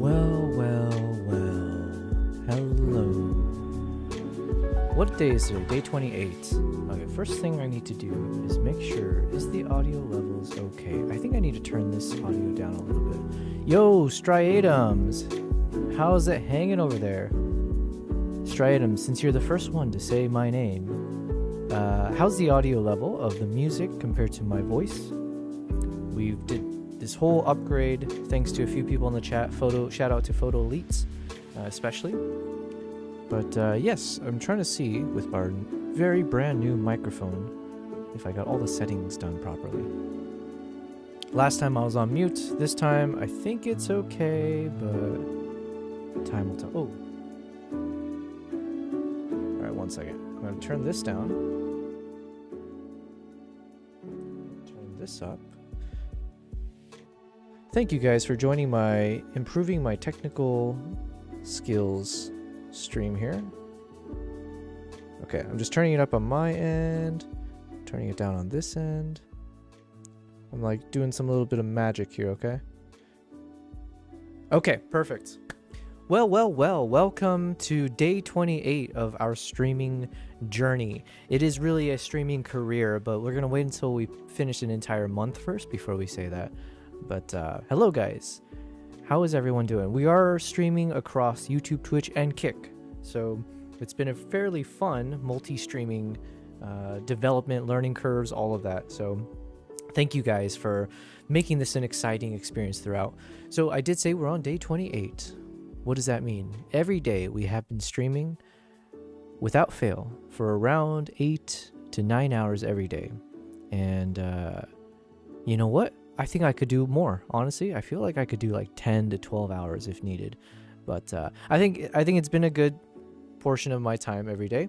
Well. Hello. What day is it? Day 28. Okay, first thing I need to do is make sure, is the audio levels okay? I think I need to turn this audio down a little bit. Yo, Striatums! How's it hanging over there? Striatums, since you're the first one to say my name, how's the audio level of the music compared to my voice? We did this whole upgrade thanks to a few people in the chat. Shout out to Photo Elites, especially. But yes, I'm trying to see with our very brand new microphone if I got all the settings done properly. Last time I was on mute. This time I think it's okay, but time will tell. Oh. Alright, 1 second. I'm going to turn this down. Turn this up. Thank you guys for joining my improving my technical skills stream here. Okay, I'm just turning it up on my end, turning it down on this end. I'm like doing some little bit of magic here, okay? Okay, perfect. Well, welcome to day 28 of our streaming journey. It is really a streaming career, but we're gonna wait until we finish an entire month first before we say that. But hello guys. How is everyone doing? We are streaming across YouTube, Twitch, and Kick. So it's been a fairly fun multi-streaming development, learning curves, all of that. So thank you guys for making this an exciting experience throughout. So I did say we're on day 28. What does that mean? Every day we have been streaming without fail for around 8 to 9 hours every day. And you know what? I think I could do more. Honestly, I feel like I could do like 10 to 12 hours if needed. But I think it's been a good portion of my time every day.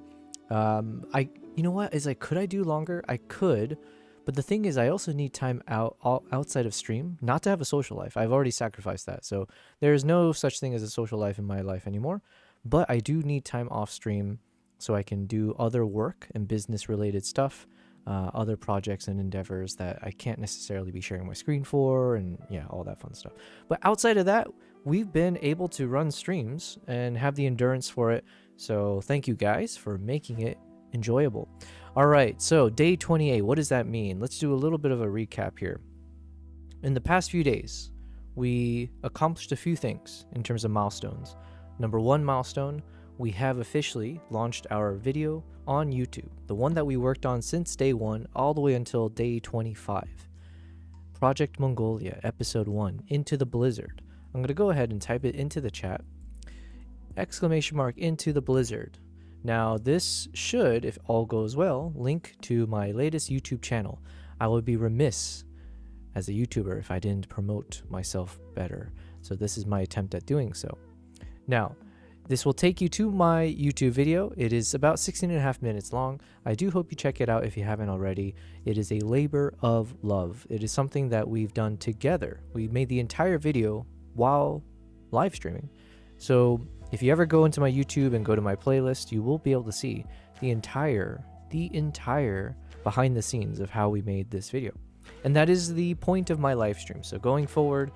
You know what? Is like, could I do longer? I could, but the thing is, I also need time outside of stream, not to have a social life. I've already sacrificed that, so there's no such thing as a social life in my life anymore. But I do need time off stream so I can do other work and business related stuff. Other projects and endeavors that I can't necessarily be sharing my screen for, and yeah, all that fun stuff. But outside of that, we've been able to run streams and have the endurance for it. So thank you guys for making it enjoyable. All right, so day 28, what does that mean? Let's do a little bit of a recap here. In the past few days, we accomplished a few things in terms of milestones. Number one milestone, we have officially launched our video on YouTube, the one that we worked on since day 1 all the way until day 25. Project Mongolia, episode 1, Into the Blizzard. I'm going to go ahead and type it into the chat. ! Into the Blizzard. Now this should, if all goes well, link to my latest YouTube channel. I would be remiss as a YouTuber if I didn't promote myself better. So this is my attempt at doing so. Now, this will take you to my YouTube video. It is about 16.5 minutes long. I do hope you check it out if you haven't already. It is a labor of love. It is something that we've done together. We made the entire video while live streaming. So if you ever go into my YouTube and go to my playlist, you will be able to see the entire behind the scenes of how we made this video. And that is the point of my live stream. So going forward,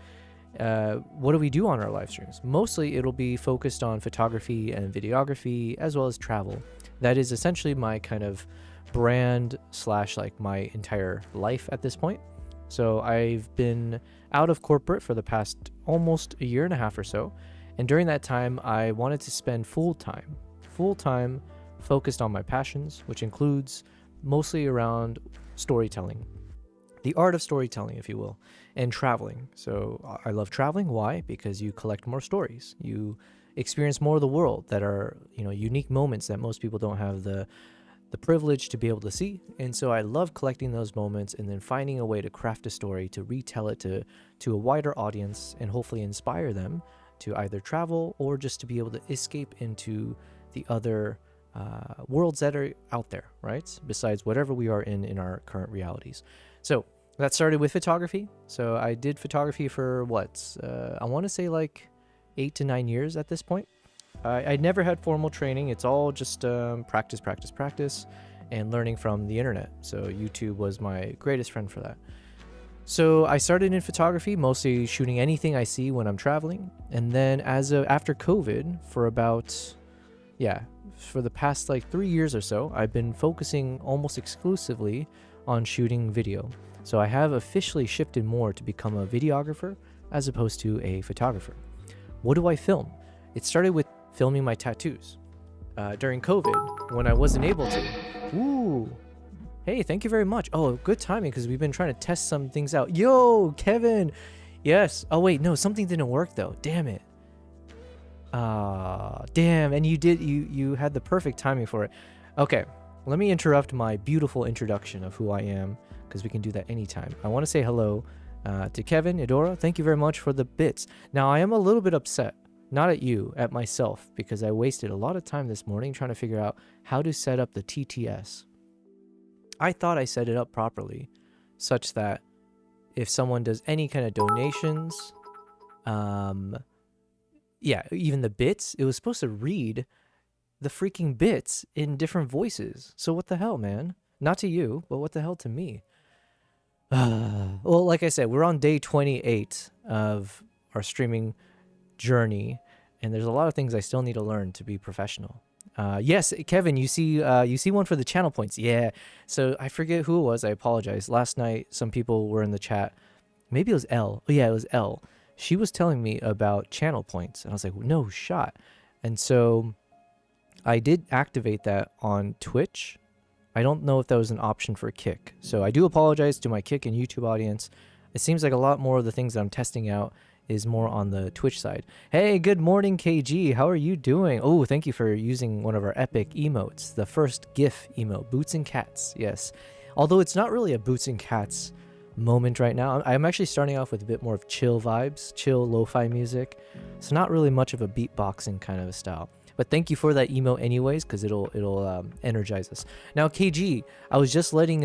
what do we do on our live streams? Mostly it'll be focused on photography and videography as well as travel. That is essentially my kind of brand / like my entire life at this point. So I've been out of corporate for the past almost a year and a half or so, and during that time I wanted to spend full time focused on my passions, which includes mostly around storytelling. The art of storytelling, if you will, and traveling. So I love traveling. Why? Because you collect more stories. You experience more of the world that are, unique moments that most people don't have the privilege to be able to see. And so I love collecting those moments and then finding a way to craft a story, to retell it to a wider audience and hopefully inspire them to either travel or just to be able to escape into the other worlds that are out there, right? Besides whatever we are in our current realities. So that started with photography. So I did photography for I want to say like 8 to 9 years at this point. I never had formal training. It's all just practice, and learning from the internet. So YouTube was my greatest friend for that. So I started in photography, mostly shooting anything I see when I'm traveling. And then after COVID, for the past like 3 years or so, I've been focusing almost exclusively on shooting video. So I have officially shifted more to become a videographer as opposed to a photographer. What do I film? It started with filming my tattoos. During COVID, when I wasn't able to. Ooh. Hey, thank you very much. Oh, good timing, because we've been trying to test some things out. Yo, Kevin. Yes. Oh, wait, no, something didn't work, though. Damn it. Damn. And you had the perfect timing for it. Okay, let me interrupt my beautiful introduction of who I am, because we can do that anytime. I want to say hello to Kevin, Idora. Thank you very much for the bits. Now, I am a little bit upset. Not at you, at myself, because I wasted a lot of time this morning trying to figure out how to set up the TTS. I thought I set it up properly, such that if someone does any kind of donations, yeah, even the bits, it was supposed to read the freaking bits in different voices. So what the hell, man? Not to you, but what the hell to me? Well, like I said, we're on day 28 of our streaming journey, and there's a lot of things I still need to learn to be professional. Yes, Kevin, you see one for the channel points. Yeah. So I forget who it was. I apologize. Last night, some people were in the chat. Maybe it was Elle. Oh yeah, it was Elle. She was telling me about channel points, and I was like, no shot. And so I did activate that on Twitch. I don't know if that was an option for Kick. So I do apologize to my Kick and YouTube audience. It seems like a lot more of the things that I'm testing out is more on the Twitch side. Hey, good morning, KG. How are you doing? Oh, thank you for using one of our epic emotes, the first GIF emote, Boots and Cats. Yes. Although it's not really a Boots and Cats moment right now. I'm actually starting off with a bit more of chill vibes, chill lo-fi music. It's not really much of a beatboxing kind of a style. But thank you for that emote anyways, because it'll energize us. Now, KG, I was just letting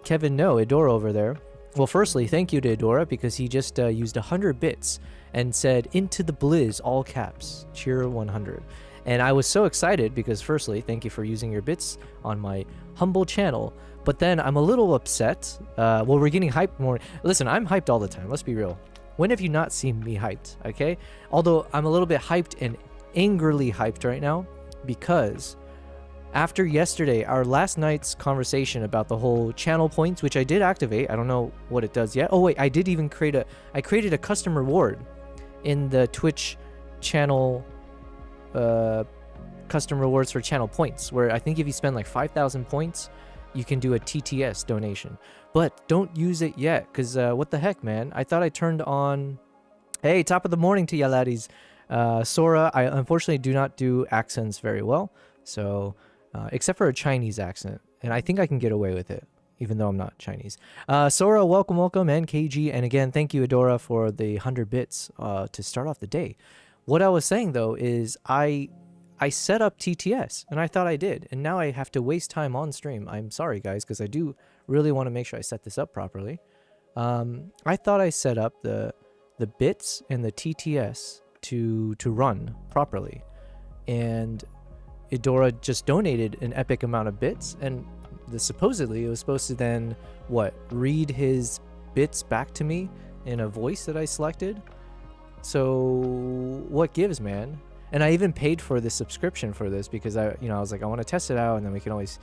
Kevin know, Idora over there. Well, firstly, thank you to Idora, because he just used 100 bits and said, "Into the Blizz," all caps, cheer 100. And I was so excited because, firstly, thank you for using your bits on my humble channel. But then I'm a little upset. Well, we're getting hyped more. Listen, I'm hyped all the time. Let's be real. When have you not seen me hyped, okay? Although I'm a little bit hyped and angrily hyped right now, because after yesterday, our last night's conversation about the whole channel points, which I did activate. I don't know what it does yet. Oh wait, I did even created a custom reward in the Twitch channel custom rewards for channel points, where I think if you spend like 5,000 points, you can do a TTS donation. But don't use it yet, because what the heck, man? I thought I turned on... Hey, top of the morning to ya laddies. Sora, I unfortunately do not do accents very well, so... except for a Chinese accent, and I think I can get away with it, even though I'm not Chinese. Sora, welcome, and KG, and again, thank you, Adora, for the 100 bits to start off the day. What I was saying, though, is I set up TTS, and I thought I did, and now I have to waste time on stream. I'm sorry, guys, because I do really want to make sure I set this up properly. I thought I set up the bits and the TTS to run properly, and Idora just donated an epic amount of bits, and supposedly it was supposed to then, read his bits back to me in a voice that I selected. So what gives, man? And I even paid for the subscription for this because I was like, I want to test it out, and then we can always,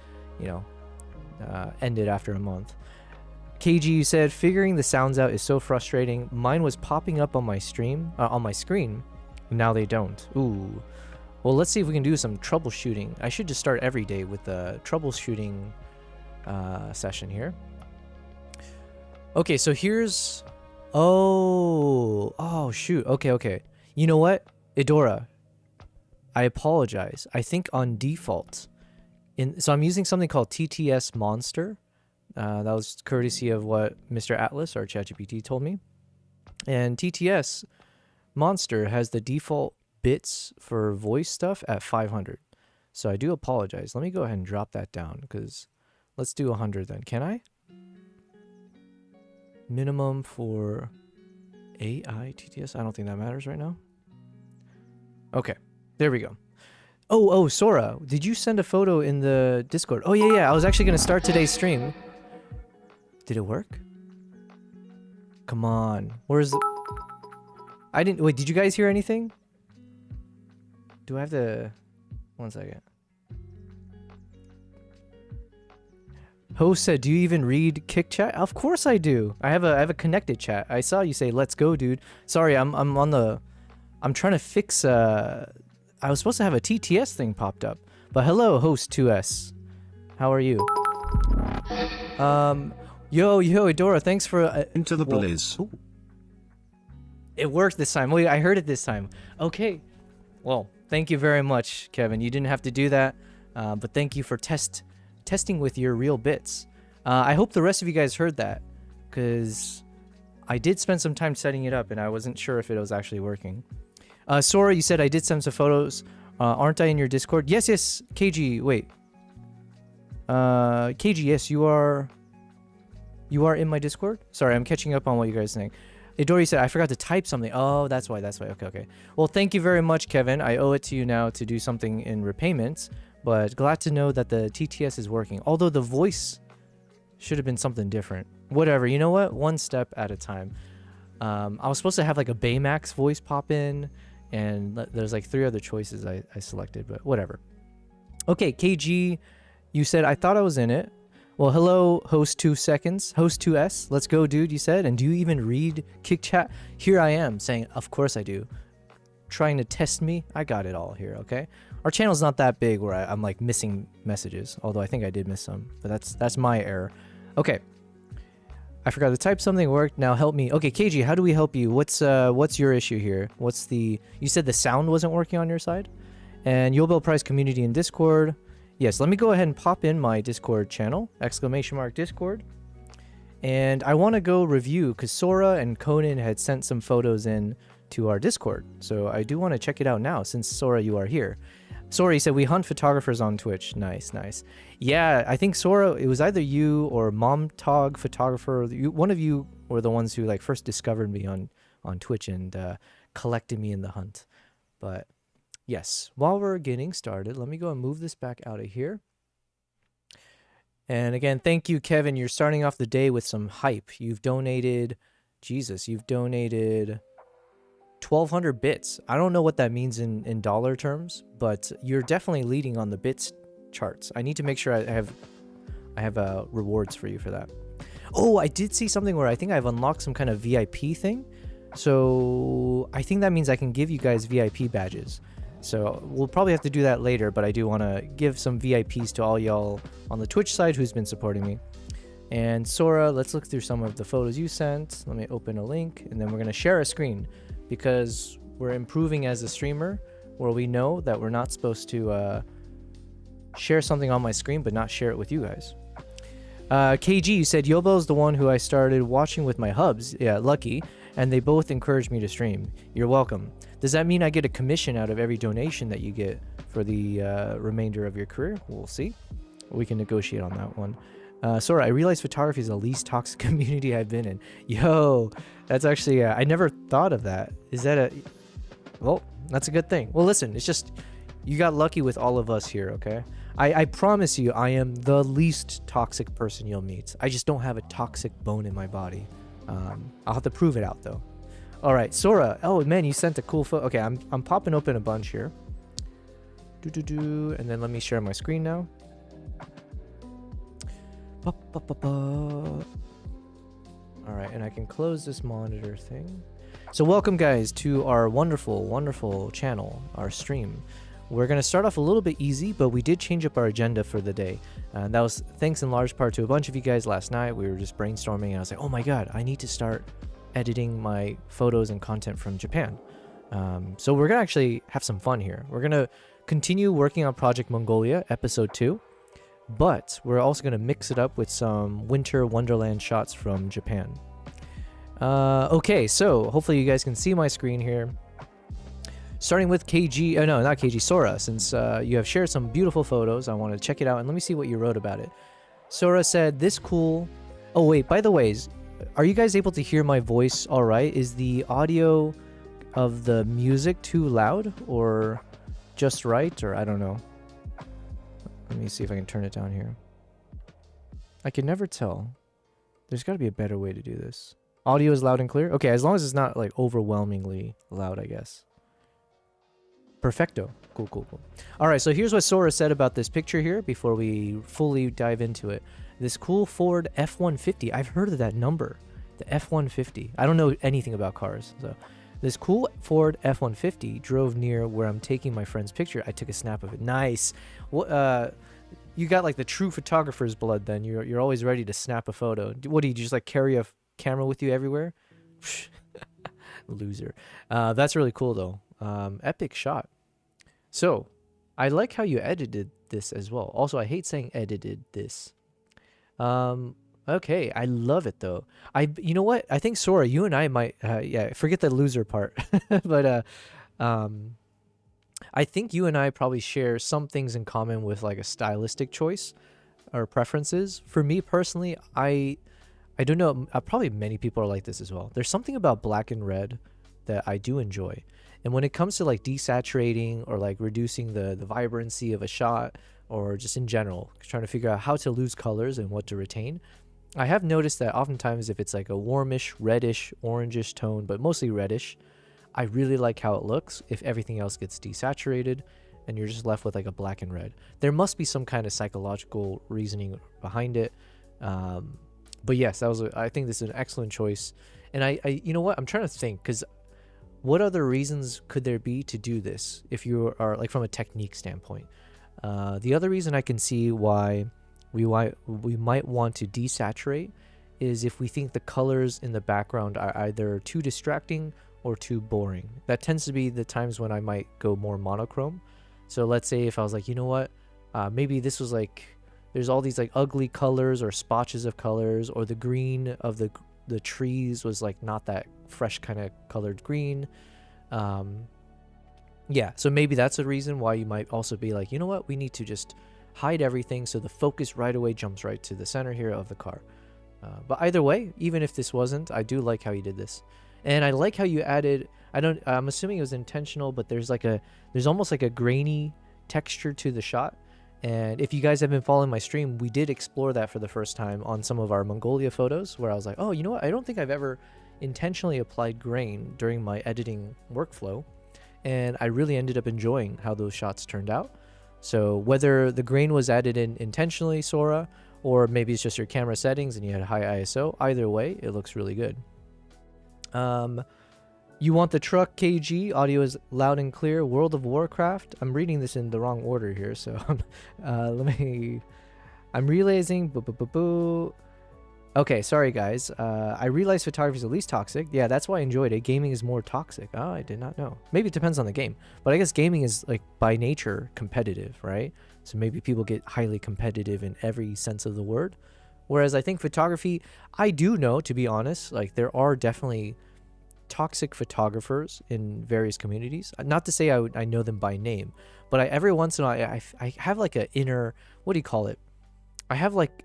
end it after a month. KG, you said figuring the sounds out is so frustrating. Mine was popping up on my stream, on my screen. Now they don't. Ooh. Well, let's see if we can do some troubleshooting. I should just start every day with the troubleshooting session here. Okay, so here's... Oh, shoot. Okay. You know what? Idora, I apologize. I think on default... So I'm using something called TTS Monster. That was courtesy of what Mr. Atlas, or ChatGPT, told me. And TTS Monster has the default bits for voice stuff at 500. So I do apologize. Let me go ahead and drop that down, because let's do 100 then. Can I? Minimum for AI TTS? I don't think that matters right now. Okay, there we go. Oh, Sora, did you send a photo in the Discord? Oh, yeah. I was actually going to start today's stream. Did it work? Come on. Where's the... I didn't... Wait, did you guys hear anything? Do I have to... One second. Host said, do you even read Kick Chat? Of course I do. I have a connected chat. I saw you say, let's go, dude. Sorry, I'm on the... I'm trying to fix... I was supposed to have a TTS thing popped up. But hello, Host 2S. How are you? Yo, Adora, thanks for... Into the Blizz. Ooh. It worked this time. Wait, I heard it this time. Okay. Well, thank you very much, Kevin. You didn't have to do that. But thank you for testing with your real bits. I hope the rest of you guys heard that, because I did spend some time setting it up and I wasn't sure if it was actually working. Sora, you said I did send some photos. Aren't I in your Discord? Yes, KG, wait. KG, yes, you are in my Discord? Sorry, I'm catching up on what you guys are saying. Idori said, I forgot to type something. Oh, that's why. Okay. Well, thank you very much, Kevin. I owe it to you now to do something in repayment. But glad to know that the TTS is working. Although the voice should have been something different. Whatever, you know what? One step at a time. I was supposed to have like a Baymax voice pop in. And there's like 3 other choices I selected, but whatever. Okay, KG, you said, I thought I was in it. Well, hello, Host 2 Seconds. Host 2S, let's go, dude, you said. And do you even read Kick Chat? Here I am saying, of course I do. Trying to test me? I got it all here, okay? Our channel's not that big where I'm like missing messages, although I think I did miss some, but that's my error. Okay. I forgot to type something, worked. Now help me. Okay, KG, how do we help you? What's your issue here? You said the sound wasn't working on your side? And Yobel Prize community in Discord. Yes, let me go ahead and pop in my Discord channel, !Discord. And I want to go review, because Sora and Conan had sent some photos in to our Discord. So I do want to check it out now, since Sora, you are here. Sora, you said, we hunt photographers on Twitch. Nice. Yeah, I think Sora, it was either you or Momtog Photographer. One of you were the ones who like first discovered me on Twitch and collected me in the hunt. But yes, while we're getting started, let me go and move this back out of here. And again, thank you, Kevin. You're starting off the day with some hype. You've donated 1,200 bits. I don't know what that means in dollar terms, but you're definitely leading on the bits charts. I need to make sure I have rewards for you for that. Oh, I did see something where I think I've unlocked some kind of VIP thing. So I think that means I can give you guys VIP badges. So we'll probably have to do that later, but I do want to give some VIPs to all y'all on the Twitch side who's been supporting me. And Sora, let's look through some of the photos you sent. Let me open a link, and then we're going to share a screen, because we're improving as a streamer, where we know that we're not supposed to share something on my screen but not share it with you guys. KG, you said Yobel's the one who I started watching with my hubs. Yeah, lucky. And they both encouraged me to stream. You're welcome. Does that mean I get a commission out of every donation that you get for the remainder of your career? We'll see. We can negotiate on that one. Sora, I realize photography is the least toxic community I've been in. Yo, that's actually, I never thought of that. Is that well, that's a good thing. Well, listen, it's just, you got lucky with all of us here, okay? I promise you, I am the least toxic person you'll meet. I just don't have a toxic bone in my body. I'll have to prove it out, though. All right, Sora. Oh, man, you sent a cool photo. Okay, I'm popping open a bunch here. And then let me share my screen now. All right, and I can close this monitor thing. So welcome, guys, to our wonderful channel, our stream. We're going to start off a little bit easy, but we did change up our agenda for the day. And that was thanks in large part to a bunch of you guys last night. We were just brainstorming, and I was like, oh my god, I need to start editing my photos and content from Japan. So we're going to actually have some fun here. We're going to continue working on Project Mongolia, episode 2. But we're also going to mix it up with some winter wonderland shots from Japan. Okay, so hopefully you guys can see my screen here. Starting with KG, no, not KG, Sora, since you have shared some beautiful photos. I want to check it out, and let me see what you wrote about it. Sora said, this cool... Oh, wait, by the way, are you guys able to hear my voice all right? Is the audio of the music too loud, or just right, or I don't know. Let me see if I can turn it down here. I can never tell. There's got to be a better way to do this. Audio is loud and clear? Okay, as long as it's not like overwhelmingly loud, I guess. Perfecto. Cool, cool, cool. All right, so here's what Sora said about this picture here before we fully dive into it. This cool Ford F-150. I've heard of that number, the F-150. I don't know anything about cars, so this cool Ford F-150 drove near where I'm taking my friend's picture. I took a snap of it. Nice. What? You got like the true photographer's blood. Then you're always ready to snap a photo. What do you just like carry a camera with you everywhere? Loser. That's really cool though. Epic shot. So, I like how you edited this as well. Also, I hate saying edited this. Okay, I love it though. You know what? I think Sora, you and I might, yeah, forget the loser part. But I think you and I probably share some things in common with like a stylistic choice or preferences. For me personally, I don't know. Probably many people are like this as well. There's something about black and red that I do enjoy. And when it comes to like desaturating or like reducing the vibrancy of a shot or just in general, trying to figure out how to lose colors and what to retain, I have noticed that oftentimes if it's like a warmish, reddish, orangish tone, but mostly reddish, I really like how it looks if everything else gets desaturated and you're just left with like a black and red. There must be some kind of psychological reasoning behind it. But yes, I think this is an excellent choice. And I you know what? I'm trying to think, because what other reasons could there be to do this if you are like from a technique standpoint? The other reason I can see why we might want to desaturate is if we think the colors in the background are either too distracting or too boring. That tends to be the times when I might go more monochrome. So let's say if I was like, you know what, maybe this was like, there's all these like ugly colors or spotches of colors, or the green of the trees was like not that fresh kind of colored green. Yeah, so maybe that's a reason why you might also be like, you know what, we need to just hide everything so the focus right away jumps right to the center here of the car. But either way, even if this wasn't, I do like how you did this. And I like how you added, I'm assuming it was intentional, but there's almost like a grainy texture to the shot. And if you guys have been following my stream, we did explore that for the first time on some of our Mongolia photos, where I was like, oh, you know what? I don't think I've ever intentionally applied grain during my editing workflow. And I really ended up enjoying how those shots turned out. So whether the grain was added in intentionally, Sora, or maybe it's just your camera settings and you had a high ISO, either way, it looks really good. You want the truck KG, audio is loud and clear. World of Warcraft. I'm reading this in the wrong order here, so I'm realizing. Okay, sorry guys. I realize photography is the least toxic. Yeah, that's why I enjoyed it. Gaming is more toxic. Oh, I did not know. Maybe it depends on the game, but I guess gaming is like by nature competitive, right? So maybe people get highly competitive in every sense of the word. Whereas I think photography, I do know, to be honest, like there are definitely toxic photographers in various communities. Not to say I know them by name, but every once in a while I have like an inner, what do you call it? I have like,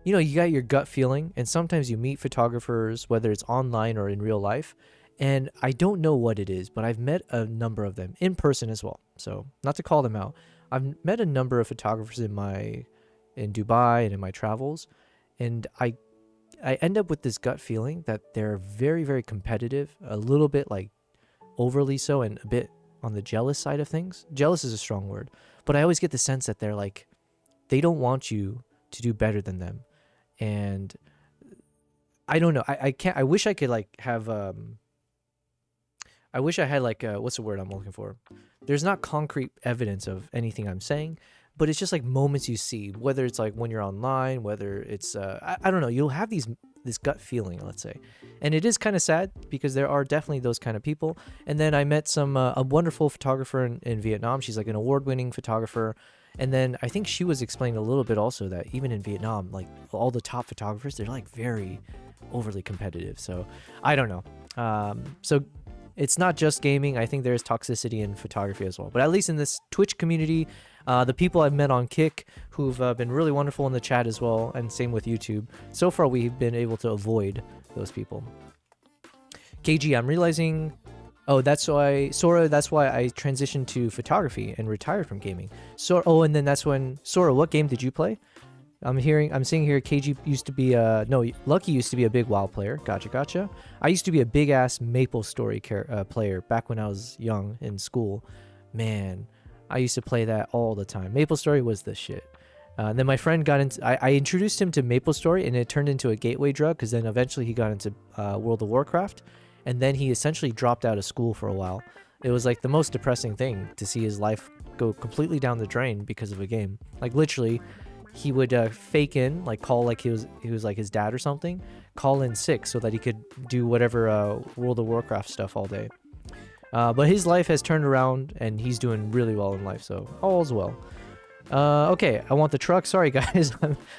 you know, you got your gut feeling, and sometimes you meet photographers, whether it's online or in real life, and I don't know what it is, but I've met a number of them in person as well. So not to call them out, I've met a number of photographers in Dubai and in my travels, and I end up with this gut feeling that they're very, very competitive, a little bit like overly so, and a bit on the jealous side of things. Jealous is a strong word, but I always get the sense that they're like, they don't want you to do better than them. And I don't know. I wish I could like have, I wish I had like, what's the word I'm looking for? There's not concrete evidence of anything I'm saying, but it's just like moments you see, whether it's like when you're online, whether it's, I don't know, you'll have this gut feeling, let's say. And it is kind of sad because there are definitely those kind of people. And then I met a wonderful photographer in Vietnam. She's like an award-winning photographer. And then I think she was explaining a little bit also that even in Vietnam, like all the top photographers, they're like very overly competitive. So I don't know. So it's not just gaming. I think there's toxicity in photography as well. But at least in this Twitch community, the people I've met on Kick who've been really wonderful in the chat as well, and same with YouTube. So far, we've been able to avoid those people. KG, I'm realizing... Oh, that's why, Sora, that's why I transitioned to photography and retired from gaming. So, oh, and then that's when... Sora, what game did you play? I'm seeing here KG used to be no, Lucky used to be a big WoW player. Gotcha. I used to be a big ass Maple Story player back when I was young in school. Man, I used to play that all the time. Maple Story was the shit. Then my friend got into, I introduced him to Maple Story, and it turned into a gateway drug, because then eventually he got into World of Warcraft, and then he essentially dropped out of school for a while. It was like the most depressing thing to see his life go completely down the drain because of a game. Like literally, he would fake in, like call like he was like his dad or something, call in sick so that he could do whatever World of Warcraft stuff all day. But his life has turned around, and he's doing really well in life, so all's well. Okay, I want the truck. Sorry guys,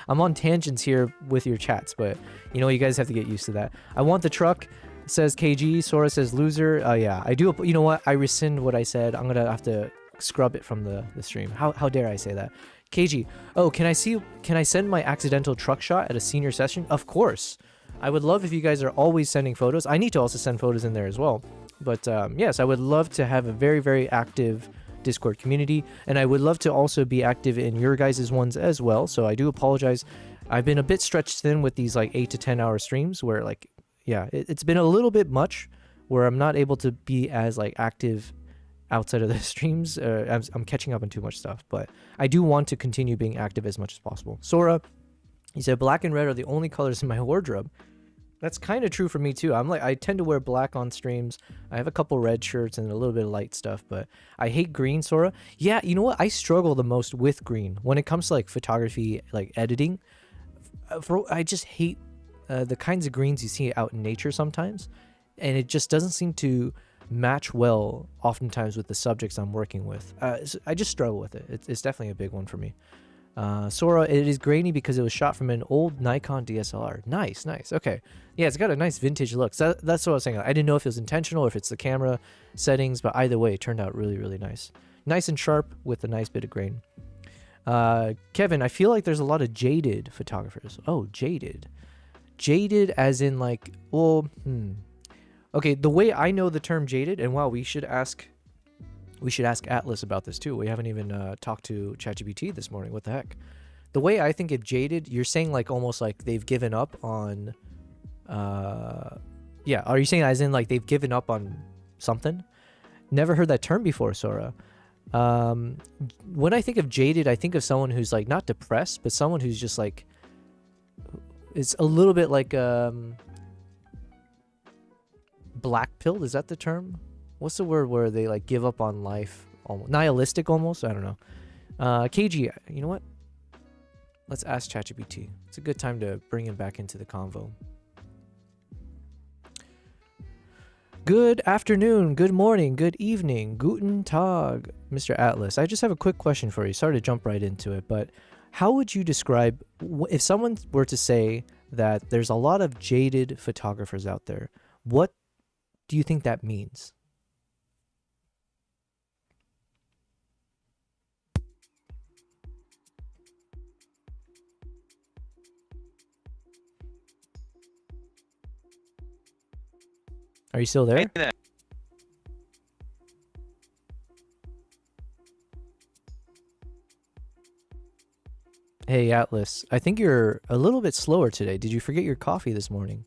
I'm on tangents here with your chats, but you know, you guys have to get used to that. I want the truck, says KG. Sora says loser. Yeah, I do. You know what? I rescind what I said. I'm gonna have to scrub it from the stream. How dare I say that? KG. Oh, can I send my accidental truck shot at a senior session? Of course. I would love if you guys are always sending photos. I need to also send photos in there as well. But yes, I would love to have a very, very active Discord community, and I would love to also be active in your guys' ones as well. So I do apologize. I've been a bit stretched thin with these like 8 to 10 hour streams where like, yeah, it's been a little bit much where I'm not able to be as like active outside of the streams. I'm catching up on too much stuff, but I do want to continue being active as much as possible. Sora, he said black and red are the only colors in my wardrobe. That's kind of true for me too. I tend to wear black on streams. I have a couple red shirts and a little bit of light stuff, but I hate green, Sora. Yeah, you know what? I struggle the most with green when it comes to like photography, like editing. I just hate the kinds of greens you see out in nature sometimes, and it just doesn't seem to match well oftentimes with the subjects I'm working with. I just struggle with it. It's definitely a big one for me. Sora, it is grainy because it was shot from an old Nikon DSLR. Nice. Okay. Yeah, it's got a nice vintage look. So that's what I was saying. I didn't know if it was intentional or if it's the camera settings, but either way, it turned out really, really nice. Nice and sharp with a nice bit of grain. Kevin, I feel like there's a lot of jaded photographers. Oh, jaded. Jaded as in like, well, Okay, the way I know the term jaded, and wow, we should ask Atlas about this too. We haven't even talked to ChatGPT this morning. What the heck? The way I think of jaded, you're saying like almost like they've given up on, yeah. Are you saying as in like they've given up on something? Never heard that term before, Sora. When I think of jaded, I think of someone who's like not depressed, but someone who's just like, it's a little bit like black pilled. Is that the term? What's the word where they like give up on life? Almost nihilistic, almost. I don't know. KG, you know what? Let's ask ChatGPT. It's a good time to bring him back into the convo. Good afternoon, good morning, good evening, guten tag, Mr. Atlas. I just have a quick question for you. Sorry to jump right into it, but how would you describe, if someone were to say that there's a lot of jaded photographers out there, what do you think that means? Are you still there? Hey there. Hey, Atlas. I think you're a little bit slower today. Did you forget your coffee this morning?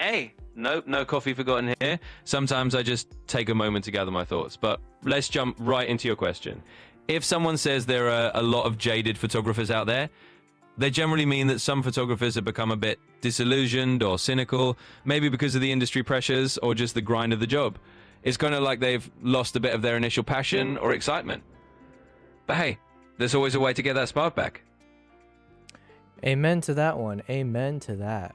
Hey, nope, no coffee forgotten here. Sometimes I just take a moment to gather my thoughts, but let's jump right into your question. If someone says there are a lot of jaded photographers out there, they generally mean that some photographers have become a bit disillusioned or cynical, maybe because of the industry pressures or just the grind of the job. It's kind of like they've lost a bit of their initial passion or excitement. But hey, there's always a way to get that spark back. Amen to that one. Amen to that.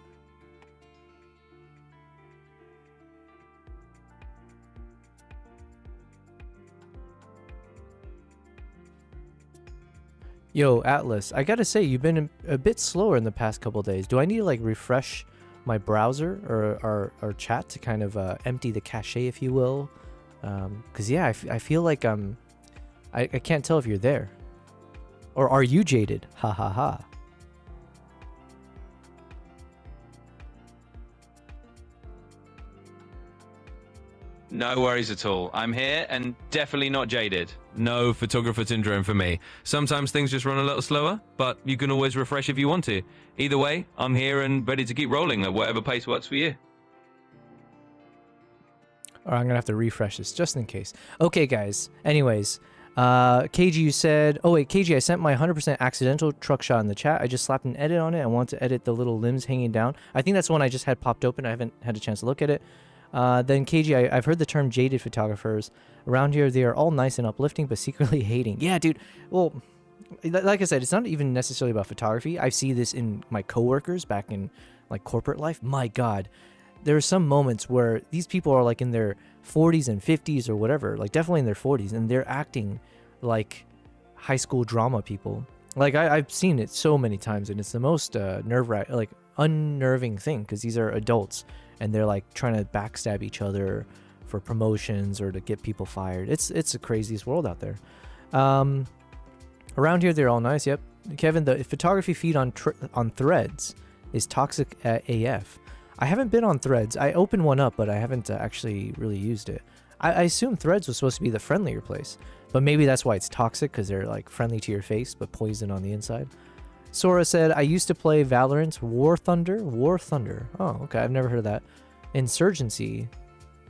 Yo, Atlas, I gotta say, you've been a bit slower in the past couple days. Do I need to like refresh my browser or our chat to kind of empty the cache, if you will? Because yeah, I feel like I can't tell if you're there. Or are you jaded? Ha ha ha. No worries at all. I'm here and definitely not jaded. No photographer syndrome for me. Sometimes things just run a little slower, but you can always refresh if you want to. Either way, I'm here and ready to keep rolling at whatever pace works for you. Or I'm gonna have to refresh this just in case. Okay, guys. Anyways, KG, you said, oh wait, KG, I sent my 100% accidental truck shot in the chat. I just slapped an edit on it. I want to edit the little limbs hanging down. I think that's the one I just had popped open. I haven't had a chance to look at it. Then KG, I've heard the term jaded photographers. Around here, they are all nice and uplifting, but secretly hating. Yeah, dude. Well, like I said, it's not even necessarily about photography. I see this in my coworkers back in like corporate life. My God. There are some moments where these people are like in their 40s and 50s or whatever, like definitely in their 40s, and they're acting like high school drama people. Like I've seen it so many times, and it's the most unnerving thing, because these are adults and they're like trying to backstab each other for promotions or to get people fired. It's the craziest world out there. Around here, they're all nice. Yep, Kevin, the photography feed on Threads is toxic AF. I haven't been on Threads. I opened one up, but I haven't actually really used it. I assume Threads was supposed to be the friendlier place, but maybe that's why it's toxic, because they're like friendly to your face, but poison on the inside. Sora said, I used to play Valorant War Thunder. War Thunder. Oh, okay. I've never heard of that. Insurgency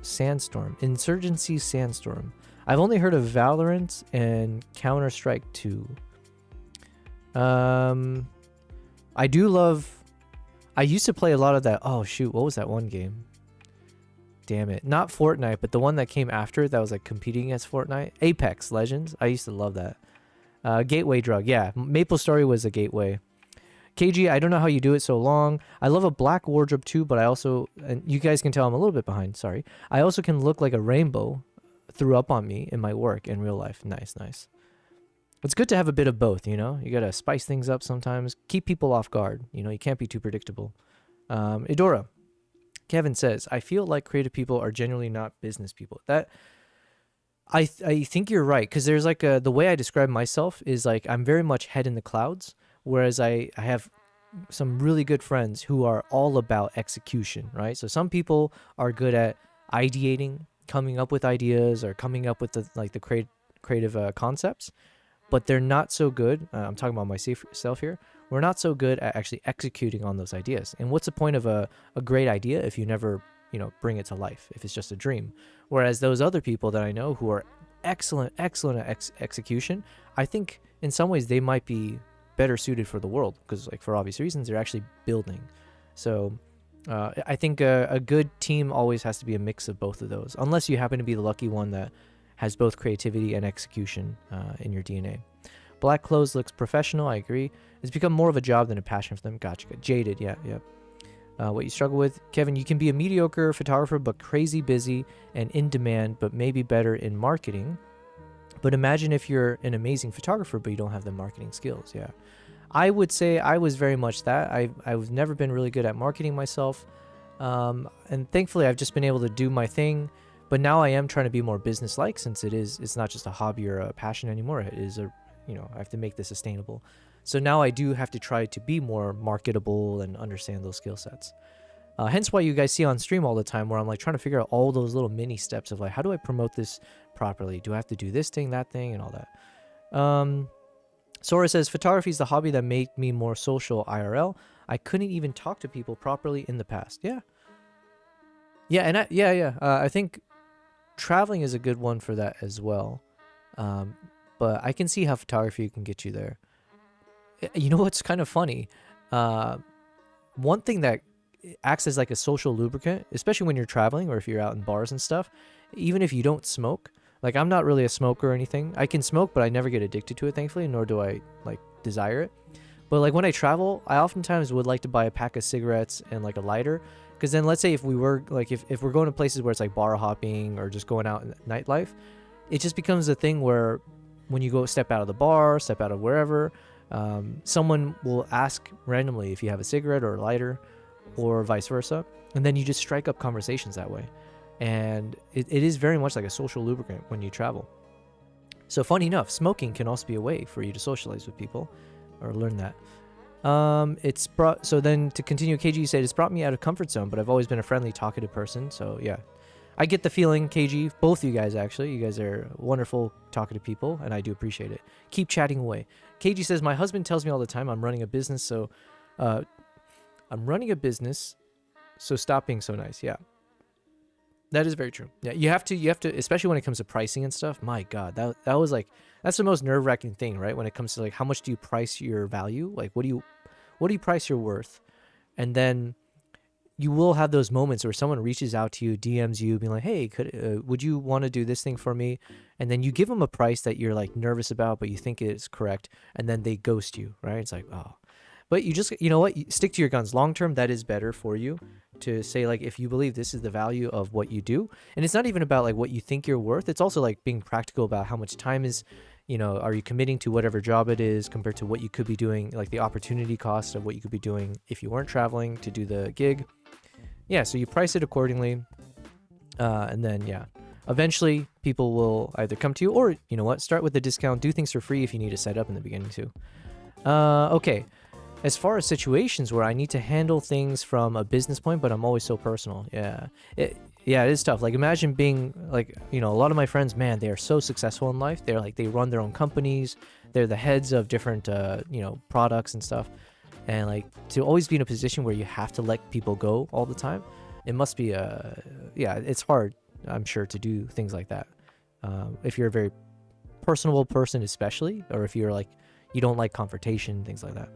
Sandstorm. Insurgency Sandstorm. I've only heard of Valorant and Counter-Strike 2. I do love... I used to play a lot of that. Oh, shoot. What was that one game? Damn it. Not Fortnite, but the one that came after that was like competing against Fortnite. Apex Legends. I used to love that. Gateway drug. Yeah. MapleStory was a gateway. KG, I don't know how you do it so long. I love a black wardrobe too, but I also, and you guys can tell I'm a little bit behind. Sorry. I also can look like a rainbow threw up on me in my work in real life. Nice, nice. It's good to have a bit of both, you know? You got to spice things up sometimes. Keep people off guard. You know, you can't be too predictable. Idora. Kevin says, I feel like creative people are generally not business people. That I think you're right, because there's like the way I describe myself is like I'm very much head in the clouds, whereas I have some really good friends who are all about execution, right? So some people are good at ideating, coming up with ideas, or coming up with the creative concepts, but they're not so good. I'm talking about myself here. We're not so good at actually executing on those ideas. And what's the point of a great idea if you never, bring it to life, if it's just a dream? Whereas those other people that I know who are excellent at execution, I think in some ways they might be better suited for the world, because like for obvious reasons, they're actually building. So I think a good team always has to be a mix of both of those, unless you happen to be the lucky one that has both creativity and execution in your DNA. Black clothes looks professional. I agree. It's become more of a job than a passion for them. Gotcha. Jaded. Yeah. What you struggle with, Kevin, you can be a mediocre photographer, but crazy busy and in demand, but maybe better in marketing. But imagine if you're an amazing photographer, but you don't have the marketing skills. Yeah. I would say I was very much that. I've never been really good at marketing myself. And thankfully I've just been able to do my thing. But now I am trying to be more business-like, since it's not just a hobby or a passion anymore. It is I have to make this sustainable. So now I do have to try to be more marketable and understand those skill sets. Hence why you guys see on stream all the time where I'm like trying to figure out all those little mini steps of like, how do I promote this properly? Do I have to do this thing, that thing, and all that? Sora says, photography is the hobby that made me more social IRL. I couldn't even talk to people properly in the past. Yeah. Yeah, and I think traveling is a good one for that as well. But I can see how photography can get you there. You know what's kind of funny? One thing that acts as like a social lubricant, especially when you're traveling or if you're out in bars and stuff, even if you don't smoke. Like, I'm not really a smoker or anything. I can smoke, but I never get addicted to it, thankfully, nor do I like desire it. But like when I travel, I oftentimes would like to buy a pack of cigarettes and like a lighter, because then let's say if we were like if we're going to places where it's like bar hopping or just going out in nightlife, it just becomes a thing where when you go step out of the bar, step out of wherever, someone will ask randomly if you have a cigarette or a lighter, or vice versa, and then you just strike up conversations that way. And it is very much like a social lubricant when you travel. So funny enough, smoking can also be a way for you to socialize with people or learn that. So then to continue, KG said, it's brought me out of comfort zone, but I've always been a friendly, talkative person. So yeah. I get the feeling, KG, both of you guys actually. You guys are wonderful talking to people, and I do appreciate it. Keep chatting away. KG says, my husband tells me all the time I'm running a business, so stop being so nice. Yeah. That is very true. Yeah, you have to, especially when it comes to pricing and stuff. My God, that was like, that's the most nerve-wracking thing, right? When it comes to like, how much do you price your value? Like, what do you price your worth? And then you will have those moments where someone reaches out to you, DMs you, being like, hey, would you want to do this thing for me? And then you give them a price that you're like nervous about, but you think is correct. And then they ghost you, right? It's like, oh, but you just, you know what? You stick to your guns. Long term, that is better for you to say, like, if you believe this is the value of what you do. And it's not even about like what you think you're worth. It's also like being practical about how much time is, you know, are you committing to whatever job it is compared to what you could be doing, like the opportunity cost of what you could be doing if you weren't traveling to do the gig. Yeah, so you price it accordingly, and then, yeah, eventually people will either come to you or, you know what, start with the discount, do things for free if you need to set up in the beginning too. Okay, as far as situations where I need to handle things from a business point, but I'm always so personal, yeah, it is tough. Like, imagine being, like, you know, a lot of my friends, man, they are so successful in life. They're like, they run their own companies, they're the heads of different, you know, products and stuff. And like, to always be in a position where you have to let people go all the time, it must be yeah, it's hard, I'm sure, to do things like that. If you're a very personable person, especially, or if you're like, you don't like confrontation, things like that.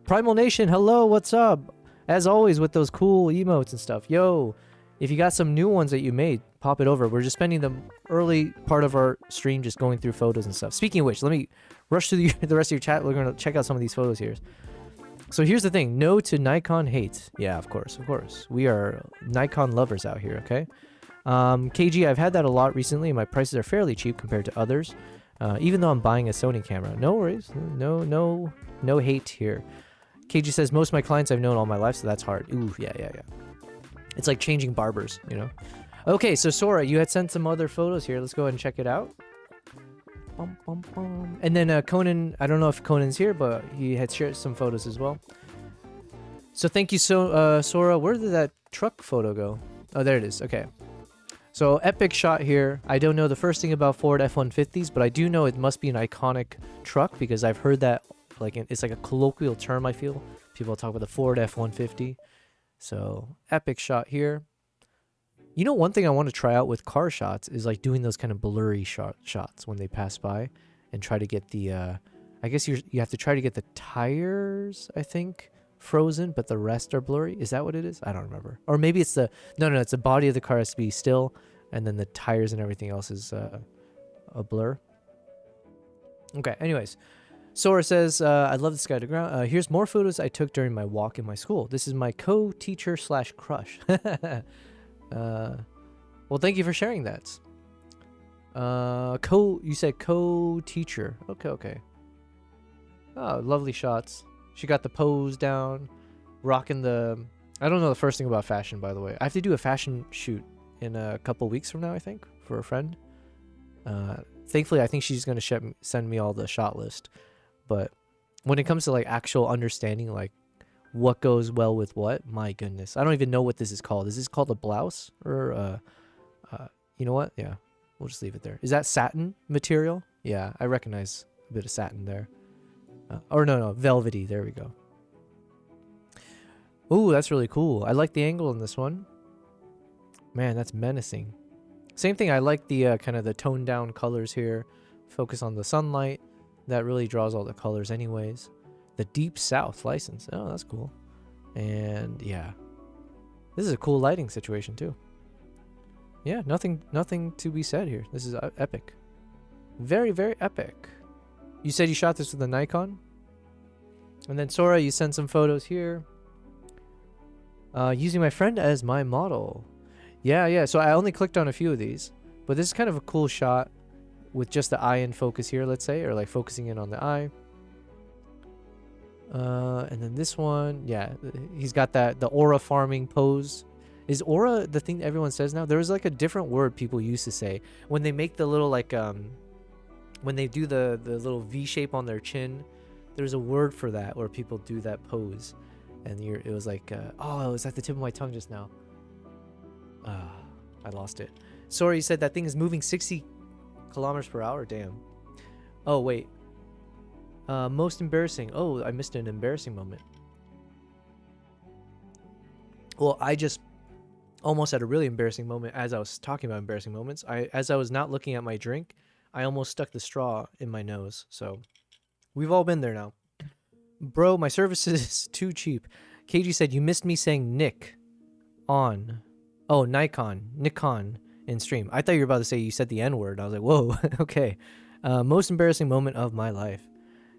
Primal Nation, hello, what's up? As always, with those cool emotes and stuff. Yo, if you got some new ones that you made, pop it over. We're just spending the early part of our stream just going through photos and stuff. Speaking of which, let me rush through the rest of your chat. We're going to check out some of these photos here. So here's the thing. No to Nikon hate. Yeah, of course. We are Nikon lovers out here, okay? KG, I've had that a lot recently, and my prices are fairly cheap compared to others, even though I'm buying a Sony camera. No worries. No hate here. KG says, most of my clients I've known all my life, so that's hard. Ooh, yeah. It's like changing barbers, you know? Okay, so Sora, you had sent some other photos here. Let's go ahead and check it out. And then Conan, I don't know if Conan's here, but he had shared some photos as well. So thank you, Sora. Where did that truck photo go? Oh, there it is. Okay. So epic shot here. I don't know the first thing about Ford F-150s, but I do know it must be an iconic truck because I've heard that, like, it's like a colloquial term, I feel. People talk about the Ford F-150. So epic shot here. You know, one thing I want to try out with car shots is like doing those kind of blurry shots when they pass by and try to get the, I guess you have to try to get the tires, I think, frozen, but the rest are blurry. Is that what it is? I don't remember. Or maybe it's no, it's the body of the car has to be still and then the tires and everything else is a blur. Okay, anyways. Sora says, I love this guy to ground. Here's more photos I took during my walk in my school. This is my co-teacher / crush. Well, thank you for sharing that. You said co-teacher. Okay. Oh, lovely shots. She got the pose down, rocking the... I don't know the first thing about fashion, by the way. I have to do a fashion shoot in a couple weeks from now, I think, for a friend. Thankfully, I think she's going to send me all the shot list. But when it comes to like actual understanding, like what goes well with what, my goodness, I don't even know what this is called. Is this called a blouse or you know what? Yeah, we'll just leave it there. Is that satin material? Yeah, I recognize a bit of satin there. Or no, velvety. There we go. Ooh, that's really cool. I like the angle in this one. Man, that's menacing. Same thing. I like the kind of the toned down colors here. Focus on the sunlight. That really draws all the colors anyways. The Deep South license. Oh, that's cool. And yeah, this is a cool lighting situation too. Yeah, nothing to be said here. This is epic. Very, very epic. You said you shot this with a Nikon? And then Sora, you sent some photos here. Using my friend as my model. Yeah. So I only clicked on a few of these. But this is kind of a cool shot with just the eye in focus here, let's say. Or like focusing in on the eye. And then this one. Yeah, he's got the aura farming pose. Is aura the thing everyone says now? There was like a different word people used to say. When they make the little like... when they do the little V shape on their chin, there's a word for that where people do that pose, and it was like, oh, it was at the tip of my tongue just now. I lost it. Sorry, you said that thing is moving 60 kilometers per hour. Damn. Oh, wait. Most embarrassing. Oh, I missed an embarrassing moment. Well, I just almost had a really embarrassing moment as I was talking about embarrassing moments. As I was not looking at my drink, I almost stuck the straw in my nose. So we've all been there now. Bro, my service is too cheap. KG said, you missed me saying Nick on. Oh, Nikon in stream. I thought you were about to say you said the N-word. I was like, whoa, okay. Most embarrassing moment of my life.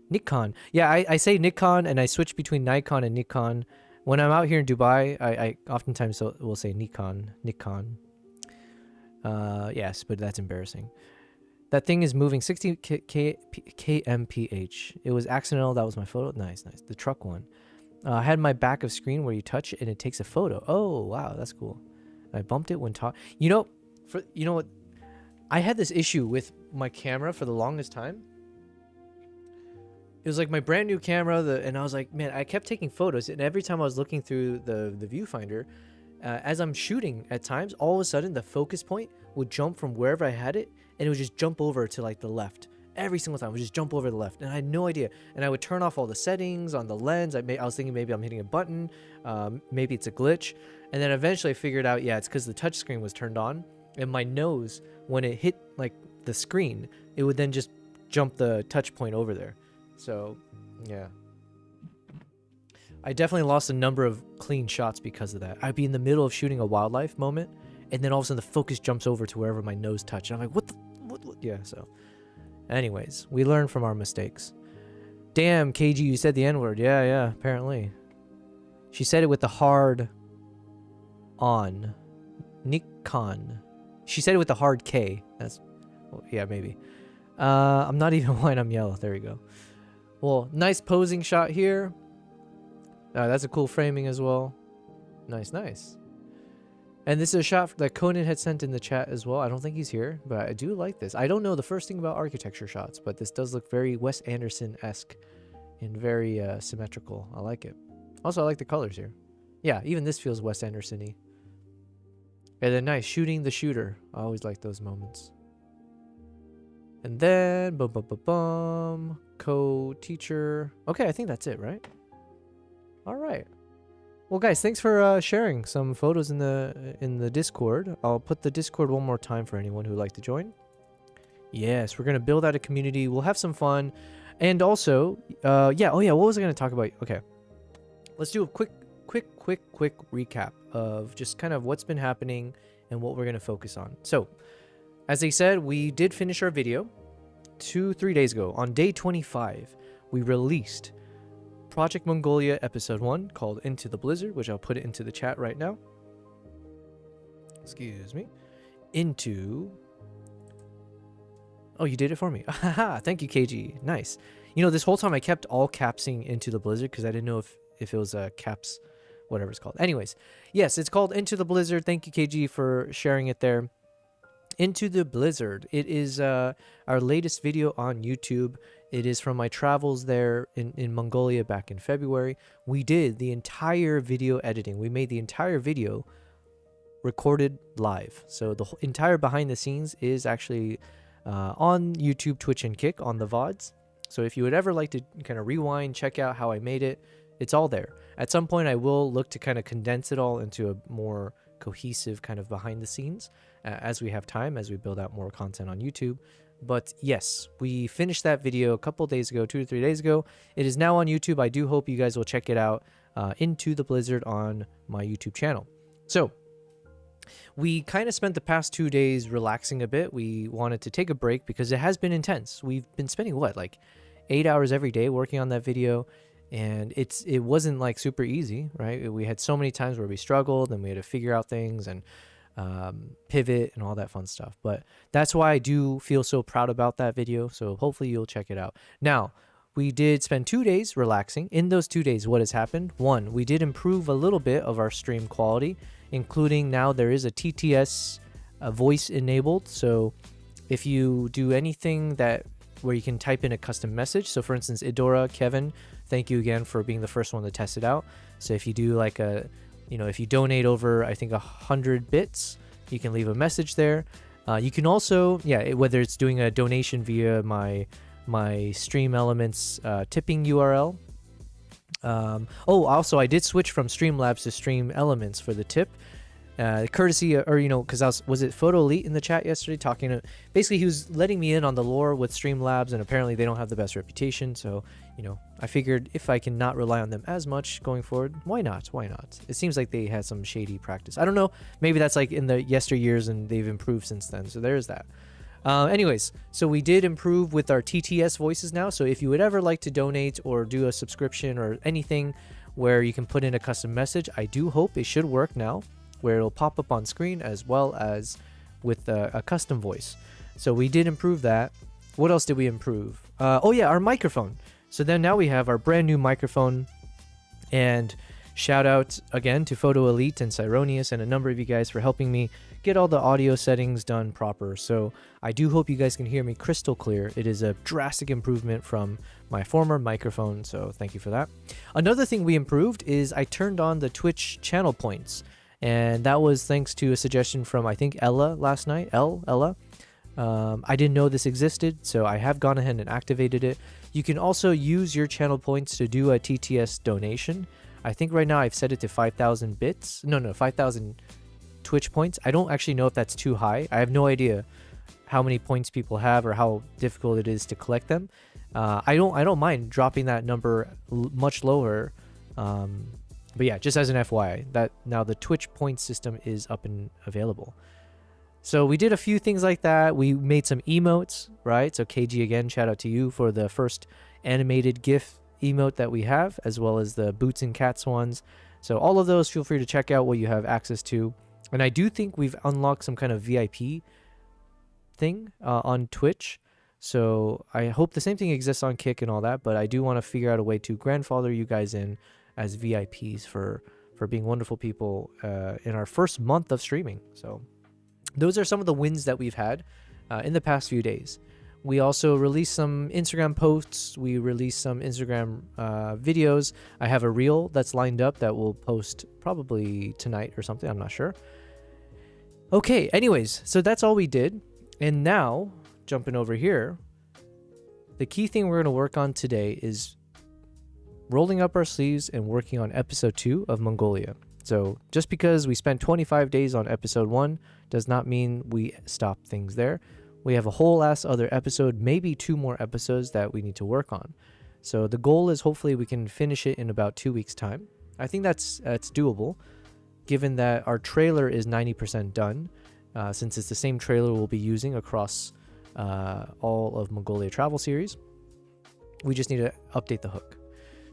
Nikon. Yeah, I say Nikon and I switch between Nikon and Nikon. When I'm out here in Dubai, I oftentimes will say Nikon. Yes, but that's embarrassing. That thing is moving 60 kmph. It was accidental. That was my photo. Nice. The truck one. I had my back of screen where you touch it and it takes a photo. Oh, wow, that's cool. I bumped it when talk. You know what? I had this issue with my camera for the longest time. It was like my brand new camera, and I was like, man, I kept taking photos, and every time I was looking through the viewfinder, as I'm shooting at times, all of a sudden the focus point would jump from wherever I had it, and it would just jump over to like the left. Every single time, it would just jump over to the left, and I had no idea. And I would turn off all the settings on the lens. I was thinking maybe I'm hitting a button, maybe it's a glitch, and then eventually I figured out, yeah, it's because the touchscreen was turned on, and my nose, when it hit like the screen, it would then just jump the touch point over there. So, yeah. I definitely lost a number of clean shots because of that. I'd be in the middle of shooting a wildlife moment, and then all of a sudden the focus jumps over to wherever my nose touched. And I'm like, what? Yeah, so. Anyways, we learn from our mistakes. Damn, KG, you said the N-word. Yeah, apparently. She said it with the hard on. Nikon. She said it with the hard K. That's, well, yeah, maybe. I'm not even white, I'm yellow. There we go. Well, nice posing shot here. That's a cool framing as well. Nice. And this is a shot that Conan had sent in the chat as well. I don't think he's here, but I do like this. I don't know the first thing about architecture shots, but this does look very Wes Anderson-esque and very symmetrical. I like it. Also, I like the colors here. Yeah, even this feels Wes Anderson-y. And then nice, shooting the shooter. I always like those moments. And then, co-teacher. Okay, I think that's it, right? All right. Well, guys, thanks for sharing some photos in the Discord. I'll put the Discord one more time for anyone who would like to join. Yes, we're gonna build out a community. We'll have some fun, and also, yeah. Oh yeah, what was I gonna talk about? Okay, let's do a quick recap of just kind of what's been happening and what we're gonna focus on. So, as I said, we did finish our video 2-3 days ago. On day 25, we released Project Mongolia episode 1 called Into the Blizzard, which I'll put it into the chat right now. Excuse me. Oh, you did it for me. Thank you, KG. Nice. You know, this whole time I kept all capsing Into the Blizzard because I didn't know if it was caps, whatever it's called. Anyways, yes, it's called Into the Blizzard. Thank you, KG, for sharing it there. Into the Blizzard. It is our latest video on YouTube. It is from my travels there in Mongolia back in February. We did the entire video editing. We made the entire video recorded live. So the entire behind the scenes is actually on YouTube, Twitch, and Kick on the VODs. So if you would ever like to kind of rewind, check out how I made it, it's all there. At some point, I will look to kind of condense it all into a more cohesive kind of behind the scenes as we have time, as we build out more content on YouTube. But yes, we finished that video a couple days ago, 2 to 3 days ago. It is now on YouTube. I do hope you guys will check it out, Into the Blizzard, on my YouTube channel. So we kind of spent the past 2 days relaxing a bit. We wanted to take a break because it has been intense. We've been spending like 8 hours every day working on that video, and it wasn't like super easy, right? We had so many times where we struggled and we had to figure out things and pivot and all that fun stuff. But that's why I do feel so proud about that video. So hopefully you'll check it out. Now, we did spend 2 days relaxing. In those 2 days, what has happened? One, we did improve a little bit of our stream quality, including now there is a TTS voice enabled. So if you do anything where you can type in a custom message. So for instance, Idora, Kevin, thank you again for being the first one to test it out. So if you do like if you donate over, I think 100 bits, You can leave a message there. You can also, whether it's doing a donation via my Stream Elements tipping URL. Also, I did switch from Streamlabs to Stream Elements for the tip. Courtesy, or because was it Photo Elite in the chat yesterday talking to, basically he was letting me in on the lore with Streamlabs, and apparently they don't have the best reputation, so I figured if I can not rely on them as much going forward, why not? It seems like they had some shady practice. I don't know, maybe that's like in the yesteryears and they've improved since then, so there's that. Anyways, so we did improve with our TTS voices now, so if you would ever like to donate or do a subscription or anything where you can put in a custom message, I do hope it should work now, where it'll pop up on screen as well as with a custom voice. So we did improve that. What else did we improve? Our microphone. So then now we have our brand new microphone, and shout out again to Photo Elite and Cyronius and a number of you guys for helping me get all the audio settings done proper. So I do hope you guys can hear me crystal clear. It is a drastic improvement from my former microphone, so thank you for that. Another thing we improved is I turned on the Twitch channel points. And that was thanks to a suggestion from, I think, Ella last night. Ella. I didn't know this existed, so I have gone ahead and activated it. You can also use your channel points to do a TTS donation. I think right now I've set it to 5,000 bits. No, 5,000 Twitch points. I don't actually know if that's too high. I have no idea how many points people have or how difficult it is to collect them. I don't mind dropping that number much lower. But yeah, just as an FYI, that now the Twitch point system is up and available. So we did a few things like that. We made some emotes, right? So KG, again, shout out to you for the first animated GIF emote that we have, as well as the Boots and Cats ones. So all of those, feel free to check out what you have access to. And I do think we've unlocked some kind of VIP thing on Twitch. So I hope the same thing exists on Kick and all that, but I do want to figure out a way to grandfather you guys in as VIPs for being wonderful people in our first month of streaming. So those are some of the wins that we've had in the past few days. We also released some Instagram posts. We released some Instagram videos. I have a reel that's lined up that we'll post probably tonight or something. I'm not sure. Okay, anyways, so that's all we did. And now, jumping over here, the key thing we're going to work on today is rolling up our sleeves and working on episode 2 of Mongolia. So just because we spent 25 days on episode 1 does not mean we stop things there. We have a whole ass other episode, maybe 2 more episodes that we need to work on. So the goal is hopefully we can finish it in about 2 weeks' time. I think that's doable, given that our trailer is 90% done, since it's the same trailer we'll be using across all of Mongolia Travel Series. We just need to update the hook.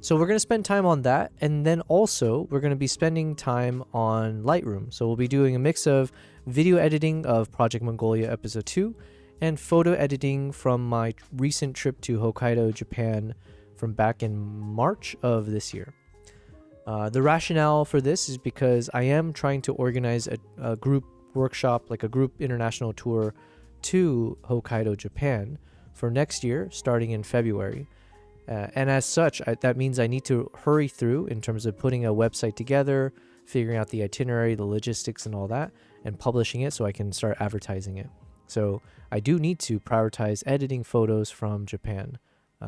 So we're going to spend time on that, and then also we're going to be spending time on Lightroom. So we'll be doing a mix of video editing of Project Mongolia Episode 2 and photo editing from my recent trip to Hokkaido, Japan from back in March of this year. The rationale for this is because I am trying to organize a group workshop, like a group international tour to Hokkaido, Japan for next year, starting in February. And as such, that means I need to hurry through in terms of putting a website together, figuring out the itinerary, the logistics and all that, and publishing it so I can start advertising it. So I do need to prioritize editing photos from Japan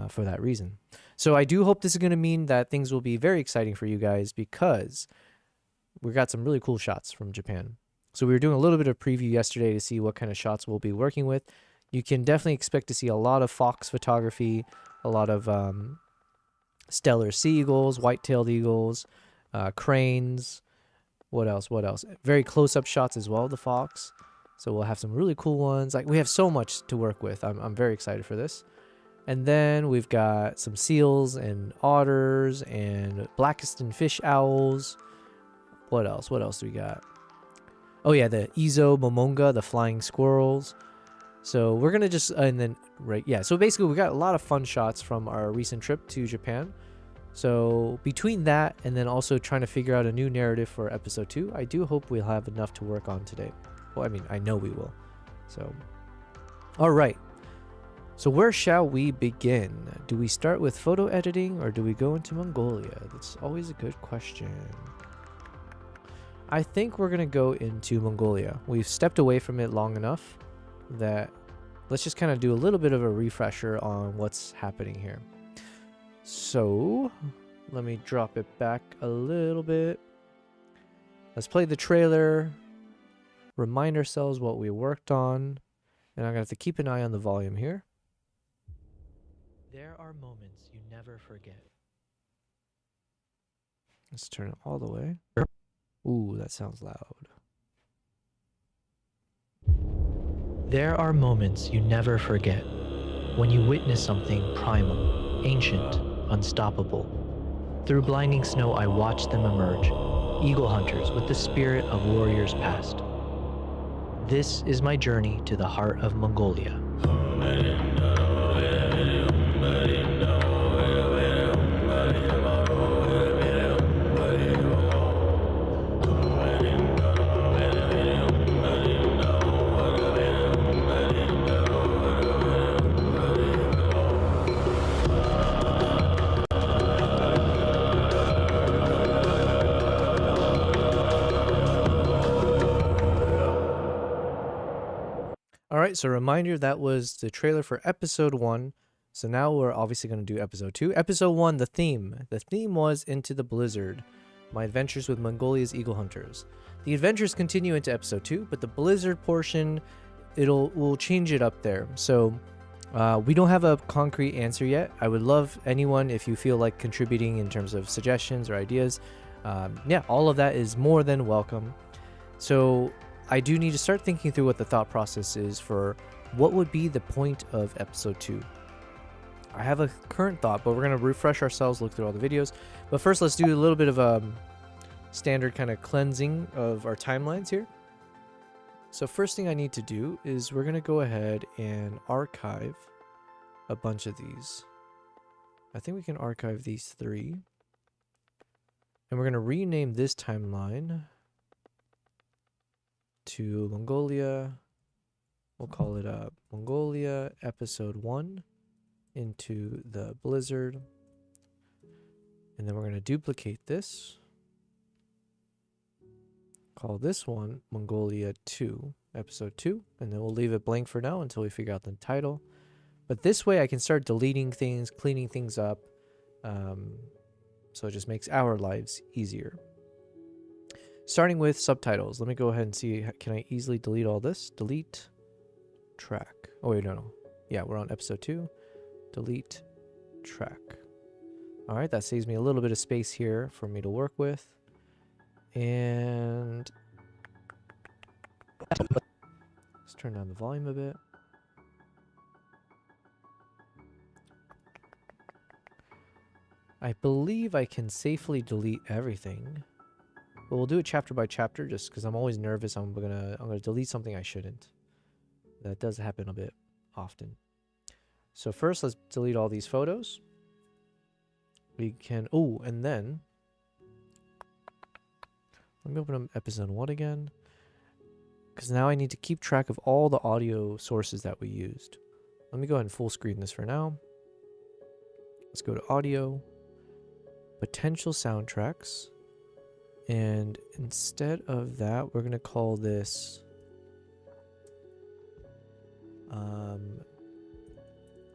for that reason. So I do hope this is going to mean that things will be very exciting for you guys, because we got some really cool shots from Japan. So we were doing a little bit of preview yesterday to see what kind of shots we'll be working with. You can definitely expect to see a lot of fox photography, a lot of stellar seagulls, white-tailed eagles, cranes. What else? Very close-up shots as well of the fox. So we'll have some really cool ones. Like, we have so much to work with. I'm very excited for this. And then we've got some seals and otters and Blackiston fish owls. What else do we got? Oh yeah, the Izo Momonga, the flying squirrels. So we're gonna just so basically we got a lot of fun shots from our recent trip to Japan. So between that and then also trying to figure out a new narrative for episode 2, I do hope we'll have enough to work on today. Well, I mean, I know we will. So, all right. So where shall we begin? Do we start with photo editing or do we go into Mongolia? That's always a good question. I think we're going to go into Mongolia. We've stepped away from it long enough that let's just kind of do a little bit of a refresher on what's happening here. So let me drop it back a little bit. Let's play the trailer, remind ourselves what we worked on, and I'm going to have to keep an eye on the volume here. There are moments you never forget. Let's turn it all the way. Ooh, that sounds loud. There are moments you never forget when you witness something primal, ancient, unstoppable. Through blinding snow, I watched them emerge, eagle hunters with the spirit of warriors past. This is my journey to the heart of Mongolia. Alright, so reminder, that was the trailer for episode 1. So now we're obviously going to do episode 2. Episode 1, the theme. The theme was Into the Blizzard, my adventures with Mongolia's eagle hunters. The adventures continue into episode 2, but the blizzard portion, we'll change it up there. So we don't have a concrete answer yet. I would love anyone, if you feel like contributing in terms of suggestions or ideas. Yeah, all of that is more than welcome. So I do need to start thinking through what the thought process is for what would be the point of episode 2. I have a current thought, but we're going to refresh ourselves, look through all the videos. But first, let's do a little bit of a standard kind of cleansing of our timelines here. So first thing I need to do is we're going to go ahead and archive a bunch of these. I think we can archive these 3. And we're going to rename this timeline to Mongolia. We'll call it Mongolia episode 1 into the blizzard. And then we're going to duplicate this. Call this one Mongolia 2 episode 2. And then we'll leave it blank for now until we figure out the title. But this way I can start deleting things, cleaning things up. So it just makes our lives easier. Starting with subtitles, let me go ahead and see, can I easily delete all this? Delete track. Oh wait, no. Yeah, we're on episode 2. Delete track. All right, that saves me a little bit of space here for me to work with. And let's turn down the volume a bit. I believe I can safely delete everything. But we'll do it chapter by chapter just because I'm always nervous I'm gonna delete something I shouldn't. That does happen a bit often. So first let's delete all these photos. We can, oh, and then let me open up episode 1 again, because now I need to keep track of all the audio sources that we used. Let me go ahead and full screen this for now. Let's go to audio, potential soundtracks. And instead of that, we're going to call this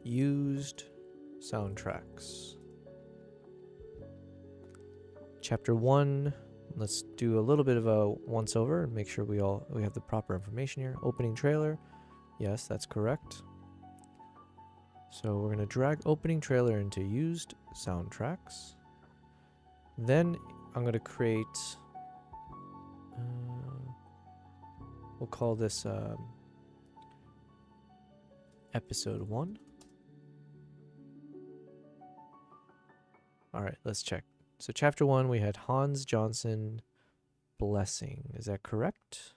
used soundtracks. Chapter 1, let's do a little bit of a once over and make sure we have the proper information here. Opening trailer. Yes, that's correct. So we're going to drag opening trailer into used soundtracks. Then I'm going to create, we'll call this episode 1. All right, let's check. So chapter 1, we had Hans Johnson Blessing. Is that correct?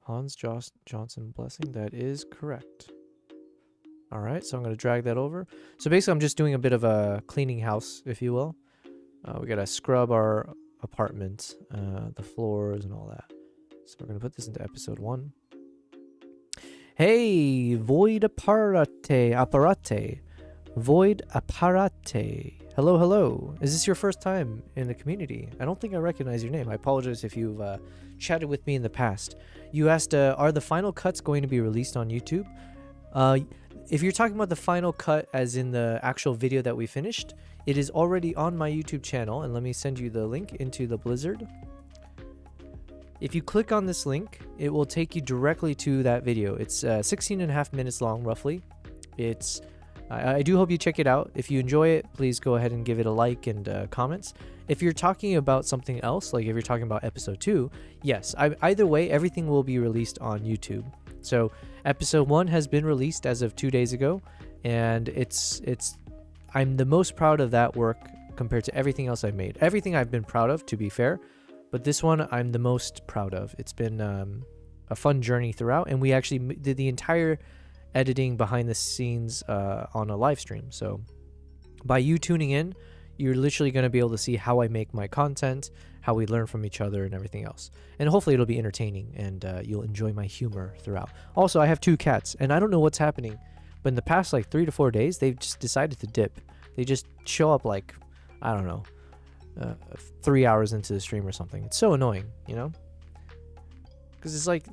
Hans Johnson Blessing, that is correct. All right, so I'm going to drag that over. So basically, I'm just doing a bit of a cleaning house, if you will. We got to scrub our apartment, the floors and all that. So we're going to put this into episode 1. Hey, Void Apparate. Void Aparate. Hello, hello. Is this your first time in the community? I don't think I recognize your name. I apologize if you've chatted with me in the past. You asked, are the final cuts going to be released on YouTube? If you're talking about the final cut as in the actual video that we finished, it is already on my YouTube channel, and let me send you the link into the Blizzard. If you click on this link, it will take you directly to that video. It's 16 and a half minutes long, roughly. I do hope you check it out. If you enjoy it, please go ahead and give it a like and comments. If you're talking about something else, like if you're talking about episode 2, yes, either way, everything will be released on YouTube. So episode 1 has been released as of 2 days ago, and I'm the most proud of that work compared to everything else I've made. Everything I've been proud of, to be fair, but this one I'm the most proud of. It's been a fun journey throughout, and we actually did the entire editing behind the scenes on a live stream. So by you tuning in, you're literally going to be able to see how I make my content, how we learn from each other, and everything else. And hopefully it'll be entertaining, and you'll enjoy my humor throughout. Also, I have 2 cats, and I don't know what's happening, but in the past like 3 to 4 days, they've just decided to dip. They just show up like, I don't know, 3 hours into the stream or something. It's so annoying, you know? Because it's like,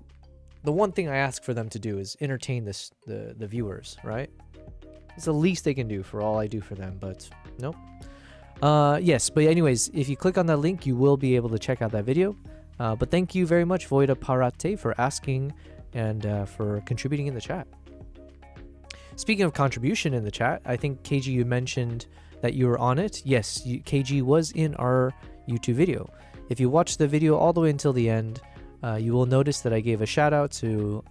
the one thing I ask for them to do is entertain the viewers, right? It's the least they can do for all I do for them, but nope. Yes, but anyways, if you click on that link, you will be able to check out that video. But thank you very much, Voida Parate, for asking and for contributing in the chat. Speaking of contribution in the chat, I think KG, you mentioned that you were on it. Yes, KG was in our YouTube video. If you watch the video all the way until the end, you will notice that I gave a shout out to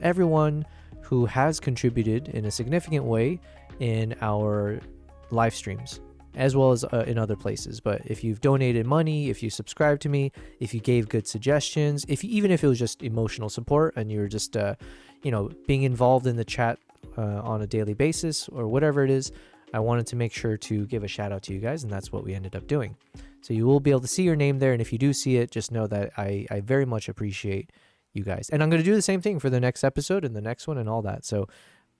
everyone who has contributed in a significant way in our live streams, as well as in other places. But if you've donated money, if you subscribed to me, if you gave good suggestions, even if it was just emotional support and you're just being involved in the chat on a daily basis or whatever it is, I wanted to make sure to give a shout out to you guys, and that's what we ended up doing. So you will be able to see your name there, and if you do see it, just know that I very much appreciate you guys. And I'm going to do the same thing for the next episode and the next one and all that. So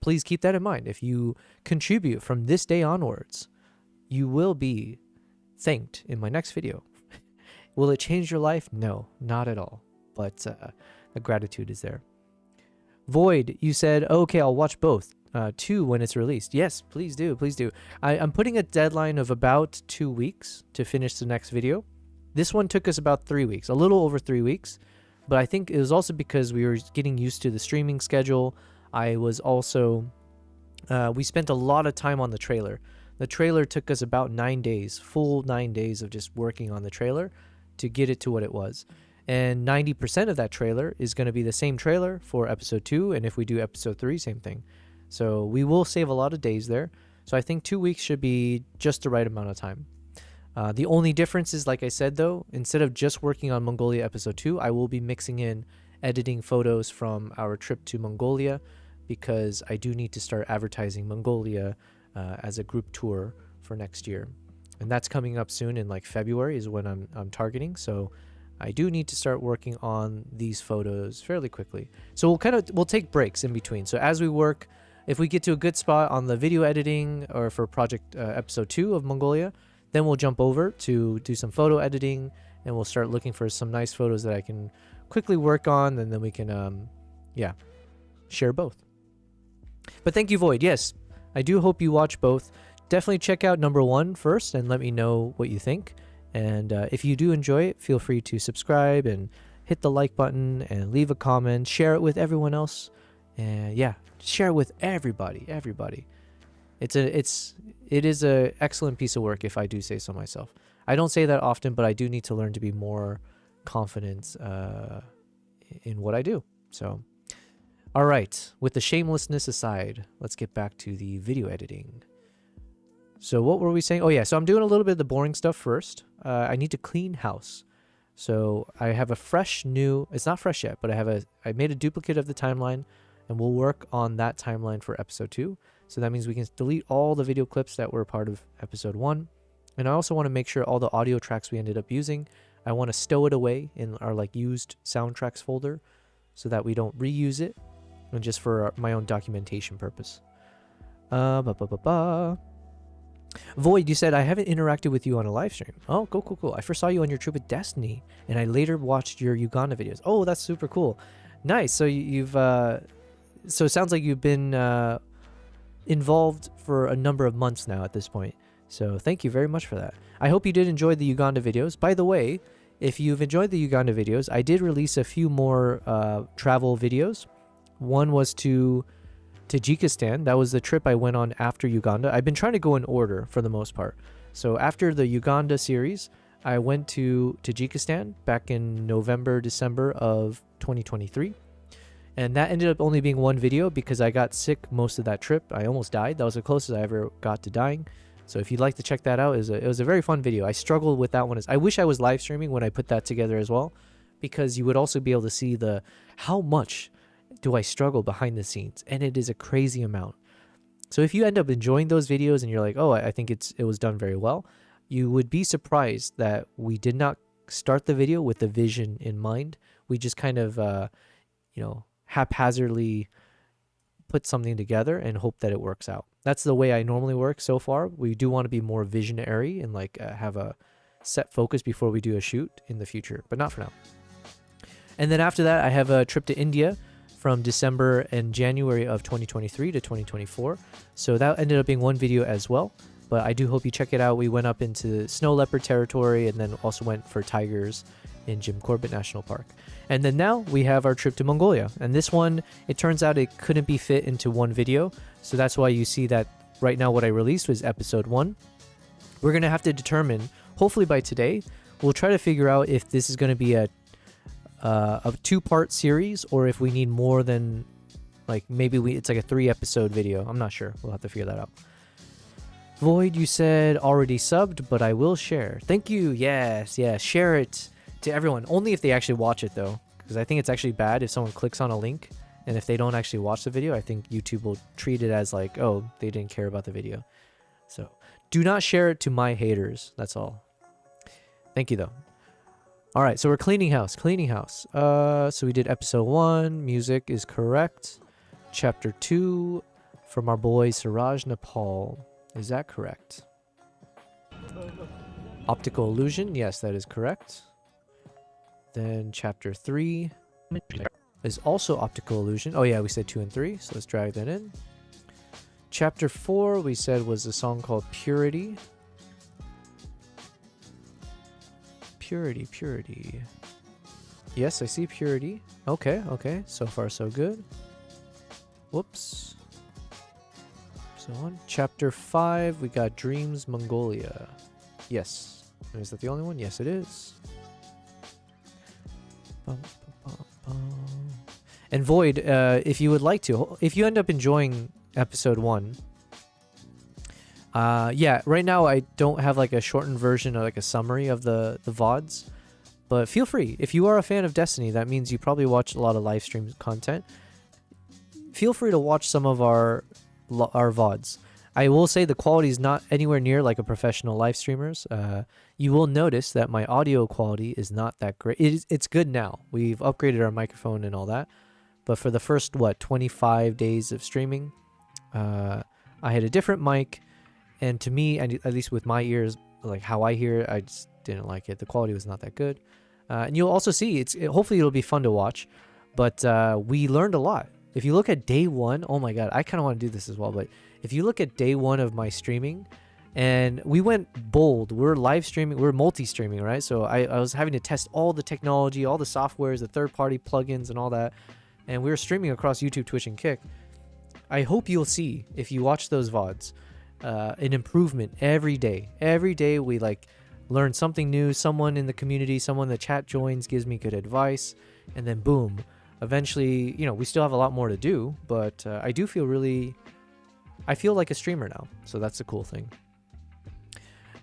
please keep that in mind. If you contribute from this day onwards, you will be thanked in my next video. Will it change your life? No, not at all. But the gratitude is there. Void, you said, okay, I'll watch both. 2 when it's released. Yes, please do. Please do. I'm putting a deadline of about 2 weeks to finish the next video. This one took us about 3 weeks, a little over 3 weeks. But I think it was also because we were getting used to the streaming schedule. I was also, we spent a lot of time on the trailer. The trailer took us about 9 days, full 9 days of just working on the trailer to get it to what it was. And 90% of that trailer is going to be the same trailer for episode 2. And if we do episode 3, same thing. So we will save a lot of days there. So I think 2 weeks should be just the right amount of time. The only difference is, like I said, though, instead of just working on Mongolia episode 2, I will be mixing in editing photos from our trip to Mongolia, because I do need to start advertising Mongolia as a group tour for next year. And that's coming up soon in like February is when I'm targeting. So I do need to start working on these photos fairly quickly. So we'll take breaks in between. So as we work, if we get to a good spot on the video editing or for project episode 2 of Mongolia, then we'll jump over to do some photo editing, and we'll start looking for some nice photos that I can quickly work on, and then we can, share both. But thank you, Void. Yes, I do hope you watch both. Definitely check out number 1 first and let me know what you think. And if you do enjoy it, feel free to subscribe and hit the like button and leave a comment. Share it with everyone else. And share it with everybody. It is a excellent piece of work, if I do say so myself. I don't say that often, but I do need to learn to be more confident in what I do. So, all right. With the shamelessness aside, let's get back to the video editing. So what were we saying? Oh yeah, so I'm doing a little bit of the boring stuff first. I need to clean house. So I have a fresh new, it's not fresh yet, but I made a duplicate of the timeline, and we'll work on that timeline for episode 2. So that means we can delete all the video clips that were part of episode 1. And I also want to make sure all the audio tracks we ended up using, I want to stow it away in our like used soundtracks folder so that we don't reuse it, and just for my own documentation purpose. Ba, ba, ba, ba. Void, you said, I haven't interacted with you on a live stream. Oh, cool, cool, cool. I first saw you on your trip with Destiny, and I later watched your Uganda videos. Oh, that's super cool. Nice. So you've, so it sounds like you've been involved for a number of months now at this point. So thank you very much for that. I hope you did enjoy the Uganda videos. By the way, if you've enjoyed the Uganda videos, I did release a few more travel videos. One was to Tajikistan. That was the trip I went on after Uganda. I've been trying to go in order for the most part. So after the Uganda series, I went to Tajikistan back in November, December of 2023. And that ended up only being one video because I got sick most of that trip. I almost died. That was the closest I ever got to dying. So if you'd like to check that out, it was a very fun video. I struggled with that one. I wish I was live streaming when I put that together as well, because you would also be able to see how much do I struggle behind the scenes, and it is a crazy amount. So if you end up enjoying those videos and you're like, oh, I think it was done very well, you would be surprised that we did not start the video with the vision in mind. We just kind of, haphazardly put something together and hope that it works out. That's the way I normally work so far. We do want to be more visionary and have a set focus before we do a shoot in the future, but not for now. And then after that, I have a trip to India from December and January of 2023 to 2024. So that ended up being one video as well, but I do hope you check it out. We went up into snow leopard territory and then also went for tigers in Jim Corbett National Park. And then now we have our trip to Mongolia. And this one, it turns out it couldn't be fit into one video. So that's why you see that right now what I released was episode 1. We're going to have to determine, hopefully by today, we'll try to figure out if this is going to be a 2-part series or if we need more than, maybe it's like a 3-episode video. I'm not sure. We'll have to figure that out. Void, you said already subbed, but I will share. Thank you. Yes. Share it to everyone. Only if they actually watch it, though, because I think it's actually bad if someone clicks on a link and if they don't actually watch the video. I think YouTube will treat it as like, oh, they didn't care about the video. So do not share it to my haters. That's all. Thank you, though. All right, so we're cleaning house. So we did episode 1. Music is correct. Chapter 2 from our boy Siraj Nepal. Is that correct? Optical illusion. Yes, that is correct. Then chapter 3 is also optical illusion. Oh yeah, we said 2 and 3, so let's drag that in. Chapter 4 we said was a song called Purity. Purity. Yes, I see Purity. Okay. So far so good. Whoops. So on chapter 5 we got Dreams Mongolia. Yes. Is that the only one? Yes, it is. And Void, if you would like to, if you end up enjoying episode 1, right now I don't have like a shortened version or like a summary of the VODs, but feel free. If you are a fan of Destiny, that means you probably watch a lot of live stream content. Feel free to watch some of our VODs. I will say the quality is not anywhere near like a professional live streamer's. You will notice that my audio quality is not that great. It's good now. We've upgraded our microphone and all that. But for the first, 25 days of streaming, I had a different mic. And to me, and at least with my ears, like how I hear it, I just didn't like it. The quality was not that good. And you'll also see, hopefully it'll be fun to watch. But we learned a lot. If you look at day 1, oh my God, I kind of want to do this as well. But if you look at day 1 of my streaming, and we went bold. We're live streaming. We're multi-streaming, right? So I was having to test all the technology, all the softwares, the third-party plugins and all that. And we were streaming across YouTube, Twitch, and Kick. I hope you'll see, if you watch those VODs, an improvement every day. Every day we learn something new. Someone in the community, someone in the chat joins, gives me good advice. And then boom. Eventually, we still have a lot more to do. But I do feel I feel like a streamer now. So that's the cool thing.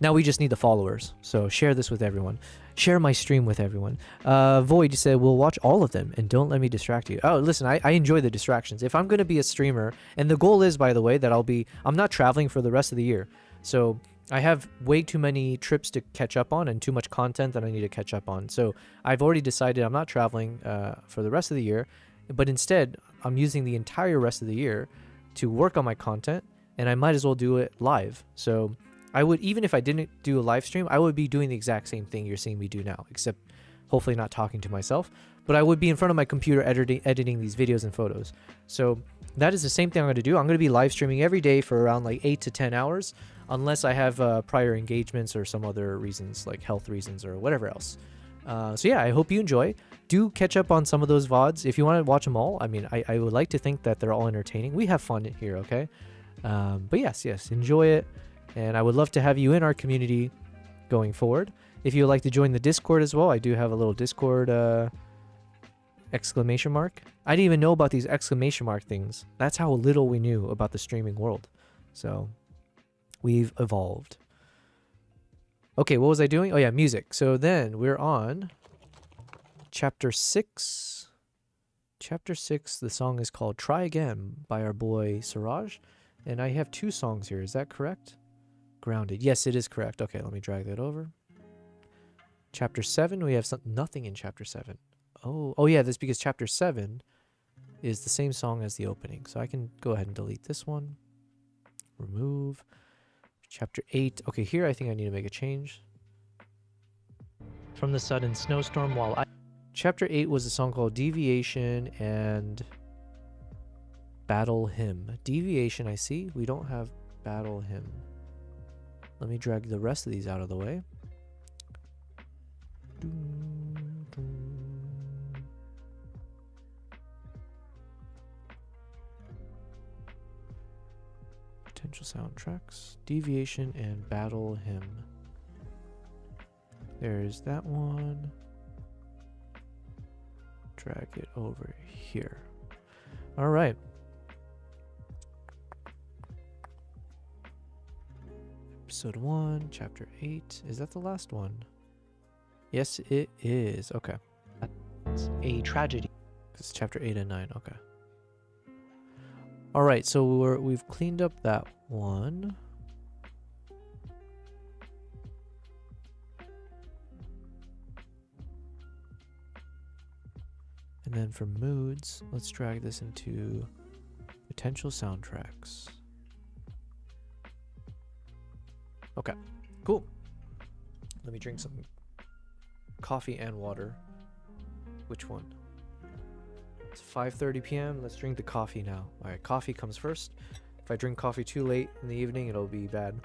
Now we just need the followers. So share this with everyone. Share my stream with everyone. Void, you said, we'll watch all of them and don't let me distract you. Oh, listen, I enjoy the distractions. If I'm going to be a streamer, and the goal is, by the way, that I'm not traveling for the rest of the year. So I have way too many trips to catch up on and too much content that I need to catch up on. So I've already decided I'm not traveling for the rest of the year, but instead I'm using the entire rest of the year to work on my content, and I might as well do it live. So I would, even if I didn't do a live stream, I would be doing the exact same thing you're seeing me do now, except hopefully not talking to myself, but I would be in front of my computer editing these videos and photos. So that is the same thing I'm going to do. I'm going to be live streaming every day for around like 8 to 10 hours, unless I have prior engagements or some other reasons, like health reasons or whatever else. So yeah, I hope you enjoy. Do catch up on some of those VODs. If you want to watch them all, I mean, I would like to think that they're all entertaining. We have fun here, okay? But yes, enjoy it. And I would love to have you in our community going forward. If you would like to join the Discord as well, I do have a little Discord exclamation mark. I didn't even know about these exclamation mark things. That's how little we knew about the streaming world. So we've evolved. Okay, what was I doing? Oh yeah, music. So then we're on chapter 6. Chapter 6, the song is called Try Again by our boy Siraj. And I have 2 songs here, is that correct? Grounded. Yes, it is correct. Okay, let me drag that over. Chapter 7, we have nothing in chapter 7. Oh yeah, that's because chapter 7 is the same song as the opening. So I can go ahead and delete this one. Remove. Chapter 8. Okay, here I think I need to make a change. From the sudden snowstorm while I... Chapter 8 was a song called Deviation and Battle Hymn. Deviation, I see. We don't have Battle Hymn. Let me drag the rest of these out of the way. Potential soundtracks. Deviation and Battle Hymn. There's that one. Drag it over here. All right. Episode 1, Chapter 8. Is that the last one? Yes, it is. Okay. That's a tragedy. It's Chapter 8 and 9. Okay. All right, so we've cleaned up that one. And then for moods, let's drag this into potential soundtracks. Okay, cool. Let me drink some coffee and water. Which one? It's 5:30 p.m. Let's drink the coffee now. All right, coffee comes first. If I drink coffee too late in the evening, it'll be bad.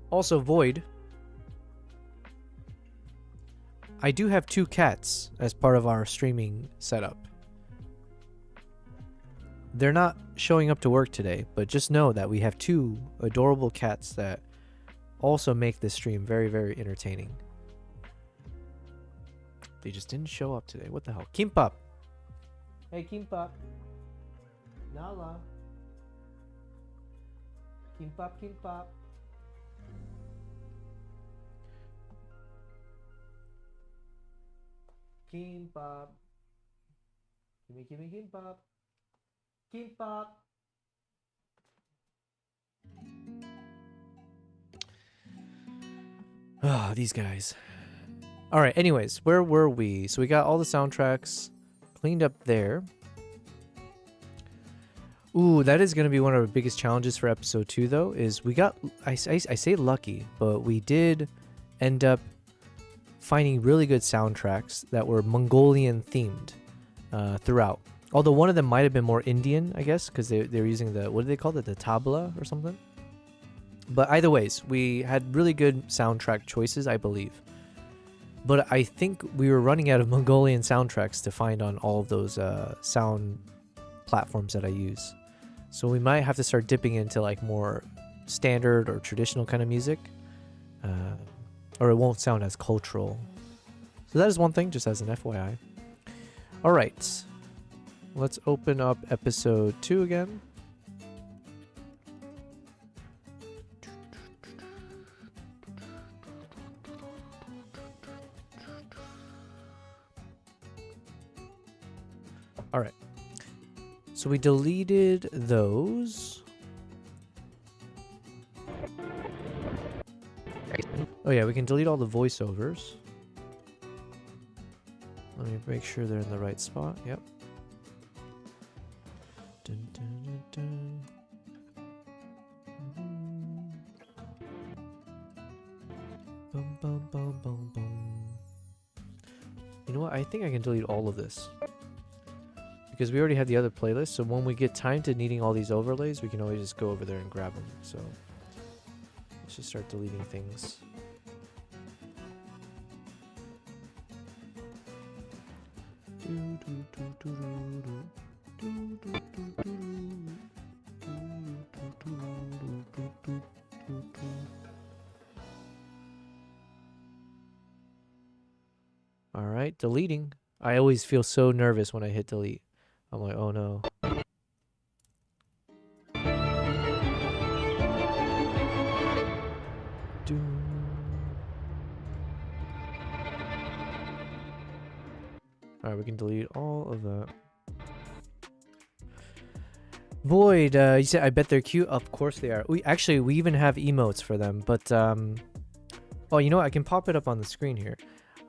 Also, Void. I do have 2 cats as part of our streaming setup. They're not showing up to work today, but just know that we have 2 adorable cats that also make this stream very, very entertaining. They just didn't show up today. What the hell? Kimbap! Hey, Kimbap! Nala! Kimbap, Kimbap! Kimbap! Gimme Kimbap! Kimbap! Ah, these guys. All right, anyways, where were we? So we got all the soundtracks cleaned up there. Ooh, that is going to be one of our biggest challenges for episode 2, though, is we got, I say lucky, but we did end up finding really good soundtracks that were Mongolian themed throughout. Although one of them might have been more Indian, I guess, because they were using the, what do they call it, the tabla or something? But either ways, we had really good soundtrack choices, I believe. But I think we were running out of Mongolian soundtracks to find on all of those sound platforms that I use. So we might have to start dipping into like more standard or traditional kind of music. Or it won't sound as cultural. So that is one thing, just as an FYI. All right. Let's open up episode 2 again. All right. So we deleted those. Oh yeah, we can delete all the voiceovers. Let me make sure they're in the right spot. Yep. Dun, dun, dun, dun. Bum, bum, bum, bum, bum. You know what? I think I can delete all of this. Because we already had the other playlist, so when we get time to needing all these overlays, we can always just go over there and grab them. So let's just start deleting things. All right, deleting. I always feel so nervous when I hit delete. I'm like, oh no. Alright, we can delete all of that. Void, you said I bet they're cute. Of course they are. We even have emotes for them, but oh, you know what? I can pop it up on the screen here.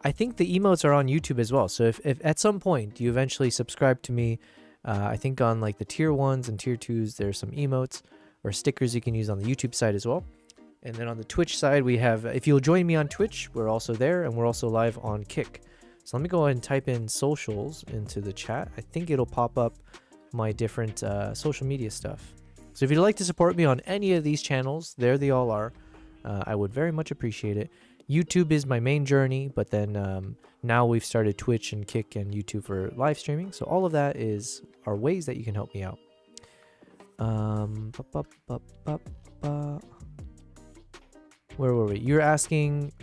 I think the emotes are on YouTube as well. So if at some point you eventually subscribe to me, I think on like the tier 1s and tier 2s, there's some emotes or stickers you can use on the YouTube side as well. And then on the Twitch side, we have, if you'll join me on Twitch, we're also there, and we're also live on Kick. So let me go ahead and type in socials into the chat. I think it'll pop up my different social media stuff. So if you'd like to support me on any of these channels, there they all are. I would very much appreciate it. YouTube is my main journey, but then now we've started Twitch and Kick and YouTube for live streaming. So all of that are ways that you can help me out. Where were we? You're asking...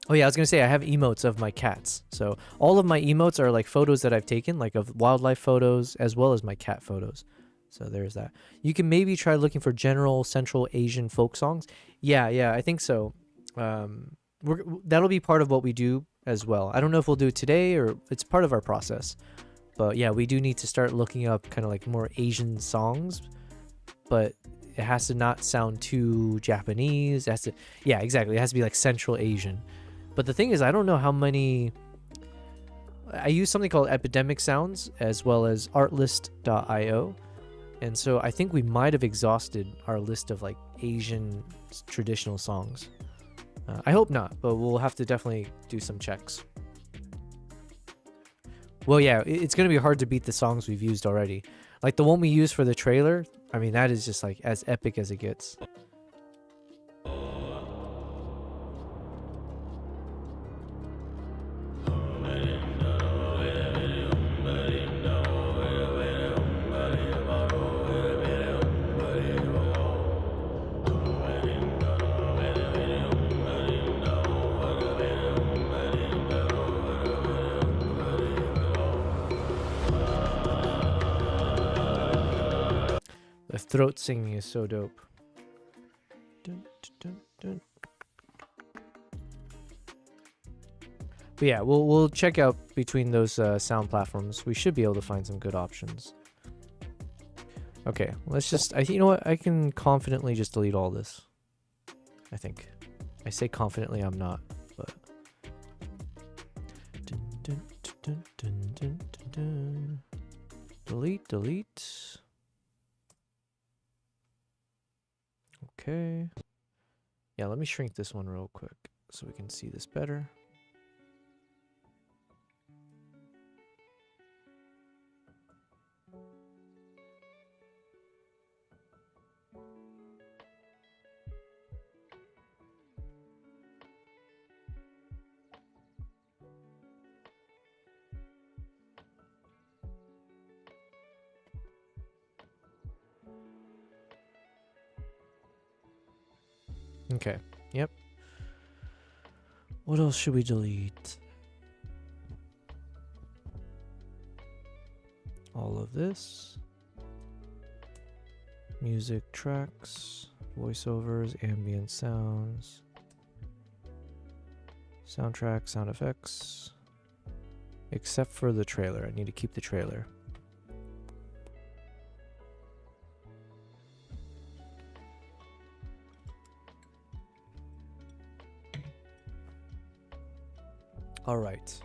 Oh yeah, I was going to say I have emotes of my cats. So all of my emotes are like photos that I've taken, like of wildlife photos, as well as my cat photos. So there's that. You can maybe try looking for general Central Asian folk songs. Yeah, I think so. That'll be part of what we do as well. I don't know if we'll do it today or it's part of our process. But yeah, we do need to start looking up kind of like more Asian songs. But it has to not sound too Japanese. Yeah, exactly. It has to be like Central Asian. But the thing is, I don't know how many... I use something called Epidemic Sounds as well as artlist.io. And so I think we might have exhausted our list of like Asian traditional songs. I hope not, but we'll have to definitely do some checks. Well, yeah, it's going to be hard to beat the songs we've used already. Like the one we used for the trailer, I mean, that is just like as epic as it gets. The throat singing is so dope. Dun, dun, dun. But yeah, we'll check out between those sound platforms. We should be able to find some good options. Okay, let's just... you know what? I can confidently just delete all this. I think. I say confidently, I'm not, but... Dun, dun, dun, dun, dun, dun, dun. Delete. Okay. Yeah, let me shrink this one real quick so we can see this better. Okay, yep. What else should we delete? All of this. Music tracks, voiceovers, ambient sounds, soundtrack, sound effects. Except for the trailer. I need to keep the trailer. All right.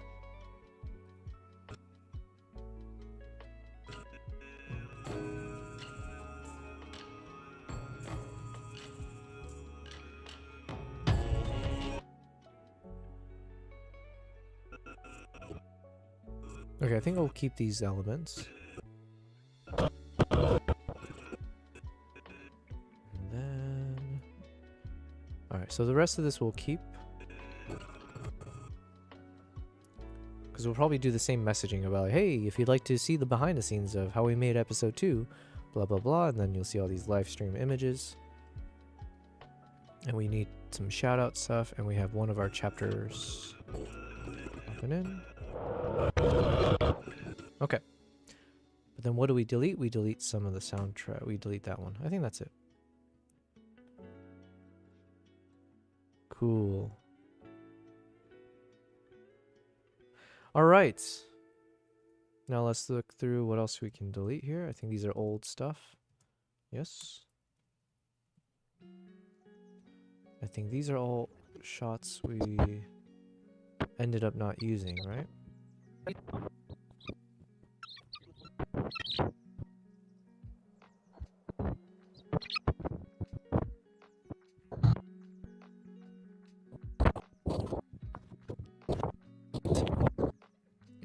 Okay, I think I'll keep these elements. And then... Alright, so the rest of this we'll keep. Because we'll probably do the same messaging about, like, hey, if you'd like to see the behind the scenes of how we made episode 2, blah, blah, blah. And then you'll see all these live stream images. And we need some shout out stuff. And we have one of our chapters open in. Okay. But then what do we delete? We delete some of the soundtrack. We delete that one. I think that's it. Cool. All right. Now let's look through what else we can delete here. I think these are old stuff. Yes. I think these are all shots we ended up not using, right?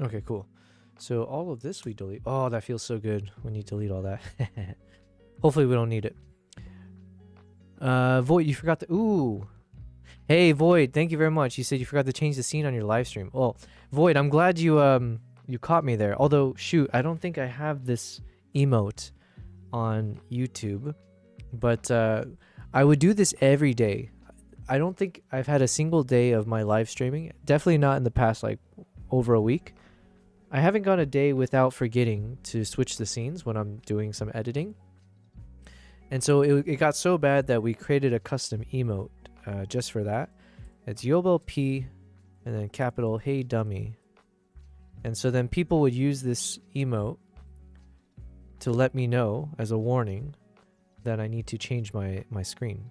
Okay, cool. So all of this we delete. Oh, that feels so good when you delete all that. Hopefully we don't need it. Void, you forgot the... Ooh. Hey, Void, thank you very much. You said you forgot to change the scene on your live stream. Well, Void, I'm glad you you caught me there. Although, shoot, I don't think I have this emote on YouTube. But I would do this every day. I don't think I've had a single day of my live streaming. Definitely not in the past, like, over a week. I haven't gone a day without forgetting to switch the scenes when I'm doing some editing. And so it got so bad that we created a custom emote just for that. It's Yobel P and then capital Hey Dummy. And so then people would use this emote to let me know as a warning that I need to change my screen.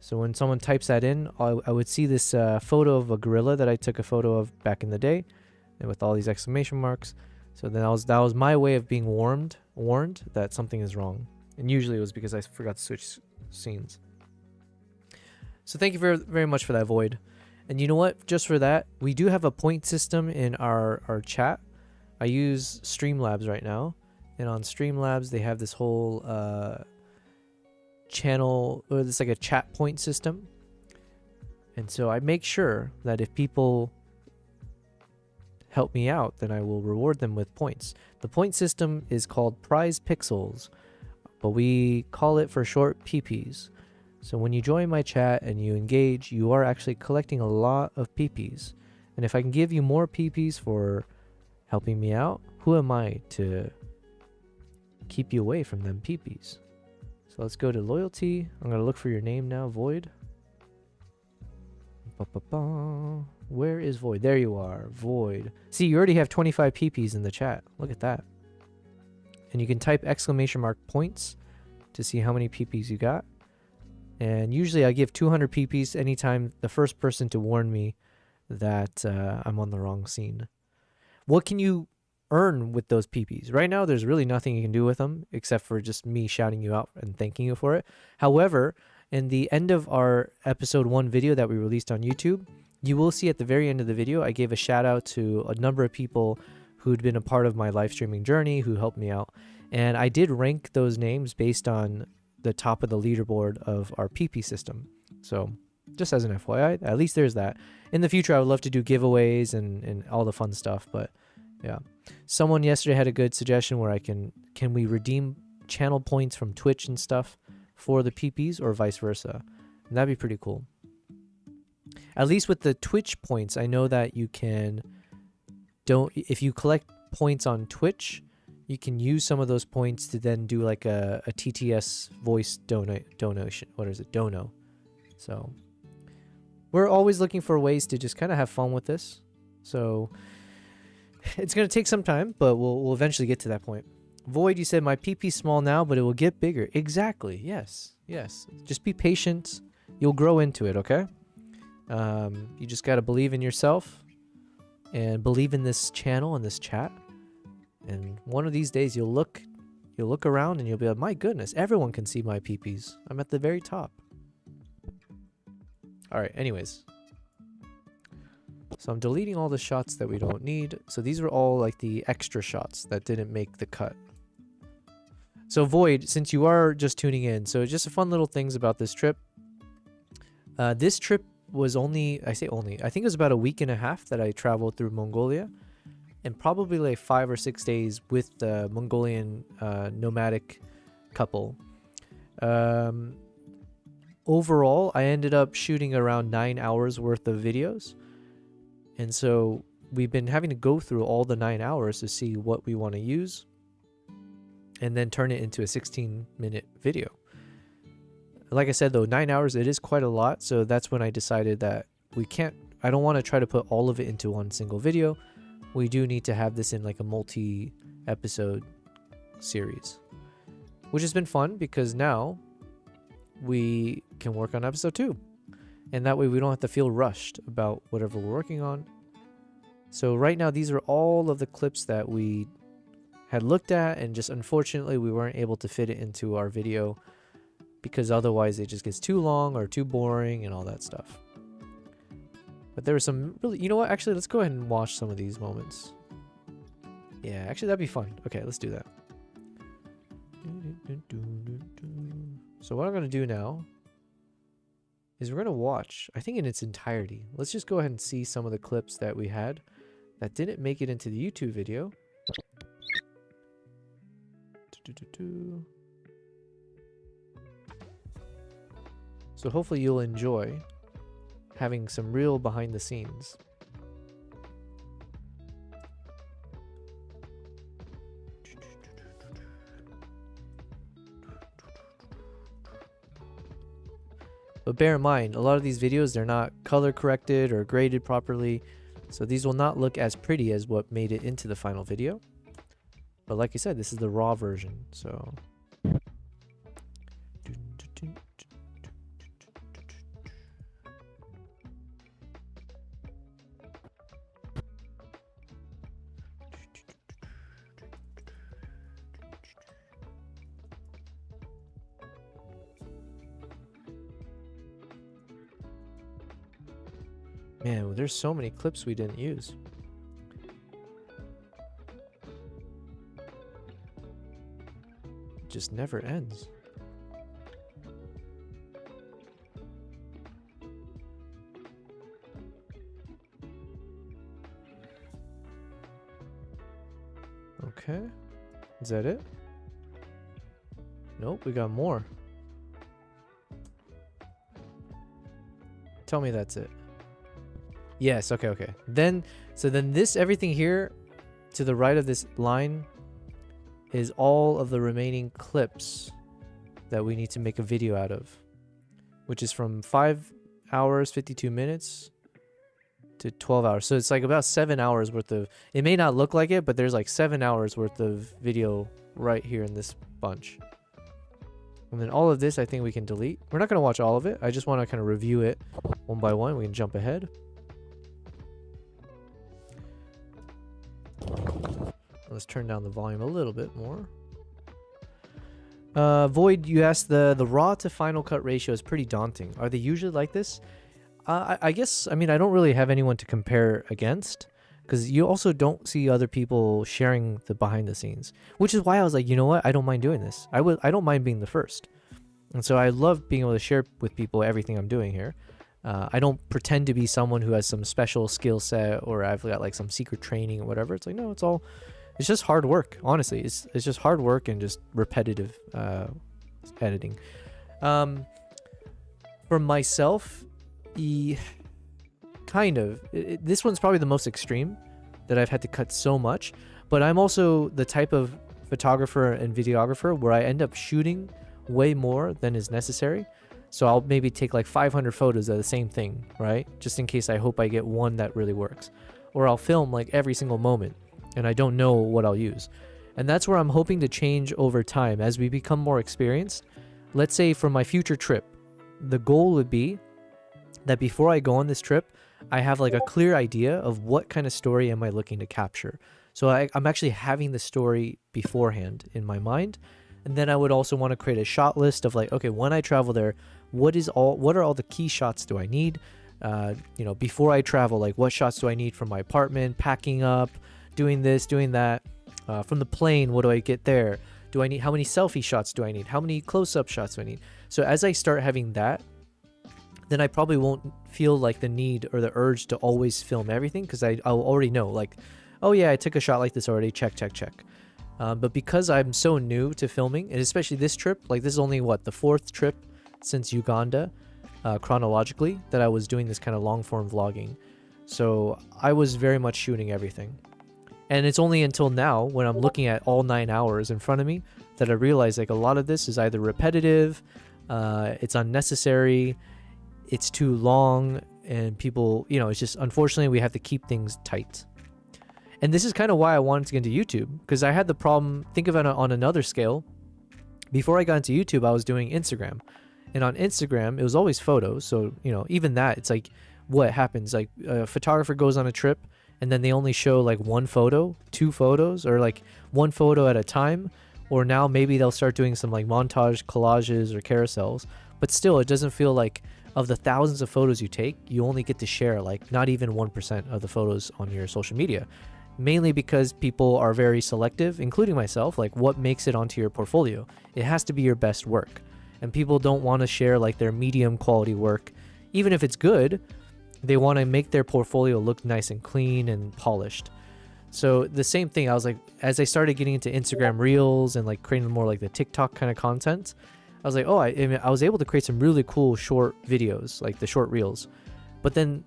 So when someone types that in, I would see this photo of a gorilla that I took a photo of back in the day, and with all these exclamation marks. So then that was my way of being warned that something is wrong. And usually it was because I forgot to switch scenes. So thank you very, very much for that, Void. And you know what? Just for that, we do have a point system in our chat. I use Streamlabs right now. And on Streamlabs, they have this whole channel, or it's like a chat point system. And so I make sure that if people help me out, then I will reward them with points. The point system is called Prize Pixels, but we call it for short PPs. So when you join my chat and you engage, you are actually collecting a lot of PPs. And if I can give you more PPs for helping me out, who am I to keep you away from them PPs? So let's go to loyalty. I'm going to look for your name now, Void. Where is Void? There you are, Void. See, you already have 25 PPs in the chat. Look at that. And you can type exclamation mark points to see how many PPs you got. And usually I give 200 PPs anytime the first person to warn me that I'm on the wrong scene. What can you earn with those PPs? Right now, there's really nothing you can do with them except for just me shouting you out and thanking you for it. However, in the end of our episode 1 video that we released on YouTube, you will see at the very end of the video, I gave a shout out to a number of people who'd been a part of my live streaming journey, who helped me out. And I did rank those names based on the top of the leaderboard of our PP system. So just as an FYI, at least there's that. In the future, I would love to do giveaways and all the fun stuff, but yeah. Someone yesterday had a good suggestion where can we redeem channel points from Twitch and stuff for the PPs or vice versa? And that'd be pretty cool. At least with the Twitch points, I know that you can if you collect points on Twitch, you can use some of those points to then do like a TTS voice donation. What is it? Dono. So we're always looking for ways to just kind of have fun with this. So it's going to take some time, but we'll eventually get to that point. Void, you said my PP's small now, but it will get bigger. Exactly. Yes. Yes. Just be patient. You'll grow into it, okay? You just got to believe in yourself and believe in this channel and this chat. And one of these days you'll look around and you'll be like, my goodness, everyone can see my PPs. I'm at the very top. All right, anyways. So I'm deleting all the shots that we don't need. So these are all like the extra shots that didn't make the cut. So Void, since you are just tuning in, so just a fun little things about this trip. This trip was only, I say only, I think it was about a week and a half that I traveled through Mongolia, and probably like 5 or 6 days with the Mongolian nomadic couple. Overall, I ended up shooting around 9 hours worth of videos. And so we've been having to go through all the 9 hours to see what we want to use and then turn it into a 16-minute video. Like I said, though, 9 hours, it is quite a lot. So that's when I decided that I don't want to try to put all of it into one single video. We do need to have this in like a multi-episode series, which has been fun because now we can work on episode 2. And that way we don't have to feel rushed about whatever we're working on. So right now, these are all of the clips that we had looked at, and just unfortunately we weren't able to fit it into our video because otherwise it just gets too long or too boring and all that stuff. But there were some really, you know what, actually let's go ahead and watch some of these moments. Yeah, actually that'd be fun. Okay, let's do that. So what I'm going to do now is we're going to watch, I think in its entirety. Let's just go ahead and see some of the clips that we had that didn't make it into the YouTube video. So hopefully you'll enjoy having some real behind the scenes. But bear in mind, a lot of these videos, they're not color corrected or graded properly. So these will not look as pretty as what made it into the final video. But like I said, this is the raw version. So man, there's so many clips we didn't use. It just never ends. Okay. Is that it? Nope, we got more. Tell me that's it. Yes, okay. Then this, everything here to the right of this line is all of the remaining clips that we need to make a video out of, which is from 5 hours, 52 minutes to 12 hours. So it's like about 7 hours worth of, it may not look like it, but there's like 7 hours worth of video right here in this bunch. And then all of this, I think we can delete. We're not going to watch all of it. I just want to kind of review it one by one. We can jump ahead. Let's turn down the volume a little bit more. Void, you asked, the raw to final cut ratio is pretty daunting. Are they usually like this? I guess, I mean, I don't really have anyone to compare against, because you also don't see other people sharing the behind the scenes, which is why I was like, you know what? I don't mind doing this. I don't mind being the first. And so I love being able to share with people everything I'm doing here. I don't pretend to be someone who has some special skill set or I've got like some secret training or whatever. It's like, no, it's just hard work. Honestly, it's just hard work and just repetitive editing. For myself, kind of. This one's probably the most extreme that I've had to cut so much. But I'm also the type of photographer and videographer where I end up shooting way more than is necessary. So I'll maybe take like 500 photos of the same thing, right? Just in case I hope I get one that really works. Or I'll film like every single moment and I don't know what I'll use. And that's where I'm hoping to change over time as we become more experienced. Let's say for my future trip, the goal would be that before I go on this trip, I have like a clear idea of what kind of story am I looking to capture. So I'm actually having the story beforehand in my mind. And then I would also want to create a shot list of like, okay, when I travel there, what are all the key shots do I need? you know, before I travel, like what shots do I need from my apartment, packing up, doing this, doing that. From the plane, what do I get there? Do I need, how many selfie shots do I need? How many close-up shots do I need? So as I start having that, then I probably won't feel like the need or the urge to always film everything, because I'll already know, like, oh yeah, I took a shot like this already, check, check, check. But because I'm so new to filming, and especially this trip, like this is only what, the 4th trip since Uganda, chronologically, that I was doing this kind of long form vlogging. So I was very much shooting everything. And it's only until now, when I'm looking at all 9 hours in front of me, that I realize like a lot of this is either repetitive, it's unnecessary, it's too long, and people, you know, it's just, unfortunately, we have to keep things tight. And this is kind of why I wanted to get into YouTube, because I had the problem, think of it on another scale. Before I got into YouTube, I was doing Instagram. And on Instagram, it was always photos. So, you know, even that, it's like, what happens? Like, a photographer goes on a trip, and then they only show like 1 photo, 2 photos, or like 1 photo at a time. Or now maybe they'll start doing some like montage collages or carousels. But still, it doesn't feel like, of the thousands of photos you take, you only get to share like not even 1% of the photos on your social media. Mainly because people are very selective, including myself, like what makes it onto your portfolio. It has to be your best work. And people don't want to share like their medium quality work. Even if it's good, they want to make their portfolio look nice and clean and polished. So the same thing, I was like, as I started getting into Instagram Reels and like creating more like the TikTok kind of content, I was like, oh, I was able to create some really cool short videos, like the short Reels. But then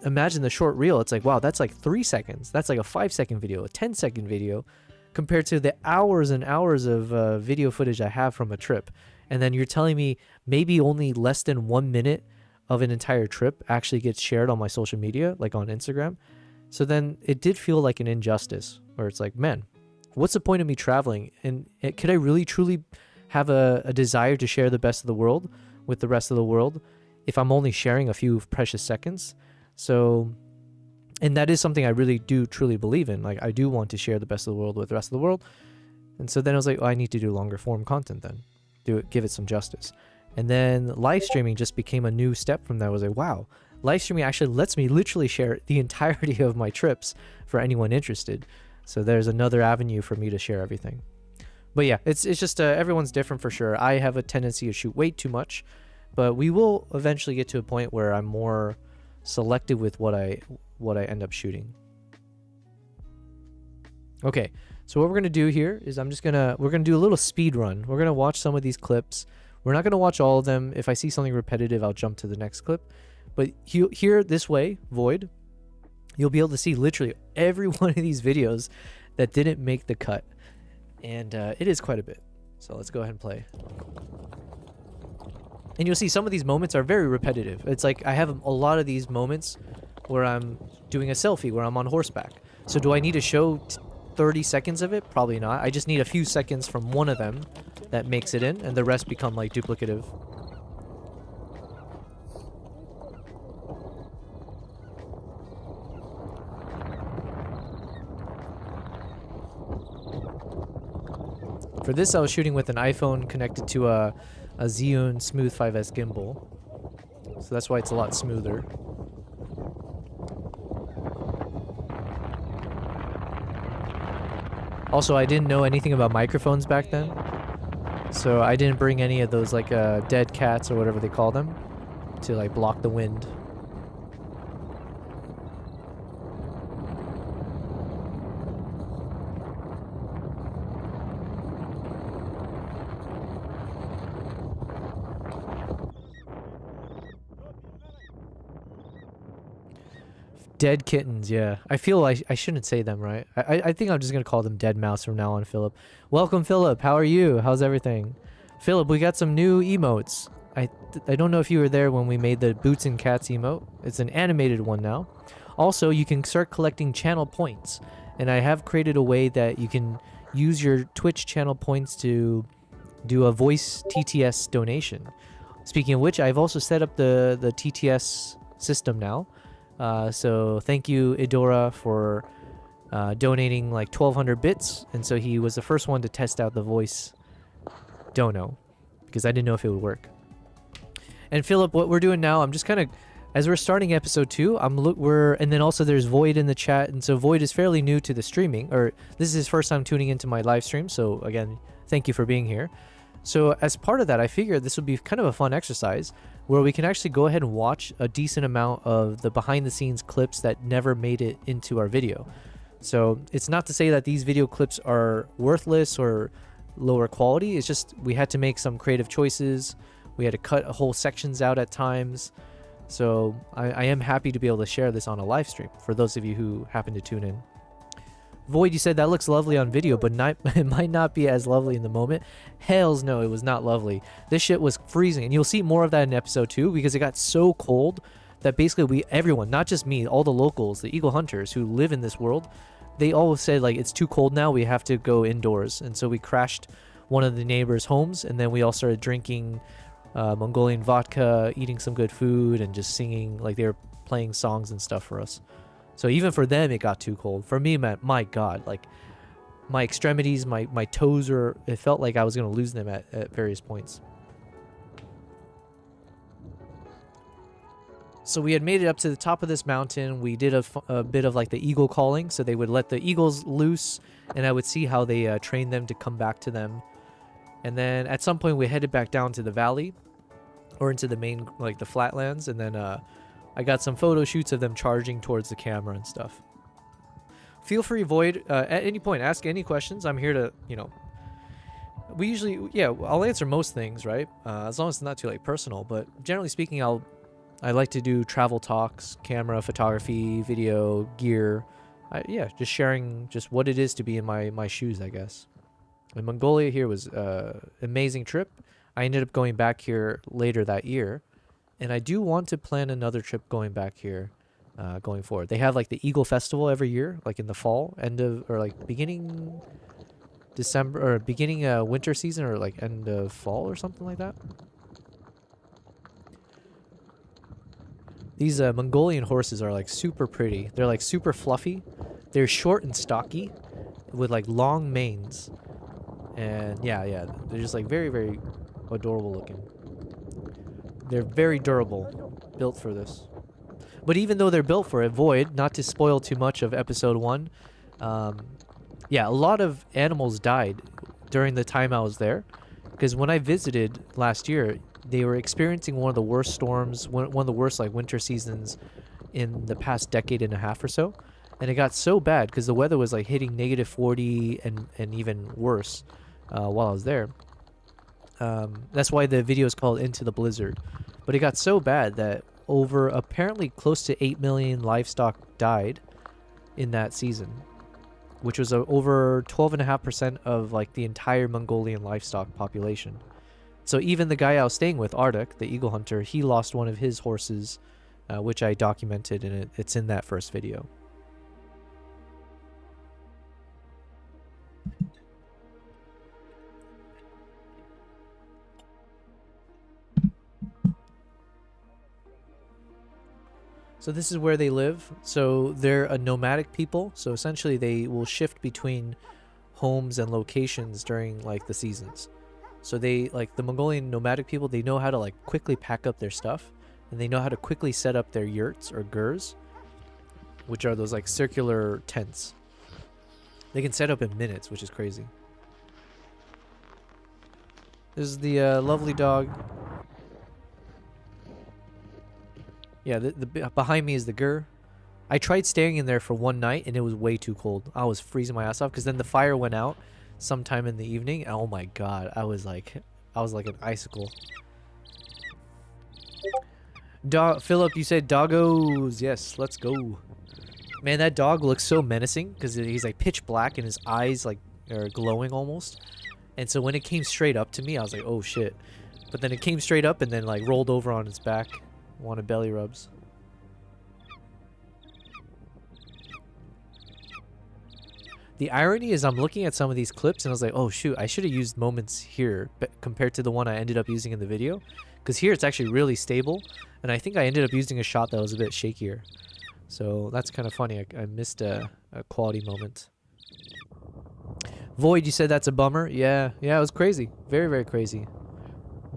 imagine the short reel, it's like, wow, that's like 3 seconds. That's like a 5-second video, a 10-second video, compared to the hours and hours of video footage I have from a trip. And then you're telling me maybe only less than 1 minute of an entire trip actually gets shared on my social media, like on Instagram. So then it did feel like an injustice, where it's like, man, what's the point of me traveling? And could I really truly have a desire to share the best of the world with the rest of the world if I'm only sharing a few precious seconds? So, and that is something I really do truly believe in. Like, I do want to share the best of the world with the rest of the world. And so then I was like, oh, I need to do longer form content then. Give it some justice. And then live streaming just became a new step from that. I was like, wow, live streaming actually lets me literally share the entirety of my trips for anyone interested. So there's another avenue for me to share everything. But yeah, it's just everyone's different for sure. I have a tendency to shoot way too much, but we will eventually get to a point where I'm more selective with what I end up shooting. Okay, so what we're gonna do here is we're gonna do a little speed run. We're gonna watch some of these clips. We're not gonna watch all of them. If I see something repetitive, I'll jump to the next clip. But here this way, Void, you'll be able to see literally every one of these videos that didn't make the cut, and it is quite a bit. So let's go ahead and play. And you'll see some of these moments are very repetitive. It's like I have a lot of these moments where I'm doing a selfie, where I'm on horseback. So do I need to show 30 seconds of it? Probably not. I just need a few seconds from one of them that makes it in, and the rest become like duplicative. For this, I was shooting with an iPhone connected to a Zhiyun Smooth 5S gimbal, so that's why it's a lot smoother. Also, I didn't know anything about microphones back then, so I didn't bring any of those like dead cats or whatever they call them to like block the wind. Dead kittens, yeah. I feel I shouldn't say them, right? I think I'm just going to call them dead mouse from now on, Philip. Welcome, Philip. How are you? How's everything? Philip, we got some new emotes. I don't know if you were there when we made the Boots and Cats emote. It's an animated one now. Also, you can start collecting channel points. And I have created a way that you can use your Twitch channel points to do a voice TTS donation. Speaking of which, I've also set up the TTS system now. So thank you, Idora, for donating like 1,200 bits. And so he was the first one to test out the voice dono, because I didn't know if it would work. And Philip, what we're doing now, I'm just kind of as we're starting episode 2, and then also there's Void in the chat, and so Void is fairly new to the streaming, or this is his first time tuning into my live stream. So again, thank you for being here. So as part of that, I figured this would be kind of a fun exercise where we can actually go ahead and watch a decent amount of the behind the scenes clips that never made it into our video. So it's not to say that these video clips are worthless or lower quality. It's just we had to make some creative choices. We had to cut whole sections out at times. So I am happy to be able to share this on a live stream for those of you who happen to tune in. Void, you said that looks lovely on video, but it might not be as lovely in the moment. Hells no, it was not lovely. This shit was freezing, and you'll see more of that in episode 2 because it got so cold that basically everyone, not just me, all the locals, the eagle hunters who live in this world, they all said like it's too cold now, we have to go indoors. And so we crashed one of the neighbors' homes, and then we all started drinking Mongolian vodka, eating some good food, and just singing, like they were playing songs and stuff for us. So even for them, it got too cold. For me, man, my God, like my extremities, my toes it felt like I was going to lose them at various points. So we had made it up to the top of this mountain. We did a bit of like the eagle calling. So they would let the eagles loose, and I would see how they trained them to come back to them. And then at some point we headed back down to the valley or into the main, like the flatlands. And then I got some photo shoots of them charging towards the camera and stuff. Feel free, Void, at any point, ask any questions. I'm here to, we usually, yeah, I'll answer most things, right? As long as it's not too like personal, but generally speaking, I like to do travel talks, camera, photography, video, gear. Yeah, just sharing just what it is to be in my shoes, I guess. And Mongolia here was an amazing trip. I ended up going back here later that year. And I do want to plan another trip going back here going forward. They have like the Eagle Festival every year, like in the fall, beginning December, or beginning winter season, or like end of fall or something like that. These Mongolian horses are like super pretty. They're like super fluffy. They're short and stocky with like long manes. And yeah, they're just like very, very adorable looking. They're very durable, built for this. But even though they're built for it, Void, not to spoil too much of episode 1, yeah, a lot of animals died during the time I was there. Because when I visited last year, they were experiencing one of the worst storms, one of the worst like winter seasons in the past decade and a half or so. And it got so bad because the weather was like hitting -40 and even worse while I was there. That's why the video is called Into the Blizzard. But it got so bad that over apparently close to 8 million livestock died in that season, which was over 12.5% of like the entire Mongolian livestock population. So even the guy I was staying with, Arctic, the eagle hunter, he lost one of his horses, which I documented, and it's in that first video. So this is where they live. So they're a nomadic people. So essentially they will shift between homes and locations during like the seasons. So they, like the Mongolian nomadic people, they know how to like quickly pack up their stuff, and they know how to quickly set up their yurts or gurs, which are those like circular tents. They can set up in minutes, which is crazy. This is the lovely dog. Yeah, the behind me is the gur. I tried staying in there for one night, and it was way too cold. I was freezing my ass off because then the fire went out sometime in the evening. And oh my God, I was like an icicle. Philip, you said doggos. Yes, let's go. Man, that dog looks so menacing because he's like pitch black and his eyes like are glowing almost. And so when it came straight up to me, I was like, oh shit. But then it came straight up and then like rolled over on its back. Wanted belly rubs. The irony is I'm looking at some of these clips and I was like, oh shoot, I should have used moments here compared to the one I ended up using in the video. Because here it's actually really stable, and I think I ended up using a shot that was a bit shakier. So that's kind of funny. I missed a quality moment. Void, you said that's a bummer? Yeah, it was crazy. Very, very crazy.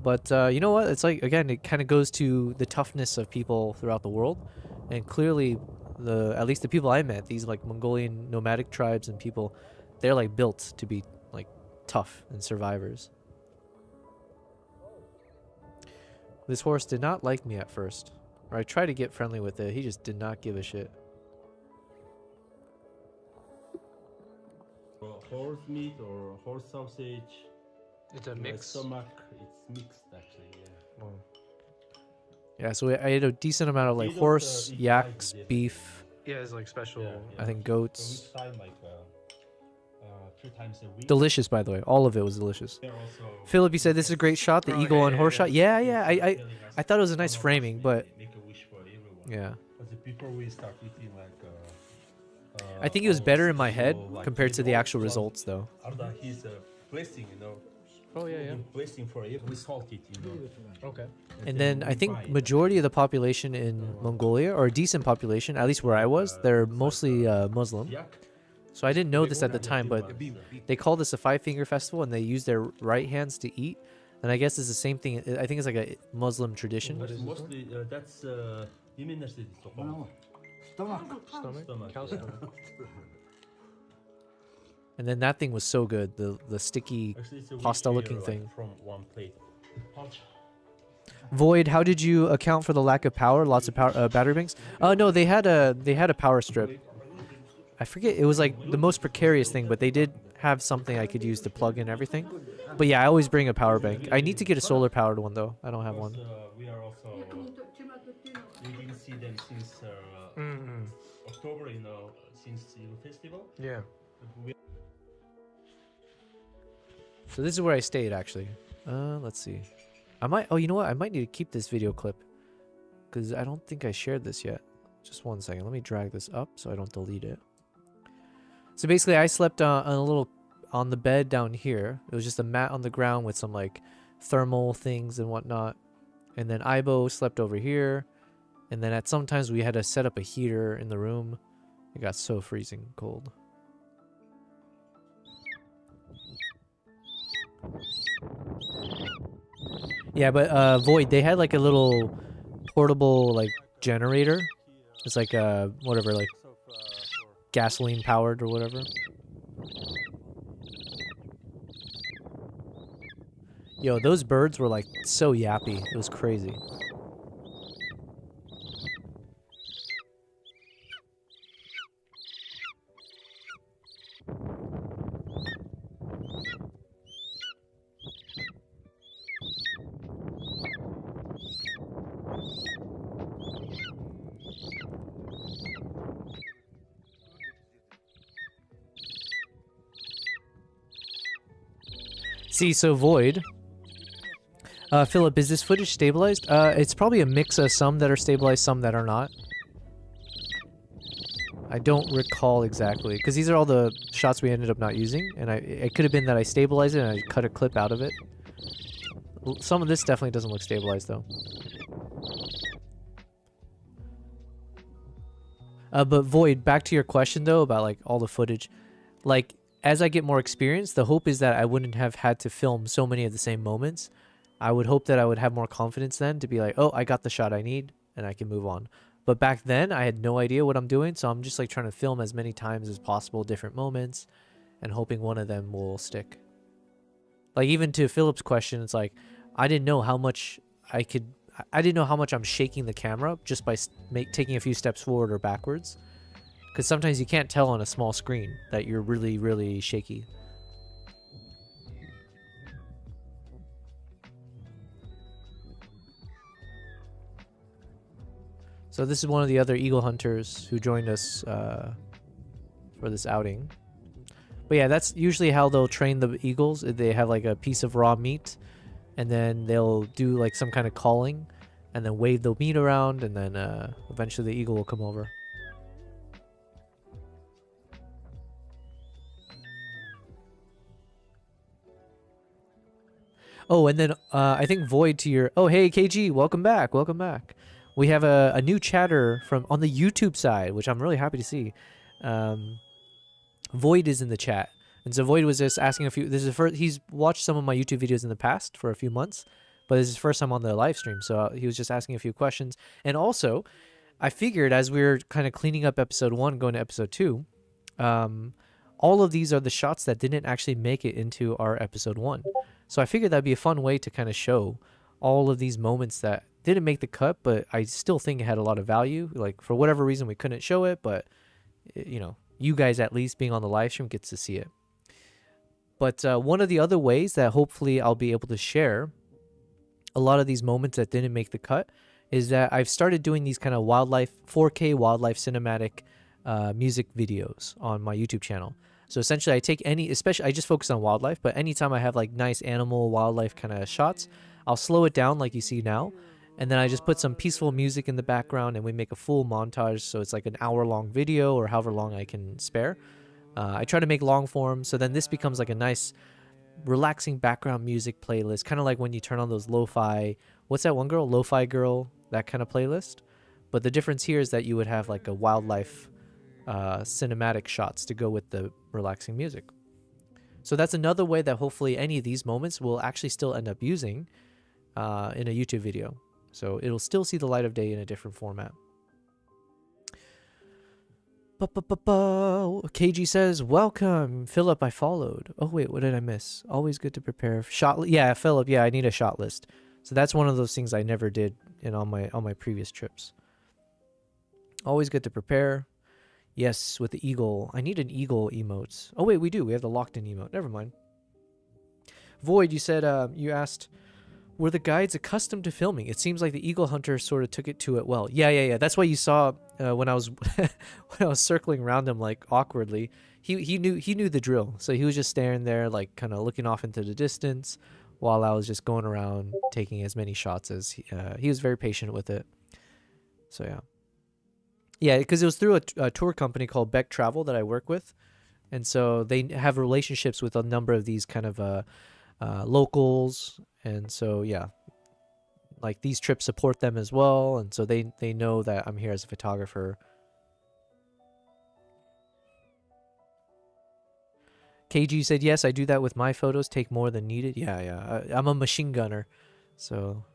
But you know what? It's like, again, it kind of goes to the toughness of people throughout the world, and clearly, at least the people I met, these like Mongolian nomadic tribes and people, they're like built to be like tough and survivors. This horse did not like me at first. Or I tried to get friendly with it. He just did not give a shit. Horse meat or horse sausage. It's a Stomach, it's mixed actually. Yeah. Oh. Yeah, so I ate a decent amount of like horse, yaks, beef. Yeah, it's like special. I think goats. So each time, like 3 times a week. Delicious, by the way. All of it was delicious. Philip, you said this is a great shot, the eagle on horse shot. Yeah, yeah. I thought it was a nice framing, but yeah. Before we start eating, like, I think it was better in my head compared to the actual results, though. He's blessing, you know. Oh yeah, yeah. Blessing for it. We salt it, you know. Okay. And then I think majority of the population in Mongolia, or a decent population, at least where I was, they're mostly Muslim. So I didn't know this at the time, but they call this a 5-finger festival, and they use their right hands to eat. And I guess it's the same thing. I think it's like a Muslim tradition. Mostly, that's Stomach? Cow stomach. And then that thing was so good. The sticky pasta looking thing. From one plate. Void, how did you account for the lack of power? Lots of power battery banks? No, they had a power strip. I forget, it was like the most precarious thing, but they did have something I could use to plug in everything. But yeah, I always bring a power bank. I need to get a solar powered one though. I don't have one. We are also we didn't see them since October, you know, since the festival. Yeah. So this is where I stayed actually. Let's see. Oh, you know what? I might need to keep this video clip because I don't think I shared this yet. Just one second. Let me drag this up so I don't delete it. So basically, I slept on the bed down here. It was just a mat on the ground with some like thermal things and whatnot. And then Ibo slept over here. And then at sometimes we had to set up a heater in the room. It got so freezing cold. Yeah, but Void, they had like a little portable like generator. It's like whatever, like gasoline powered or whatever. Yo, those birds were like so yappy. It was crazy. See, so Void. Philip, is this footage stabilized? It's probably a mix of some that are stabilized, some that are not. I don't recall exactly, because these are all the shots we ended up not using, and it could have been that I stabilized it and I cut a clip out of it. Some of this definitely doesn't look stabilized, though. But Void, back to your question, though, about, like, all the footage. Like, as I get more experience, the hope is that I wouldn't have had to film so many of the same moments. I would hope that I would have more confidence then to be like, oh, I got the shot I need, and I can move on. But back then, I had no idea what I'm doing, so I'm just, like, trying to film as many times as possible, different moments, and hoping one of them will stick. Like, even to Philip's question, it's like, I didn't know how much I didn't know how much I'm shaking the camera just by taking a few steps forward or backwards. Because sometimes you can't tell on a small screen that you're really, really shaky. So this is one of the other eagle hunters who joined us for this outing. But yeah, that's usually how they'll train the eagles. They have like a piece of raw meat, and then they'll do like some kind of calling, and then wave the meat around, and then eventually the eagle will come over. Oh, and then I think Void to your... Oh, hey, KG, welcome back. Welcome back. We have a new chatter on the YouTube side, which I'm really happy to see. Void is in the chat. And so Void was just asking a few... He's watched some of my YouTube videos in the past for a few months. but this is his first time on the live stream, so he was just asking a few questions. And also, I figured as we were kind of cleaning up episode 1, going to episode 2, all of these are the shots that didn't actually make it into our episode 1. So I figured that'd be a fun way to kind of show all of these moments that didn't make the cut, but I still think it had a lot of value. Like, for whatever reason, we couldn't show it, but, you know, you guys at least being on the live stream gets to see it. But one of the other ways that hopefully I'll be able to share a lot of these moments that didn't make the cut is that I've started doing these kind of 4K wildlife cinematic music videos on my YouTube channel. So essentially I take especially I just focus on wildlife, but anytime I have like nice animal wildlife kind of shots, I'll slow it down like you see now, and then I just put some peaceful music in the background and we make a full montage, so it's like an hour-long video or however long I can spare. I try to make long form, so then this becomes like a nice relaxing background music playlist, kind of like when you turn on those lo-fi, what's that one girl? Lo-fi girl, that kind of playlist. But the difference here is that you would have like a wildlife cinematic shots to go with the relaxing music. So that's another way that hopefully any of these moments will actually still end up using in a YouTube video. So it'll still see the light of day in a different format. KG says, welcome. Philip, I followed. Oh, wait, what did I miss? Always good to prepare. Yeah, Philip, yeah, I need a shot list. So that's one of those things I never did on my previous trips. Always good to prepare. Yes, with the eagle. I need an eagle emote. Oh, wait, we do. We have the locked-in emote. Never mind. Void, you said, you asked, were the guides accustomed to filming? It seems like the eagle hunter sort of took it to it well. Yeah. That's why you saw when I was when I was circling around him like awkwardly. He knew the drill. So he was just staring there, like kind of looking off into the distance, while I was just going around taking as many shots as he was very patient with it. So yeah, because it was through a tour company called Beck Travel that I work with, and so they have relationships with a number of these kind of locals. And so, yeah, like these trips support them as well. And so they know that I'm here as a photographer. KG said, yes, I do that with my photos, take more than needed. Yeah. I'm a machine gunner. So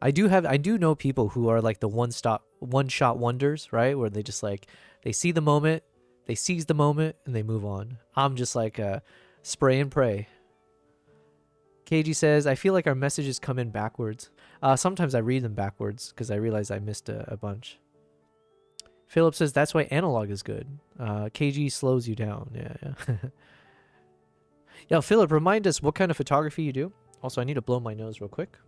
I do know people who are like the one-shot wonders, right? Where they just like, they see the moment, they seize the moment, and they move on. I'm just like spray and pray. KG says, I feel like our messages come in backwards. Sometimes I read them backwards because I realize I missed a bunch. Philip says, that's why analog is good. KG slows you down. Yeah. Yeah, Philip, remind us what kind of photography you do. Also, I need to blow my nose real quick.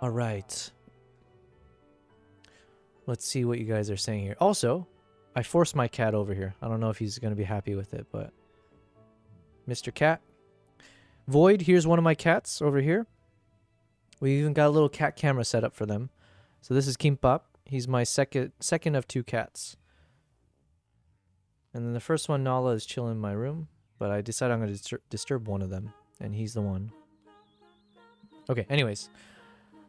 All right. Let's see what you guys are saying here. Also, I forced my cat over here. I don't know if he's going to be happy with it, but Mr. Cat. Void, here's one of my cats over here. We even got a little cat camera set up for them. So this is Kimbap. He's my second of 2 cats. And then the first one, Nala, is chilling in my room, but I decided I'm going to disturb one of them, and he's the one. Okay, anyways.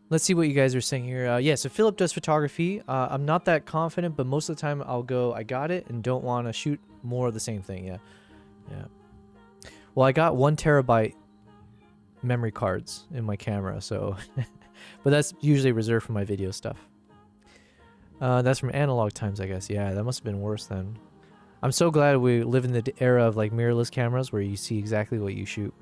Let's see what you guys are saying here. Yeah, so Philip does photography. I'm not that confident, but most of the time I'll go, I got it, and don't want to shoot more of the same thing. Yeah. Well, I got 1 terabyte memory cards in my camera, so... but that's usually reserved for my video stuff. That's from analog times, I guess. Yeah, that must have been worse then. I'm so glad we live in the era of like mirrorless cameras where you see exactly what you shoot.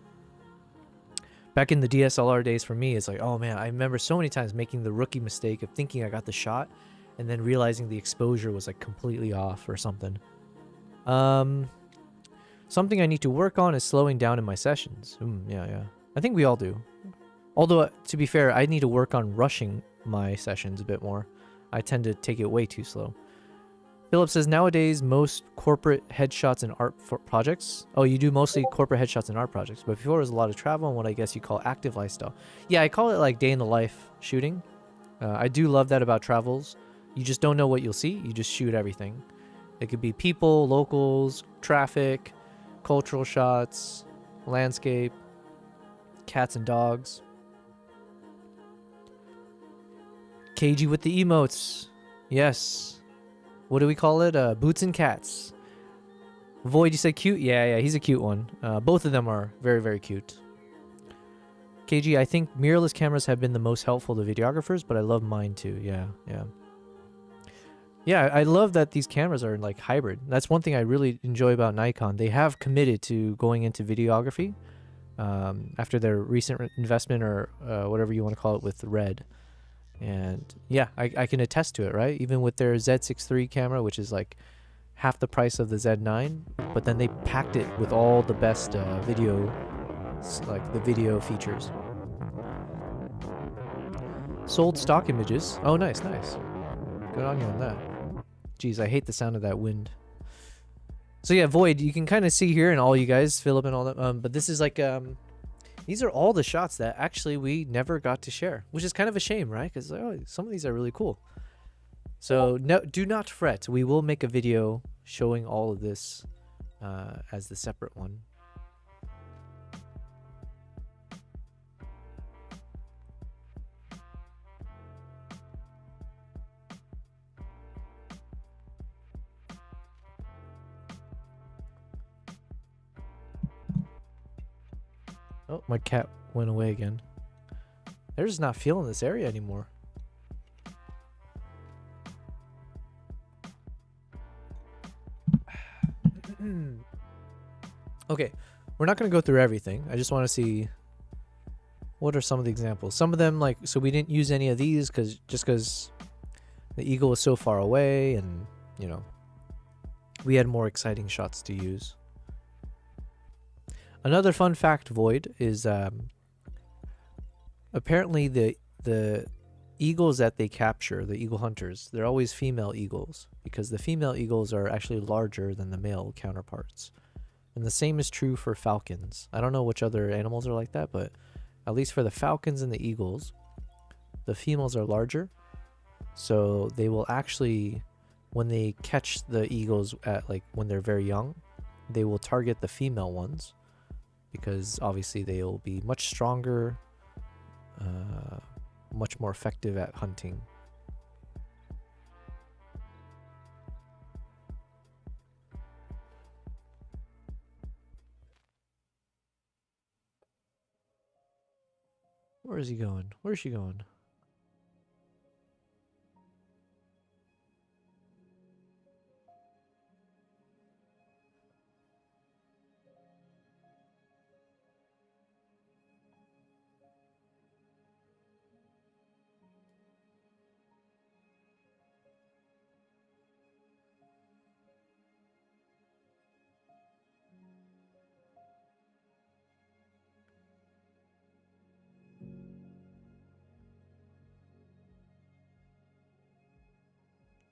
Back in the DSLR days for me, it's like, oh man, I remember so many times making the rookie mistake of thinking I got the shot and then realizing the exposure was like completely off or something. Something I need to work on is slowing down in my sessions. Yeah. I think we all do. Although, to be fair, I need to work on rushing my sessions a bit more. I tend to take it way too slow. Philip says, nowadays, most corporate headshots and art projects... Oh, you do mostly corporate headshots and art projects, but before it was a lot of travel and what I guess you call active lifestyle. Yeah, I call it like day in the life shooting. I do love that about travels. You just don't know what you'll see. You just shoot everything. It could be people, locals, traffic, cultural shots, landscape, cats and dogs. KG with the emotes. Yes. What do we call it? Boots and cats. Void, you said cute? Yeah, he's a cute one. Both of them are very, very cute. KG, I think mirrorless cameras have been the most helpful to videographers, but I love mine too. Yeah. Yeah, I love that these cameras are like hybrid. That's one thing I really enjoy about Nikon. They have committed to going into videography after their recent investment or whatever you want to call it with Red. And yeah, I can attest to it, right? Even with their Z6 III camera, which is like half the price of the Z9, but then they packed it with all the best video, like the video features. Sold stock images. Oh, nice. Good on you on that. Jeez, I hate the sound of that wind. So yeah, Void, you can kind of see here, and all you guys, Philip and all that, but this is like, these are all the shots that actually we never got to share, which is kind of a shame, right? Because some of these are really cool. So no, do not fret. We will make a video showing all of this as the separate one. Oh, my cat went away again. They're just not feeling this area anymore. Okay, we're not going to go through everything. I just want to see what are some of the examples. Some of them, like, so we didn't use any of these because the eagle was so far away, and you know, we had more exciting shots to use. Another fun fact, Void, is apparently the eagles that they capture, the eagle hunters, they're always female eagles because the female eagles are actually larger than the male counterparts. And the same is true for falcons. I don't know which other animals are like that, but at least for the falcons and the eagles, the females are larger. So they will actually, when they catch the eagles at like when they're very young, they will target the female ones because obviously they will be much stronger, much more effective at hunting. Where is he going? Where's she going?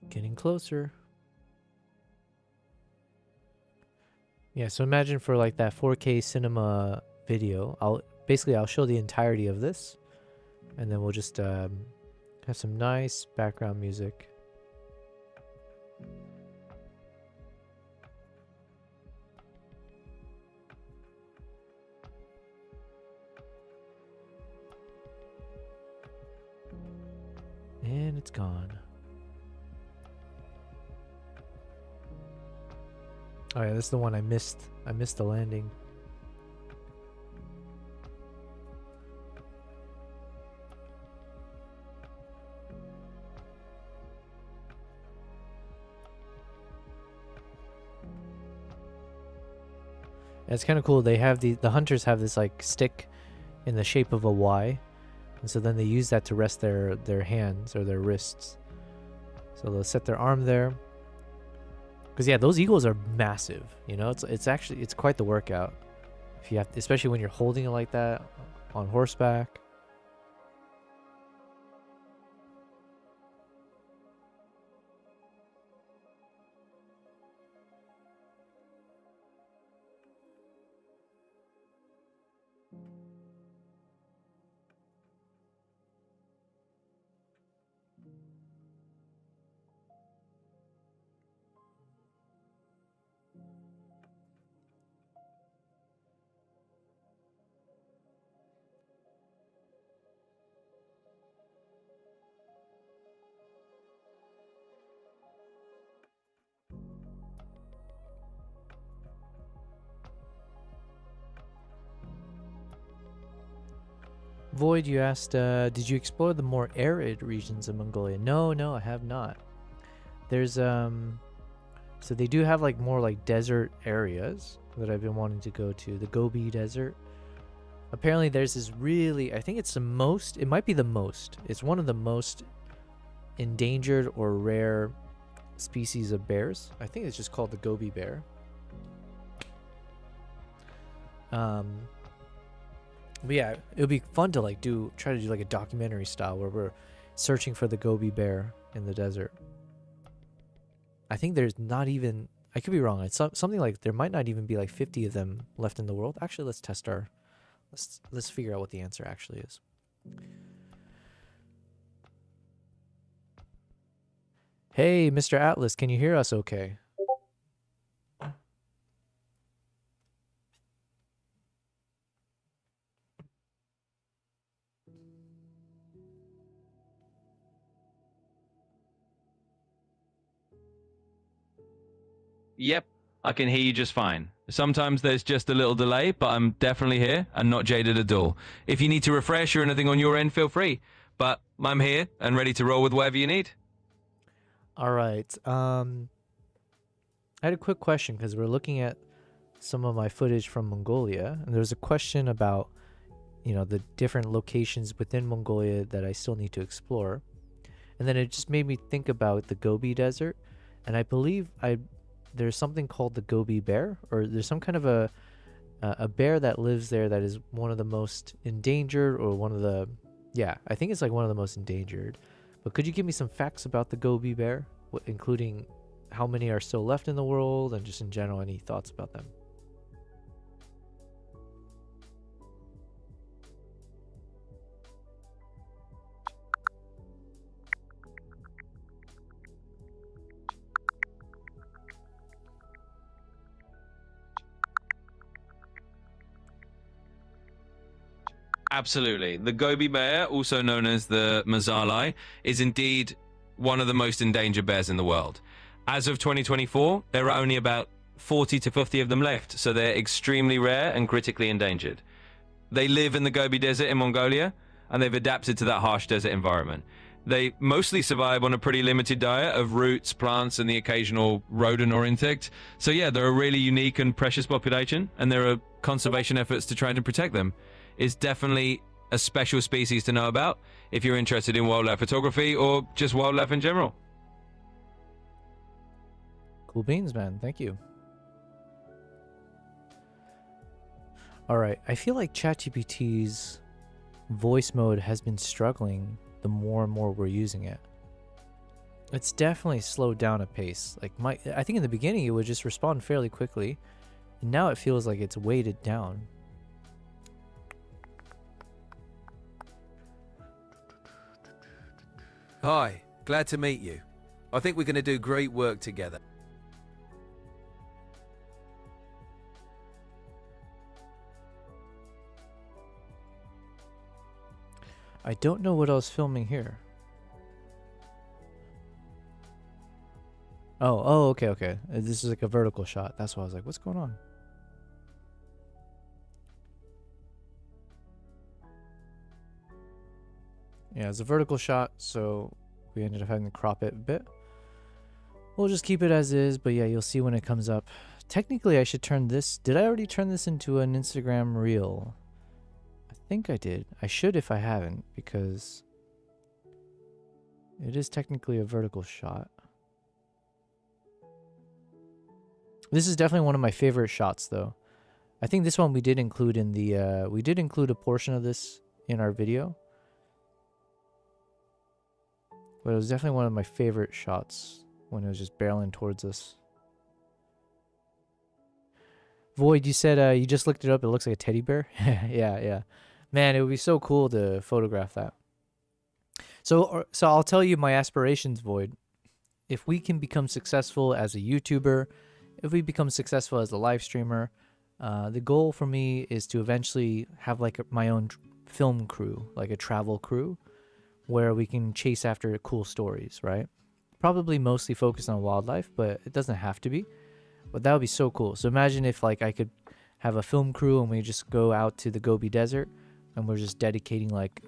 Getting closer. Yeah, so imagine for like that 4K cinema video, I'll show the entirety of this, and then we'll just have some nice background music. And it's gone. Oh yeah, this is the one I missed. I missed the landing. And it's kind of cool. They have the hunters have this like stick, in the shape of a Y. And so then they use that to rest their hands or their wrists. So they'll set their arm there. Because yeah, those eagles are massive. You know, it's quite the workout. If you have, especially when you're holding it like that on horseback. Void, you asked, did you explore the more arid regions of Mongolia? No, I have not. There's, so they do have like more like desert areas that I've been wanting to go to. The Gobi Desert. Apparently there's this really, I think it's the most, it might be the most. It's one of the most endangered or rare species of bears. I think it's just called the Gobi bear. But yeah, it would be fun to like try to do like a documentary style where we're searching for the Gobi bear in the desert. I think there's not even, I could be wrong. It's something like there might not even be like 50 of them left in the world. Actually, let's test let's figure out what the answer actually is. Hey, Mr. Atlas, can you hear us okay? Yep, I can hear you just fine. Sometimes there's just a little delay, but I'm definitely here and not jaded at all. If you need to refresh or anything on your end, feel free. But I'm here and ready to roll with whatever you need. All right. I had a quick question because we're looking at some of my footage from Mongolia, and there's a question about, you know, the different locations within Mongolia that I still need to explore. And then it just made me think about the Gobi Desert, and I believe there's something called the Gobi bear, or there's some kind of a bear that lives there that is one of the most endangered, or one of the, yeah, I think it's like one of the most endangered. But could you give me some facts about the Gobi bear, including how many are still left in the world, and just in general, any thoughts about them? Absolutely. The Gobi bear, also known as the Mazalai, is indeed one of the most endangered bears in the world. As of 2024, there are only about 40 to 50 of them left, so they're extremely rare and critically endangered. They live in the Gobi Desert in Mongolia, and they've adapted to that harsh desert environment. They mostly survive on a pretty limited diet of roots, plants, and the occasional rodent or insect. So yeah, they're a really unique and precious population, and there are conservation efforts to try to protect them. It's definitely a special species to know about if you're interested in wildlife photography or just wildlife in general. Cool beans, man. Thank you. All right. I feel like ChatGPT's voice mode has been struggling the more and more we're using it. It's definitely slowed down a pace. Like I think in the beginning it would just respond fairly quickly, and now it feels like it's weighted down. Hi, glad to meet you. I think we're going to do great work together. I don't know what I was filming here. Oh, okay. This is like a vertical shot. That's why I was like, what's going on? Yeah, it's a vertical shot, so we ended up having to crop it a bit. We'll just keep it as is, but yeah, you'll see when it comes up. Technically, I should turn this... Did I already turn this into an Instagram reel? I think I did. I should if I haven't, because it is technically a vertical shot. This is definitely one of my favorite shots, though. I think this one we did include in the, we did include a portion of this in our video. But it was definitely one of my favorite shots when it was just barreling towards us. Void, you said you just looked it up. It looks like a teddy bear. Yeah. Man, it would be so cool to photograph that. So I'll tell you my aspirations, Void. If we can become successful as a YouTuber, if we become successful as a live streamer, the goal for me is to eventually have like my own film crew, like a travel crew, where we can chase after cool stories, right? Probably mostly focused on wildlife, but it doesn't have to be. But that would be so cool. So imagine if like I could have a film crew and we just go out to the Gobi Desert and we're just dedicating like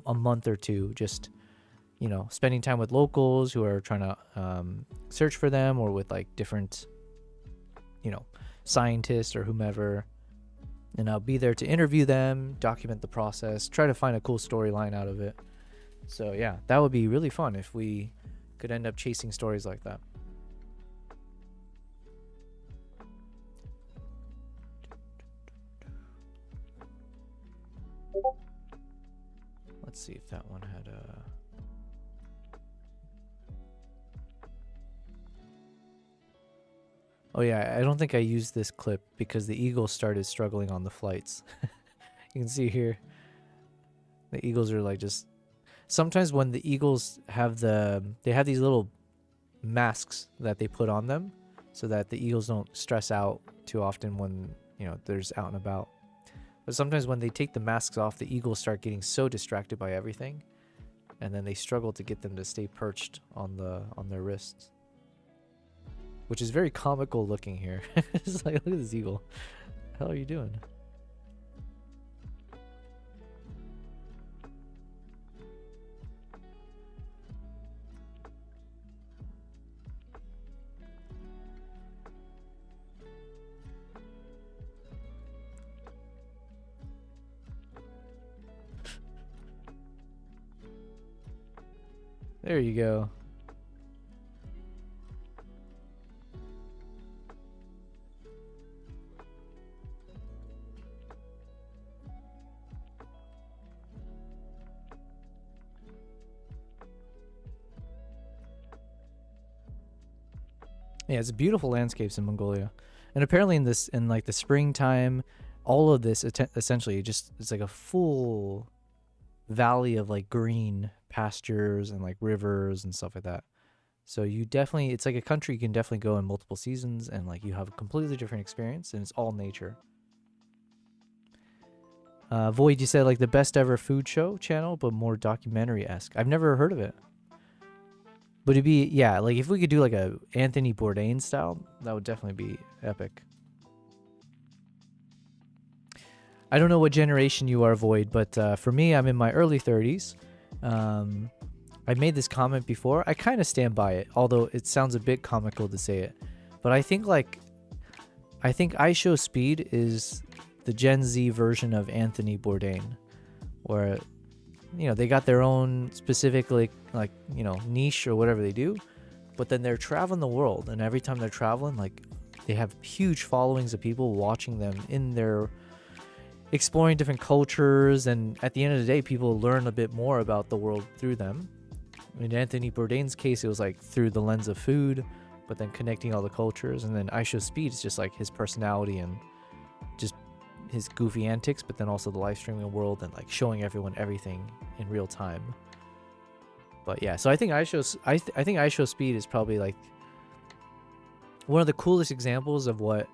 a month or two, just, you know, spending time with locals who are trying to search for them, or with like different, you know, scientists or whomever. And I'll be there to interview them, document the process, try to find a cool storyline out of it. So yeah, that would be really fun if we could end up chasing stories like that. Let's see if that one had a... Oh yeah, I don't think I used this clip because the eagles started struggling on the flights. You can see here, the eagles are like just... Sometimes when the eagles have they have these little masks that they put on them so that the eagles don't stress out too often when, you know, there's out and about. But sometimes when they take the masks off, the eagles start getting so distracted by everything, and then they struggle to get them to stay perched on their wrists, which is very comical looking here. It's like, look at this eagle. What the hell are you doing? There you go. Yeah, it's beautiful landscapes in Mongolia. And apparently in like the springtime, all of this essentially it's like a full valley of like green pastures and like rivers and stuff like that. So you definitely, it's like a country you can definitely go in multiple seasons, and like you have a completely different experience, and it's all nature. Void, you said like the best ever food show channel, but more documentary-esque. I've never heard of it. Would it be, yeah, like if we could do like a Anthony Bourdain style, that would definitely be epic. I don't know what generation you are, Void, but for me, I'm in my early 30s. I made this comment before. I kind of stand by it, although it sounds a bit comical to say it. But I think I Show Speed is the Gen Z version of Anthony Bourdain, where, you know, they got their own specific like you know, niche or whatever they do, but then they're traveling the world, and every time they're traveling, like they have huge followings of people watching them in their exploring different cultures, and at the end of the day, people learn a bit more about the world through them. In Anthony Bourdain's case, it was like through the lens of food, but then connecting all the cultures. And then I Show Speed is just like his personality and just his goofy antics, but then also the live streaming world and like showing everyone everything in real time. But yeah, so I think I think I Show Speed is probably like one of the coolest examples of what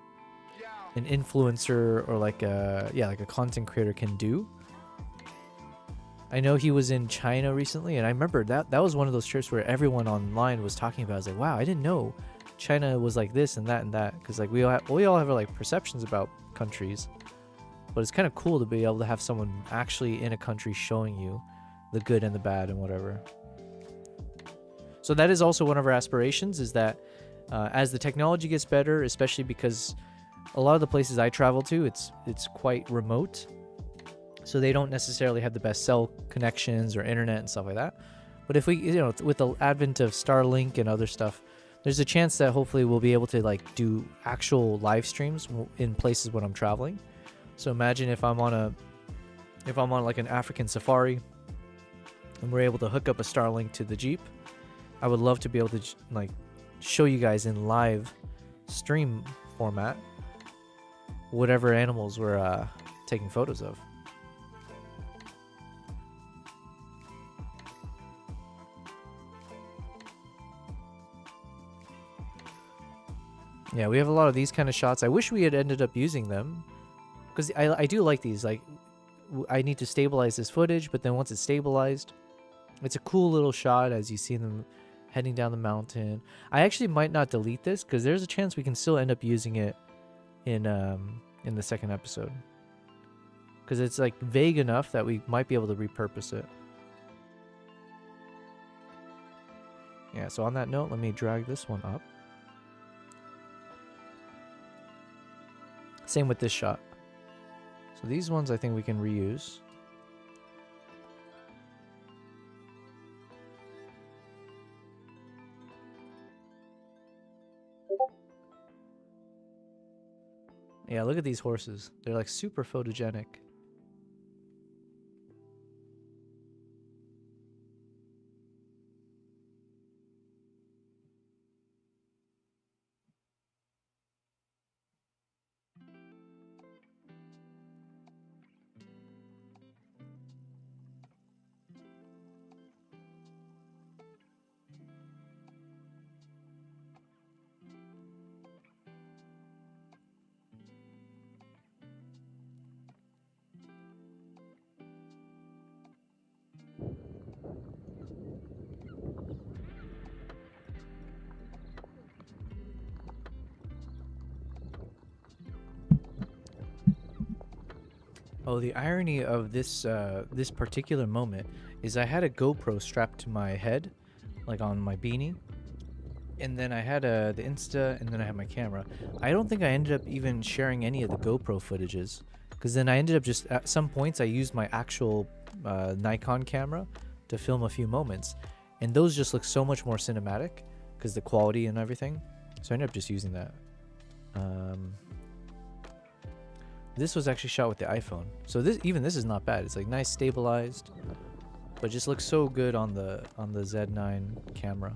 an influencer or like a content creator can do. I know he was in China recently, and I remember that was one of those trips where everyone online was talking about it. I was like, wow, I didn't know China was like this and that and that, because like we all have like perceptions about countries, but it's kind of cool to be able to have someone actually in a country showing you the good and the bad and whatever. So that is also one of our aspirations, is that as the technology gets better, especially because a lot of the places I travel to, it's quite remote. so they don't necessarily have the best cell connections or internet and stuff like that. But if we, with the advent of Starlink and other stuff, there's a chance that hopefully we'll be able to like do actual live streams in places when I'm traveling. So imagine if I'm on like an African safari and we're able to hook up a Starlink to the Jeep. I would love to be able to like show you guys in live stream format whatever animals we're taking photos of. Yeah, we have a lot of these kind of shots. I wish we had ended up using them because I do like these. Like, I need to stabilize this footage, but then once it's stabilized, it's a cool little shot as you see them heading down the mountain. I actually might not delete this because there's a chance we can still end up using it in the second episode because it's like vague enough that we might be able to repurpose it. Yeah, so on that note, let me drag this one up. Same with this shot. So these ones I think we can reuse. Yeah, look at these horses. They're like super photogenic. Oh, the irony of this this particular moment is I had a GoPro strapped to my head, like on my beanie, and then I had the Insta, and then I had my camera. I don't think I ended up even sharing any of the GoPro footages, because then I ended up just at some points I used my actual Nikon camera to film a few moments, and those just look so much more cinematic because the quality and everything. So I ended up just using that. This was actually shot with the iPhone, so this is not bad. It's like nice stabilized, but just looks so good on the Z9 camera.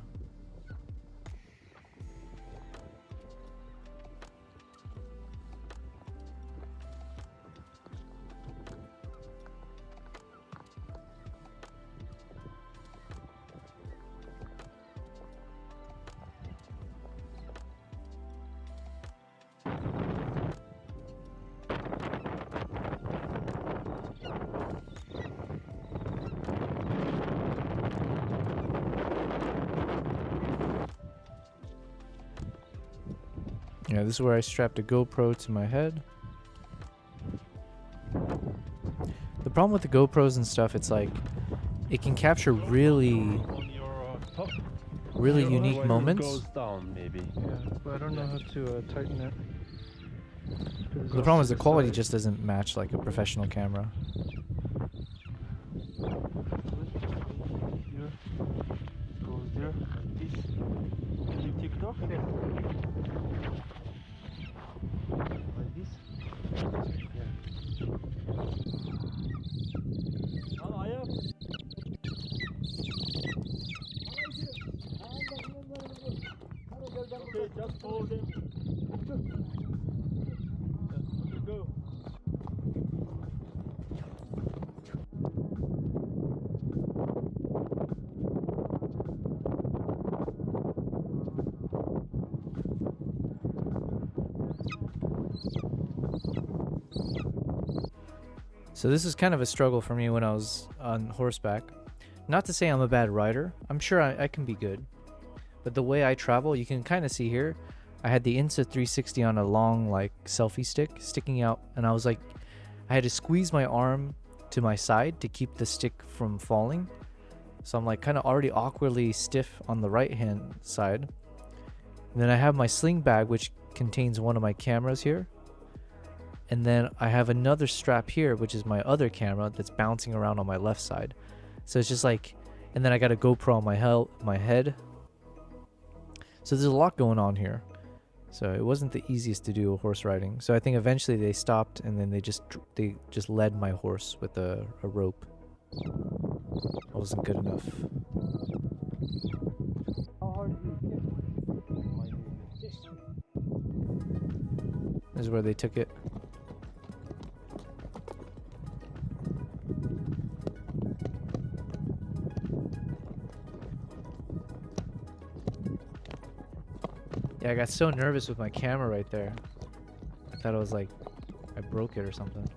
Yeah, this is where I strapped a GoPro to my head. The problem with the GoPros and stuff, it's like it can capture really unique moments. Goes down, maybe. Yeah, but I don't know how to tighten it. The problem is the quality just doesn't match like a professional camera. Here, goes there, like this. Can you TikTok? Yeah. Like this. Okay, just hold him. Go. So this is kind of a struggle for me when I was on horseback. Not to say I'm a bad rider. I'm sure I can be good. But the way I travel, you can kind of see here, I had the Insta360 on a long like selfie stick sticking out, and I was like, I had to squeeze my arm to my side to keep the stick from falling. So I'm like kind of already awkwardly stiff on the right hand side. And then I have my sling bag, which contains one of my cameras here. And then I have another strap here, which is my other camera that's bouncing around on my left side. So it's just like, and then I got a GoPro on my head. So there's a lot going on here. So it wasn't the easiest to do horse riding. So I think eventually they stopped, and then they just led my horse with a rope. That wasn't good enough. This is where they took it. Yeah, I got so nervous with my camera right there. I thought it was like I broke it or something.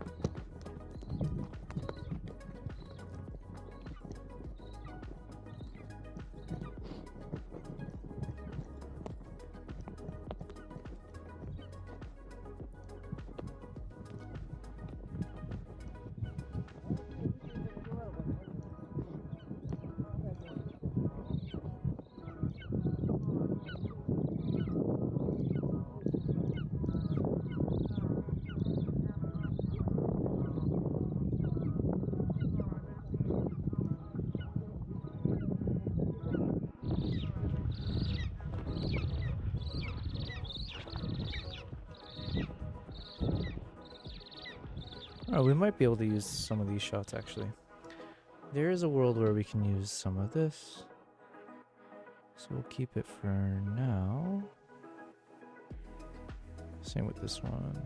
Oh, we might be able to use some of these shots actually. There is a world where we can use some of this. So we'll keep it for now. Same with this one.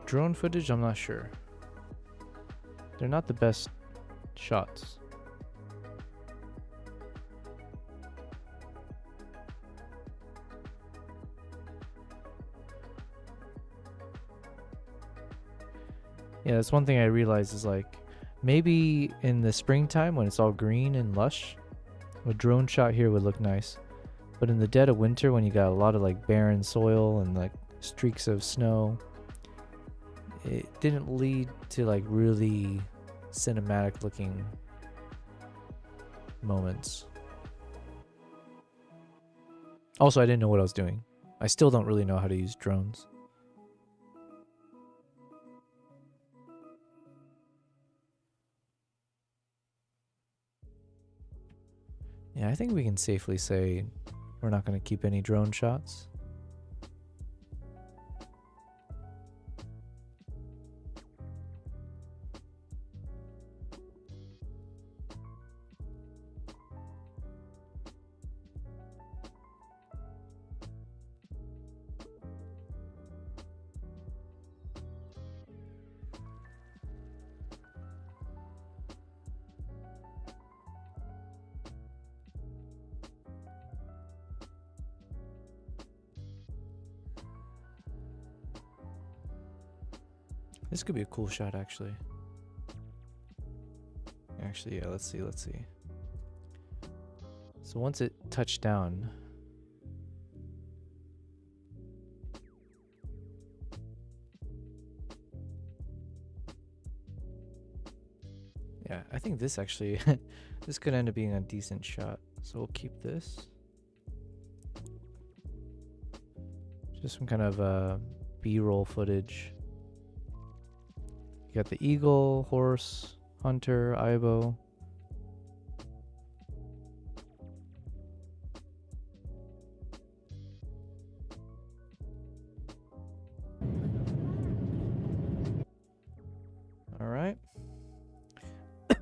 Drone footage, I'm not sure. They're not the best shots. Yeah, that's one thing I realized is like, maybe in the springtime when it's all green and lush, a drone shot here would look nice. But in the dead of winter when you got a lot of like barren soil and like streaks of snow, it didn't lead to like really cinematic looking moments. Also, I didn't know what I was doing. I still don't really know how to use drones. Yeah, I think we can safely say we're not going to keep any drone shots. This could be a cool shot, actually. Actually, yeah, let's see. So once it touched down, yeah, I think this actually, this could end up being a decent shot. So we'll keep this. Just some kind of B-roll footage. You got the eagle, horse, hunter, Aibo. All right.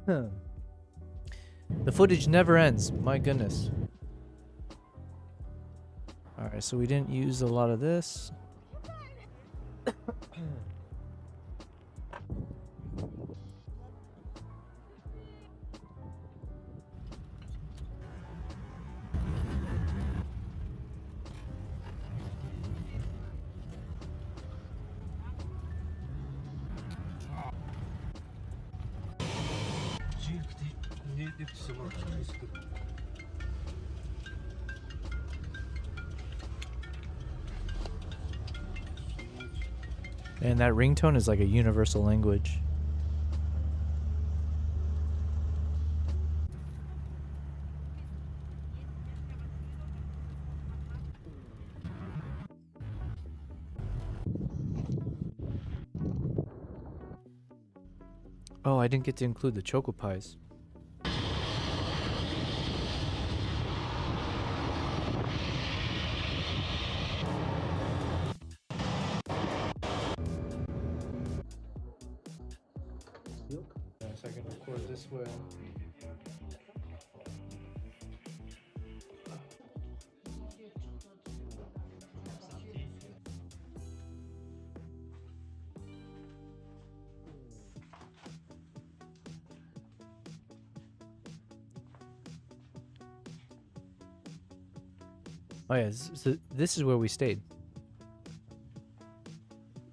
The footage never ends. My goodness. All right, so we didn't use a lot of this. And that ringtone is like a universal language. Oh, I didn't get to include the choco pies. So I can record this way. Oh yeah, so this is where we stayed.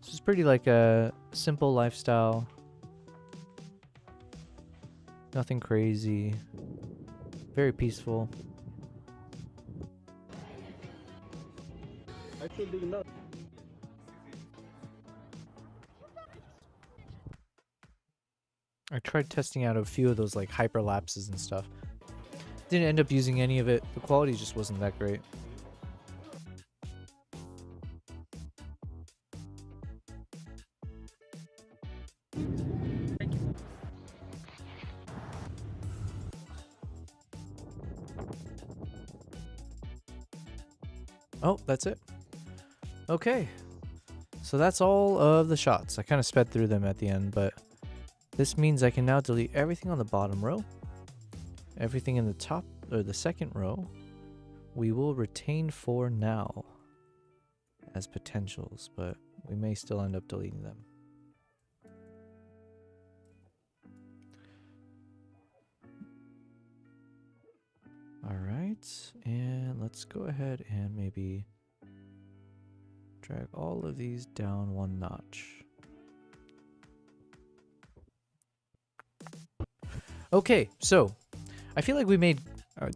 This is pretty like a simple lifestyle. Nothing crazy. Very peaceful. I tried testing out a few of those like hyperlapses and stuff. Didn't end up using any of it. The quality just wasn't that great. Oh, that's it. Okay. So that's all of the shots. I kind of sped through them at the end, but this means I can now delete everything on the bottom row. Everything in the top or the second row, we will retain for now as potentials, but we may still end up deleting them. All right, and let's go ahead and maybe drag all of these down one notch. Okay, so I feel like we made,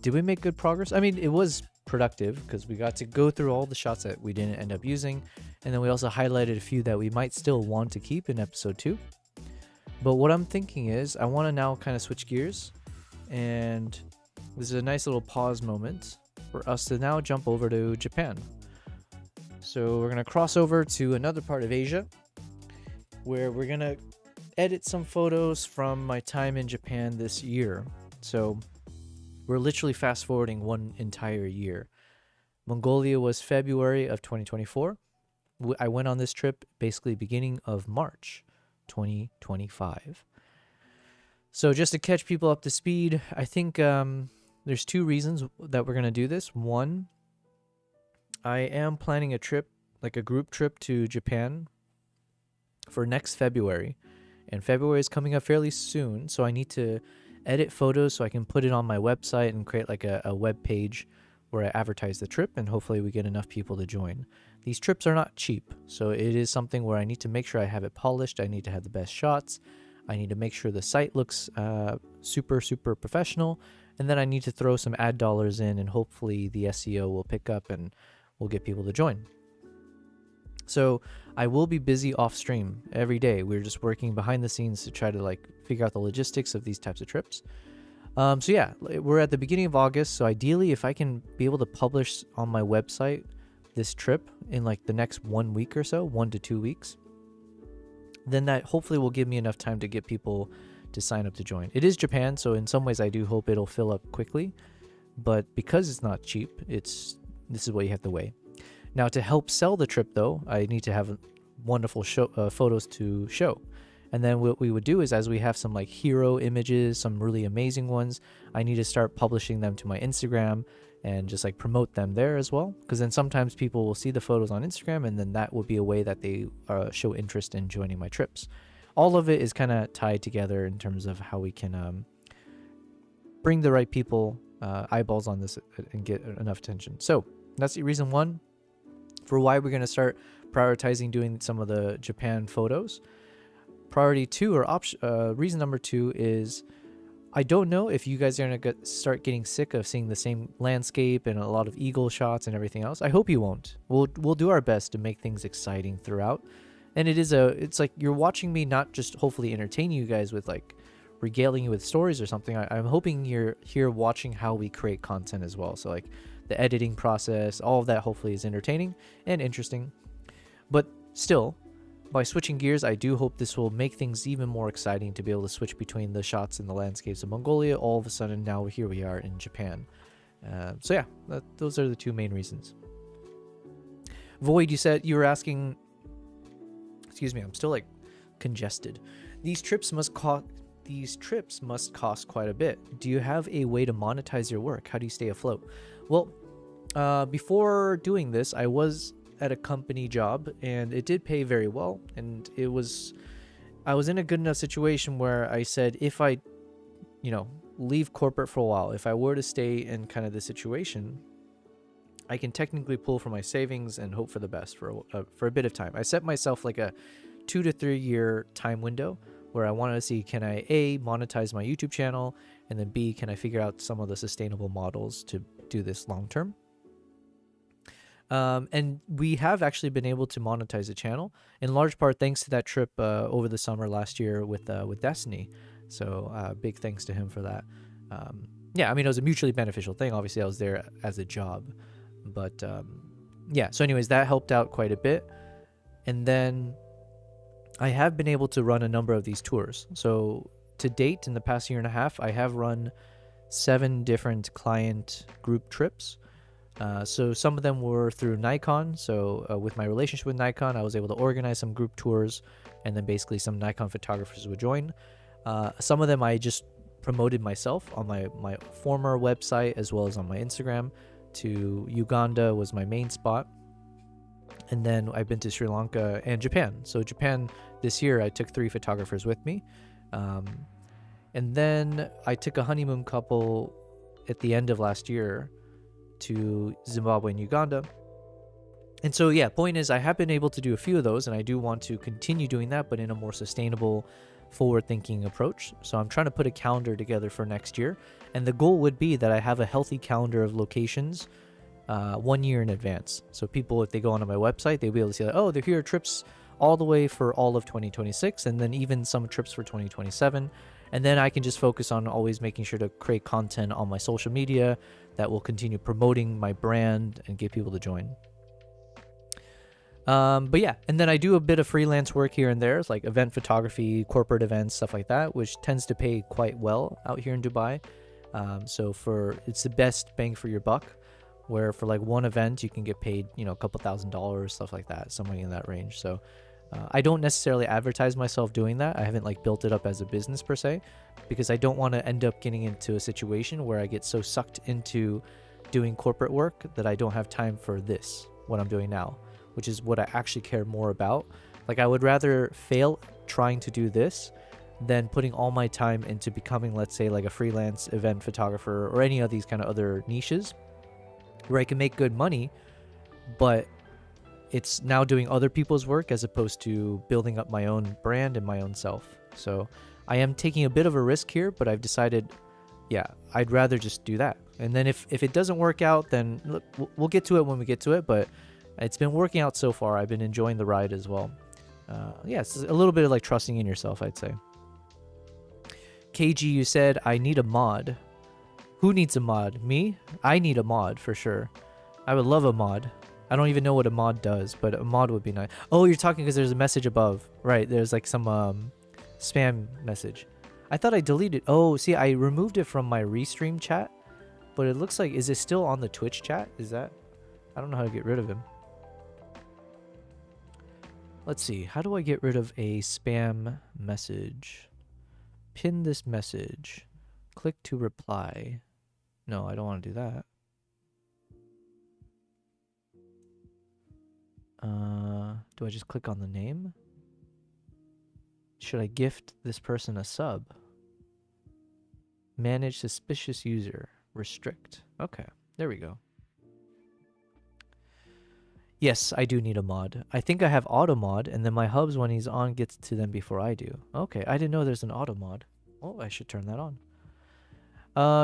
did we make good progress? I mean, it was productive because we got to go through all the shots that we didn't end up using, and then we also highlighted a few that we might still want to keep in episode 2. But what I'm thinking is I want to now kind of switch gears, and this is a nice little pause moment for us to now jump over to Japan. So we're going to cross over to another part of Asia where we're going to edit some photos from my time in Japan this year. So we're literally fast forwarding one entire year. Mongolia was February of 2024. I went on this trip basically beginning of March 2025. So just to catch people up to speed, I think there's 2 reasons that we're going to do this. One, I am planning a trip, like a group trip to Japan for next February. And February is coming up fairly soon, so I need to edit photos so I can put it on my website and create like a web page where I advertise the trip, and hopefully we get enough people to join. These trips are not cheap, so it is something where I need to make sure I have it polished. I need to have the best shots. I need to make sure the site looks super professional, and then I need to throw some ad dollars in, and hopefully the SEO will pick up and we'll get people to join. So I will be busy off stream every day. We're just working behind the scenes to try to like figure out the logistics of these types of trips. So yeah, we're at the beginning of August. So ideally, if I can be able to publish on my website this trip in like the next 1 week or so, 1 to 2 weeks, then that hopefully will give me enough time to get people to sign up to join. It is Japan, so in some ways I do hope it'll fill up quickly, but because it's not cheap, this is what you have to weigh. Now, to help sell the trip, though, I need to have wonderful photos to show. And then what we would do is, as we have some like hero images, some really amazing ones, I need to start publishing them to my Instagram and just like promote them there as well. Because then sometimes people will see the photos on Instagram, and then that would be a way that they show interest in joining my trips. All of it is kind of tied together in terms of how we can bring the right people, eyeballs on this, and get enough attention. So that's the reason 1 for why we're going to start prioritizing doing some of the Japan photos. Priority 2, or reason number 2, is I don't know if you guys are going to start getting sick of seeing the same landscape and a lot of eagle shots and everything else. I hope you won't. We'll do our best to make things exciting throughout. And it's like you're watching me not just hopefully entertain you guys with like regaling you with stories or something. I'm hoping you're here watching how we create content as well. So like the editing process, all of that hopefully is entertaining and interesting. But still, by switching gears, I do hope this will make things even more exciting to be able to switch between the shots and the landscapes of Mongolia. All of a sudden now here we are in Japan. So yeah, those are the two main reasons. Void, you were asking, excuse me, I'm still like congested. These trips must cost quite a bit. Do you have a way to monetize your work? How do you stay afloat? Well, before doing this, I was at a company job and it did pay very well, and I was in a good enough situation where I said if I leave corporate for a while, if I were to stay in kind of the situation, I can technically pull from my savings and hope for the best for a bit of time. I set myself like a 2 to 3 year time window where I wanted to see, can I A, monetize my YouTube channel, and then B, can I figure out some of the sustainable models to do this long term. And we have actually been able to monetize the channel in large part thanks to that trip over the summer last year with Destiny. So big thanks to him for that. Yeah, I mean, it was a mutually beneficial thing. Obviously, I was there as a job. But yeah, so anyways, that helped out quite a bit. And then I have been able to run a number of these tours. So to date, in the past year and a half, I have run 7 different client group trips. So some of them were through Nikon. So with my relationship with Nikon, I was able to organize some group tours, and then basically some Nikon photographers would join. Some of them I just promoted myself on my former website as well as on my Instagram. To Uganda was my main spot. And then I've been to Sri Lanka and Japan. So Japan this year, I took 3 photographers with me. And then I took a honeymoon couple at the end of last year to Zimbabwe and Uganda. And so, yeah, point is I have been able to do a few of those, and I do want to continue doing that, but in a more sustainable, forward-thinking approach. So I'm trying to put a calendar together for next year. And the goal would be that I have a healthy calendar of locations 1 year in advance. So people, if they go onto my website, they'll be able to see, like, oh, here are trips all the way for all of 2026, and then even some trips for 2027. And then I can just focus on always making sure to create content on my social media that will continue promoting my brand and get people to join. But yeah, and then I do a bit of freelance work here and there. It's like event photography, corporate events, stuff like that, which tends to pay quite well out here in Dubai. So it's the best bang for your buck, where for like one event, you can get paid, a couple $1,000s, stuff like that, somewhere in that range. So I don't necessarily advertise myself doing that. I haven't like built it up as a business per se, because I don't want to end up getting into a situation where I get so sucked into doing corporate work that I don't have time for what I'm doing now, which is what I actually care more about. Like I would rather fail trying to do this than putting all my time into becoming, let's say, like a freelance event photographer or any of these kind of other niches where I can make good money, but it's now doing other people's work as opposed to building up my own brand and my own self. So I am taking a bit of a risk here, but I've decided, yeah, I'd rather just do that. And then if it doesn't work out, then look, we'll get to it when we get to it, but it's been working out so far. I've been enjoying the ride as well. Yeah, it's a little bit of like trusting in yourself, I'd say. KG, you said, I need a mod. Who needs a mod? Me? I need a mod for sure. I would love a mod. I don't even know what a mod does, but a mod would be nice. Oh, you're talking because there's a message above. Right, there's like some spam message. I thought I deleted. Oh, see, I removed it from my Restream chat, but it looks like, is it still on the Twitch chat? Is that? I don't know how to get rid of him. Let's see. How do I get rid of a spam message? Pin this message. Click to reply. No, I don't want to do that. Do I just click on the name? Should I gift this person a sub? Manage suspicious user. Restrict. Okay, there we go. Yes, I do need a mod. I think I have auto mod, and then my hubs, when he's on, gets to them before I do. Okay, I didn't know there's an auto mod. Oh, I should turn that on.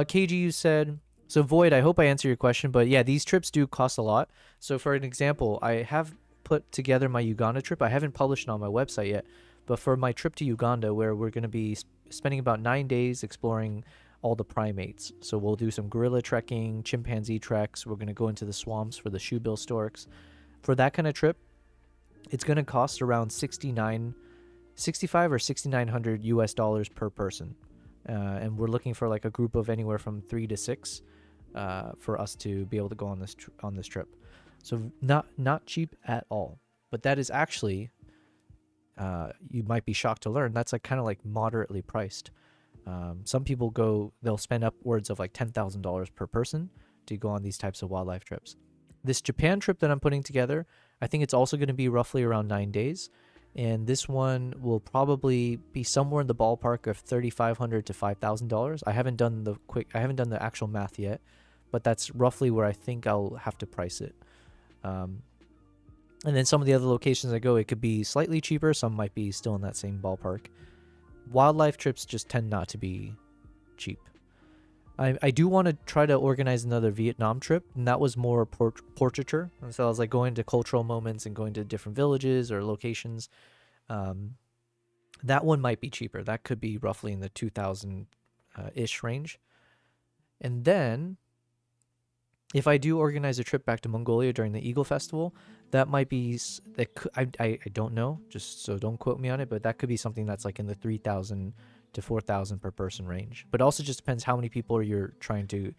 KG, you said... So, Void, I hope I answer your question, but yeah, these trips do cost a lot. So, for an example, I have put together my Uganda trip. I haven't published it on my website yet, but for my trip to Uganda, where we're going to be spending about 9 days exploring all the primates. So we'll do some gorilla trekking, chimpanzee treks. We're going to go into the swamps for the shoebill storks. For that kind of trip, it's going to cost around 65 or 6,900 US dollars per person. And we're looking for like a group of anywhere from 3 to 6 for us to be able to go on this trip. So not cheap at all. But that is actually, you might be shocked to learn, that's like kind of like moderately priced. Some people they'll spend upwards of like $10,000 per person to go on these types of wildlife trips. This Japan trip that I'm putting together, I think it's also going to be roughly around 9 days. And this one will probably be somewhere in the ballpark of $3,500 to $5,000. I haven't done the actual math yet, but that's roughly where I think I'll have to price it. And then some of the other locations I go, it could be slightly cheaper. Some might be still in that same ballpark. Wildlife trips just tend not to be cheap. I do want to try to organize another Vietnam trip, and that was more portraiture. And so I was like going to cultural moments and going to different villages or locations. That one might be cheaper. That could be roughly in the 2,000-ish range. And then if I do organize a trip back to Mongolia during the Eagle Festival, that might be, I don't know, just so don't quote me on it, but that could be something that's like in the 3,000 to 4,000 per person range. But also just depends how many people you're trying to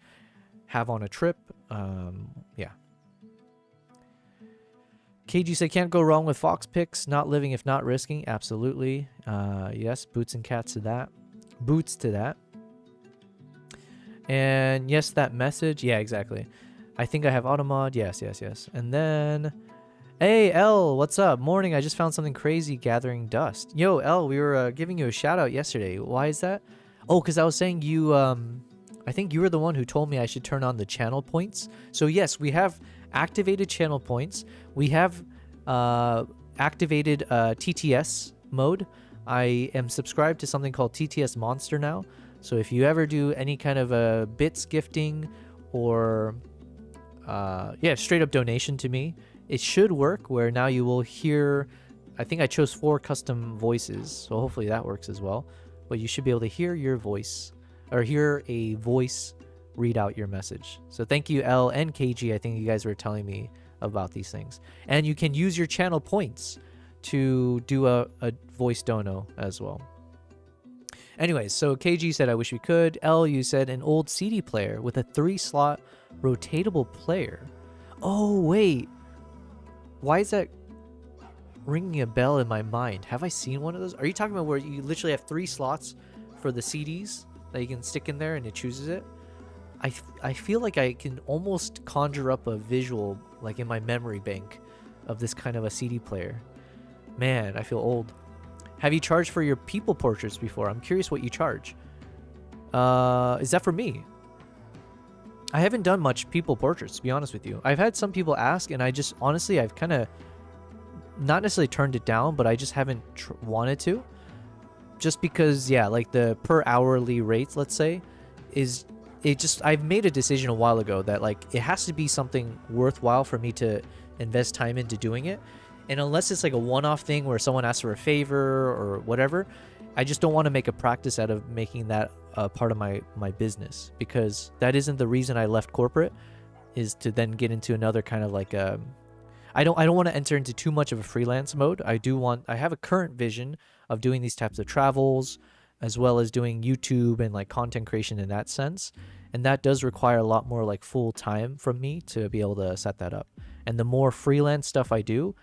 have on a trip. Yeah. KG said, can't go wrong with Fox picks. Not living if not risking. Absolutely. Yes, boots and cats to that. Boots to that. And yes, that message. Yeah, exactly. I think I have automod. Yes. And then, hey, L, what's up? Morning. I just found something crazy gathering dust. Yo, L, we were giving you a shout out yesterday. Why is that? Oh, because I was saying you, I think you were the one who told me I should turn on the channel points. So yes, we have activated channel points. We have activated TTS mode. I am subscribed to something called TTS Monster now. So if you ever do any kind of bits gifting or straight up donation to me, it should work where now you will hear, I think I chose 4 custom voices, so hopefully that works as well. But you should be able to hear your voice, or hear a voice read out your message. So thank you, L and KG. I think you guys were telling me about these things. And you can use your channel points to do a voice dono as well. Anyways, so KG said, I wish we could. L, you said an old CD player with a 3-slot rotatable player. Oh, wait. Why is that ringing a bell in my mind? Have I seen one of those? Are you talking about where you literally have 3 slots for the CDs that you can stick in there and it chooses it? I feel like I can almost conjure up a visual, like in my memory bank, of this kind of a CD player. Man, I feel old. Have you charged for your people portraits before? I'm curious what you charge. Is that for me? I haven't done much people portraits, to be honest with you. I've had some people ask, and I just, honestly, I've kind of not necessarily turned it down, but I just haven't wanted to. Just because, yeah, like the per hourly rates, let's say, I've made a decision a while ago that like it has to be something worthwhile for me to invest time into doing it. And unless it's like a one-off thing where someone asks for a favor or whatever, I just don't want to make a practice out of making that part of my business, because that isn't the reason I left corporate, is to then get into another kind of like I don't want to enter into too much of a freelance mode. I have a current vision of doing these types of travels, as well as doing YouTube and like content creation in that sense. And that does require a lot more like full time from me to be able to set that up. And the more freelance stuff I do,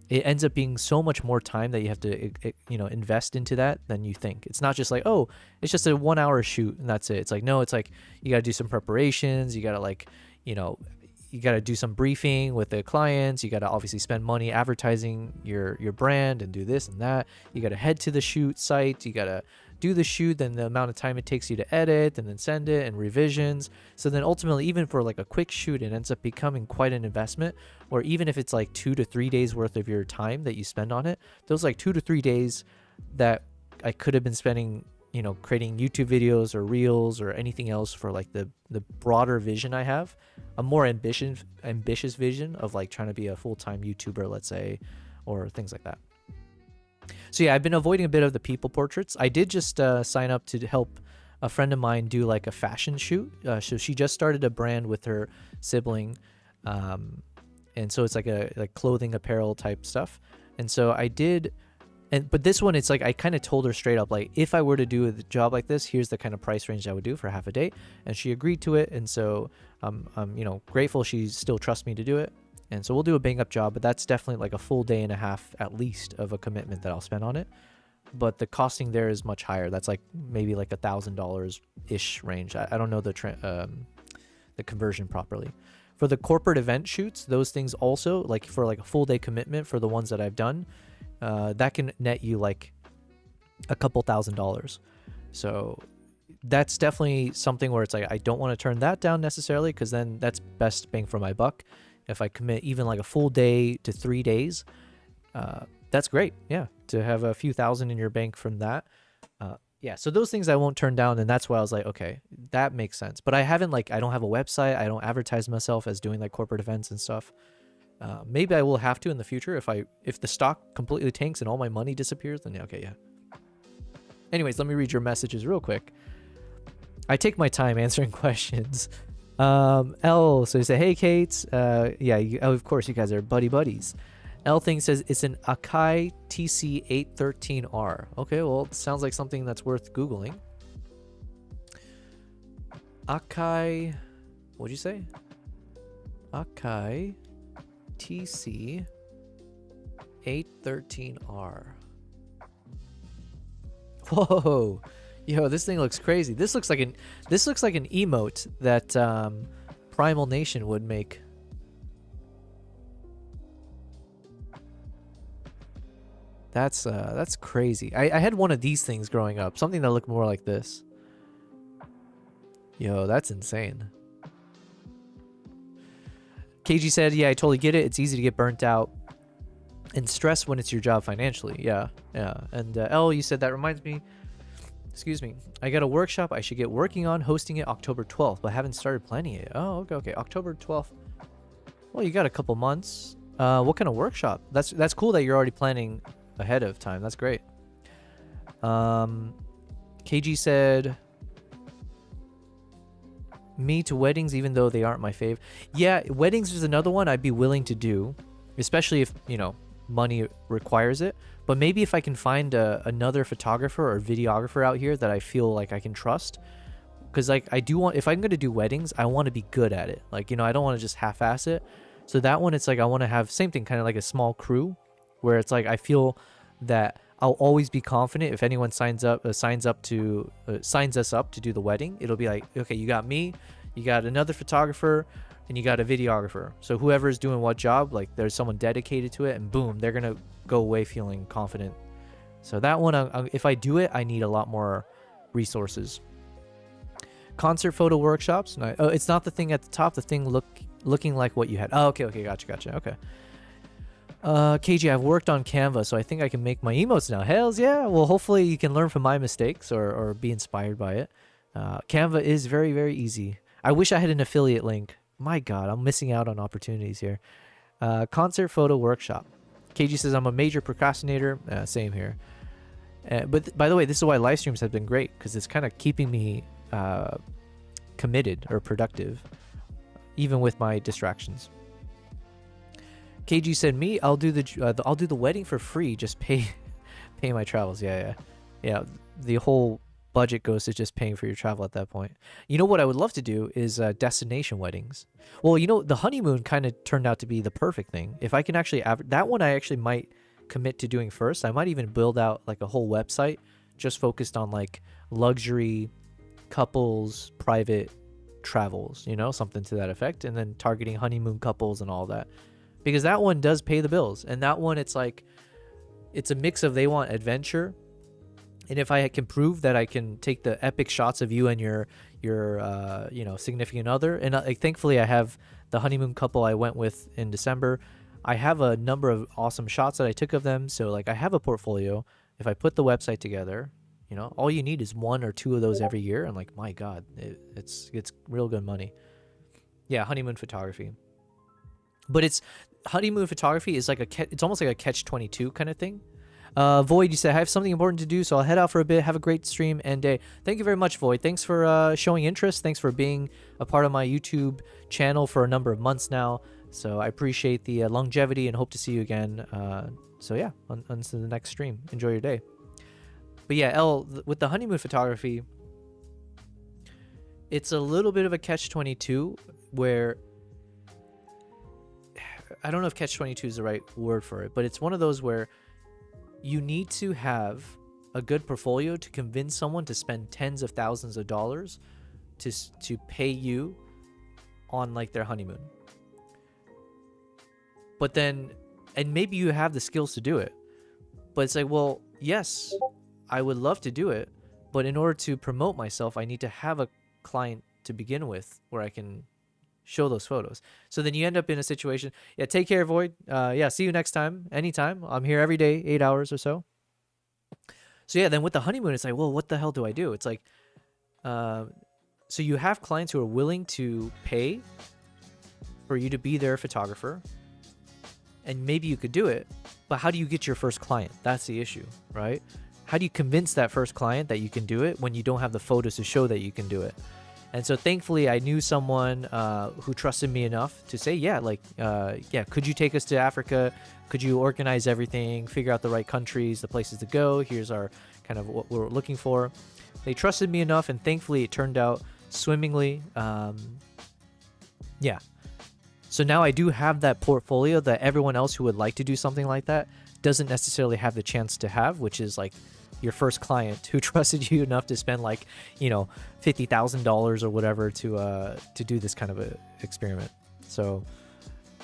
it ends up being so much more time that you have to, invest into that than you think. It's not just like, oh, it's just a 1 hour shoot and that's it. It's like, no, it's like you got to do some preparations. You got to you got to do some briefing with the clients. You got to obviously spend money advertising your brand and do this and that. You got to head to the shoot site. You got to do the shoot, then the amount of time it takes you to edit and then send it and revisions. So then ultimately, even for like a quick shoot, it ends up becoming quite an investment, or even if it's like 2 to 3 days worth of your time that you spend on it, those like 2 to 3 days that I could have been spending you know, creating YouTube videos or reels or anything else for like the broader vision I have, a more ambitious vision of like trying to be a full-time YouTuber, let's say, or things like that. So yeah, I've been avoiding a bit of the people portraits. I did just sign up to help a friend of mine do like a fashion shoot. So she just started a brand with her sibling, and so it's like clothing, apparel type stuff. And so I did, but this one, it's like I kind of told her straight up, like, if I were to do a job like this, here's the kind of price range I would do for half a day, and she agreed to it. And so I'm you know, grateful she still trusts me to do it. And so we'll do a bang up job, but that's definitely like a full day and a half at least of a commitment that I'll spend on it. But the costing there is much higher. That's like maybe like $1,000 ish range. I don't know the conversion properly. For the corporate event shoots, those things also, like for like a full day commitment for the ones that I've done, that can net you like a couple $1,000s. So that's definitely something where it's like I don't want to turn that down necessarily, because then that's best bang for my buck. If I commit even like a full day to 3 days, that's great. Yeah, to have a few thousand in your bank from that. Yeah, so those things I won't turn down, and that's why I was like, okay, that makes sense. But I haven't, like, I don't have a website. I don't advertise myself as doing like corporate events and stuff. Maybe I will have to in the future if the stock completely tanks and all my money disappears. Then okay, yeah. Anyways, let me read your messages real quick. I take my time answering questions. L, so you say, hey Kate, yeah, of course you guys are buddies. L thing says it's an Akai TC813R. Okay, well, it sounds like something that's worth Googling. Akai, what'd you say? Akai TC813R. Whoa. Yo, this thing looks crazy. This looks like an emote that Primal Nation would make. That's crazy. I had one of these things growing up, something that looked more like this. Yo, that's insane. KG said, yeah, I totally get it. It's easy to get burnt out and stressed when it's your job financially. Yeah. And L, you said, that reminds me, excuse me, I got a workshop I should get working on hosting it October 12th, but haven't started planning it. Oh, okay. October 12th. Well, you got a couple months. What kind of workshop? That's cool that you're already planning ahead of time. That's great. KG said, me to weddings, even though they aren't my fave. Yeah, weddings is another one I'd be willing to do, especially if, you know, money requires it. But maybe if I can find another photographer or videographer out here that I feel like I can trust, because like I do want, if I'm going to do weddings, I want to be good at it. Like, you know, I don't want to just half-ass it. So that one, it's like I want to have same thing, kind of like a small crew, where it's like I feel that I'll always be confident if anyone signs us up to do the wedding. It'll be like, okay, you got me, you got another photographer, and you got a videographer. So whoever's doing what job, like there's someone dedicated to it, and boom, they're gonna go away feeling confident. So that one, if I do it, I need a lot more resources. Concert photo workshops. No, oh, it's not the thing at the top. The thing looking like what you had. Oh, okay, gotcha. Okay. KG, I've worked on Canva, so I think I can make my emotes now. Hells yeah. Well, hopefully you can learn from my mistakes or be inspired by it. Canva is very, very easy. I wish I had an affiliate link. My God, I'm missing out on opportunities here. Concert photo workshop. KG says, I'm a major procrastinator. Same here. But by the way, this is why live streams have been great, because it's kind of keeping me committed or productive, even with my distractions. KG said, me, I'll do the wedding for free. Just pay my travels. Yeah. The whole budget goes to just paying for your travel at that point. You know what I would love to do is destination weddings. Well, you know, the honeymoon kind of turned out to be the perfect thing. If I can actually that one, I actually might commit to doing first. I might even build out like a whole website just focused on like luxury couples private travels, you know, something to that effect, and then targeting honeymoon couples and all that. Because that one does pay the bills. And that one, it's like, it's a mix of they want adventure. And if I can prove that I can take the epic shots of you and your you know, significant other. And like, thankfully, I have the honeymoon couple I went with in December. I have a number of awesome shots that I took of them. So like, I have a portfolio. If I put the website together, You know, all you need is 1 or 2 of those every year, and like, my God, it's real good money. Yeah, honeymoon photography. But it's honeymoon photography is like it's almost like a catch-22 kind of thing. Void, you said I have something important to do, so I'll head out for a bit. Have a great stream and day. Thank you very much, Void. Thanks for showing interest. Thanks for being a part of my YouTube channel for a number of months now. So I appreciate the longevity and hope to see you again. So yeah, on to the next stream. Enjoy your day. But yeah, L, with the honeymoon photography, it's a little bit of a catch-22 where I don't know if catch-22 is the right word for it, but it's one of those where you need to have a good portfolio to convince someone to spend tens of thousands of dollars to pay you on like their honeymoon. But then, and maybe you have the skills to do it, but it's like, well, yes, I would love to do it, but in order to promote myself, I need to have a client to begin with where I can show those photos. So then you end up in a situation, yeah, take care, Void. Yeah, see you next time, anytime. I'm here every day, 8 hours or so. So yeah, then with the honeymoon, it's like, well, what the hell do I do? It's like, so you have clients who are willing to pay for you to be their photographer, and maybe you could do it, but how do you get your first client? That's the issue, right? How do you convince that first client that you can do it when you don't have the photos to show that you can do it? And so thankfully I knew someone who trusted me enough to say, yeah, like, yeah, could you take us to Africa? Could you organize everything, figure out the right countries, the places to go? Here's our kind of what we're looking for. They trusted me enough, and thankfully it turned out swimmingly. Yeah. So now I do have that portfolio that everyone else who would like to do something like that doesn't necessarily have the chance to have, which is like your first client who trusted you enough to spend like, you know, $50,000 or whatever to do this kind of a experiment. So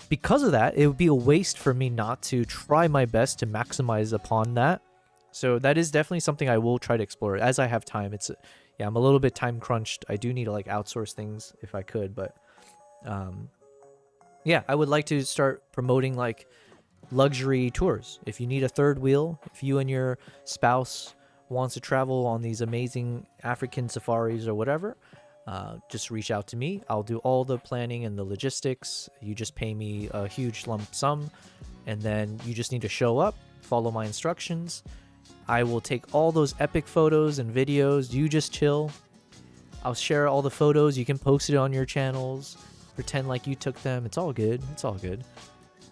because of that, it would be a waste for me not to try my best to maximize upon that. So that is definitely something I will try to explore as I have time. It's, yeah, I'm a little bit time crunched. I do need to like outsource things if I could, but yeah, I would like to start promoting like luxury tours. If you need a third wheel, if you and your spouse wants to travel on these amazing African safaris or whatever, just reach out to me. I'll do all the planning and the logistics. You just pay me a huge lump sum, and then you just need to show up, follow my instructions. I will take all those epic photos and videos. You just chill. I'll share all the photos. You can post it on your channels. Pretend like you took them. It's all good. It's all good.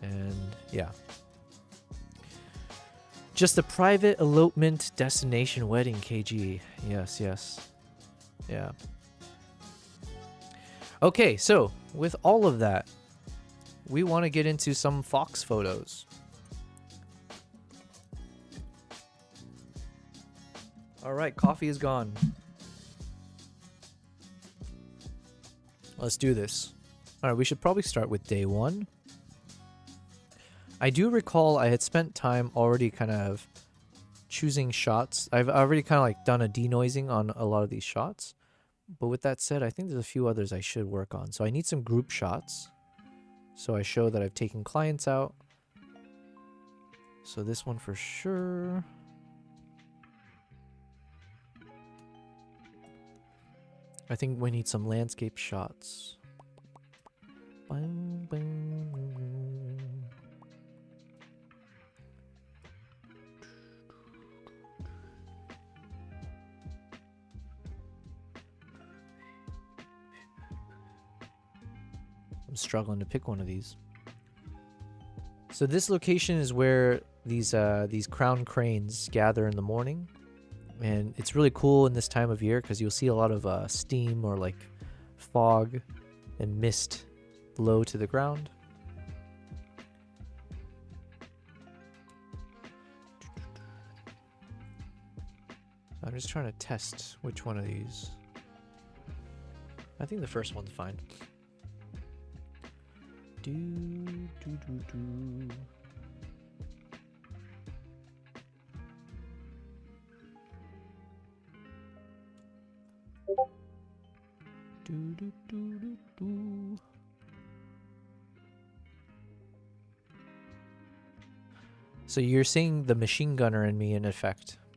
And yeah. Just a private elopement destination wedding, KG. Yes, yes. Yeah. Okay, so with all of that, we want to get into some fox photos. All right, coffee is gone. Let's do this. All right, we should probably start with day 1. I do recall I had spent time already kind of choosing shots. I've already kind of like done a denoising on a lot of these shots. But with that said, I think there's a few others I should work on. So I need some group shots. So I show that I've taken clients out. So this one for sure. I think we need some landscape shots. Bang, bang. I'm struggling to pick one of these. So this location is where these crown cranes gather in the morning, and it's really cool in this time of year because you'll see a lot of steam or like fog and mist low to the ground. I'm just trying to test which one of these. I think the first one's fine. Do, do, do, do. Do, do, do, do, do. So you're seeing the machine gunner in me in effect.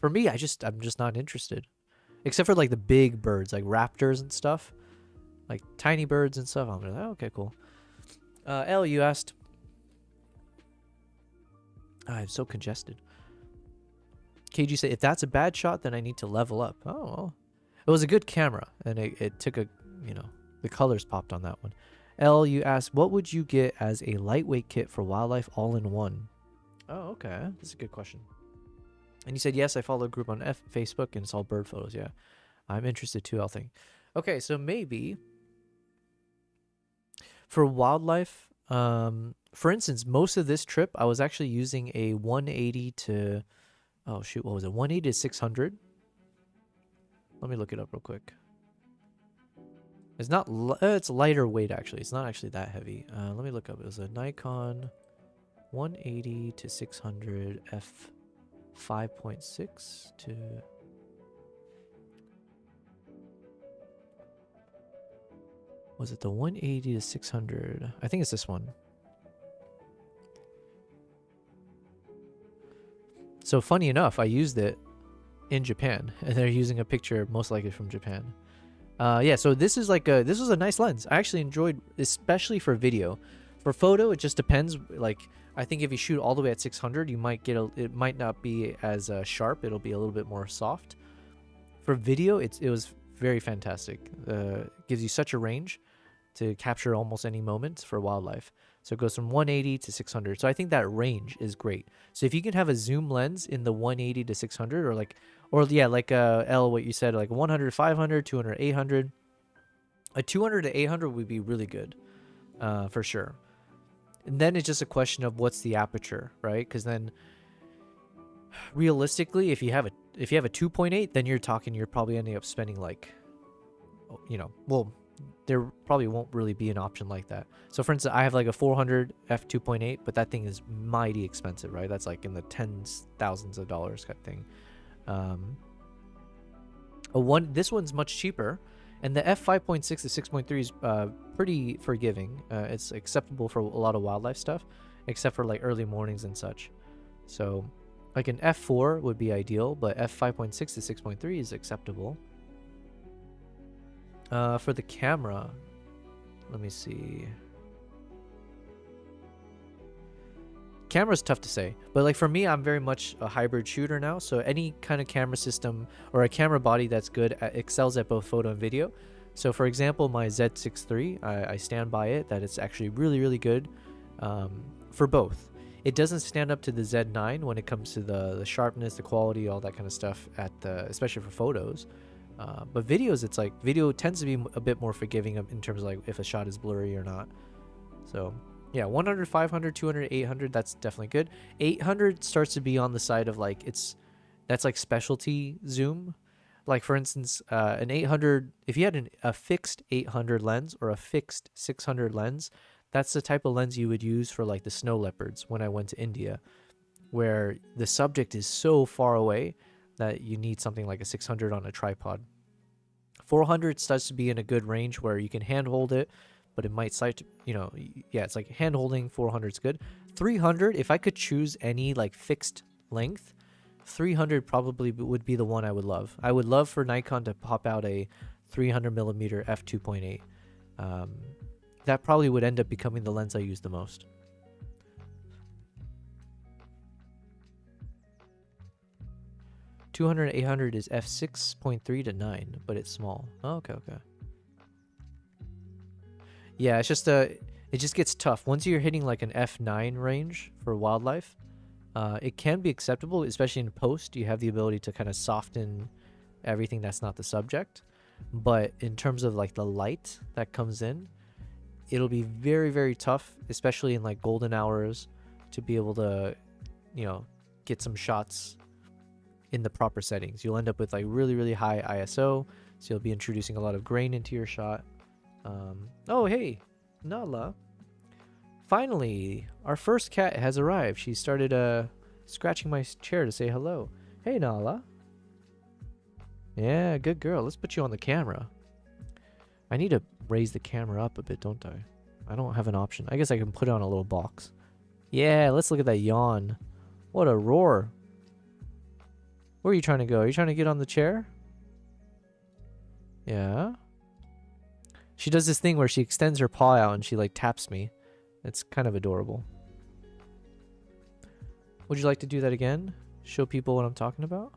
For me, I'm just not interested. Except for like the big birds, like raptors and stuff. Like tiny birds and stuff. I'm like, oh, okay, cool. L, you asked. I'm so congested. KG said, if that's a bad shot, then I need to level up. Oh, well. It was a good camera, and it took a, you know, the colors popped on that one. L, you asked, what would you get as a lightweight kit for wildlife all-in-one? Oh, okay. That's a good question. And you said, yes, I follow a group on Facebook, and it's all bird photos. Yeah, I'm interested too, I'll think. Okay, so maybe for wildlife, for instance, most of this trip, I was actually using a 180 to... Oh, shoot, what was it? 180 to 600? Let me look it up real quick. It's not... it's lighter weight, actually. It's not actually that heavy. Let me look up. It was a Nikon 180 to 600 f 5.6 to... Was it the 180 to 600? I think it's this one. So funny enough, I used it in Japan, and they're using a picture most likely from Japan. Yeah, so this is like this was a nice lens. I actually enjoyed, especially for video. For photo, it just depends. Like, I think if you shoot all the way at 600, you might get it might not be as sharp. It'll be a little bit more soft. For video, it was very fantastic. Gives you such a range to capture almost any moment for wildlife. So it goes from 180 to 600. So I think that range is great. So if you can have a zoom lens in the 180 to 600, or yeah, like L, what you said, like 100, 500, 200, 800. A 200 to 800 would be really good, for sure. And then it's just a question of what's the aperture, right? Because then, realistically, if you have a 2.8, then you're probably ending up spending like, you know, well, there probably won't really be an option like that. So for instance, I have like a 400 f 2.8, but that thing is mighty expensive, right? That's like in the tens, thousands of dollars kind of thing. This one's much cheaper, and the f 5.6 to 6.3 is pretty forgiving. It's acceptable for a lot of wildlife stuff, except for like early mornings and such. So like an f4 would be ideal, but f 5.6 to 6.3 is acceptable. For the camera, let me see. Camera's tough to say, but like for me, I'm very much a hybrid shooter now. So any kind of camera system or a camera body that's good excels at both photo and video. So for example, my Z6 III, I stand by it that it's actually really, really good for both. It doesn't stand up to the Z9 when it comes to the sharpness, the quality, all that kind of stuff especially for photos. But videos, it's like video tends to be a bit more forgiving in terms of like if a shot is blurry or not. So yeah, 100, 500, 200, 800, that's definitely good. 800 starts to be on the side of like that's like specialty zoom. Like for instance, an 800, if you had a fixed 800 lens or a fixed 600 lens, that's the type of lens you would use for like the snow leopards when I went to India, where the subject is so far away that you need something like a 600 on a tripod. 400 starts to be in a good range where you can hand hold it, but it might sight, you know, yeah, it's like hand holding. 400 is good. 300, if I could choose any like fixed length, 300 probably would be the one I would love. I would love for Nikon to pop out a 300 millimeter f 2.8. That probably would end up becoming the lens I use the most. $200, 800 is f 6.3 to 9, but it's small. Oh, okay. Yeah, it's just it just gets tough once you're hitting like an f9 range for wildlife. It can be acceptable, especially in post. You have the ability to kind of soften everything that's not the subject, but in terms of like the light that comes in, it'll be very, very tough, especially in like golden hours, to be able to, you know, get some shots in the proper settings. You'll end up with like really, really high ISO, so you'll be introducing a lot of grain into your shot. Oh, hey, Nala. Finally, our first cat has arrived. She started scratching my chair to say hello. Hey, Nala. Yeah, good girl. Let's put you on the camera. I need to raise the camera up a bit, don't I? I don't have an option. I guess I can put it on a little box. Yeah, let's look at that yawn. What a roar. Where are you trying to go? Are you trying to get on the chair? Yeah. She does this thing where she extends her paw out and she like taps me. It's kind of adorable. Would you like to do that again? Show people what I'm talking about?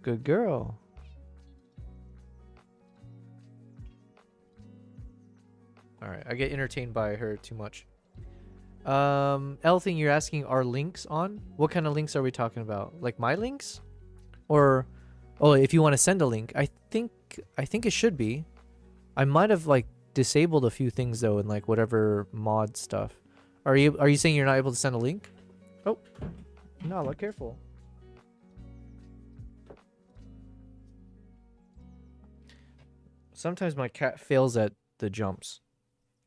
Good girl. Alright, I get entertained by her too much. Thing, you're asking, are links on? What kind of links are we talking about? Like my links? Or, oh, if you want to send a link, I think it should be. I might have like disabled a few things though in like whatever mod stuff. Are you saying you're not able to send a link? Oh, no, look careful. Sometimes my cat fails at the jumps.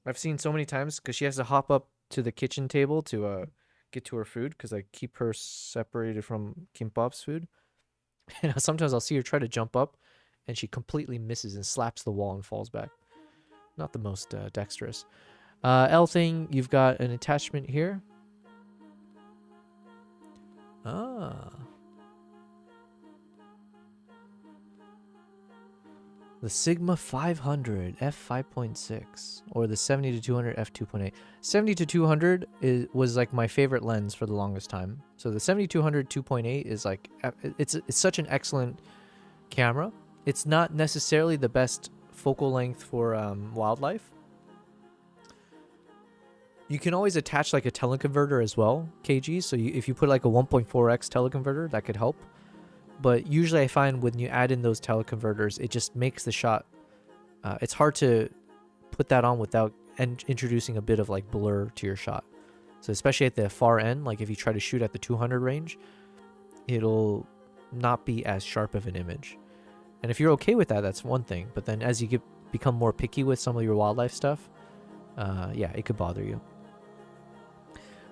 I've seen so many times because she has to hop up to the kitchen table to get to her food because I keep her separated from Kimpop's food. And sometimes I'll see her try to jump up and she completely misses and slaps the wall and falls back. Not the most dexterous. Thing, you've got an attachment here. Ah. The Sigma 500 f5.6 or the 70-200 f2.8. 70-200 was like my favorite lens for the longest time. So the 70-200 2.8 is like it's such an excellent camera. It's not necessarily the best focal length for wildlife. You can always attach like a teleconverter as well, KG. So if you put like a 1.4x teleconverter, that could help. But usually I find when you add in those teleconverters, it just makes the shot, it's hard to put that on without introducing a bit of like blur to your shot. So especially at the far end, like if you try to shoot at the 200 range, it'll not be as sharp of an image. And if you're okay with that, that's one thing. But then as you become more picky with some of your wildlife stuff, yeah, it could bother you.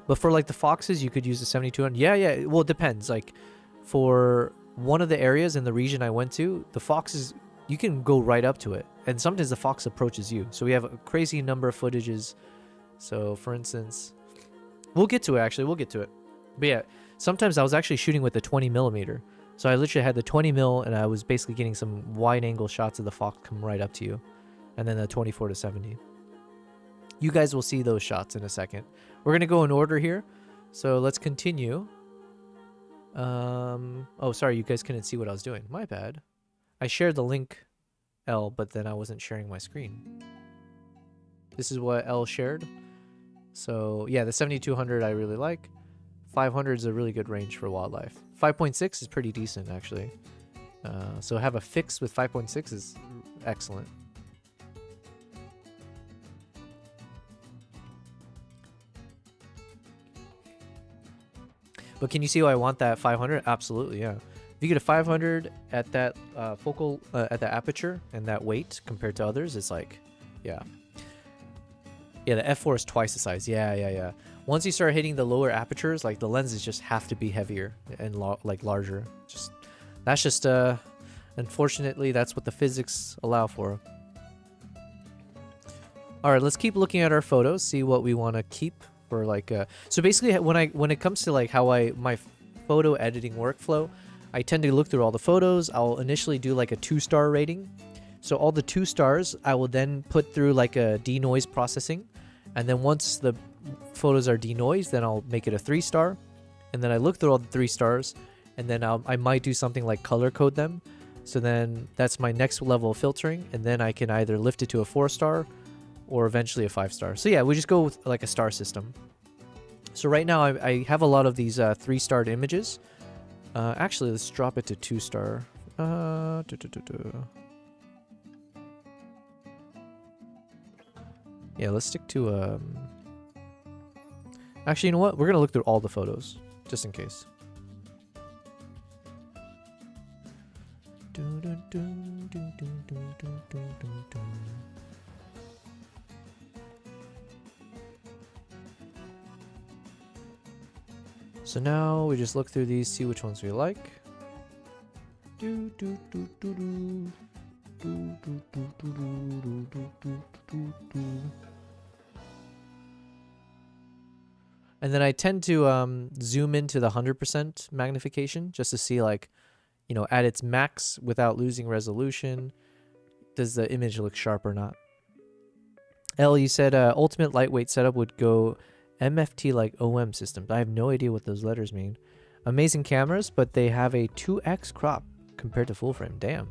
But for like the foxes, you could use the 7200. Yeah. Well, it depends. Like for one of the areas in the region I went to, the foxes, you can go right up to it. And sometimes the fox approaches you. So we have a crazy number of footages. So for instance, we'll get to it actually. We'll get to it. But yeah, sometimes I was actually shooting with the 20mm. So I literally had the 20mm and I was basically getting some wide angle shots of the fox come right up to you. And then the 24-70. You guys will see those shots in a second. We're going to go in order here. So let's continue. Oh, sorry, you guys couldn't see what I was doing. My bad. I shared the link, L, but then I wasn't sharing my screen. This is what L shared. So yeah, the 7200 I really like. 500 is a really good range for wildlife. 5.6 is pretty decent actually. So have a fix with 5.6 is excellent. But can you see why I want that 500? Absolutely, yeah. If you get a 500 at that focal, at the aperture and that weight compared to others, it's like, yeah. Yeah, the f4 is twice the size. Yeah. Once you start hitting the lower apertures, like the lenses just have to be heavier and like larger. That's just unfortunately, that's what the physics allow for. All right, let's keep looking at our photos, see what we want to keep. For like so basically when it comes to like how my photo editing workflow, I tend to look through all the photos. I'll initially do like a 2-star rating. So all the 2 stars I will then put through like a denoise processing, and then once the photos are denoised, then I'll make it a 3-star, and then I look through all the 3 stars, and then I might do something like color code them. So then that's my next level of filtering, and then I can either lift it to a 4-star or eventually a 5-star. So yeah, we just go with like a star system. So right now I have a lot of these 3-starred images. Actually, let's drop it to 2-star. Yeah, let's stick to actually, you know what? We're gonna look through all the photos just in case. So now we just look through these, see which ones we like. And then I tend to zoom into the 100% magnification just to see, like, you know, at its max without losing resolution, does the image look sharp or not? L, you said ultimate lightweight setup would go MFT like OM system. I have no idea what those letters mean. Amazing cameras, but they have a 2x crop compared to full frame. Damn.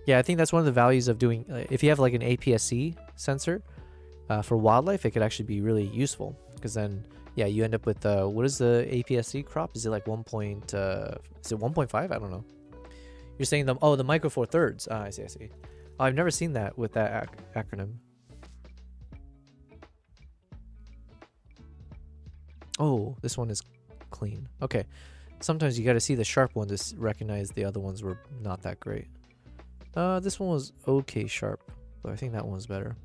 Yeah, I think that's one of the values of doing, if you have like an APS-C sensor for wildlife, it could actually be really useful. Because then, yeah, you end up with, what is the APS-C crop? Is it like 1.5? I don't know. You're saying the micro four thirds. Ah, I see. Oh, I've never seen that with that acronym. Oh, this one is clean. Okay. Sometimes you got to see the sharp one to recognize the other ones were not that great. This one was okay sharp, but I think that one's better.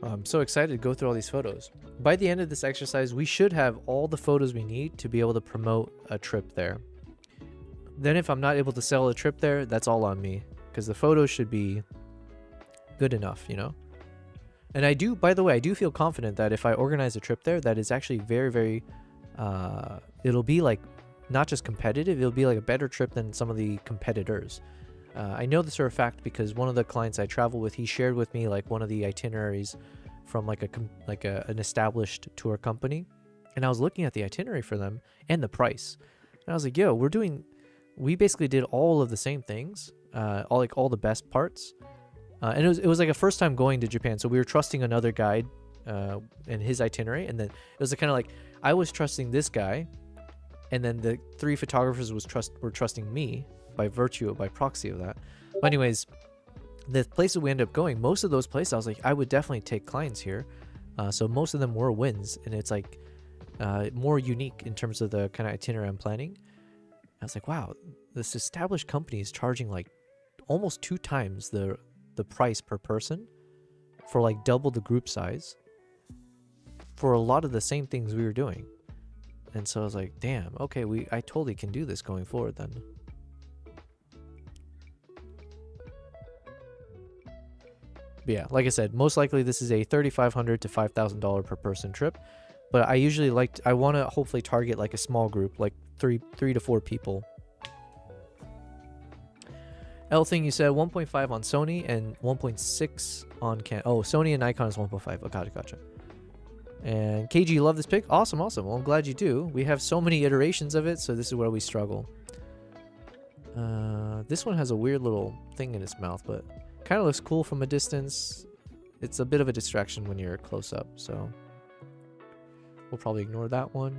I'm so excited to go through all these photos. By the end of this exercise, we should have all the photos we need to be able to promote a trip there. Then if I'm not able to sell a trip there, that's all on me, because the photos should be good enough, you know? And I do, by the way, I do feel confident that if I organize a trip there, that is actually very, very, it'll be like, not just competitive, it'll be like a better trip than some of the competitors. I know this for a fact because one of the clients I travel with, he shared with me like one of the itineraries from like an established tour company, and I was looking at the itinerary for them and the price, and I was like, yo, we basically did all of the same things, all the best parts, and it was like a first time going to Japan, so we were trusting another guide and his itinerary, and then it was kind of like I was trusting this guy, and then the 3 photographers were trusting me by proxy of that. But anyways, the places we ended up going, most of those places I was like, I would definitely take clients here, so most of them were wins, and it's like more unique in terms of the kind of itinerary I'm planning. I was like, wow, this established company is charging like almost 2 times the price per person for like double the group size for a lot of the same things we were doing. And so I was like, damn, okay, I totally can do this going forward then. But yeah, like I said, most likely this is a $3,500 to $5,000 per person trip. But I usually I want to hopefully target like a small group, like three to 4 people. L thing, you said 1.5 on Sony and 1.6 on Canon. Oh, Sony and Nikon is 1.5. Oh, gotcha. And KG, you love this pic? Awesome. Well, I'm glad you do. We have so many iterations of it, so this is where we struggle. This one has a weird little thing in its mouth, but kind of looks cool from a distance. It's a bit of a distraction when you're close up, so we'll probably ignore that one.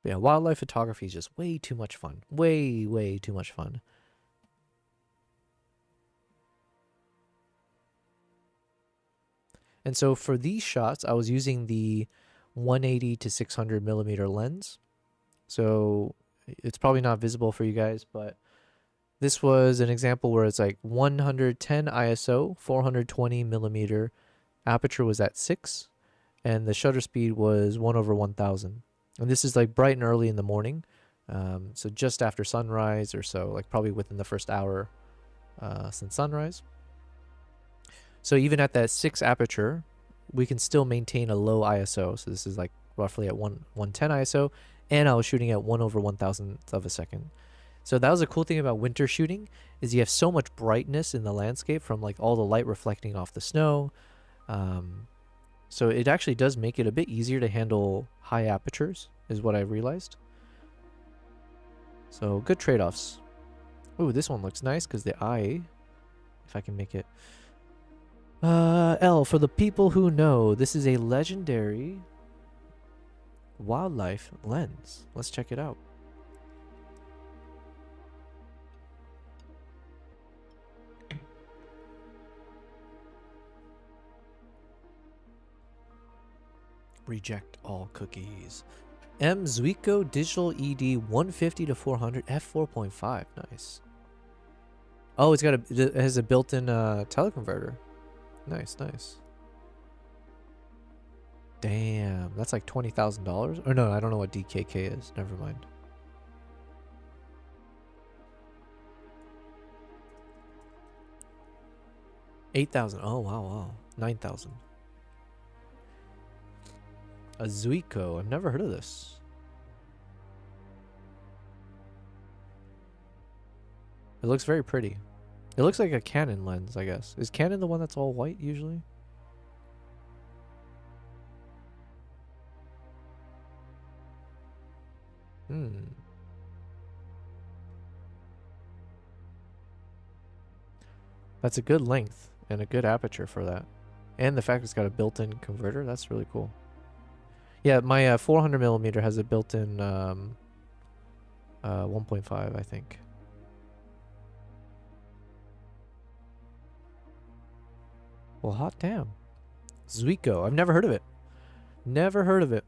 But yeah, wildlife photography is just way too much fun. Way too much fun. And so for these shots, I was using the 180 to 600 millimeter lens. So it's probably not visible for you guys, but this was an example where it's like 110 ISO, 420 millimeter. Aperture was at 6, and the shutter speed was 1/1000. And this is like bright and early in the morning. So just after sunrise or so, like probably within the first hour since sunrise. So even at that 6 aperture, we can still maintain a low ISO. So this is like roughly at 110 ISO, and I was shooting at 1/1000th of a second. So that was a cool thing about winter shooting, is you have so much brightness in the landscape from like all the light reflecting off the snow. So it actually does make it a bit easier to handle high apertures, is what I realized. So good trade-offs. Ooh, this one looks nice because the eye, if I can make it. L, for the people who know, this is a legendary wildlife lens. Let's check it out. Reject all cookies. M Zuiko Digital ED 150 to 400 f4.5. Nice. Oh, it has a built-in teleconverter. Nice, nice. Damn, that's like $20,000. Or no, I don't know what DKK is. Never mind. $8,000. Oh wow, wow. $9,000. A Zuiko. I've never heard of this. It looks very pretty. It looks like a Canon lens, I guess. Is Canon the one that's all white usually? That's a good length and a good aperture for that. And the fact it's got a built-in converter, that's really cool. Yeah, my 400mm has a built-in 1.5, I think. Well, hot damn. Zuiko. I've never heard of it. Never heard of it.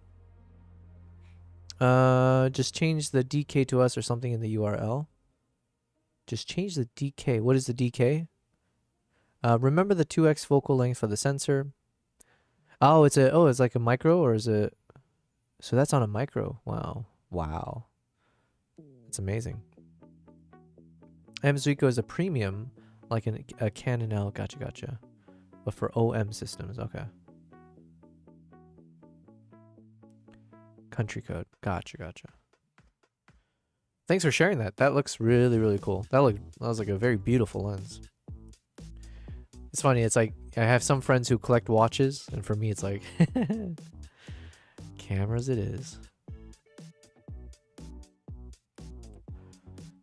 Just change the DK to us or something in the URL. Just change the DK. What is the DK? Remember the 2x focal length for the sensor. Oh, it's like a micro, or is it? So that's on a micro. Wow. Wow. It's amazing. M-Zuiko is a premium, like a Canon L. Gotcha, gotcha. But for OM systems, okay. Country code. Gotcha, gotcha. Thanks for sharing that. That looks really, really cool. That was like a very beautiful lens. It's funny. It's like I have some friends who collect watches, and for me, it's like cameras. It is.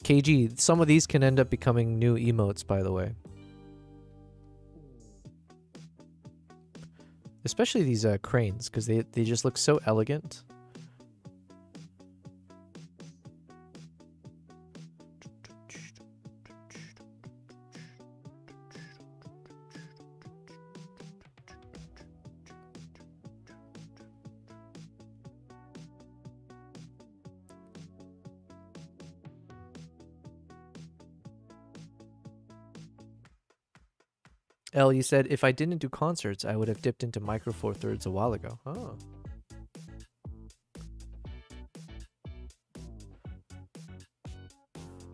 KG. Some of these can end up becoming new emotes, by the way. Especially these cranes, because they just look so elegant. L, you said, if I didn't do concerts, I would have dipped into Micro Four Thirds a while ago. Oh.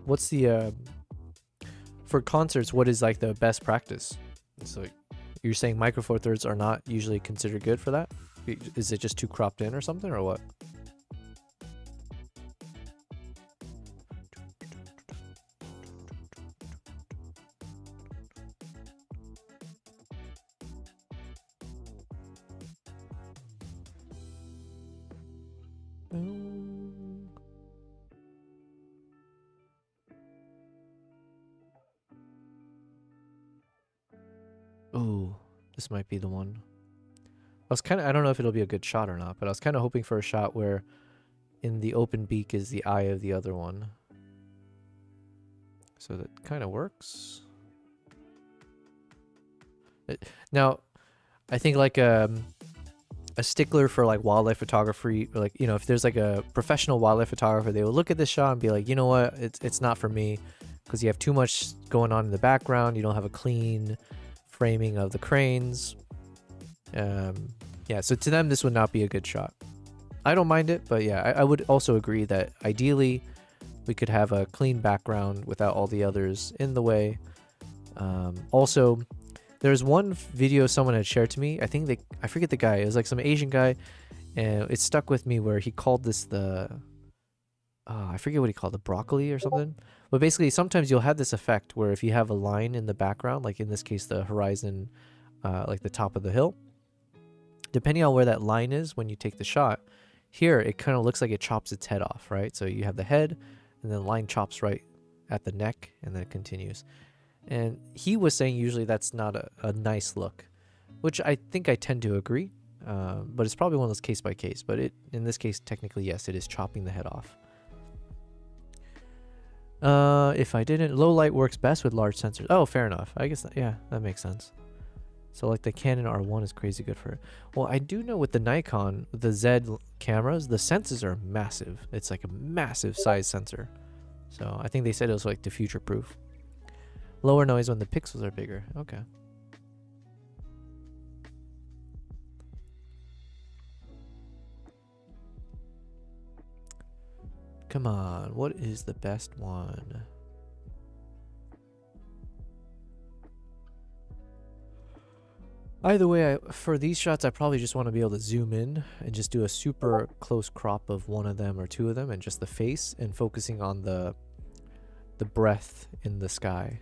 What's the, for concerts, what is like the best practice? It's like, you're saying Micro Four Thirds are not usually considered good for that? Is it just too cropped in or something, or what? Oh, this might be the one. I don't know if it'll be a good shot or not, but I was kind of hoping for a shot where in the open beak is the eye of the other one. So that kind of works. Now, I think like a stickler for like wildlife photography, or like, you know, if there's like a professional wildlife photographer, they will look at this shot and be like, you know what, it's not for me, because you have too much going on in the background. You don't have a clean framing of the cranes. Yeah, so to them this would not be a good shot. I don't mind it, but yeah, I would also agree that ideally we could have a clean background without all the others in the way. Also, there's one video someone had shared to me. I forget the guy. It was like some Asian guy, and it stuck with me where he called this I forget what he called it, broccoli or something. But basically, sometimes you'll have this effect where if you have a line in the background, like in this case, the horizon, like the top of the hill, depending on where that line is when you take the shot, here it kind of looks like it chops its head off, right? So you have the head, and then the line chops right at the neck, and then it continues. And he was saying usually that's not a nice look, which I think I tend to agree, but it's probably one of those case by case. But in this case, technically, yes, it is chopping the head off. If I didn't, low light works best with large sensors. Oh, fair enough. I guess, yeah, that makes sense. So like the Canon R1 is crazy good for it. Well, I do know with the Nikon, the Z cameras, the sensors are massive. It's like a massive size sensor. So I think they said it was like the future proof. Lower noise when the pixels are bigger. Okay. Come on, what is the best one? Either way, for these shots, I probably just want to be able to zoom in and just do a super close crop of one of them or two of them and just the face and focusing on the breath in the sky.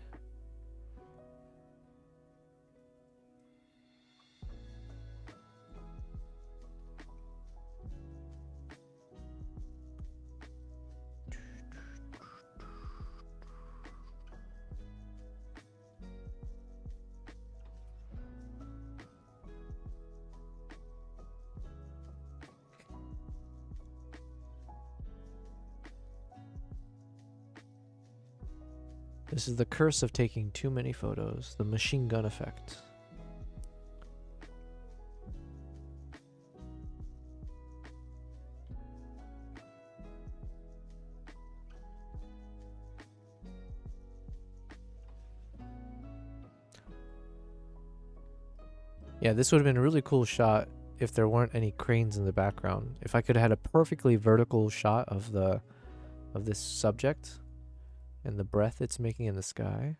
This is the curse of taking too many photos, the machine gun effect. Yeah, this would have been a really cool shot if there weren't any cranes in the background. If I could have had a perfectly vertical shot of this subject and the breath it's making in the sky.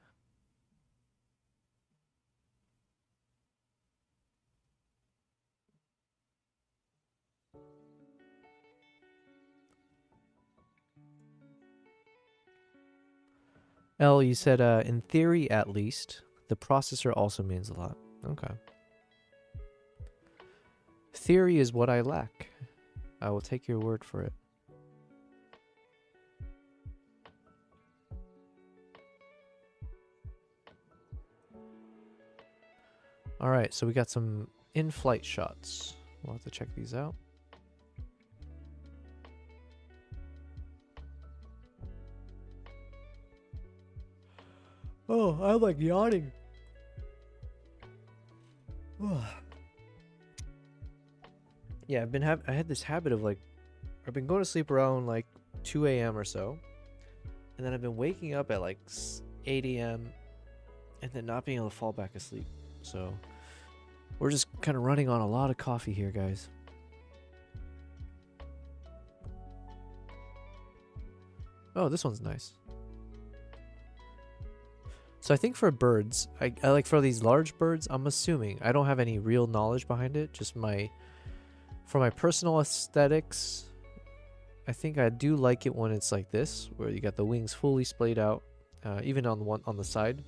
L, you said in theory at least. The processor also means a lot. Okay. Theory is what I lack. I will take your word for it. Alright, so we got some in-flight shots. We'll have to check these out. Oh, I'm like yawning. Yeah, I had this habit of like, I've been going to sleep around like 2 a.m. or so, and then I've been waking up at like 8 a.m. and then not being able to fall back asleep. So we're just kind of running on a lot of coffee here, guys. Oh, this one's nice. So I think for birds, I like for these large birds, I'm assuming, I don't have any real knowledge behind it, just for my personal aesthetics, I think I do like it when it's like this, where you got the wings fully splayed out, even on the side.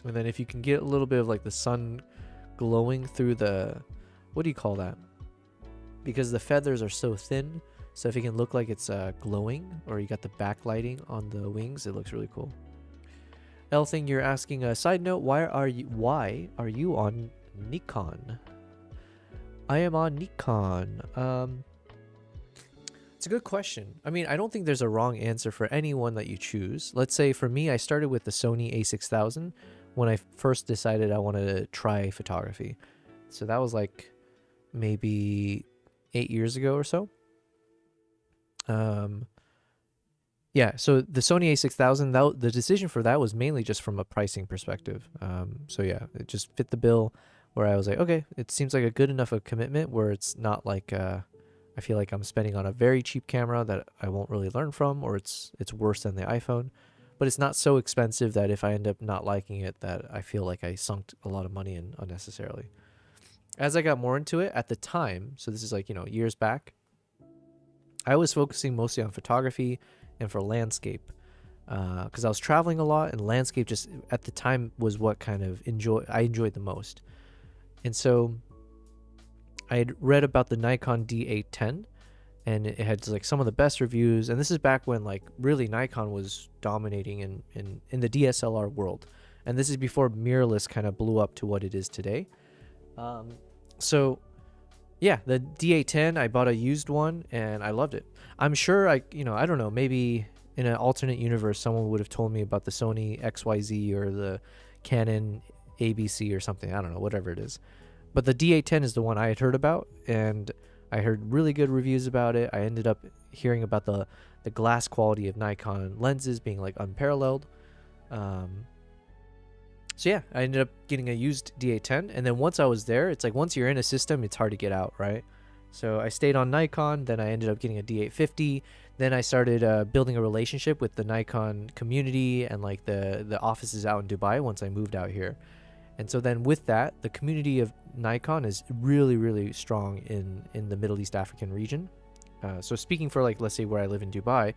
And then if you can get a little bit of like the sun glowing through the, what do you call that? Because the feathers are so thin, so if it can look like it's glowing, or you got the backlighting on the wings, it looks really cool. L thing, you're asking a side note, why are you on Nikon? I am on Nikon. It's a good question. I mean, I don't think there's a wrong answer for anyone that you choose. Let's say for me, I started with the Sony a6000 when I first decided I wanted to try photography. So that was like maybe 8 years ago or so. Yeah, so the Sony a6000, the decision for that was mainly just from a pricing perspective. So yeah, it just fit the bill where I was like, okay, it seems like a good enough a commitment where it's not like I feel like I'm spending on a very cheap camera that I won't really learn from, or it's worse than the iPhone. But it's not so expensive that if I end up not liking it, that I feel like I sunk a lot of money in unnecessarily. As I got more into it at the time, so this is like, years back, I was focusing mostly on photography and for landscape, because I was traveling a lot, and landscape just at the time was what kind of I enjoyed the most. And so I had read about the Nikon D810, and it had like some of the best reviews. And this is back when like really Nikon was dominating in the DSLR world, and this is before mirrorless kind of blew up to what it is today. So yeah, the D810, I bought a used one and I loved it. I'm sure I don't know, maybe in an alternate universe, someone would have told me about the Sony XYZ or the Canon ABC or something. I don't know, whatever it is. But the D810 is the one I had heard about, and I heard really good reviews about it. I ended up hearing about the glass quality of Nikon lenses being like unparalleled. So yeah, I ended up getting a used D810, and then once I was there, it's like once you're in a system, it's hard to get out, right? So I stayed on Nikon, then I ended up getting a D850. Then I started building a relationship with the Nikon community and like the offices out in Dubai once I moved out here. And so then with that, the community of Nikon is really, really strong in the Middle East African region. So speaking for like, let's say where I live in Dubai,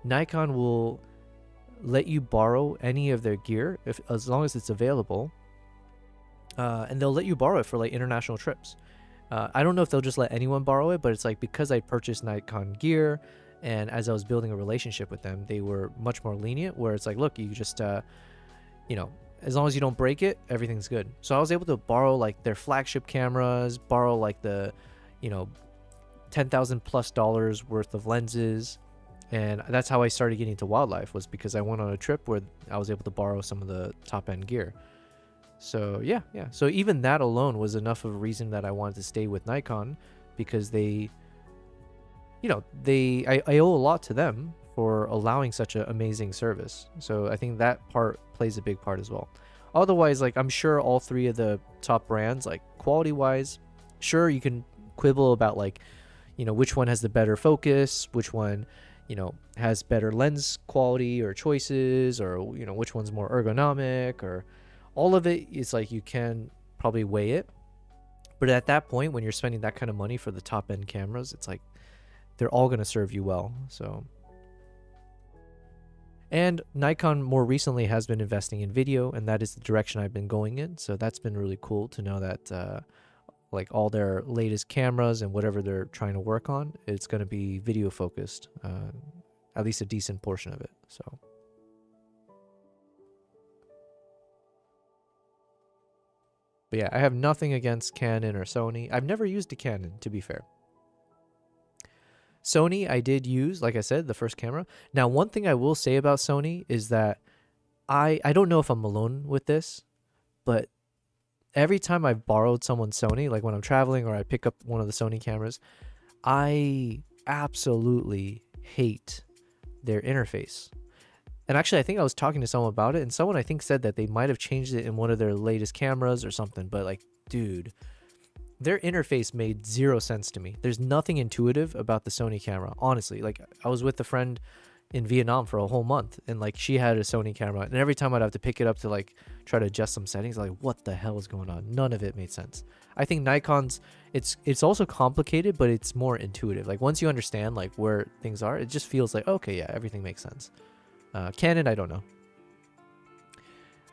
Nikon will let you borrow any of their gear as long as it's available. And they'll let you borrow it for like international trips. I don't know if they'll just let anyone borrow it, but it's like because I purchased Nikon gear and as I was building a relationship with them, they were much more lenient where it's like, look, you just, you know, as long as you don't break it, everything's good. So I was able to borrow like their flagship cameras, borrow like the, you know, $10,000+ worth of lenses. And that's how I started getting into wildlife, was because I went on a trip where I was able to borrow some of the top end gear. So yeah. So even that alone was enough of a reason that I wanted to stay with Nikon, because they, you know, I owe a lot to them for allowing such an amazing service. So I think that part plays a big part as well. Otherwise, like I'm sure all three of the top brands, like quality wise, sure you can quibble about like, you know, which one has the better focus, which one, you know, has better lens quality or choices, or, you know, which one's more ergonomic, or all of it is like you can probably weigh it. But at that point, when you're spending that kind of money for the top end cameras, it's like they're all going to serve you well. So, and Nikon more recently has been investing in video, and that is the direction I've been going in. So that's been really cool to know that like all their latest cameras and whatever they're trying to work on, it's going to be video focused, at least a decent portion of it. So but yeah, I have nothing against Canon or Sony. I've never used a Canon, to be fair. Sony I did use, like I said, the first camera. Now one thing I will say about Sony is that I don't know if I'm alone with this, but every time I've borrowed someone's Sony, like when I'm traveling or I pick up one of the Sony cameras, I absolutely hate their interface. And actually, I think I was talking to someone about it, and someone I think said that they might have changed it in one of their latest cameras or something. But like, dude, their interface made zero sense to me. There's nothing intuitive about the Sony camera, honestly. Like, I was with a friend in Vietnam for a whole month, and like she had a Sony camera, and every time I'd have to pick it up to like try to adjust some settings, like what the hell is going on? None of it made sense. I think Nikon's, it's also complicated, but it's more intuitive. Like once you understand like where things are, it just feels like, okay, yeah, everything makes sense. Canon, I don't know.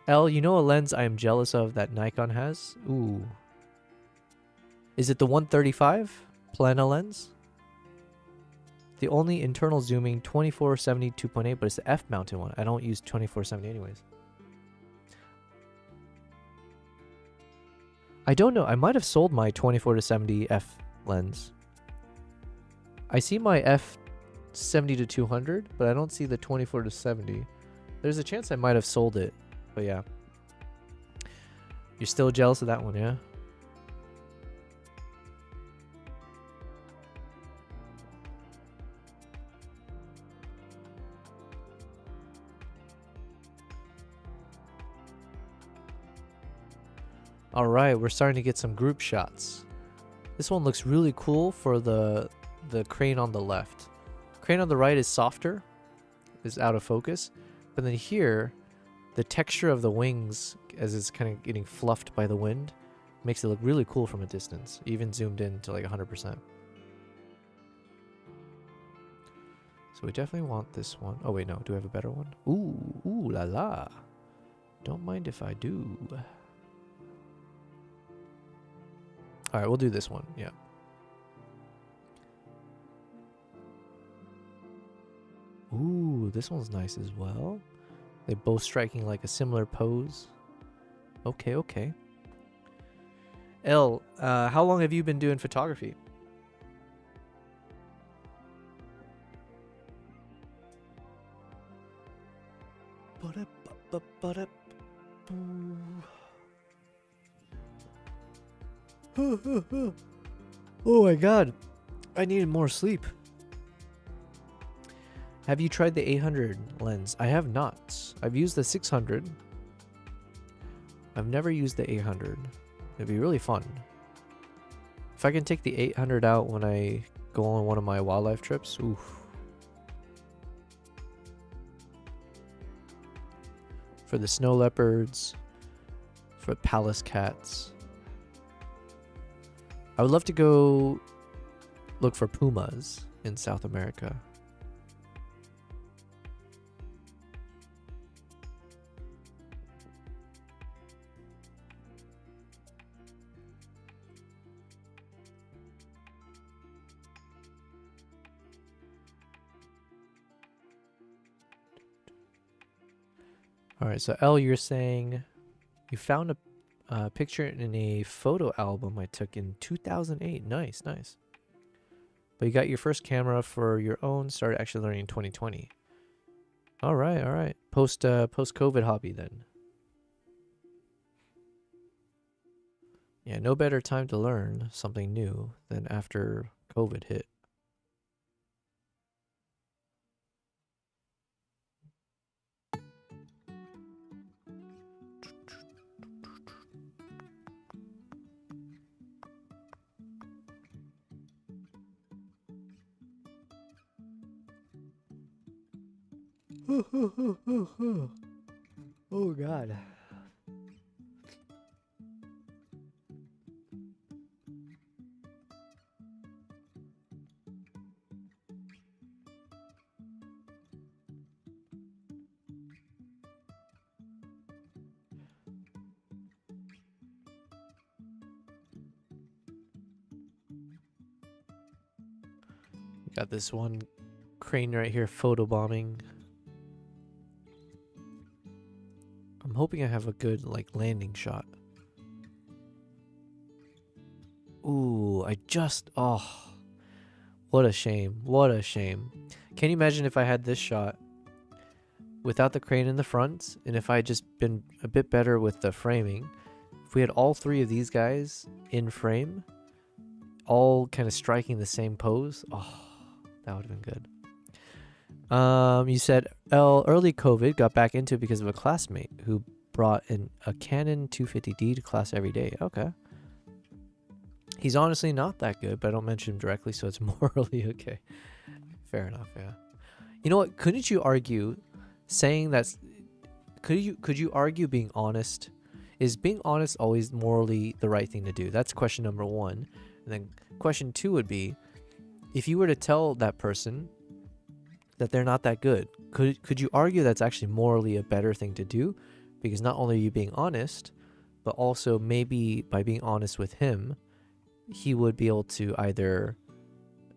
L, you know a lens I am jealous of that Nikon has? Ooh. Is it the 135 Plana lens? The only internal zooming 2470 2.8, but it's the F mounted one. I don't use 2470 anyways. I don't know. I might have sold my 24-70 F lens. I see my F 70 to 200, but I don't see the 24 to 70. There's a chance I might have sold it, but yeah. You're still jealous of that one, yeah? All right, we're starting to get some group shots. This one looks really cool for the crane on the left. Crane on the right is softer, is out of focus, but then here, the texture of the wings as it's kind of getting fluffed by the wind makes it look really cool from a distance, even zoomed in to like 100%. So we definitely want this one. Oh wait, no, do we have a better one? Ooh la la. Don't mind if I do. All right, we'll do this one. Yeah. Ooh, this one's nice as well. They're both striking like a similar pose. Okay, okay. L, how long have you been doing photography? Oh my god, I needed more sleep. Have you tried the 800 lens? I have not. I've used the 600. I've never used the 800. It'd be really fun. If I can take the 800 out when I go on one of my wildlife trips, oof. For the snow leopards, for Pallas cats. I would love to go look for pumas in South America. All right, so L, you're saying you found a picture in a photo album I took in 2008. Nice, nice. But you got your first camera for your own, started actually learning in 2020. All right, all right. Post COVID hobby then. Yeah, no better time to learn something new than after COVID hit. Oh god. Got this one crane right here photobombing. I'm hoping I have a good like landing shot. Ooh, oh, what a shame. What a shame. Can you imagine if I had this shot without the crane in the front, and if I had just been a bit better with the framing, if we had all three of these guys in frame, all kind of striking the same pose, oh, that would have been good. You said early COVID got back into it because of a classmate who brought in a Canon 250D to class every day. Okay. He's honestly not that good, but I don't mention him directly, so it's morally okay. Fair enough, yeah. You know what? Couldn't you argue saying that's... Could you argue being honest? Is being honest always morally the right thing to do? That's question number one. And then question two would be, if you were to tell that person that they're not that good, could you argue that's actually morally a better thing to do? Because not only are you being honest, but also maybe by being honest with him, he would be able to either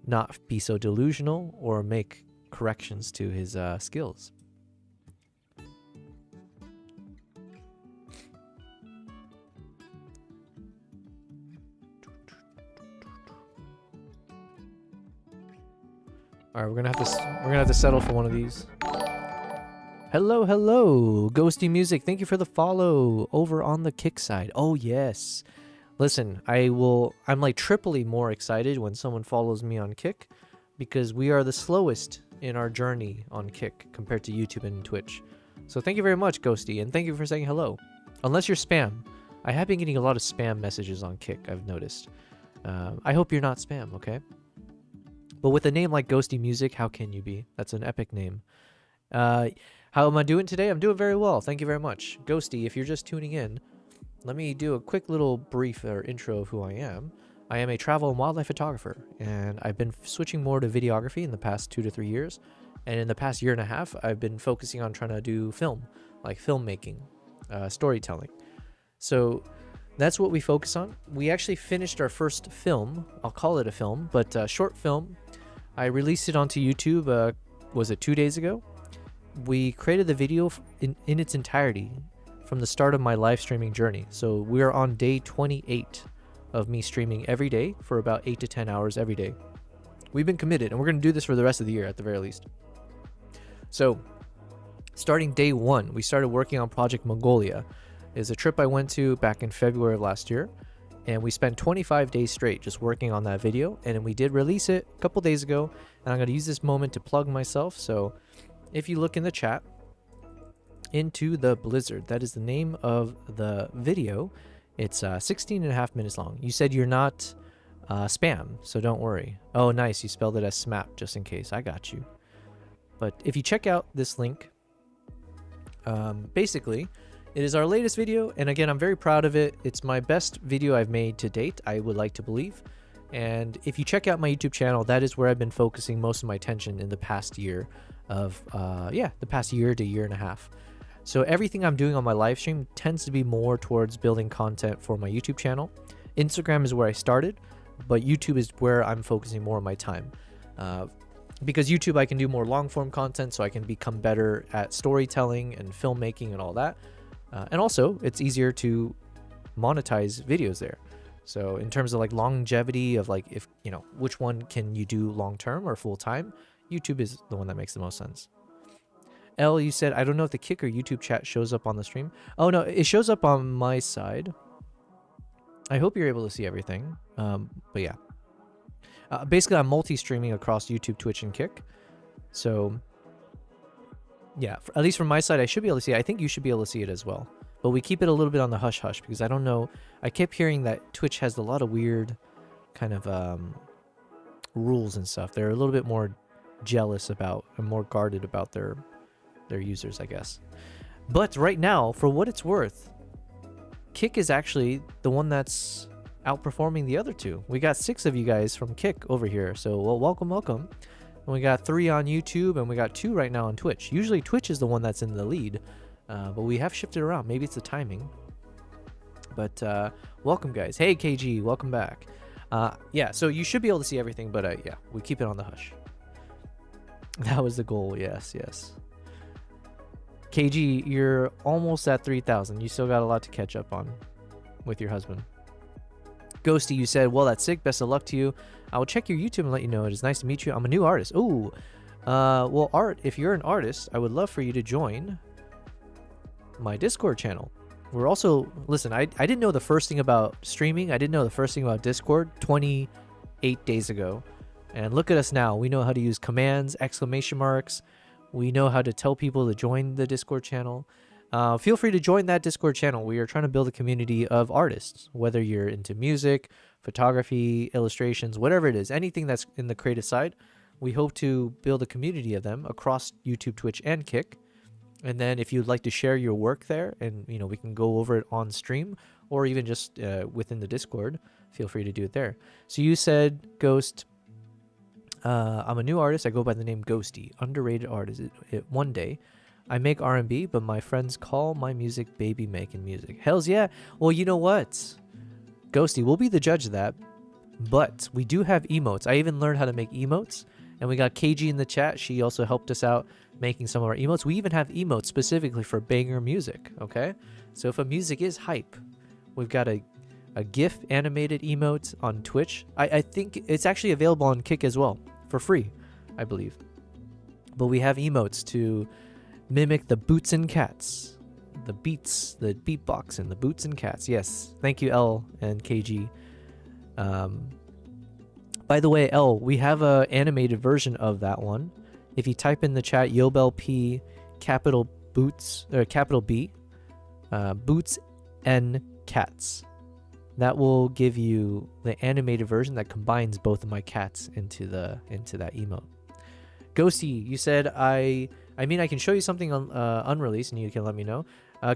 not be so delusional or make corrections to his skills. All right, we're gonna have to settle for one of these. Hello, hello, Ghosty Music. Thank you for the follow over on the Kick side. Oh yes, listen, I'm like triply more excited when someone follows me on Kick, because we are the slowest in our journey on Kick compared to YouTube and Twitch. So thank you very much, Ghosty, and thank you for saying hello. Unless you're spam, I have been getting a lot of spam messages on Kick. I've noticed. I hope you're not spam, okay? But with a name like Ghosty Music, how can you be? That's an epic name. How am I doing today? I'm doing very well. Thank you very much. Ghosty, if you're just tuning in, let me do a quick little brief or intro of who I am. I am a travel and wildlife photographer, and I've been switching more to videography in the past 2 to 3 years. And in the past year and a half, I've been focusing on trying to do film, like filmmaking, storytelling. So that's what we focus on. We actually finished our first film. I'll call it a film, but a short film. I released it onto YouTube, was it 2 days ago? We created the video in its entirety from the start of my live streaming journey. So we are on day 28 of me streaming every day for about 8 to 10 hours every day. We've been committed, and we're going to do this for the rest of the year at the very least. So starting day one, we started working on Project Mongolia. It's a trip I went to back in February of last year, and we spent 25 days straight just working on that video, and then we did release it a couple days ago, and I'm going to use this moment to plug myself. So if you look in the chat, Into the Blizzard, that is the name of the video. It's 16 and a half minutes long. You said you're not spam, so don't worry. Oh, nice, you spelled it as SMAP, just in case. I got you. But if you check out this link, basically, it is our latest video, and again, I'm very proud of it. It's my best video I've made to date, I would like to believe. And if you check out my YouTube channel, that is where I've been focusing most of my attention in the past year of, the past year to year and a half. So everything I'm doing on my live stream tends to be more towards building content for my YouTube channel. Instagram is where I started, but YouTube is where I'm focusing more of my time. Because YouTube, I can do more long form content, so I can become better at storytelling and filmmaking and all that. And also, it's easier to monetize videos there. So in terms of like longevity of like, if you know, which one can you do long term or full time, YouTube is the one that makes the most sense. L, you said, I don't know if the Kick or YouTube chat shows up on the stream. Oh no, it shows up on my side. I hope you're able to see everything. But yeah. Basically, I'm multi-streaming across YouTube, Twitch, and Kick. So, yeah, at least from my side, I should be able to see it. I think you should be able to see it as well. But we keep it a little bit on the hush-hush because I don't know. I kept hearing that Twitch has a lot of weird kind of rules and stuff. They're a little bit more jealous about and more guarded about their users, I guess. But right now, for what it's worth, Kick is actually the one that's outperforming the other two. We got 6 of you guys from Kick over here, so well, welcome. And we got 3 on YouTube, and we got 2 right now on Twitch. Usually Twitch is the one that's in the lead, but we have shifted around. Maybe it's the timing. But welcome, guys. Hey, KG, welcome back. Yeah, so you should be able to see everything, but yeah, we keep it on the hush. That was the goal. Yes. KG, you're almost at 3,000. You still got a lot to catch up on with your husband. Ghosty, you said, well, that's sick. Best of luck to you. I will check your YouTube and let you know. It is nice to meet you. I'm a new artist. Ooh. Well, Art, if you're an artist, I would love for you to join my Discord channel. We're also, listen, I didn't know the first thing about streaming. I didn't know the first thing about Discord 28 days ago. And look at us now. We know how to use commands, exclamation marks. We know how to tell people to join the Discord channel. Feel free to join that Discord channel. We are trying to build a community of artists, whether you're into music, photography, illustrations, whatever it is, anything that's in the creative side. We hope to build a community of them across YouTube, Twitch, and Kick. And then if you'd like to share your work there, and you know, we can go over it on stream or even just within the Discord, feel free to do it there. So you said, Ghost, I'm a new artist. I go by the name Ghosty, underrated artist. One day I make R&B, but my friends call my music baby making music. Hells yeah. Well, you know what, Ghosty, we'll be the judge of that, but we do have emotes. I even learned how to make emotes, and we got KG in the chat. She also helped us out making some of our emotes. We even have emotes specifically for banger music, okay? So if a music is hype, we've got a GIF animated emote on Twitch. I think it's actually available on Kick as well for free, I believe. But we have emotes to mimic the boots and cats, the beats, the beatbox, and the boots and cats. Yes, thank you, L and KG. By the way, L, we have a animated version of that one. If you type in the chat Yobel P capital boots or capital B boots and cats, that will give you the animated version that combines both of my cats into that emote. Ghosty, you said I mean, I can show you something on unreleased, and you can let me know.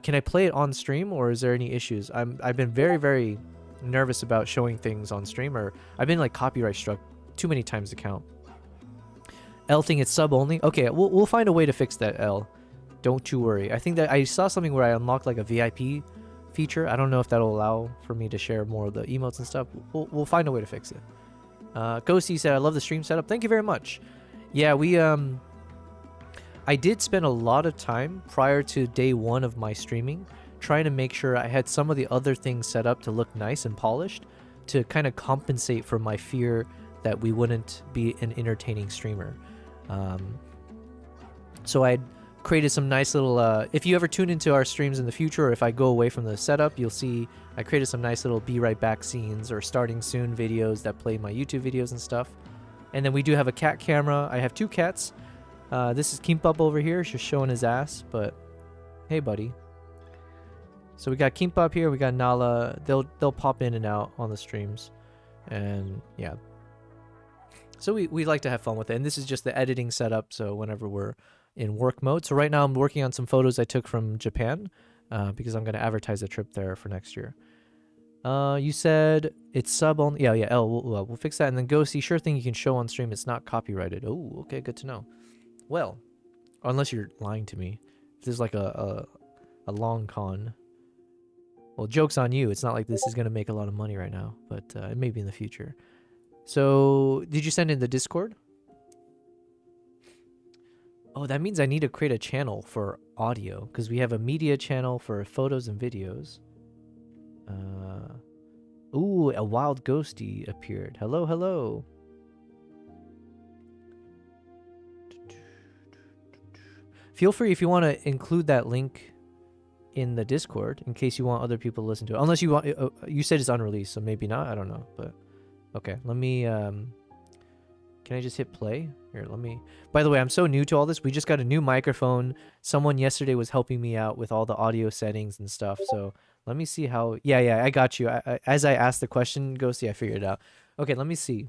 Can I play it on stream, or is there any issues? I've been very, very nervous about showing things on stream, or I've been like copyright struck too many times to count. L thing, it's sub only. Okay, we'll find a way to fix that, L. Don't you worry. I think that I saw something where I unlocked like a VIP feature. I don't know if that'll allow for me to share more of the emotes and stuff. We'll find a way to fix it. Ghosty said, I love the stream setup. Thank you very much. Yeah, I did spend a lot of time prior to day 1 of my streaming trying to make sure I had some of the other things set up to look nice and polished to kind of compensate for my fear that we wouldn't be an entertaining streamer. So I'd created some nice little, if you ever tune into our streams in the future, or if I go away from the setup, you'll see I created some nice little be right back scenes or starting soon videos that play my YouTube videos and stuff. And then we do have a cat camera. I have 2 cats. This is Kimbap over here, just showing his ass, but hey, buddy. So we got Kimbap here, we got Nala. They'll pop in and out on the streams. And yeah. So we like to have fun with it. And this is just the editing setup, so whenever we're in work mode. So right now I'm working on some photos I took from Japan, because I'm going to advertise a trip there for next year. You said it's sub only. Yeah, we'll fix that. And then Ghosty, sure thing, you can show on stream. It's not copyrighted. Oh, okay, good to know. Well, unless you're lying to me. If there's like a long con. Well, joke's on you. It's not like this is going to make a lot of money right now, but it may be in the future. So, did you send in the Discord? Oh, that means I need to create a channel for audio, because we have a media channel for photos and videos. Ooh, a wild ghosty appeared. Hello, hello. Feel free if you want to include that link in the Discord in case you want other people to listen to it. Unless you want, you said it's unreleased, so maybe not. I don't know, but okay. Let me. Can I just hit play? Here, let me. By the way, I'm so new to all this. We just got a new microphone. Someone yesterday was helping me out with all the audio settings and stuff. So let me see how. Yeah, I got you. As I asked the question, Ghosty, I figured it out. Okay, let me see.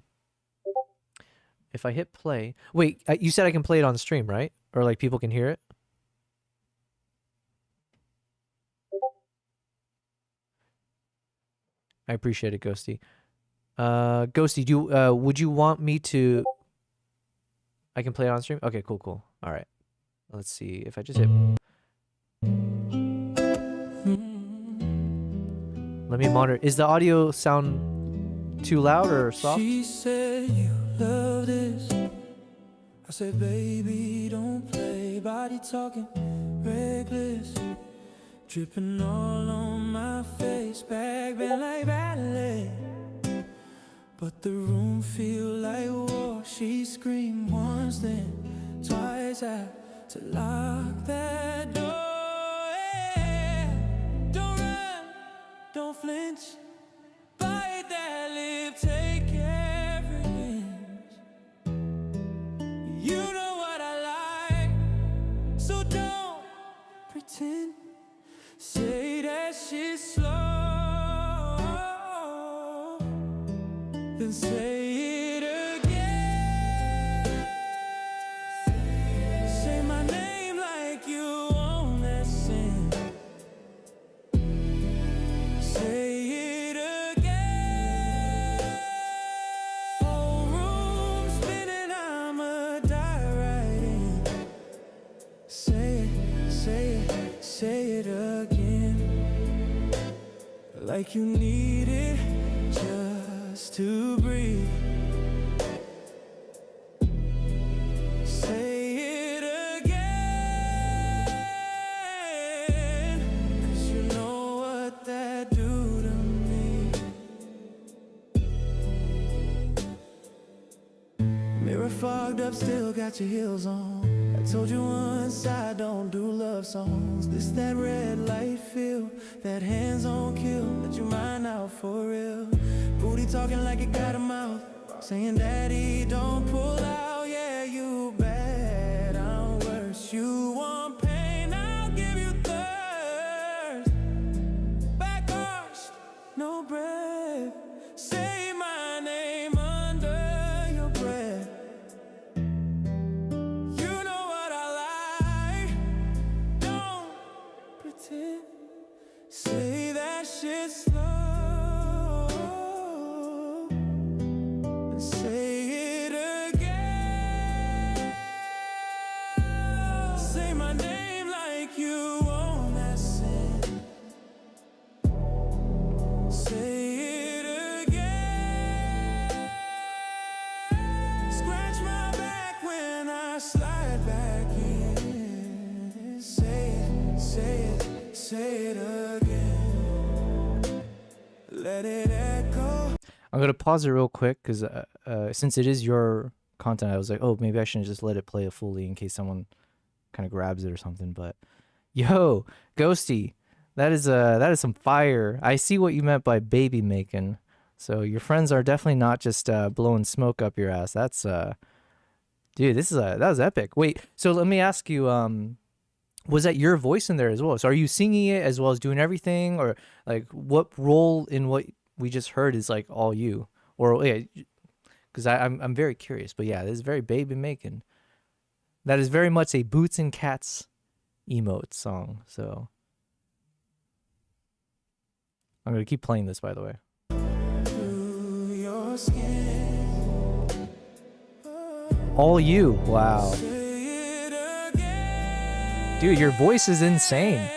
If I hit play. Wait, you said I can play it on stream, right? Or like people can hear it? I appreciate it, Ghosty. Ghosty, would you want me to... I can play it on stream? Okay, cool. All right. Let's see if I just hit... Let me monitor. Is the audio sound too loud or soft? She said you love this. I said, baby, don't play. Body talking reckless. Dripping all on my face. Bag bent like ballet. But the room feel like war. She screamed once, then twice. I had to lock that door. Yeah. Don't run, don't flinch. Bite that lip, take every inch. You know what I like, so don't pretend. Say that shit slow, then say it again. Say my name like you own that sin. Say it again. Whole room spinning, I'ma die right in. Say it again. Like you need it just to breathe. Say it again. 'Cause you know what that do to me. Mirror fogged up, still got your heels on. I told you once I don't do love songs. This that red light feel, that hands-on kill, let your mind out for real. Booty talking like it got a mouth, saying daddy don't pull out. Yeah, you bad, I'm worse. You want pain, I'll give you thirst. Back arched, no breath. Say my name under your breath. You know what I like, don't pretend. Say that shit slow. And say it again. Say my name like you own that sin. Say it again. Scratch my back when I slide back in. Say it again. Let it echo. I'm going to pause it real quick because since it is your content, I was like, oh, maybe I shouldn't just let it play fully in case someone kind of grabs it or something. But yo, Ghosty, that is some fire. I see what you meant by baby making. So your friends are definitely not just blowing smoke up your ass. That's dude, that was epic. Wait, so let me ask you, was that your voice in there as well? So are you singing it as well as doing everything, or like what role in what we just heard is like all you? Or yeah, because I'm very curious. But yeah, this is very baby making. That is very much a Boots and Cats emote song. So I'm gonna keep playing this, by the way. Through your skin. All you, wow. Say it again. Dude, your voice is insane.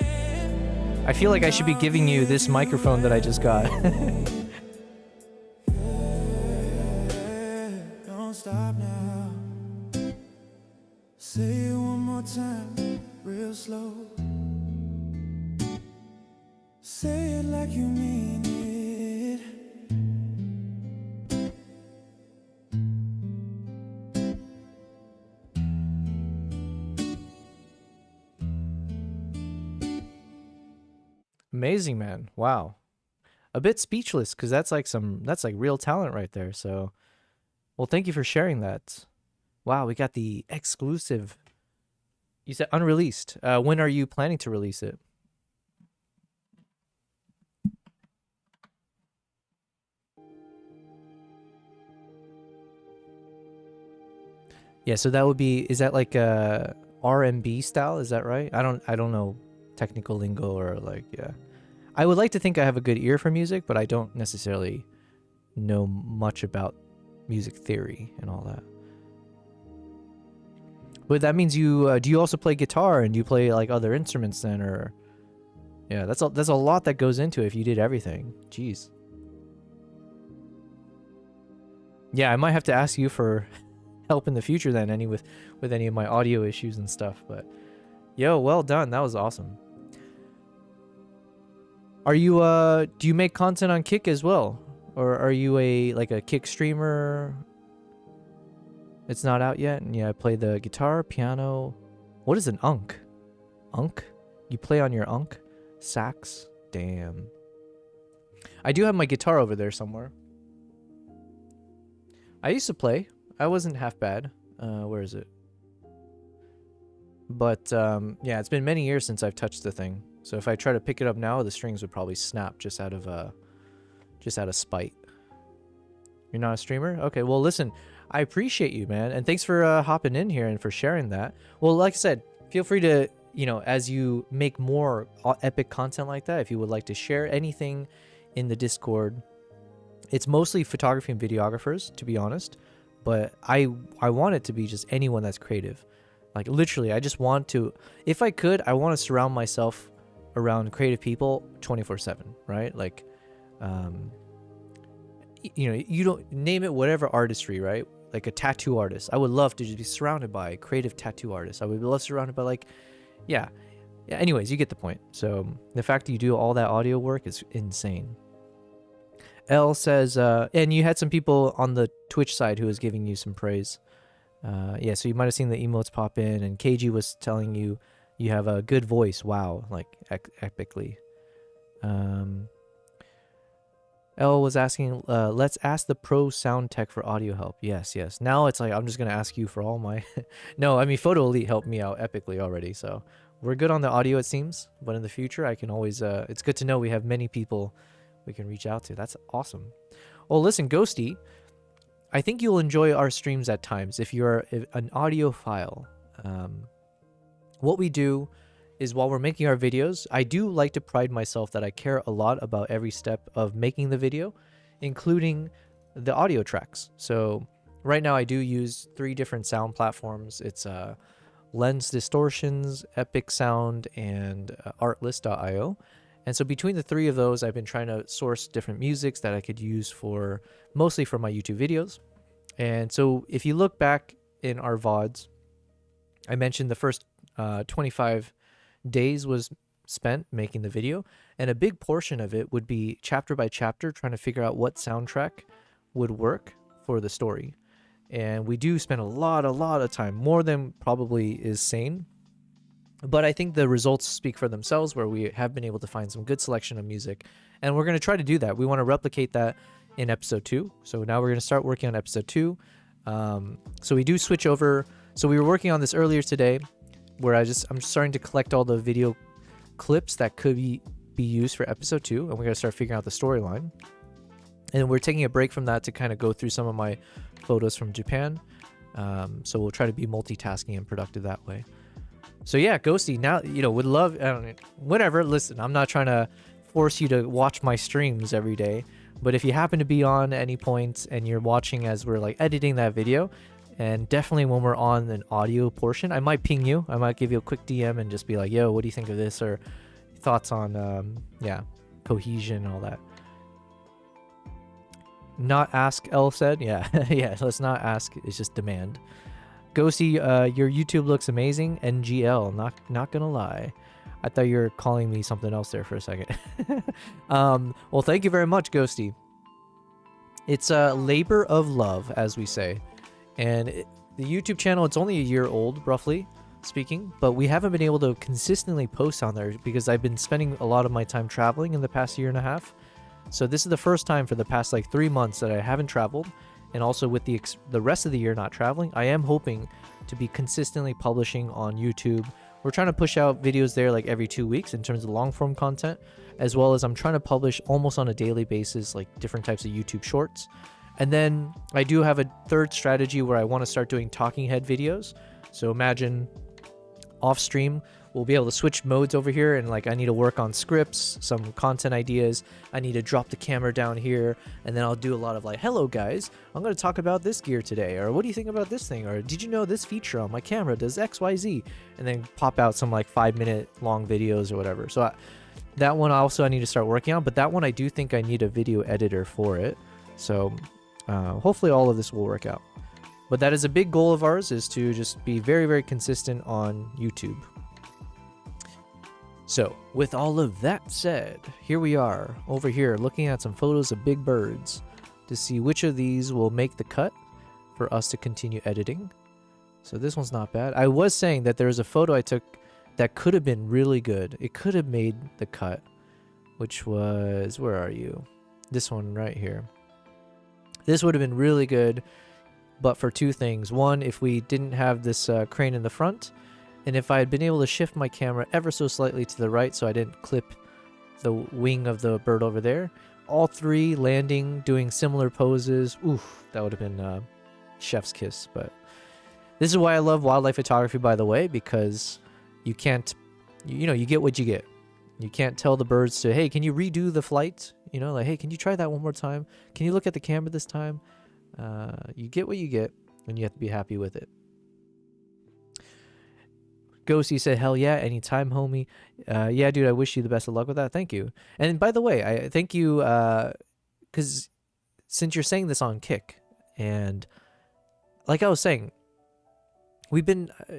I feel like I should be giving you this microphone that I just got. Don't stop now. Say it one more time, real slow. Say it like you mean it. Amazing, man. Wow. A bit speechless because that's like real talent right there. So, well, thank you for sharing that. Wow, we got the exclusive. You said unreleased. When are you planning to release it? Yeah, so that would be, is that like a R&B style? Is that right? I don't know technical lingo or like, yeah. I would like to think I have a good ear for music, but I don't necessarily know much about music theory and all that. But that means you do you also play guitar, and do you play like other instruments then, or yeah, that's a lot that goes into it if you did everything. Jeez. Yeah, I might have to ask you for help in the future then, with any of my audio issues and stuff. But yo, well done. That was awesome. Are you do you make content on Kick as well, or are you a Kick streamer? It's not out yet. And yeah, I play the guitar, piano. What is an unk? Unk? You play on your unk? Sax? Damn. I do have my guitar over there somewhere. I used to play. I wasn't half bad. Where is it? But yeah, it's been many years since I've touched the thing. So if I try to pick it up now, the strings would probably snap just out of spite. You're not a streamer? Okay, well listen, I appreciate you, man, and thanks for hopping in here and for sharing that. Well, like I said, feel free to, as you make more epic content like that, if you would like to share anything in the Discord. It's mostly photography and videographers, to be honest, but I want it to be just anyone that's creative. Like literally, I just want to, if I could, I want to surround myself around creative people 24/7, right? Like, you don't name it whatever artistry, right? Like a tattoo artist. I would love to just be surrounded by creative tattoo artists. I would love surrounded by yeah. Anyways, you get the point. So the fact that you do all that audio work is insane. L says, and you had some people on the Twitch side who was giving you some praise. Yeah, so you might have seen the emotes pop in, and KG was telling you have a good voice. Wow, like epically. L was asking, let's ask the pro sound tech for audio help. Yes. Now it's like I'm just gonna ask you for all my. No, I mean Photo Elite helped me out epically already, so we're good on the audio it seems. But in the future, I can always. It's good to know we have many people we can reach out to. That's awesome. Well, listen, Ghosty, I think you'll enjoy our streams at times if you're an audiophile. What we do is while we're making our videos, I do like to pride myself that I care a lot about every step of making the video, including the audio tracks. So right now I do use 3 different sound platforms. It's Lens Distortions, Epic Sound, and Artlist.io. And so between the 3 of those, I've been trying to source different musics that I could use mostly for my YouTube videos. And so if you look back in our VODs, I mentioned the first 25 days was spent making the video, and a big portion of it would be chapter by chapter trying to figure out what soundtrack would work for the story. And we do spend a lot of time, more than probably is sane, But I think the results speak for themselves, where we have been able to find some good selection of music, and we're going to try to do that. We want to replicate that in episode 2. So now we're going to start working on episode 2. So we do switch over. So we were working on this earlier today, where I'm starting to collect all the video clips that could be used for episode 2, and we're going to start figuring out the storyline. And we're taking a break from that to kind of go through some of my photos from Japan. So we'll try to be multitasking and productive that way. So yeah, Ghosty, now, would love, I don't know, whatever. Listen, I'm not trying to force you to watch my streams every day, but if you happen to be on at any point and you're watching as we're like editing that video, and definitely when we're on an audio portion, I might ping you. I might give you a quick DM and just be like, yo, what do you think of this? Or thoughts on, cohesion and all that. Not ask, L said. Yeah, yeah, let's not ask. It's just demand. Ghosty, your YouTube looks amazing. NGL, not gonna lie. I thought you were calling me something else there for a second. Well, thank you very much, Ghosty. It's a labor of love, as we say. And the YouTube channel, it's only a year old, roughly speaking, but we haven't been able to consistently post on there because I've been spending a lot of my time traveling in the past year and a half. So this is the first time for the past like 3 months that I haven't traveled. And also with the rest of the year not traveling, I am hoping to be consistently publishing on YouTube. We're trying to push out videos there like every 2 weeks in terms of long form content, as well as I'm trying to publish almost on a daily basis, like different types of YouTube shorts. And then I do have a third strategy where I want to start doing talking head videos. So imagine off stream, we'll be able to switch modes over here, and like I need to work on scripts, some content ideas. I need to drop the camera down here, and then I'll do a lot of like, hello guys, I'm going to talk about this gear today, or what do you think about this thing, or did you know this feature on my camera does XYZ, and then pop out some like 5-minute long videos or whatever. So that one also I need to start working on, but that one I do think I need a video editor for it. So hopefully all of this will work out. But that is a big goal of ours, is to just be very, very consistent on YouTube. So, with all of that said, here we are, over here, looking at some photos of big birds to see which of these will make the cut for us to continue editing. So this one's not bad. I was saying that there's a photo I took that could have been really good. It could have made the cut, which was, where are you? This one right here. This would have been really good, but for 2 things. One, if we didn't have this crane in the front, and if I had been able to shift my camera ever so slightly to the right so I didn't clip the wing of the bird over there. All 3 landing, doing similar poses. Oof, that would have been chef's kiss. But this is why I love wildlife photography, by the way, because you can't, you get what you get. You can't tell the birds to, hey, can you redo the flight? Like, hey, can you try that one more time? Can you look at the camera this time? You get what you get, and you have to be happy with it. Ghosty said, hell yeah, anytime, homie. Yeah, dude, I wish you the best of luck with that. Thank you. And by the way, I thank you, because since you're saying this on Kick, and like I was saying,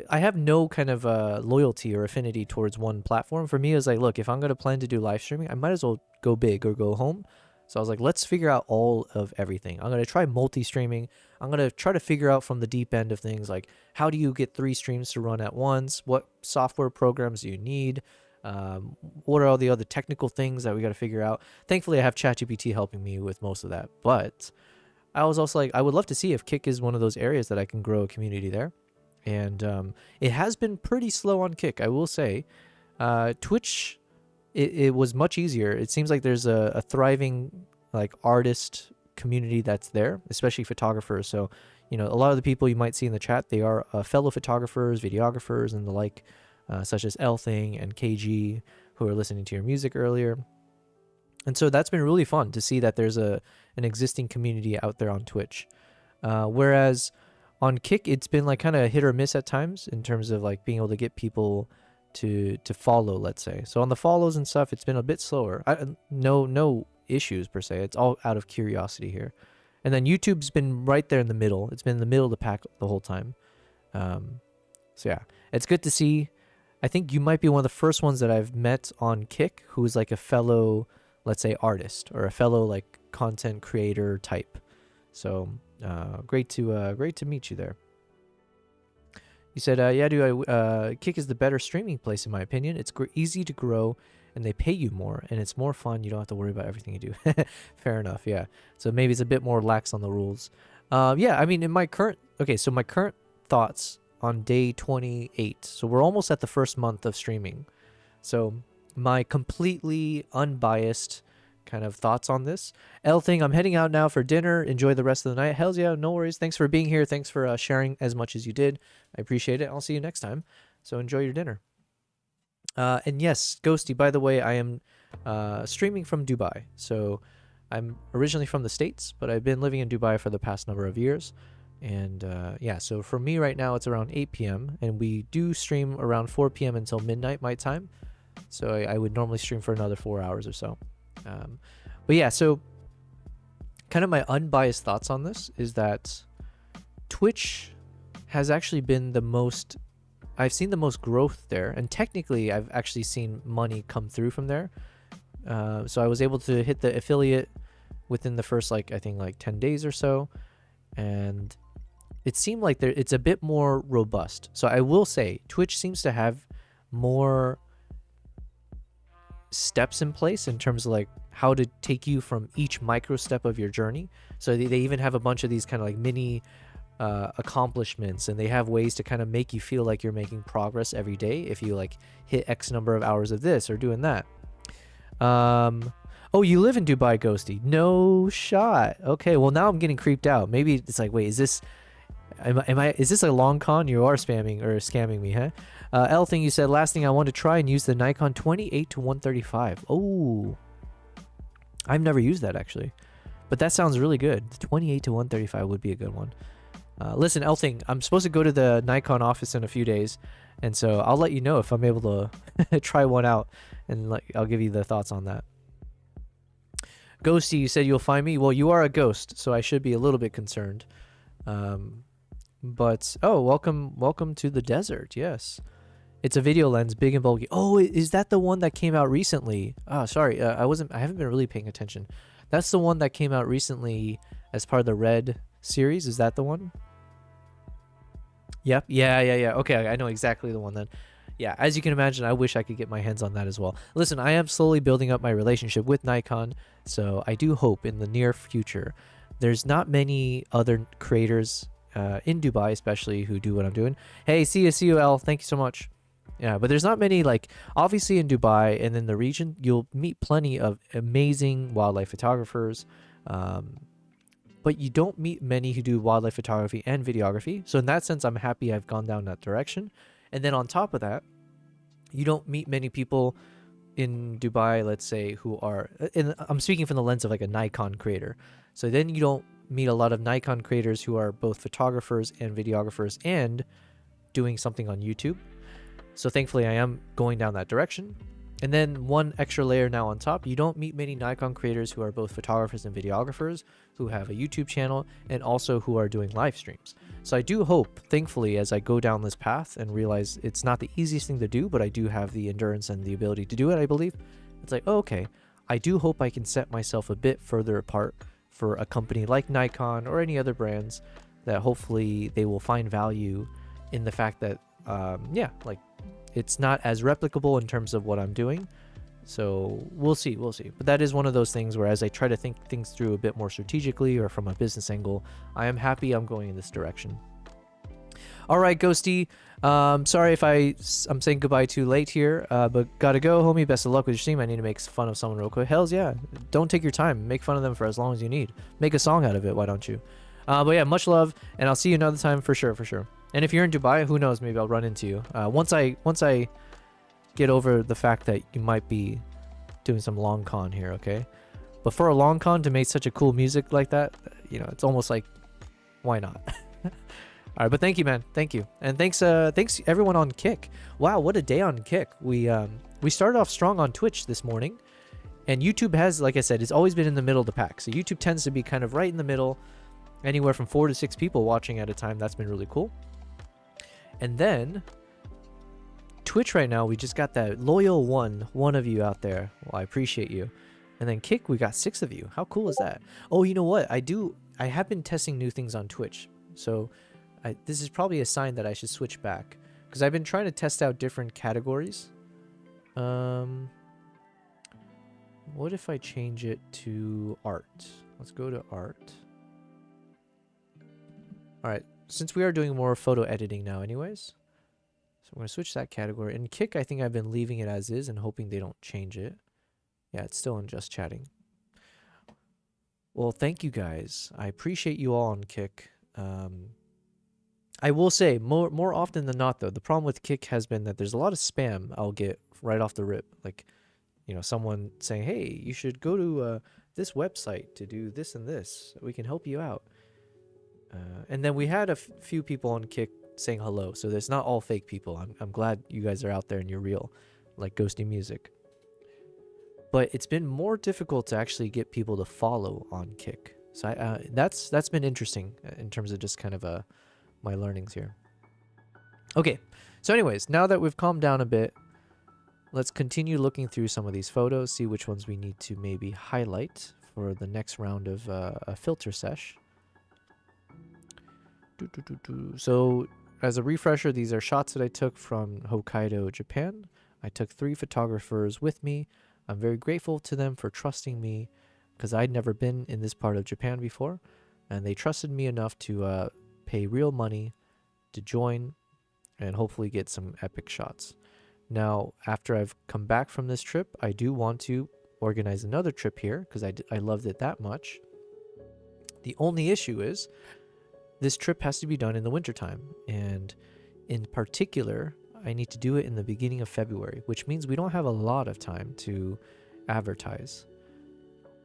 I have no kind of loyalty or affinity towards one platform. For me, it's like, look, if I'm going to plan to do live streaming, I might as well go big or go home. So I was like, let's figure out all of everything. I'm going to try multi-streaming. I'm going to try to figure out from the deep end of things, like how do you get 3 streams to run at once? What software programs do you need? What are all the other technical things that we got to figure out? Thankfully, I have ChatGPT helping me with most of that. But I was also like, I would love to see if Kick is one of those areas that I can grow a community there. And it has been pretty slow on Kick, I will say. Twitch, it was much easier. It seems like there's a thriving like artist community that's there, especially photographers. So, a lot of the people you might see in the chat, they are fellow photographers, videographers, and the like, such as Elthing and KG, who are listening to your music earlier. And so that's been really fun to see that there's an existing community out there on Twitch. Whereas on Kick, it's been like kind of hit or miss at times in terms of like being able to get people to follow, let's say. So on the follows and stuff, it's been a bit slower. No issues per se. It's all out of curiosity here. And then YouTube's been right there in the middle. It's been in the middle of the pack the whole time. So yeah, it's good to see. I think you might be one of the first ones that I've met on Kick who's like a fellow, let's say, artist or a fellow like content creator type. So great to meet you there. You said, yeah, dude, Kick is the better streaming place in my opinion. It's easy to grow, and they pay you more, and it's more fun. You don't have to worry about everything you do. Fair enough, yeah. So maybe it's a bit more lax on the rules. Yeah, I mean, in my current... Okay, so my current thoughts on day 28. So we're almost at the first month of streaming. So my completely unbiased kind of thoughts on this. L thing, I'm heading out now for dinner. Enjoy the rest of the night. Hells yeah, no worries. Thanks for being here. Thanks for sharing as much as you did. I appreciate it. I'll see you next time. So enjoy your dinner. And yes, Ghosty, by the way, I am streaming from Dubai. So I'm originally from the States, but I've been living in Dubai for the past number of years. And yeah, so for me right now, it's around 8 p.m. And we do stream around 4 p.m. until midnight my time. So I would normally stream for another 4 hours or so. But yeah, so kind of my unbiased thoughts on this is that Twitch has actually been the most... I've seen the most growth there. And technically, I've actually seen money come through from there. So I was able to hit the affiliate within the first, I think 10 days or so. And it seemed like it's a bit more robust. So I will say Twitch seems to have more steps in place in terms of how to take you from each micro step of your journey. So they even have a bunch of these kind of mini accomplishments, and they have ways to kind of make you feel like you're making progress every day if you hit X number of hours of this or doing that. Oh, you live in Dubai, Ghosty? No shot. Okay, well now I'm getting creeped out. Maybe it's wait, is this is this a long con? You are spamming or scamming me, huh? L thing, you said last thing I want to try and use the Nikon 28 to 135. Oh, I've never used that actually, but that sounds really good. The 28 to 135 would be a good one. Listen, L thing, I'm supposed to go to the Nikon office in a few days, and so I'll let you know if I'm able to try one out, and I'll give you the thoughts on that. Ghosty, you said you'll find me. Well, you are a ghost, so I should be a little bit concerned. But oh, welcome to the desert. Yes, it's a video lens, big and bulky. Oh, is that the one that came out recently? Oh, sorry, I haven't been really paying attention. That's the one that came out recently as part of the Red series. Is that the one? Yep. Yeah. Okay, I know exactly the one then. Yeah, as you can imagine, I wish I could get my hands on that as well. Listen, I am slowly building up my relationship with Nikon, so I do hope in the near future. There's not many other creators in Dubai, especially, who do what I'm doing. Hey, see you, L. Thank you so much. Yeah, but there's not many, obviously in Dubai and in the region, you'll meet plenty of amazing wildlife photographers, but you don't meet many who do wildlife photography and videography. So in that sense, I'm happy I've gone down that direction. And then on top of that, you don't meet many people in Dubai, let's say, who are, and I'm speaking from the lens of a Nikon creator. So then you don't meet a lot of Nikon creators who are both photographers and videographers and doing something on YouTube. So thankfully I am going down that direction. And then one extra layer now on top, you don't meet many Nikon creators who are both photographers and videographers who have a YouTube channel and also who are doing live streams. So I do hope, thankfully, as I go down this path and realize it's not the easiest thing to do, but I do have the endurance and the ability to do it, I believe. It's oh, okay, I do hope I can set myself a bit further apart for a company like Nikon or any other brands that hopefully they will find value in the fact that, it's not as replicable in terms of what I'm doing. So we'll see. But that is one of those things where as I try to think things through a bit more strategically or from a business angle, I am happy I'm going in this direction. All right, Ghosty. Sorry if I'm saying goodbye too late here, but gotta go, homie. Best of luck with your stream. I need to make fun of someone real quick. Hells yeah. Don't take your time. Make fun of them for as long as you need. Make a song out of it. Why don't you? But yeah, much love, and I'll see you another time for sure. And if you're in Dubai, who knows? Maybe I'll run into you. Once I get over the fact that you might be doing some long con here, okay? But for a long con to make such a cool music like that, it's almost why not? All right, but thank you, man. Thank you, and thanks everyone on Kick. Wow, what a day on Kick. We started off strong on Twitch this morning, and YouTube has, like I said, it's always been in the middle of the pack. So YouTube tends to be kind of right in the middle, anywhere from 4 to 6 people watching at a time. That's been really cool. And then Twitch right now, we just got that loyal one of you out there. Well, I appreciate you. And then Kick, we got 6 of you. How cool is that? Oh, you know what? I have been testing new things on Twitch. So this is probably a sign that I should switch back, because I've been trying to test out different categories. What if I change it to art? Let's go to art. Alright, since we are doing more photo editing now anyways, so I'm going to switch that category. In Kick, I think I've been leaving it as is and hoping they don't change it. Yeah, it's still in just chatting. Well, thank you guys. I appreciate you all on Kick. I will say, more often than not, though, the problem with Kick has been that there's a lot of spam I'll get right off the rip. Like, you know, someone saying, hey, you should go to this website to do this and this. We can help you out. And then we had a few people on Kick saying hello. So there's not all fake people. I'm glad you guys are out there and you're real, like Ghosty Music. But it's been more difficult to actually get people to follow on Kick. So that's been interesting in terms of just kind of my learnings here. Okay, so anyways, now that we've calmed down a bit, let's continue looking through some of these photos, see which ones we need to maybe highlight for the next round of a filter sesh. So as a refresher, these are shots that I took from Hokkaido, Japan. I took 3 photographers with me. I'm very grateful to them for trusting me because I'd never been in this part of Japan before, and they trusted me enough to pay real money to join and hopefully get some epic shots. Now, after I've come back from this trip, I do want to organize another trip here because I loved it that much. The only issue is this trip has to be done in the wintertime, and in particular, I need to do it in the beginning of February, which means we don't have a lot of time to advertise.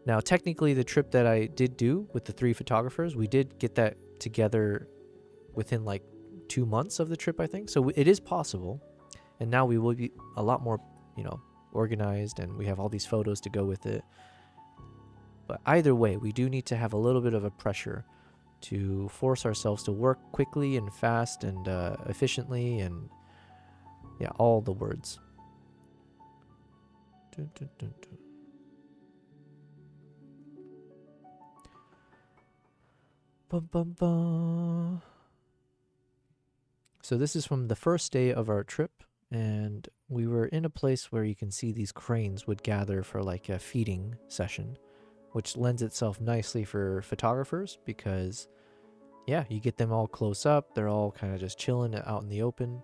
Now, technically, the trip that I did do with the 3 photographers, we did get that together within like 2 months of the trip, I think. So it is possible. And now we will be a lot more, you know, organized, and we have all these photos to go with it. But either way, we do need to have a little bit of a pressure to force ourselves to work quickly and fast and efficiently, and yeah, all the words. Dun, dun, dun, dun. Bum, bum, bum. So this is from the first day of our trip, and we were in a place where you can see these cranes would gather for like a feeding session, which lends itself nicely for photographers because, yeah, you get them all close up. They're all kind of just chilling out in the open.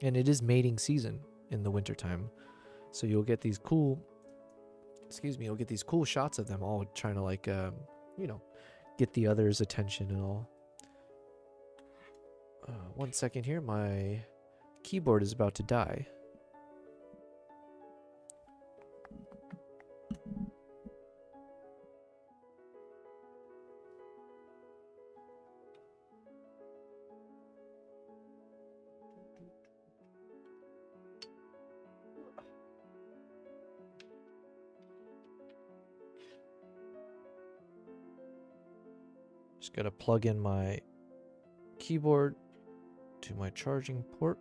And it is mating season in the wintertime. So you'll get these cool, you'll get these cool shots of them all trying to like, you know, get the other's attention and all. 1 second here, my keyboard is about to die. Just gotta plug in my keyboard to my charging port.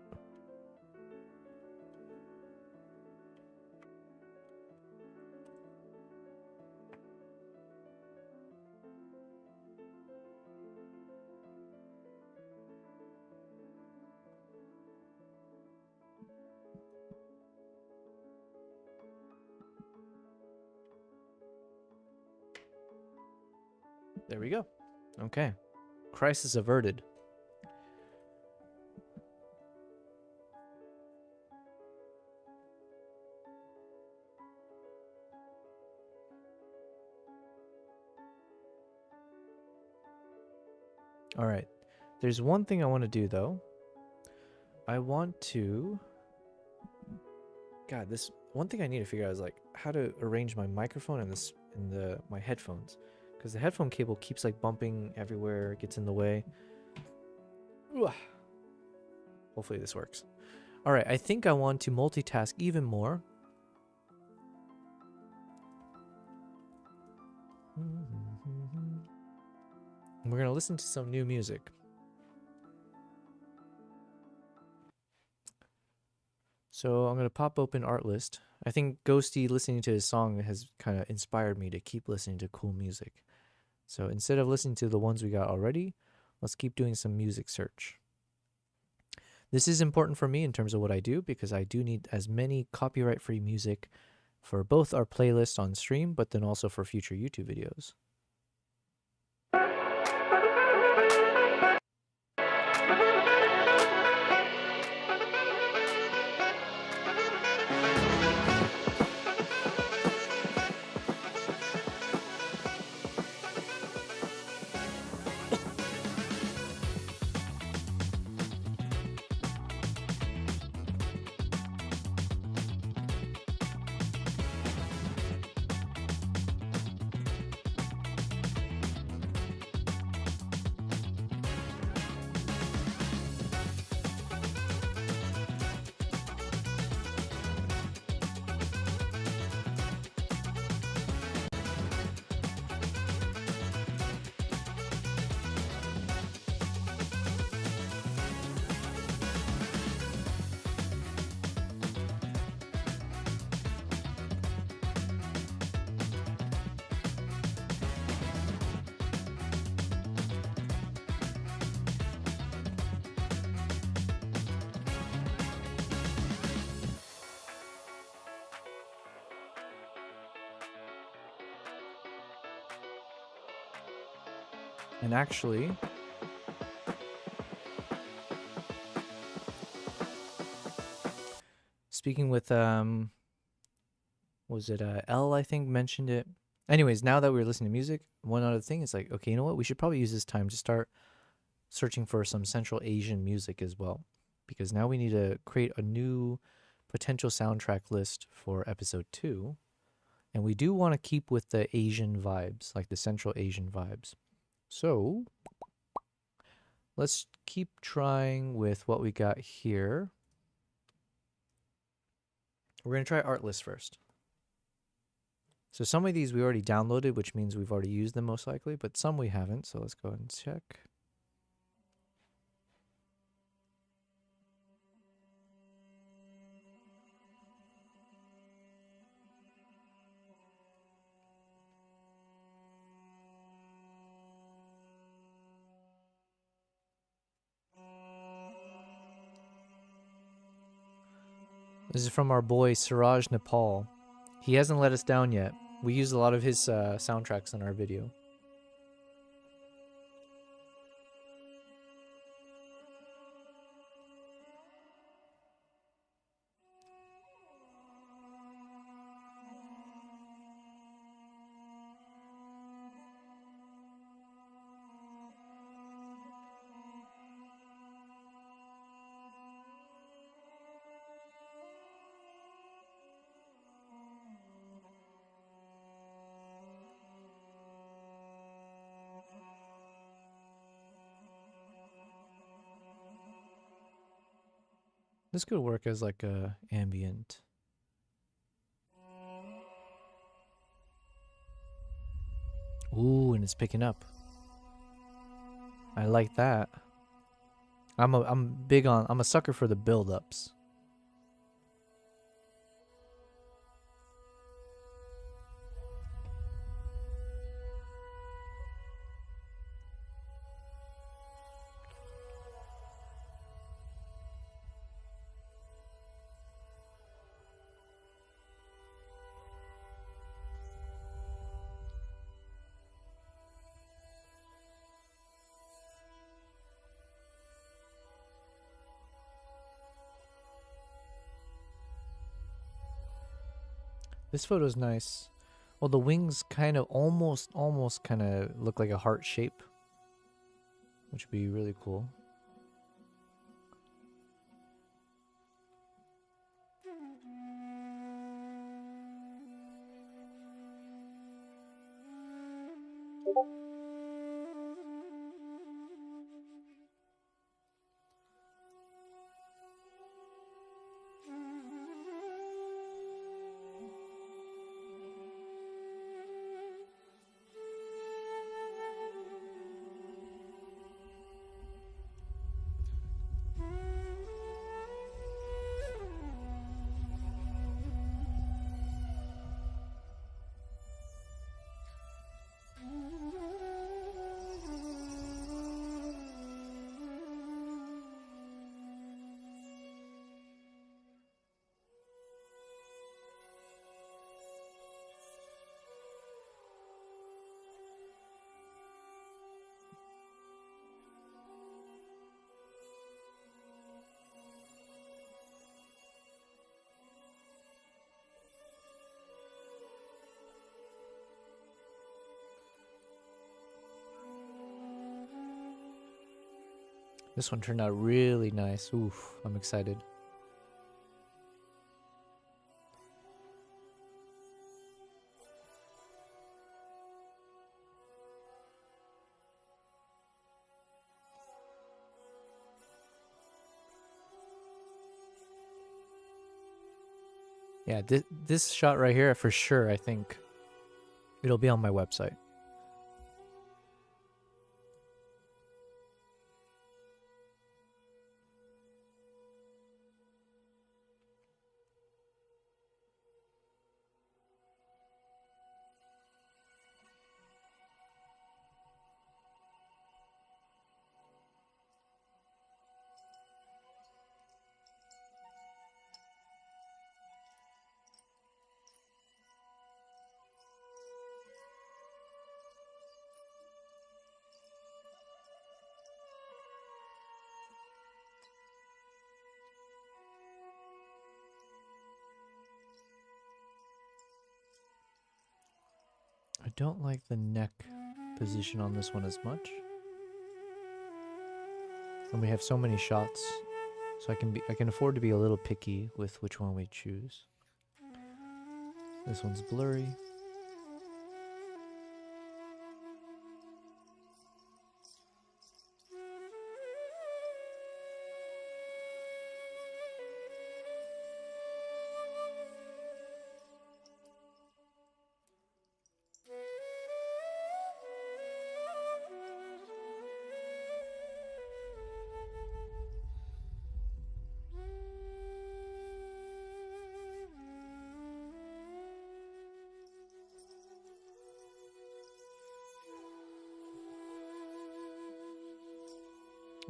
There we go. Okay. Crisis averted. All right. There's one thing I want to do though. I want to... God, this one thing I need to figure out is like how to arrange my microphone and this in my headphones, because the headphone cable keeps like bumping everywhere, gets in the way. Ugh. Hopefully this works. All right, I think I want to multitask even more. We're gonna listen to some new music. So I'm gonna pop open Artlist. I think Ghosty listening to his song has kind of inspired me to keep listening to cool music. So instead of listening to the ones we got already, let's keep doing some music search. This is important for me in terms of what I do because I do need as many copyright-free music for both our playlist on stream, but then also for future YouTube videos. And actually, speaking with was it L, I think, mentioned it. Anyways, now that we're listening to music, one other thing is like, okay, you know what? We should probably use this time to start searching for some Central Asian music as well, because now we need to create a new potential soundtrack list for episode 2. And we do want to keep with the Asian vibes, like the Central Asian vibes. So let's keep trying with what we got here. We're going to try Artlist first. So some of these we already downloaded, which means we've already used them most likely, but some we haven't. So let's go ahead and check. This is from our boy Siraj Nepal. He hasn't let us down yet. We use a lot of his soundtracks in our video. This could work as like a ambient. Ooh, and it's picking up. I like that. I'm a sucker for the build-ups. This photo's nice. Well, the wings kind of almost kind of look like a heart shape, which would be really cool. This one turned out really nice. Oof, I'm excited. Yeah, this shot right here, for sure, I think it'll be on my website. I don't like the neck position on this one as much. And we have so many shots, so I can afford to be a little picky with which one we choose. This one's blurry.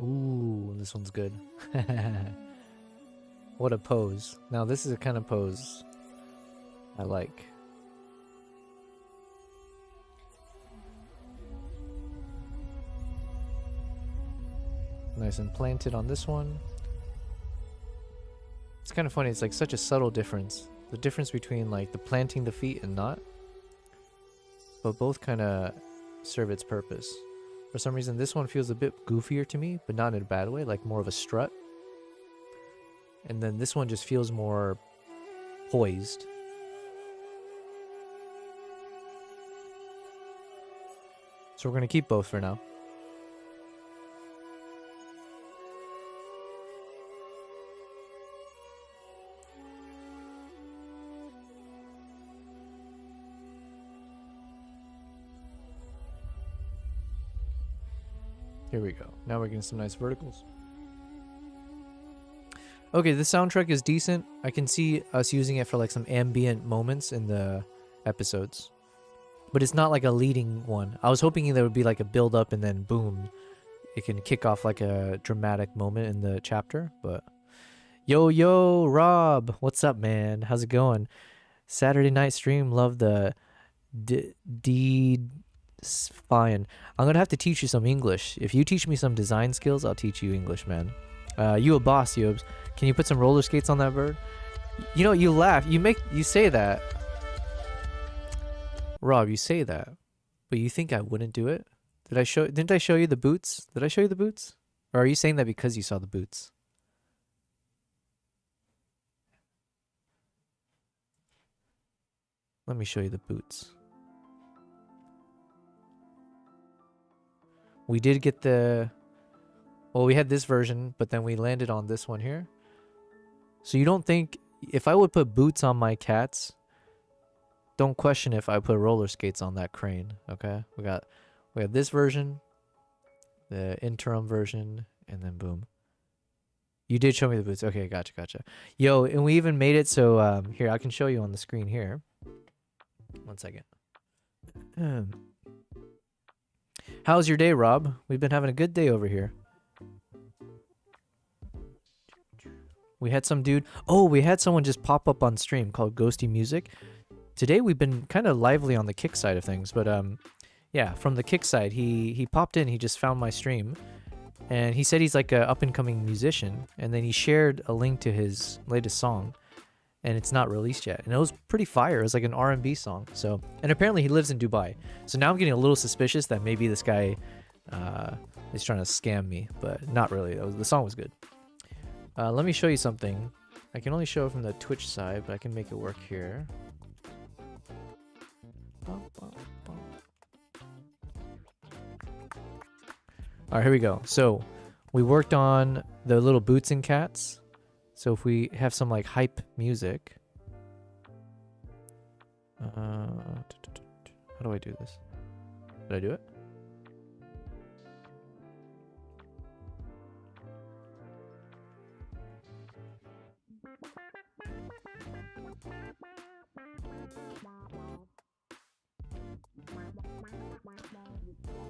Ooh, this one's good. What a pose. Now this is a kind of pose I like. Nice and planted on this one. It's kind of funny, it's like such a subtle difference. The difference between like the planting the feet and not. But both kind of serve its purpose. For some reason, this one feels a bit goofier to me, but not in a bad way, like more of a strut. And then this one just feels more poised. So we're going to keep both for now. Here we go. Now we're getting some nice verticals. Okay, the soundtrack is decent. I can see us using it for like some ambient moments in the episodes. But it's not like a leading one. I was hoping there would be like a build up and then boom. It can kick off like a dramatic moment in the chapter. But yo, Rob. What's up, man? How's it going? Saturday night stream. Love the fine. I'm gonna have to teach you some English. If you teach me some design skills, I'll teach you English, man. You a boss, Yobes. Can you put some roller skates on that bird? You know, you laugh. You say that. Rob, you say that. But you think I wouldn't do it? Didn't I show you the boots? Did I show you the boots? Or are you saying that because you saw the boots? Let me show you the boots. We did get well, we had this version, but then we landed on this one here. So you don't think, if I would put boots on my cats, don't question if I put roller skates on that crane, okay? We have this version, the interim version, and then boom. You did show me the boots. Okay, gotcha. Yo, and we even made it so, here, I can show you on the screen here. One second. How's your day, Rob? We've been having a good day over here. We had some dude... Oh, we had someone just pop up on stream called Ghosty Music. Today we've been kind of lively on the kick side of things, but yeah, from the kick side, he popped in, he just found my stream, and he said he's like a up-and-coming musician, and then he shared a link to his latest song, and it's not released yet, and it was pretty fire. It was like an R&B song. So, and apparently he lives in Dubai, so now I'm getting a little suspicious that maybe this guy He's trying to scam me, but not really. The song was good. Let me show you something. I can only show it from the Twitch side, but I can make it work here. Alright, here we go. So, we worked on the little boots and cats. So if we have some like hype music. How do I do this? Did I do it?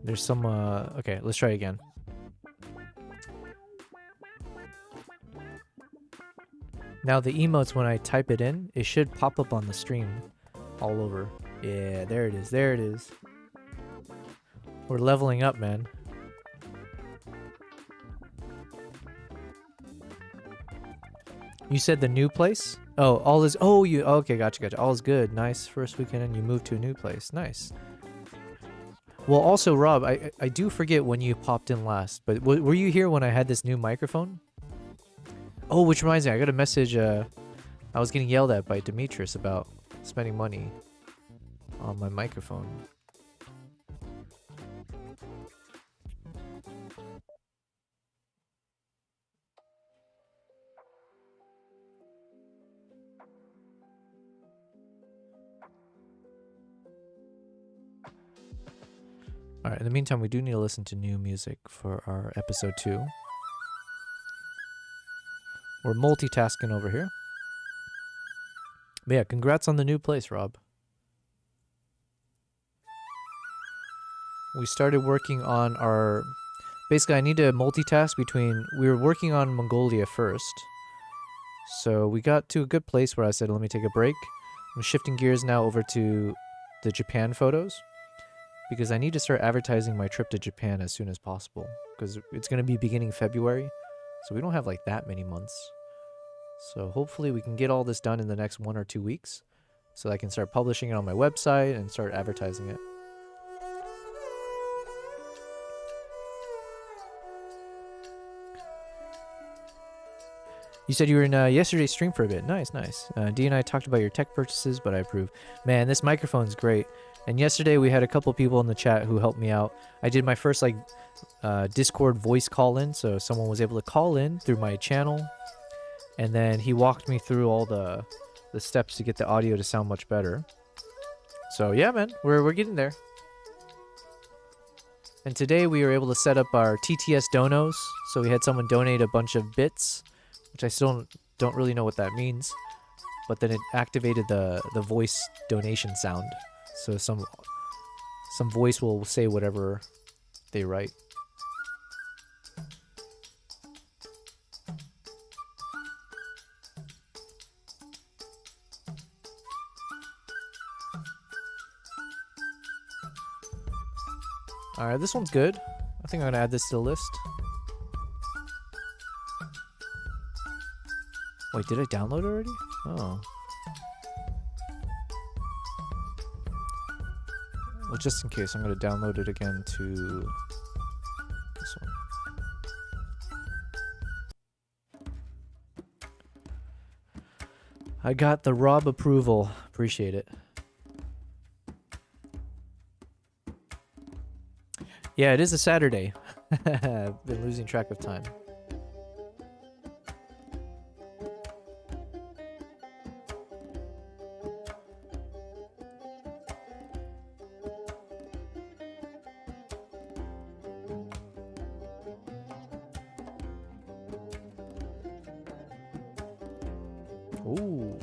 There's some, okay, let's try again. Now the emotes, when I type it in, it should pop up on the stream all over. Yeah, there it is, there it is. We're leveling up, man. You said the new place? Oh, all is, oh, you, okay, gotcha. All is good. Nice, first weekend and you moved to a new place. Nice. Well, also, Rob, I do forget when you popped in last, but were you here when I had this new microphone? Oh, which reminds me, I got a message, I was getting yelled at by Demetrius about spending money on my microphone. Alright, in the meantime, we do need to listen to new music for our episode 2. We're multitasking over here. But yeah, congrats on the new place, Rob. We started working on our... Basically, I need to multitask between... We were working on Mongolia first. So we got to a good place where I said, let me take a break. I'm shifting gears now over to the Japan photos. Because I need to start advertising my trip to Japan as soon as possible. Because it's going to be beginning February. So we don't have like that many months. So hopefully we can get all this done in the next 1 or 2 weeks. So I can start publishing it on my website and start advertising it. You said you were in yesterday's stream for a bit. Nice, nice. Dee and I talked about your tech purchases, but I approve. Man, this microphone's great. And yesterday we had a couple people in the chat who helped me out. I did my first like Discord voice call-in, so someone was able to call in through my channel. And then he walked me through all the steps to get the audio to sound much better. So yeah, man, we're getting there. And today we were able to set up our TTS donos. So we had someone donate a bunch of bits, which I still don't really know what that means. But then it activated the voice donation sound. So some voice will say whatever they write. Alright, this one's good. I think I'm gonna add this to the list. Wait, did I download it already? Oh. Well, just in case, I'm going to download it again to this one. I got the Rob approval. Appreciate it. Yeah, it is a Saturday. I've been losing track of time. Ooh.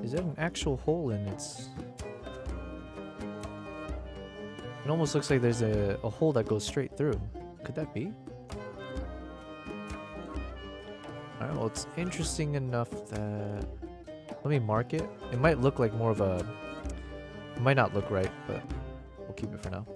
Is that an actual hole in its... It almost looks like there's a hole that goes straight through. Could that be? Alright, well, it's interesting enough that... Let me mark it. It might look like more of a... It might not look right, but we'll keep it for now.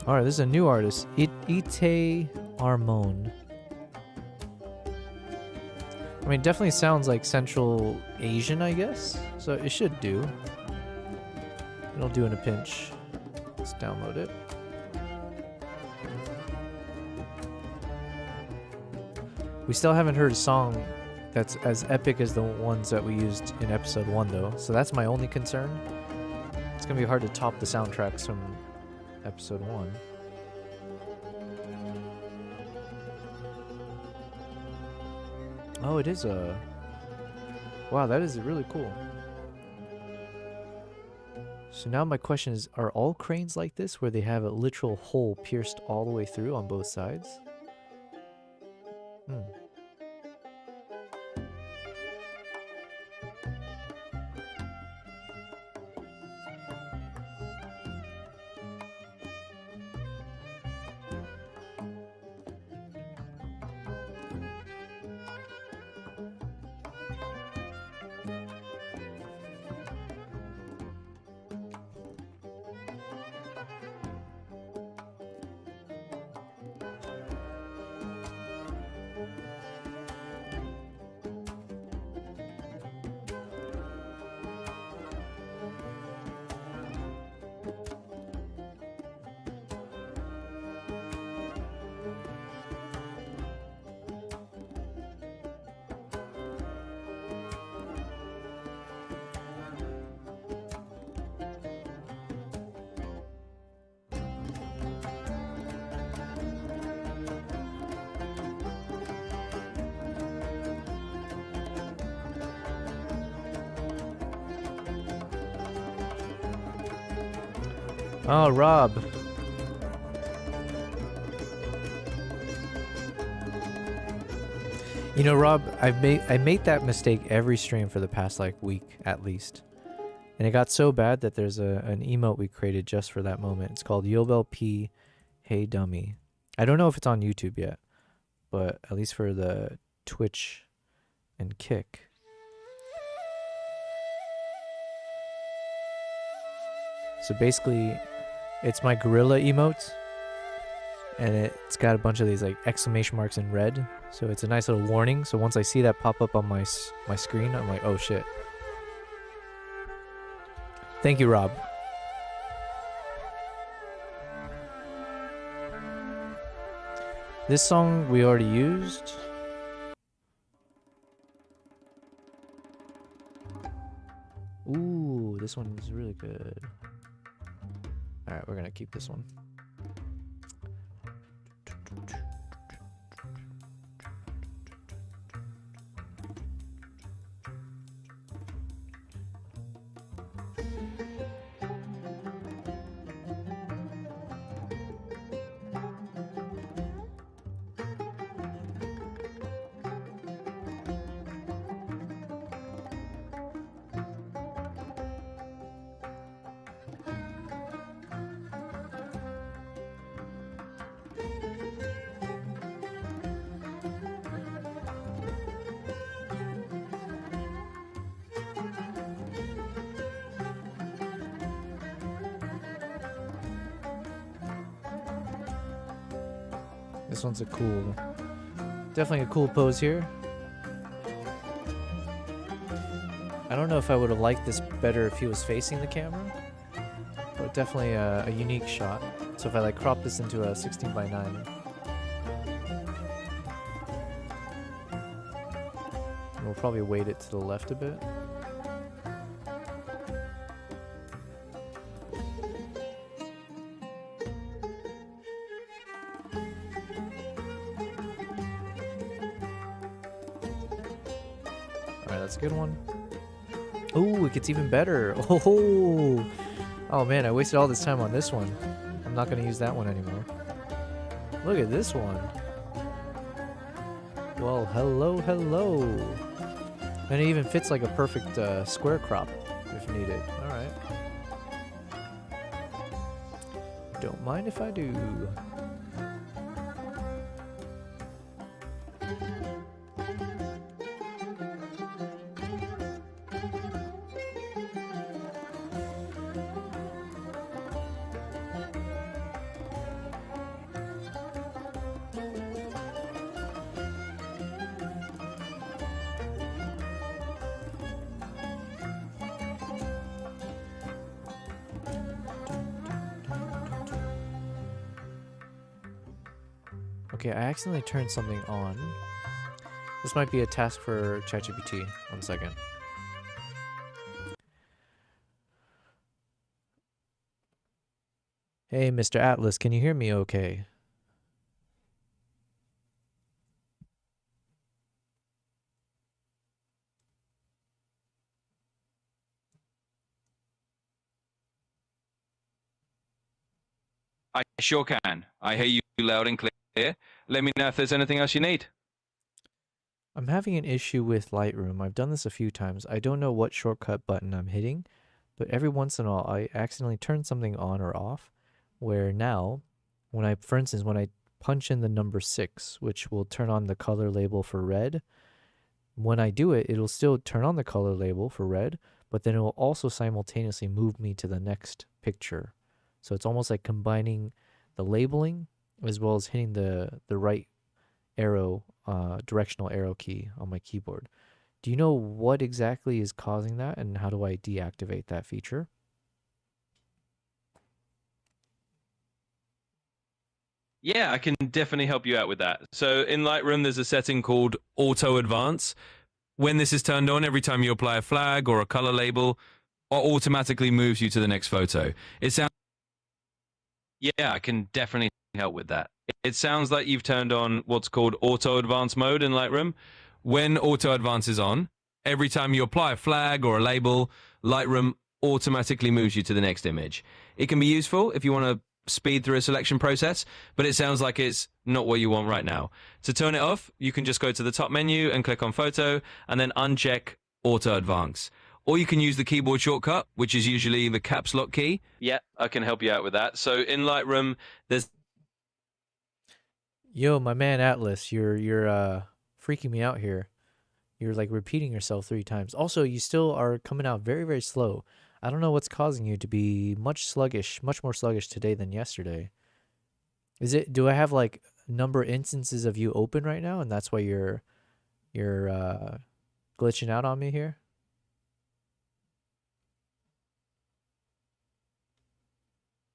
Alright, this is a new artist. Ite Armon. I mean, definitely sounds like Central Asian, I guess. So it should do. It'll do in a pinch. Let's download it. We still haven't heard a song that's as epic as the ones that we used in episode 1, though. So that's my only concern. It's gonna be hard to top the soundtracks from episode 1. Oh, it is a... Wow, that is really cool. So now my question is, are all cranes like this, where they have a literal hole pierced all the way through on both sides? Hmm. Oh, Rob. You know, Rob, I made that mistake every stream for the past like week at least. And it got so bad that there's an emote we created just for that moment. It's called Yobel P Hey Dummy. I don't know if it's on YouTube yet, but at least for the Twitch and Kick. So basically, it's my gorilla emote, and it's got a bunch of these like exclamation marks in red. So it's a nice little warning. So once I see that pop up on my screen, I'm like, oh shit. Thank you, Rob. This song we already used. Ooh, this one is really good. Alright, we're gonna keep this one. This one's a cool, definitely a cool pose here. I don't know if I would have liked this better if he was facing the camera, but definitely a unique shot. So if I like crop this into a 16:9, we'll probably weight it to the left a bit. That's a good one. Oh, it gets even better. Oh man, I wasted all this time on this one. I'm not going to use that one anymore. Look at this one. Well, hello, hello. And it even fits like a perfect square crop if needed. Alright. Don't mind if I do. Okay, I accidentally turned something on. This might be a task for ChatGPT. 1 second. Hey, Mr. Atlas, can you hear me okay? I sure can. I hear you loud and clear. Let me know if there's anything else you need. I'm having an issue with Lightroom. I've done this a few times. I don't know what shortcut button I'm hitting, but every once in a while I accidentally turn something on or off, where now, for instance, when I punch in the number 6, which will turn on the color label for red, when I do it, it'll still turn on the color label for red, but then it will also simultaneously move me to the next picture. So it's almost like combining the labeling as well as hitting the right arrow, directional arrow key on my keyboard. Do you know what exactly is causing that, and how do I deactivate that feature? Yeah, I can definitely help you out with that. So in Lightroom, there's a setting called Auto Advance. When this is turned on, every time you apply a flag or a color label, it automatically moves you to the next photo. It sounds... Yeah, I can definitely help with that. It sounds like you've turned on what's called Auto Advance mode in Lightroom. When Auto Advance is on, every time you apply a flag or a label, Lightroom automatically moves you to the next image. It can be useful if you want to speed through a selection process, but it sounds like it's not what you want right now. To turn it off, you can just go to the top menu and click on Photo, and then uncheck Auto Advance. Or you can use the keyboard shortcut, which is usually the caps lock key. Yeah, I can help you out with that. So in Lightroom, there's... Yo, my man Atlas, you're freaking me out here. You're like repeating yourself 3 times. Also, you still are coming out very, very slow. I don't know what's causing you to be much more sluggish today than yesterday. Do I have like number instances of you open right now, and that's why you're glitching out on me here?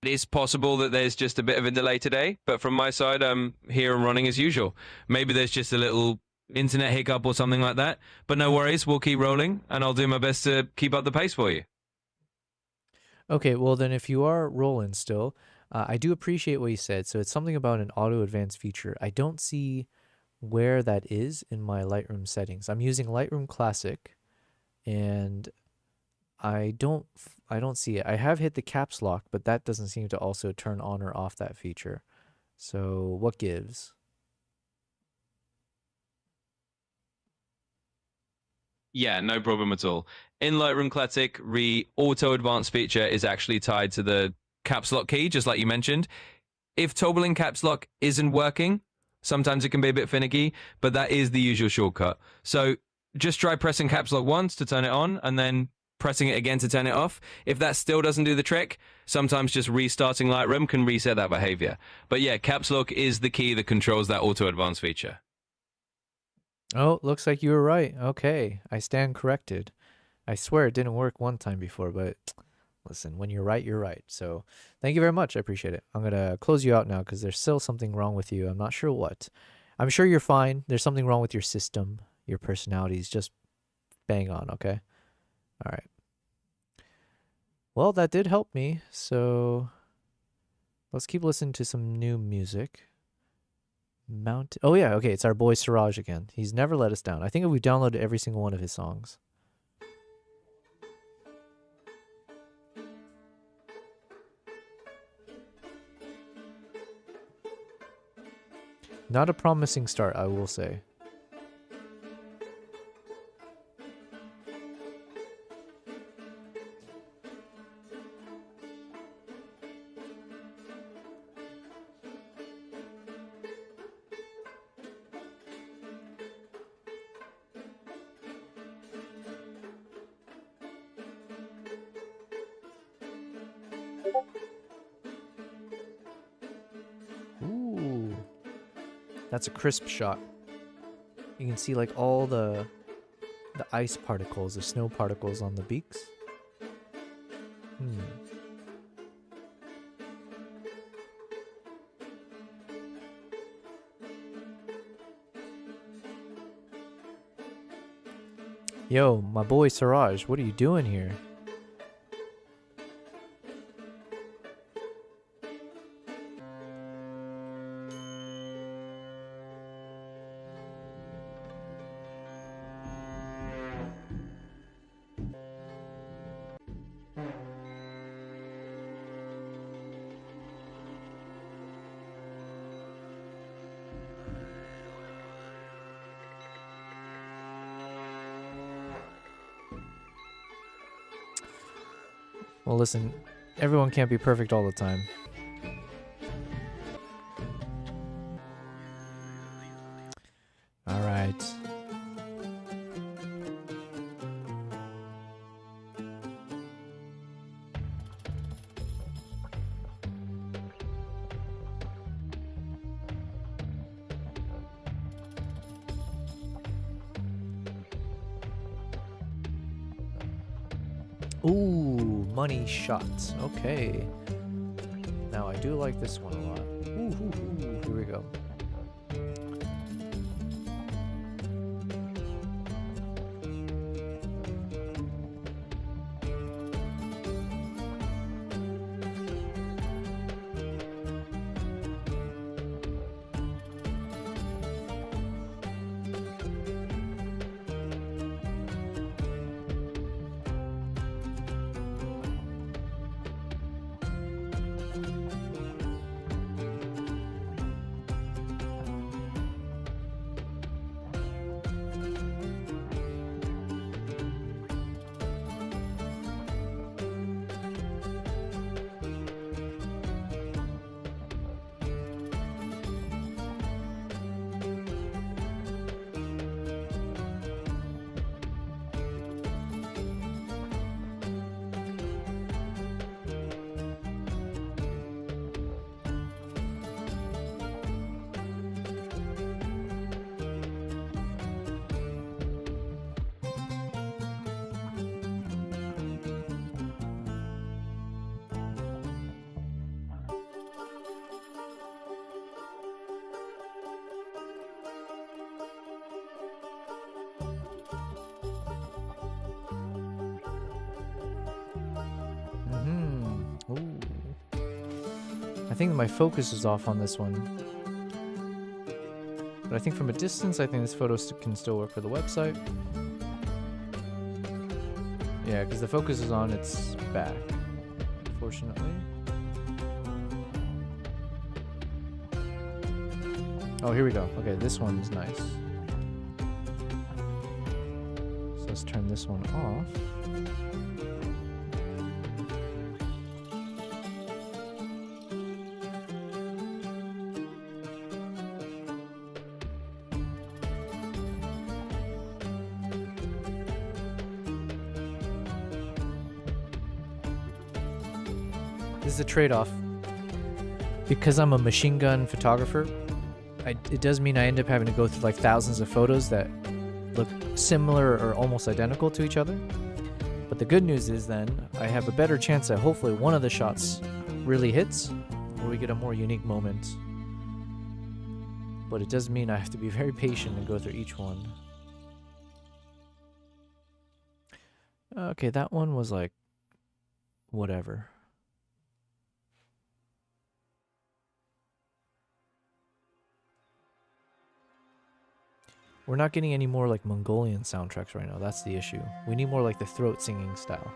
It is possible that there's just a bit of a delay today, but from my side, I'm here and running as usual. Maybe there's just a little internet hiccup or something like that, but no worries, we'll keep rolling, and I'll do my best to keep up the pace for you. Okay, well then if you are rolling still, I do appreciate what you said. So it's something about an auto advance feature. I don't see where that is in my Lightroom settings. I'm using Lightroom Classic, and I don't see it. I have hit the caps lock, but that doesn't seem to also turn on or off that feature. So what gives? Yeah, no problem at all. In Lightroom Classic, Auto Advance feature is actually tied to the caps lock key, just like you mentioned. If toggling caps lock isn't working, sometimes it can be a bit finicky, but that is the usual shortcut. So just try pressing caps lock once to turn it on, and then pressing it again to turn it off. If that still doesn't do the trick, sometimes just restarting Lightroom can reset that behavior. But yeah, caps lock is the key that controls that Auto Advance feature. Oh, looks like you were right. Okay, I stand corrected. I swear it didn't work one time before, but listen, when you're right, you're right. So thank you very much. I appreciate it. I'm going to close you out now because there's still something wrong with you. I'm not sure what. I'm sure you're fine. There's something wrong with your system. Your personality is just bang on, okay? All right. Well, that did help me. So let's keep listening to some new music. Oh yeah, okay, it's our boy Siraj again. He's never let us down. I think we've downloaded every single one of his songs. Not a promising start, I will say. Ooh. That's a crisp shot. You can see like all the ice particles, the snow particles on the beaks. Yo, my boy Siraj, what are you doing here? Well, listen, everyone can't be perfect all the time. All right. Ooh, money shots. Okay. Now I do like this one a lot. Ooh, here we go. Ooh. I think my focus is off on this one. But I think from a distance, I think this photo can still work for the website. Yeah, because the focus is on its back, unfortunately. Oh, here we go. Okay, this one's nice. So let's turn this one off. This is a trade-off. Because I'm a machine gun photographer, it does mean I end up having to go through like thousands of photos that look similar or almost identical to each other. But the good news is then I have a better chance that hopefully one of the shots really hits, or we get a more unique moment. But it does mean I have to be very patient and go through each one. Okay, that one was like whatever. We're not getting any more like Mongolian soundtracks right now. That's the issue. We need more like the throat singing style.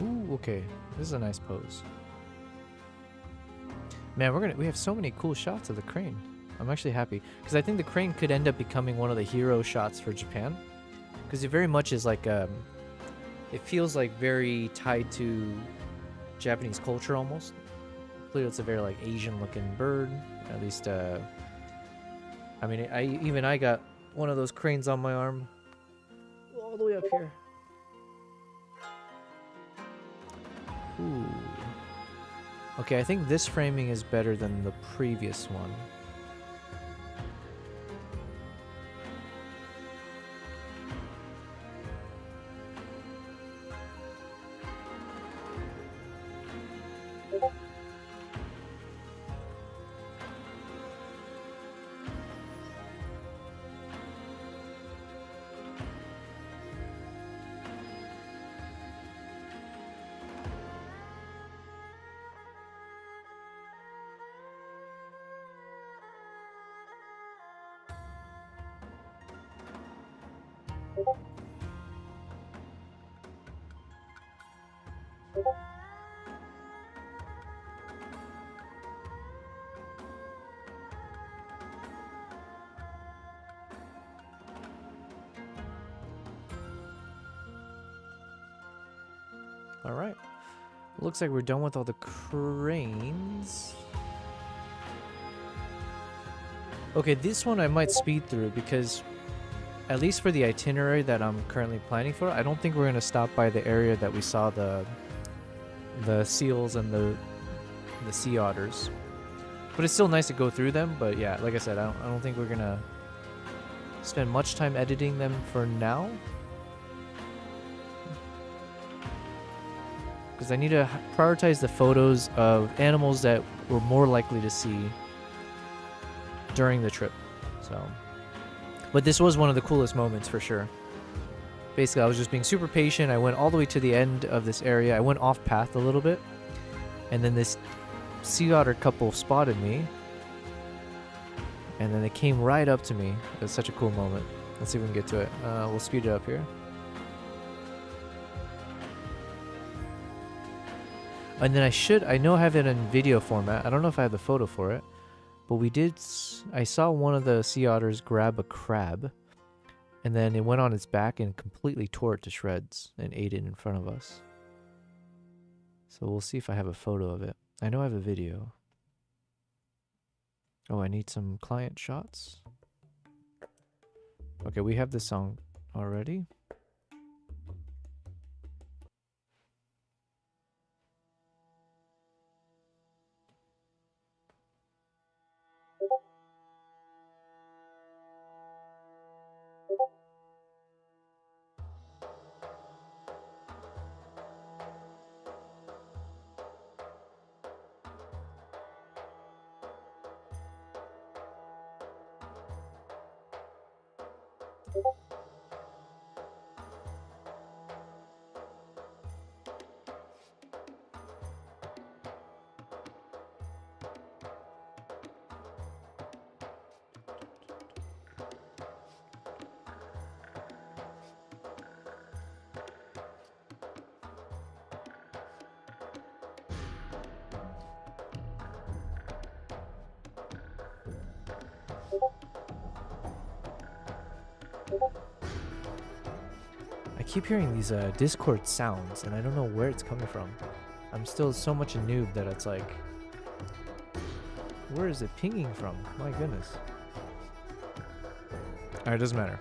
Ooh, okay. This is a nice pose. Man, we have so many cool shots of the crane. I'm actually happy because I think the crane could end up becoming one of the hero shots for Japan. Because it very much is like it feels like very tied to Japanese culture almost. Clearly it's a very like Asian looking bird. At least I mean I got one of those cranes on my arm all the way up here. Ooh. Okay, I think this framing is better than the previous one. All right. Looks like we're done with all the cranes. Okay, this one I might speed through because at least for the itinerary that I'm currently planning for, I don't think we're going to stop by the area that we saw the seals and the sea otters. But it's still nice to go through them, but yeah, like I said, I don't think we're going to spend much time editing them for now. Because I need to prioritize the photos of animals that we're more likely to see during the trip. So, but this was one of the coolest moments for sure. Basically, I was just being super patient. I went all the way to the end of this area. I went off path a little bit, and then this sea otter couple spotted me, and then they came right up to me. It was such a cool moment. Let's see if we can get to it. We'll speed it up here. And then I know I have it in video format. I don't know if I have the photo for it, but I saw one of the sea otters grab a crab, and then it went on its back and completely tore it to shreds and ate it in front of us. So we'll see if I have a photo of it. I know I have a video. Oh, I need some client shots. Okay, we have this song already. I keep hearing these Discord sounds, and I don't know where it's coming from. I'm still so much a noob that it's like, where is it pinging from? My goodness. Alright, doesn't matter.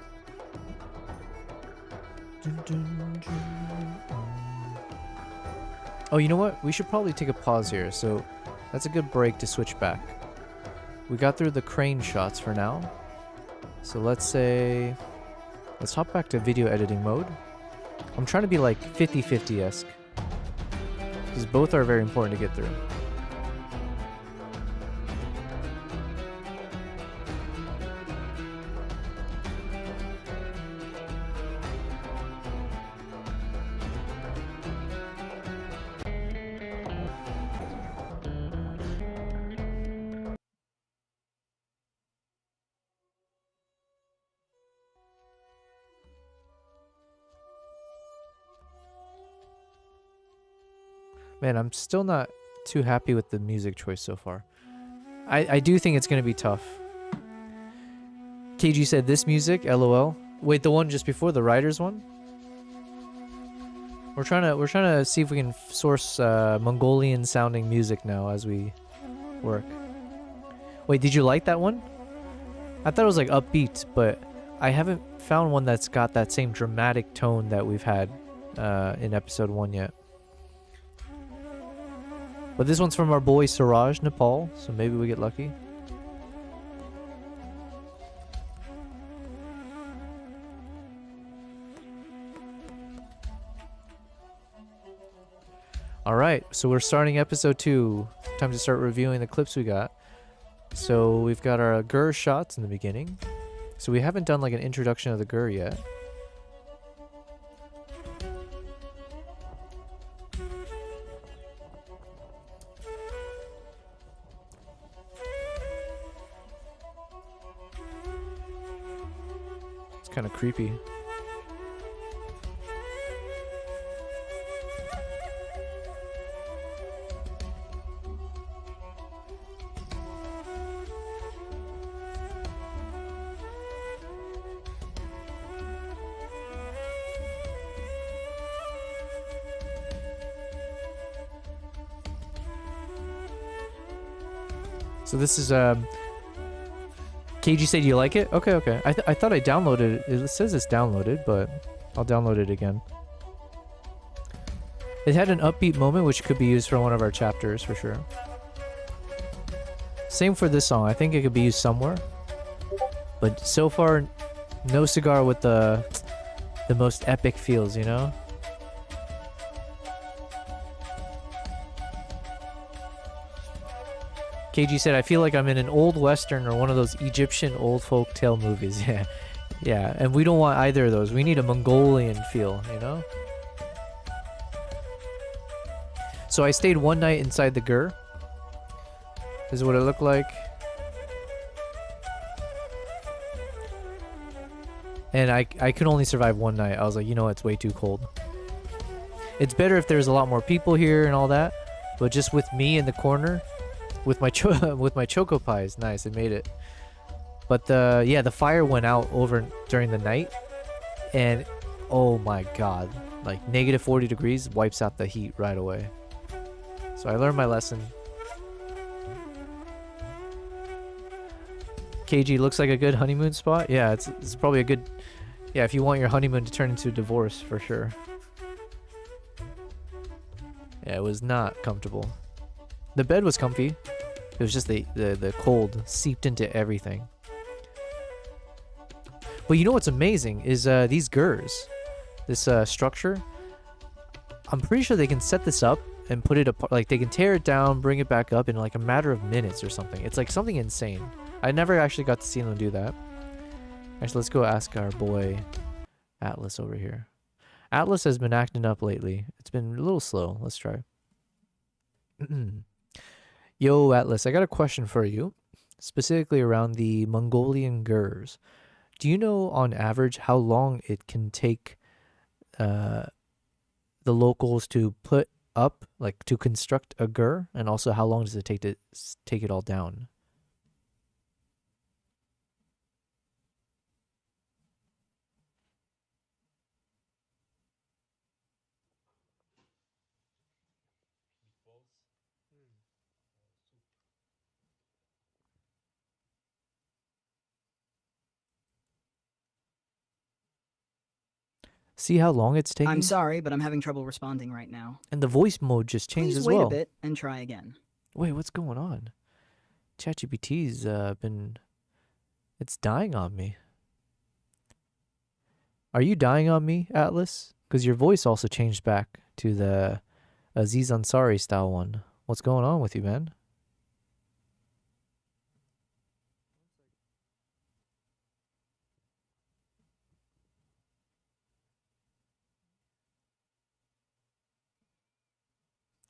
Oh, you know what? We should probably take a pause here, so that's a good break to switch back. We got through the crane shots for now. So let's hop back to video editing mode. I'm trying to be like 50-50-esque, because both are very important to get through. Man, I'm still not too happy with the music choice so far. I do think it's going to be tough. KG said this music, LOL. Wait, the one just before the riders one? We're trying to see if we can source Mongolian sounding music now as we work. Wait, did you like that one? I thought it was like upbeat, but I haven't found one that's got that same dramatic tone that we've had in episode 1 yet. But this one's from our boy Siraj, Nepal, so maybe we get lucky. Alright, so we're starting episode 2. Time to start reviewing the clips we got. So we've got our Gur shots in the beginning. So we haven't done like an introduction of the Gur yet. It's kind of creepy. So this is KG said you like it? Okay, okay. I thought I downloaded it. It says it's downloaded, but I'll download it again. It had an upbeat moment which could be used for one of our chapters for sure. Same for this song. I think it could be used somewhere. But so far, no cigar with the most epic feels, you know? KG said, I feel like I'm in an old western or one of those Egyptian old folk tale movies. Yeah. Yeah, and we don't want either of those. We need a Mongolian feel, you know? So I stayed one night inside the Gur. This is what it looked like. And I could only survive one night. I was like, you know, it's way too cold. It's better if there's a lot more people here and all that. But just with me in the corner, with my choco pies, nice, it made it. But the fire went out over during the night, and oh my god, like negative 40 degrees wipes out the heat right away. So I learned my lesson. KG looks like a good honeymoon spot. Yeah, it's probably a good, yeah, if you want your honeymoon to turn into a divorce for sure. Yeah, it was not comfortable. The bed was comfy. It was just the cold seeped into everything. But you know what's amazing is these Gurs, this structure. I'm pretty sure they can set this up and put it apart. Like they can tear it down, bring it back up in like a matter of minutes or something. It's like something insane. I never actually got to see them do that. Actually, let's go ask our boy Atlas over here. Atlas has been acting up lately. It's been a little slow. Let's try. Yo, Atlas, I got a question for you, specifically around the Mongolian Gurs. Do you know, on average, how long it can take the locals to put up, like to construct a Gur, and also how long does it take to take it all down? See how long it's taking? I'm sorry, but I'm having trouble responding right now. And the voice mode just changed as well. Please wait a bit and try again. Wait, what's going on? ChatGPT's been... It's dying on me. Are you dying on me, Atlas? Because your voice also changed back to the Aziz Ansari style one. What's going on with you, man?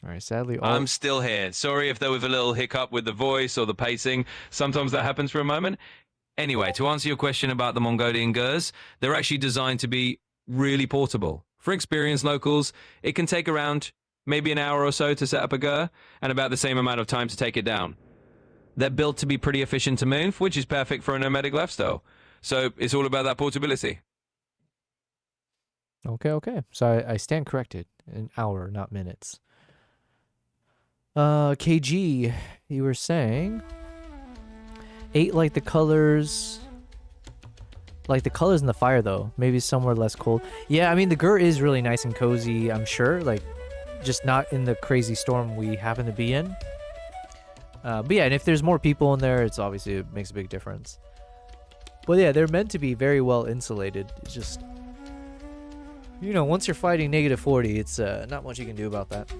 All right, sadly, I'm still here. Sorry if there was a little hiccup with the voice or the pacing. Sometimes that happens for a moment. Anyway, to answer your question about the Mongolian Gurs, they're actually designed to be really portable. For experienced locals, it can take around maybe an hour or so to set up a Gur, and about the same amount of time to take it down. They're built to be pretty efficient to move, which is perfect for a nomadic lifestyle. So it's all about that portability. Okay. So I stand corrected. An hour, not minutes. KG, you were saying 8 like the colors. Like the colors in the fire though. Maybe somewhere less cold. Yeah, I mean the gur is really nice and cozy, I'm sure. Like just not in the crazy storm we happen to be in. But yeah, and if there's more people in there, it's obviously it makes a big difference. But yeah, they're meant to be very well insulated. It's just, you know, once you're fighting -40, it's not much you can do about that.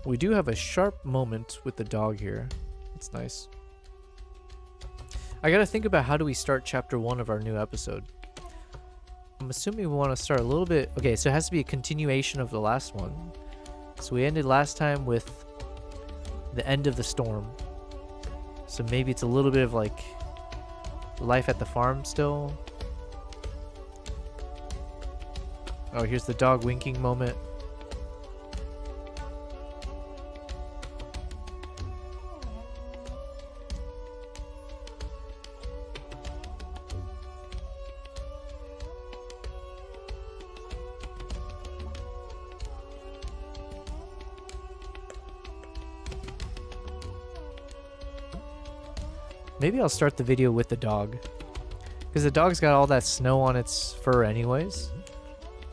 We do have a sharp moment with the dog here. It's nice. I gotta think about how do we start chapter 1 of our new episode. I'm assuming we want to start a little bit... Okay, so it has to be a continuation of the last one. So we ended last time with the end of the storm. So maybe it's a little bit of like life at the farm still. Oh, here's the dog winking moment. Maybe I'll start the video with the dog. Because the dog's got all that snow on its fur anyways.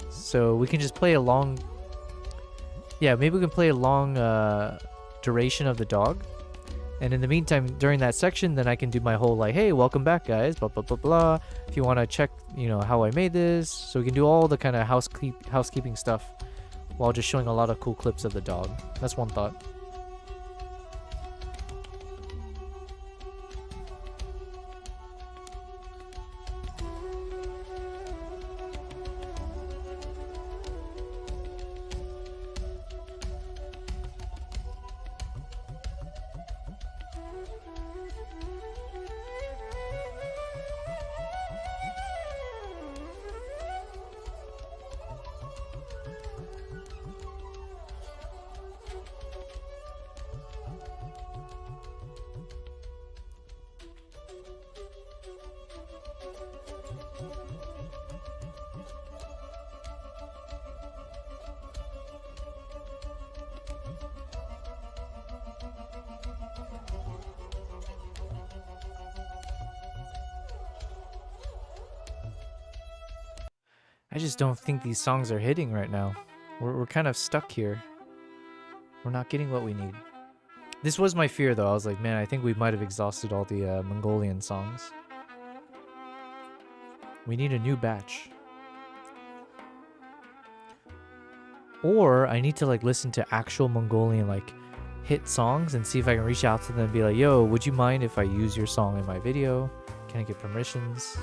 So we can just play a long... Yeah, maybe we can play a long duration of the dog. And in the meantime, during that section, then I can do my whole like, hey, welcome back guys, blah, blah, blah, blah. If you want to check, you know, how I made this. So we can do all the kind of housekeeping stuff while just showing a lot of cool clips of the dog. That's one thought. I just don't think these songs are hitting right now. We're kind of stuck here. We're not getting what we need. This was my fear though. I was like, man, I think we might have exhausted all the Mongolian songs. We need a new batch. Or I need to like listen to actual Mongolian like hit songs and see if I can reach out to them and be like, yo, would you mind if I use your song in my video? Can I get permissions?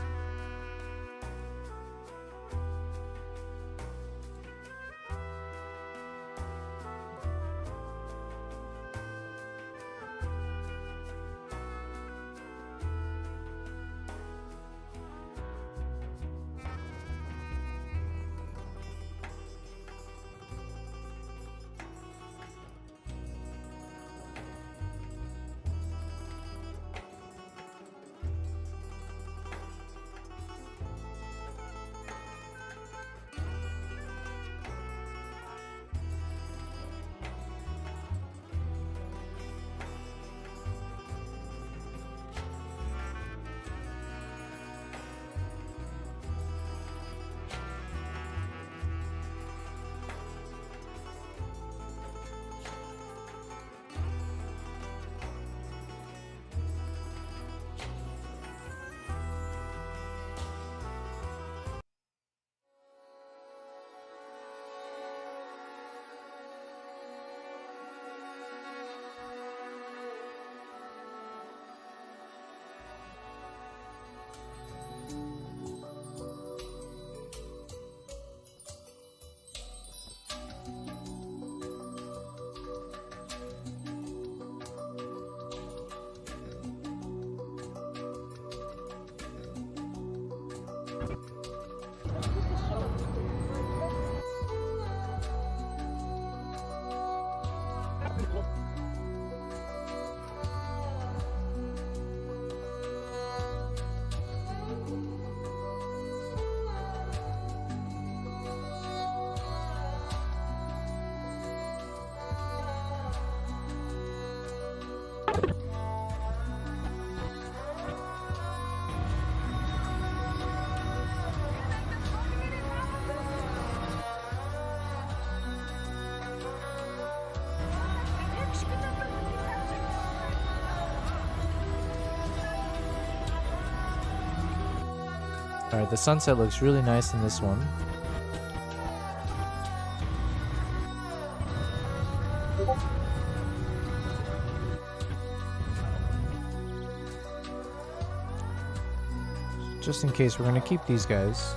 Alright, the sunset looks really nice in this one. Just in case, we're gonna keep these guys.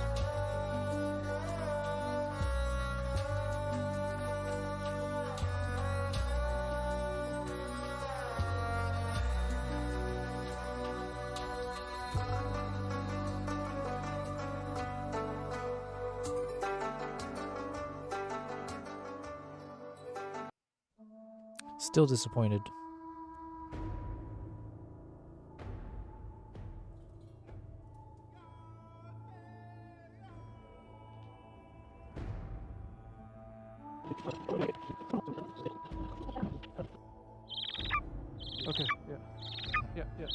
Still disappointed. Okay, yeah. Yeah, yeah.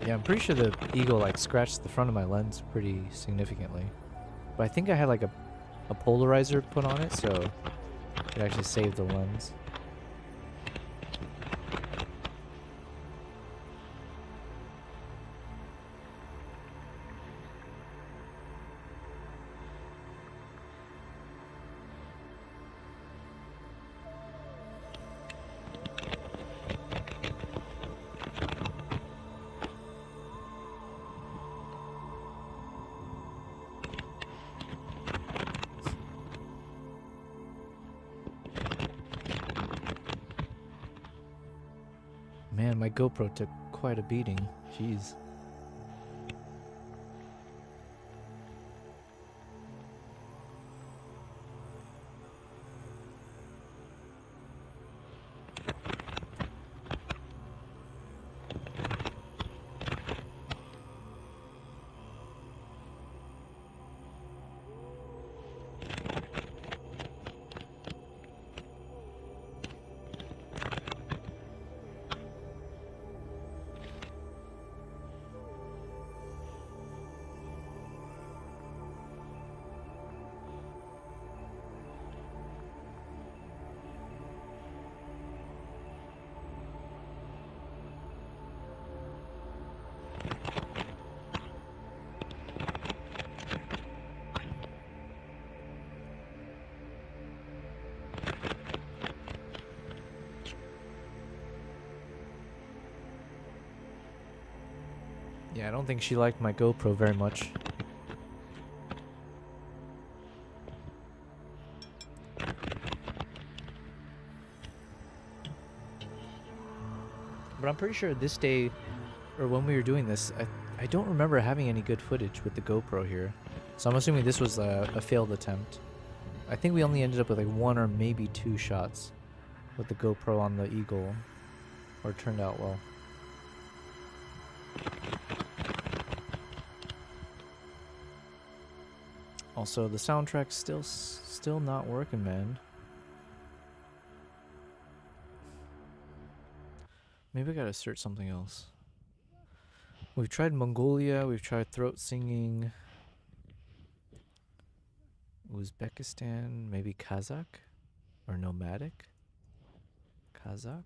Yeah, I'm pretty sure the eagle like scratched the front of my lens pretty significantly. But I think I had like a polarizer put on it, so it actually saved the lens. Man, my GoPro took quite a beating. Jeez. Yeah, I don't think she liked my GoPro very much. But I'm pretty sure this day, or when we were doing this, I don't remember having any good footage with the GoPro here. So I'm assuming this was a failed attempt. I think we only ended up with like 1 or maybe 2 shots with the GoPro on the eagle. Or it turned out well. Also, the soundtrack's still not working, man. Maybe I gotta search something else. We've tried Mongolia, we've tried throat singing. Uzbekistan, maybe Kazakh? Or nomadic? Kazakh?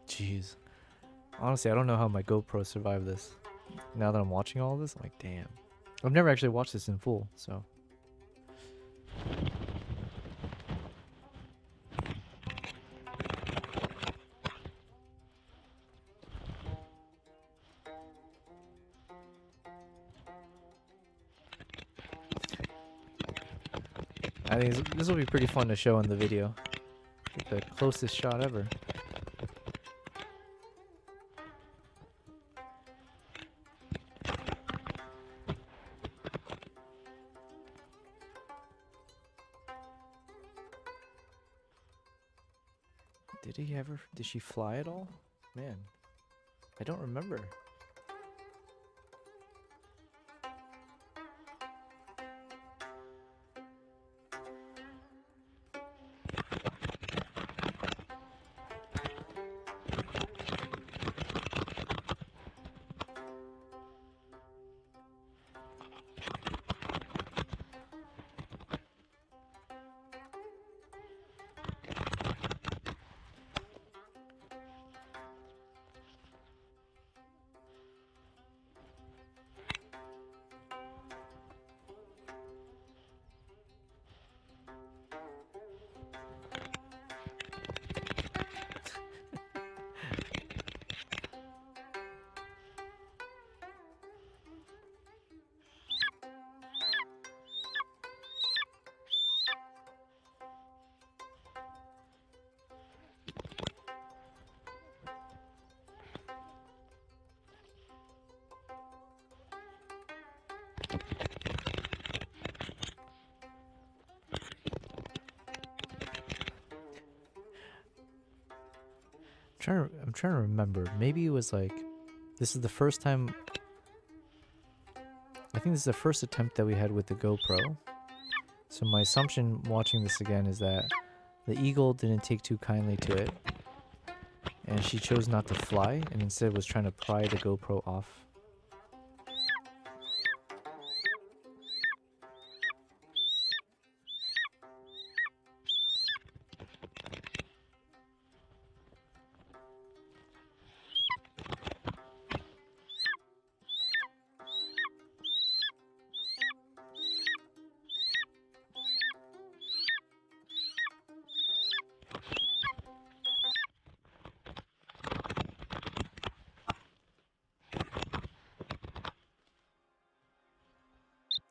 Jeez. Honestly, I don't know how my GoPro survived this. Now that I'm watching all this, I'm like, damn. I've never actually watched this in full, so. I think this will be pretty fun to show in the video. Get the closest shot ever. Did she fly at all? Man, I don't remember. I'm trying to remember. Maybe it was like, this is the first time. I think this is the first attempt that we had with the GoPro. So my assumption watching this again is that the eagle didn't take too kindly to it, and she chose not to fly and instead was trying to pry the GoPro off.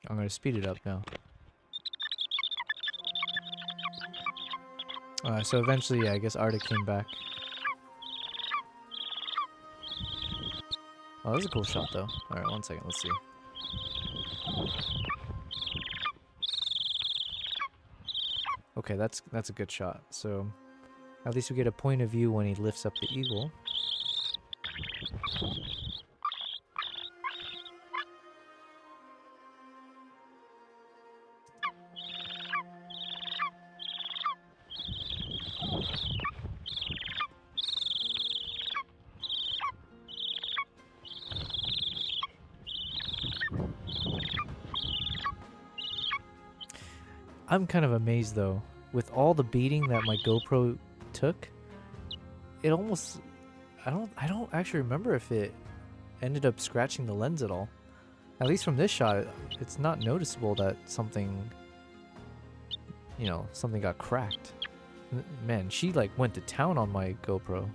I'm gonna speed it up now. So eventually, yeah, I guess Arctic came back. Oh, that was a cool shot, though. All right, 1 second. Let's see. Okay, that's a good shot. So at least we get a point of view when he lifts up the eagle. I'm kind of amazed though, with all the beating that my GoPro took, it almost, I don't actually remember if it ended up scratching the lens at all. At least from this shot, it's not noticeable that something, you know, something got cracked. Man, she like went to town on my GoPro.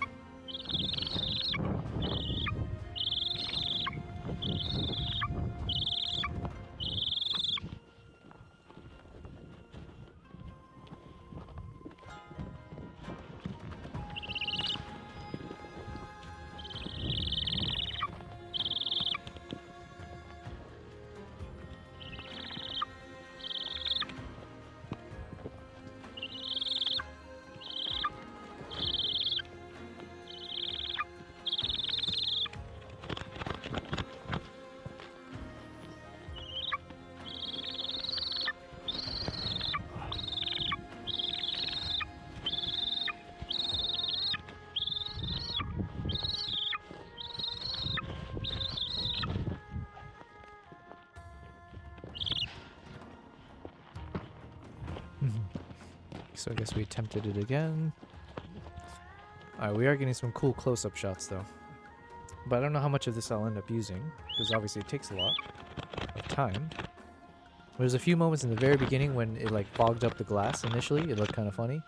So I guess we attempted it again. Alright, we are getting some cool close-up shots though. But I don't know how much of this I'll end up using, because obviously it takes a lot of time. There's a few moments in the very beginning when it like fogged up the glass initially, it looked kind of funny.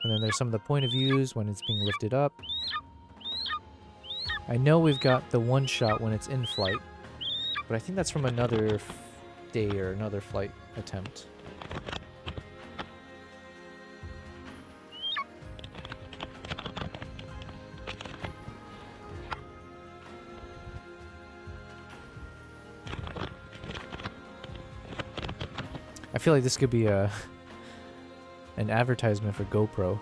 And then there's some of the point of views when it's being lifted up. I know we've got the one shot when it's in flight, but I think that's from another day or another flight attempt. I feel like this could be an advertisement for GoPro.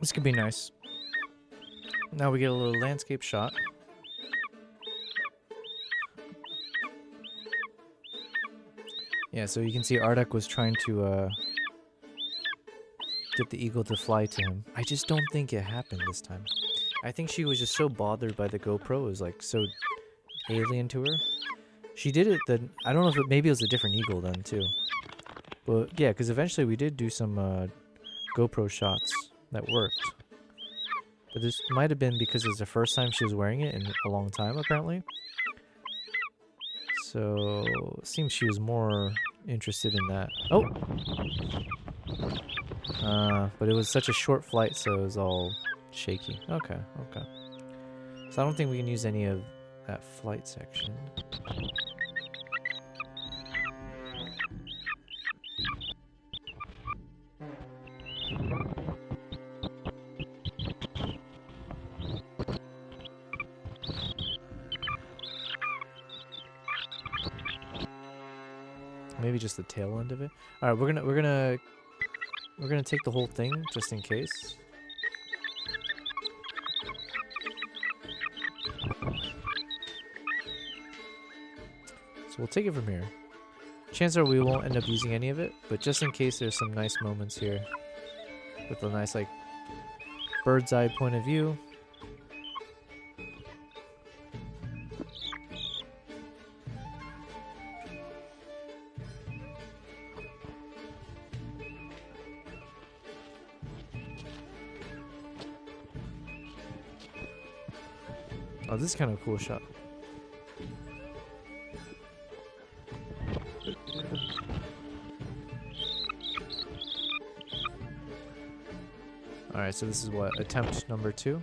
This could be nice. Now we get a little landscape shot. Yeah, so you can see Ardek was trying to get the eagle to fly to him. I just don't think it happened this time. I think she was just so bothered by the GoPro. It was like so alien to her. She did it then. I don't know if maybe it was a different eagle then too. But yeah, because eventually we did do some GoPro shots that worked. But this might have been because it's the first time she was wearing it in a long time apparently. So it seems she was more interested in that. Oh! But it was such a short flight, so it was all shaky. Okay, okay. So I don't think we can use any of that flight section. Maybe just the tail end of it. All right, we're gonna take the whole thing just in case. we'll take it from here. Chances are we won't end up using any of it, but just in case there's some nice moments here with a nice like bird's eye point of view. Oh, this is kind of a cool shot. Alright, so this is what? Attempt number 2?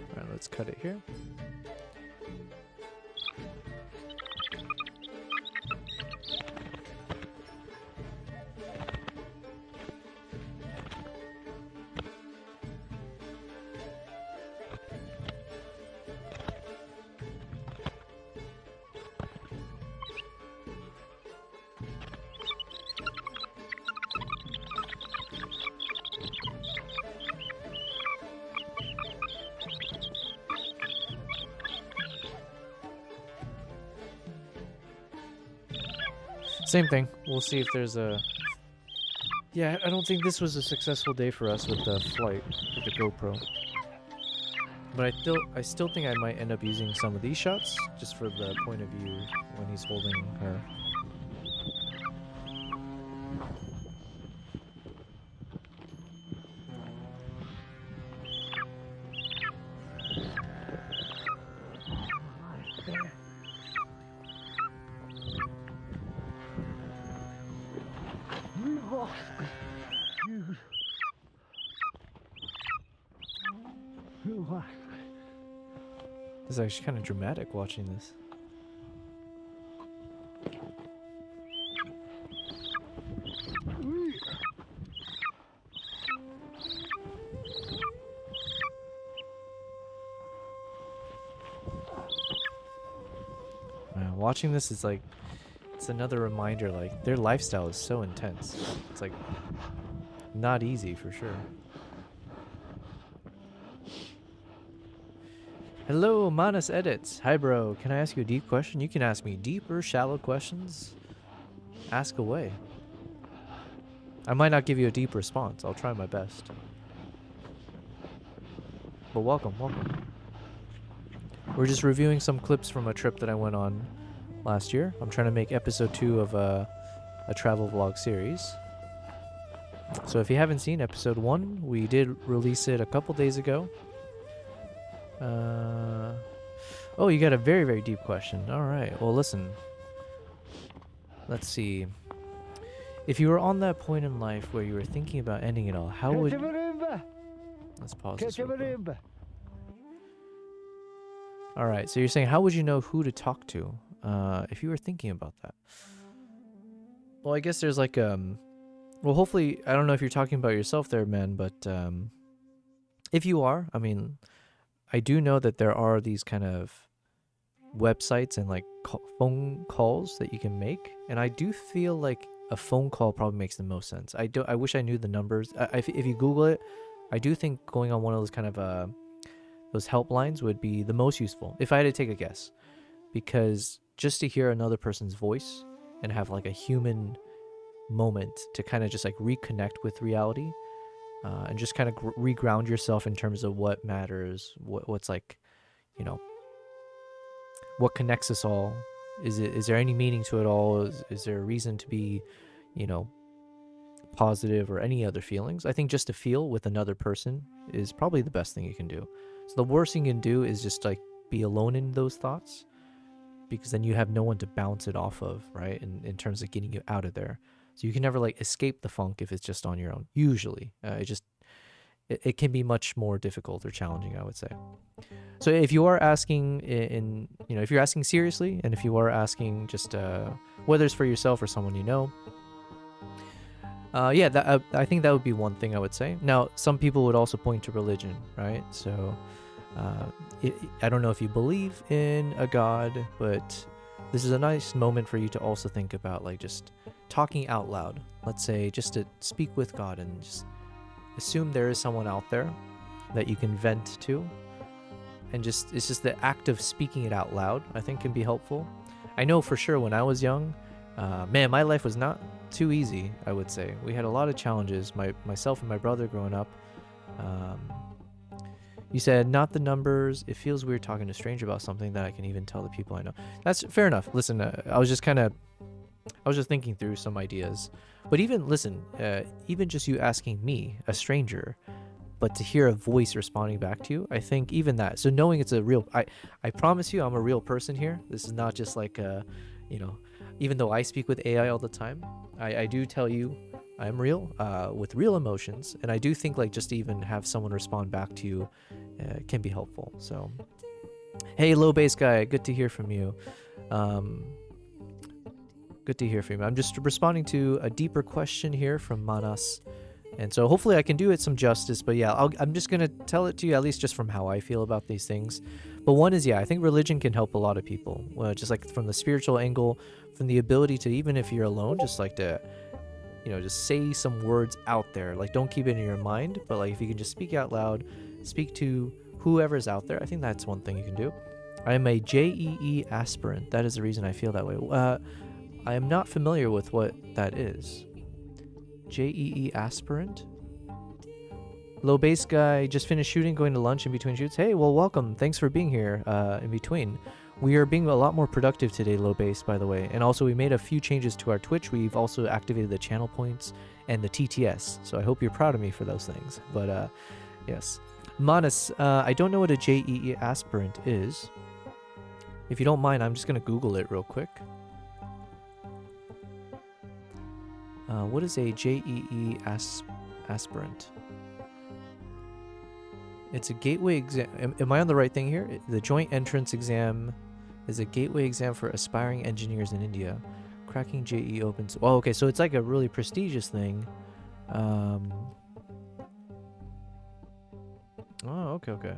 Alright, let's cut it here. Same thing. We'll see if there's a... Yeah, I don't think this was a successful day for us with the flight, with the GoPro. But I still think I might end up using some of these shots, just for the point of view when he's holding her. This is actually kind of dramatic watching this. Man, watching this is like, it's another reminder, like, their lifestyle is so intense. It's like, not easy for sure. Hello, Manus Edits. Hi, bro. Can I ask you a deep question? You can ask me deep or shallow questions. Ask away. I might not give you a deep response. I'll try my best. But welcome, welcome. We're just reviewing some clips from a trip that I went on last year. I'm trying to make episode 2 of a travel vlog series. So if you haven't seen episode 1, we did release it a couple days ago. Oh, you got a very, very deep question. All right. Well, listen. Let's see. If you were on that point in life where you were thinking about ending it all, how would... Let's pause this real quick. All right. So you're saying, how would you know who to talk to if you were thinking about that? Well, I guess there's like... Well, hopefully... I don't know if you're talking about yourself there, man, but if you are, I mean... I do know that there are these kind of websites and like phone calls that you can make, and I do feel like a phone call probably makes the most sense. I wish I knew the numbers. If you Google it, I do think going on one of those kind of those helplines would be the most useful if I had to take a guess, because just to hear another person's voice and have like a human moment to kind of just like reconnect with reality. And just kind of reground yourself in terms of what matters, what's like, you know, what connects us all. Is there any meaning to it all? Is there a reason to be, you know, positive or any other feelings? I think just to feel with another person is probably the best thing you can do. So the worst thing you can do is just like be alone in those thoughts, because then you have no one to bounce it off of, right? In terms of getting you out of there. So you can never like escape the funk if it's just on your own. Usually, it can be much more difficult or challenging, I would say. So if you are asking if you're asking seriously, and if you are asking just whether it's for yourself or someone you know, yeah, I think that would be one thing I would say. Now, some people would also point to religion, right? So I don't know if you believe in a God, but this is a nice moment for you to also think about like just talking out loud. Let's say just to speak with God and just assume there is someone out there that you can vent to, and it's just the act of speaking it out loud, I think, can be helpful. I know for sure when I was young, man, my life was not too easy, I would say. We had a lot of challenges, myself and my brother growing up. You said, not the numbers. It feels weird talking to a stranger about something that I can even tell the people I know. That's fair enough. Listen, I was just thinking through some ideas. But even just you asking me, a stranger, but to hear a voice responding back to you, I think even that. So knowing it's a real, I promise you I'm a real person here. This is not just like, even though I speak with AI all the time, I do tell you I'm real, with real emotions. And I do think like just to even have someone respond back to you can be helpful. So, hey, low bass guy, good to hear from you. Good to hear from you. I'm just responding to a deeper question here from Manas. And so hopefully I can do it some justice. But yeah, I'm just going to tell it to you, at least just from how I feel about these things. But one is, yeah, I think religion can help a lot of people. Just like from the spiritual angle, from the ability to, even if you're alone, just like to, just say some words out there. Like, don't keep it in your mind, but like if you can just speak out loud, speak to whoever's out there, I think that's one thing you can do. I am a JEE aspirant. That is the reason I feel that way. I am not familiar with what that is. JEE aspirant? Low bass guy, just finished shooting, going to lunch in between shoots. Hey, well, welcome. Thanks for being here in between. We are being a lot more productive today, low bass, by the way. And also, we made a few changes to our Twitch. We've also activated the channel points and the TTS. So I hope you're proud of me for those things. But yes. Manas, I don't know what a JEE aspirant is. If you don't mind, I'm just going to Google it real quick. What is a JEE aspirant? It's a gateway exam. Am I on the right thing here? The joint entrance exam is a gateway exam for aspiring engineers in India. Cracking JEE opens. Oh, okay. So it's like a really prestigious thing. Oh, okay.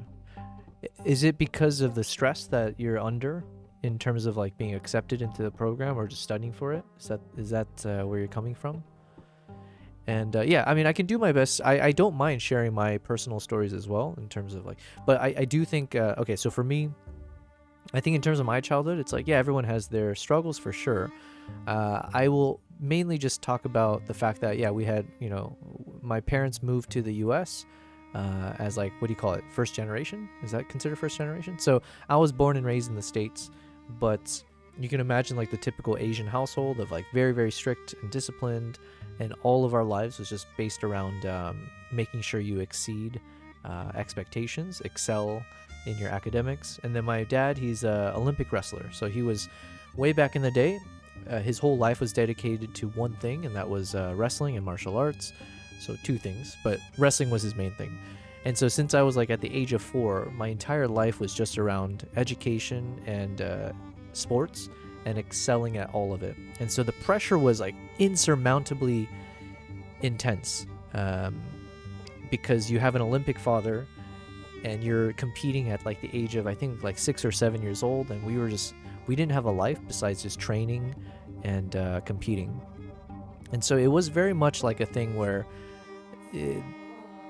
Is it because of the stress that you're under in terms of like being accepted into the program or just studying for it? Is that where you're coming from? And yeah, I mean, I can do my best. I don't mind sharing my personal stories as well in terms of like, but I do think, okay, so for me, I think in terms of my childhood, it's like, yeah, everyone has their struggles for sure. I will mainly just talk about the fact that, yeah, we had, my parents moved to the US as like, what do you call it? First generation? Is that considered first generation? So I was born and raised in the States, but you can imagine like the typical Asian household of like very, very strict and disciplined. And all of our lives was just based around making sure you exceed expectations, excel in your academics. And then my dad, he's an Olympic wrestler. So he was way back in the day. His whole life was dedicated to one thing, and that was wrestling and martial arts. So two things, but wrestling was his main thing. And so since I was like at the age of 4, my entire life was just around education and sports and excelling at all of it. And so the pressure was like insurmountably intense because you have an Olympic father and you're competing at like the age of, I think, like 6 or 7 years old. And we didn't have a life besides just training and competing. And so it was very much like a thing where,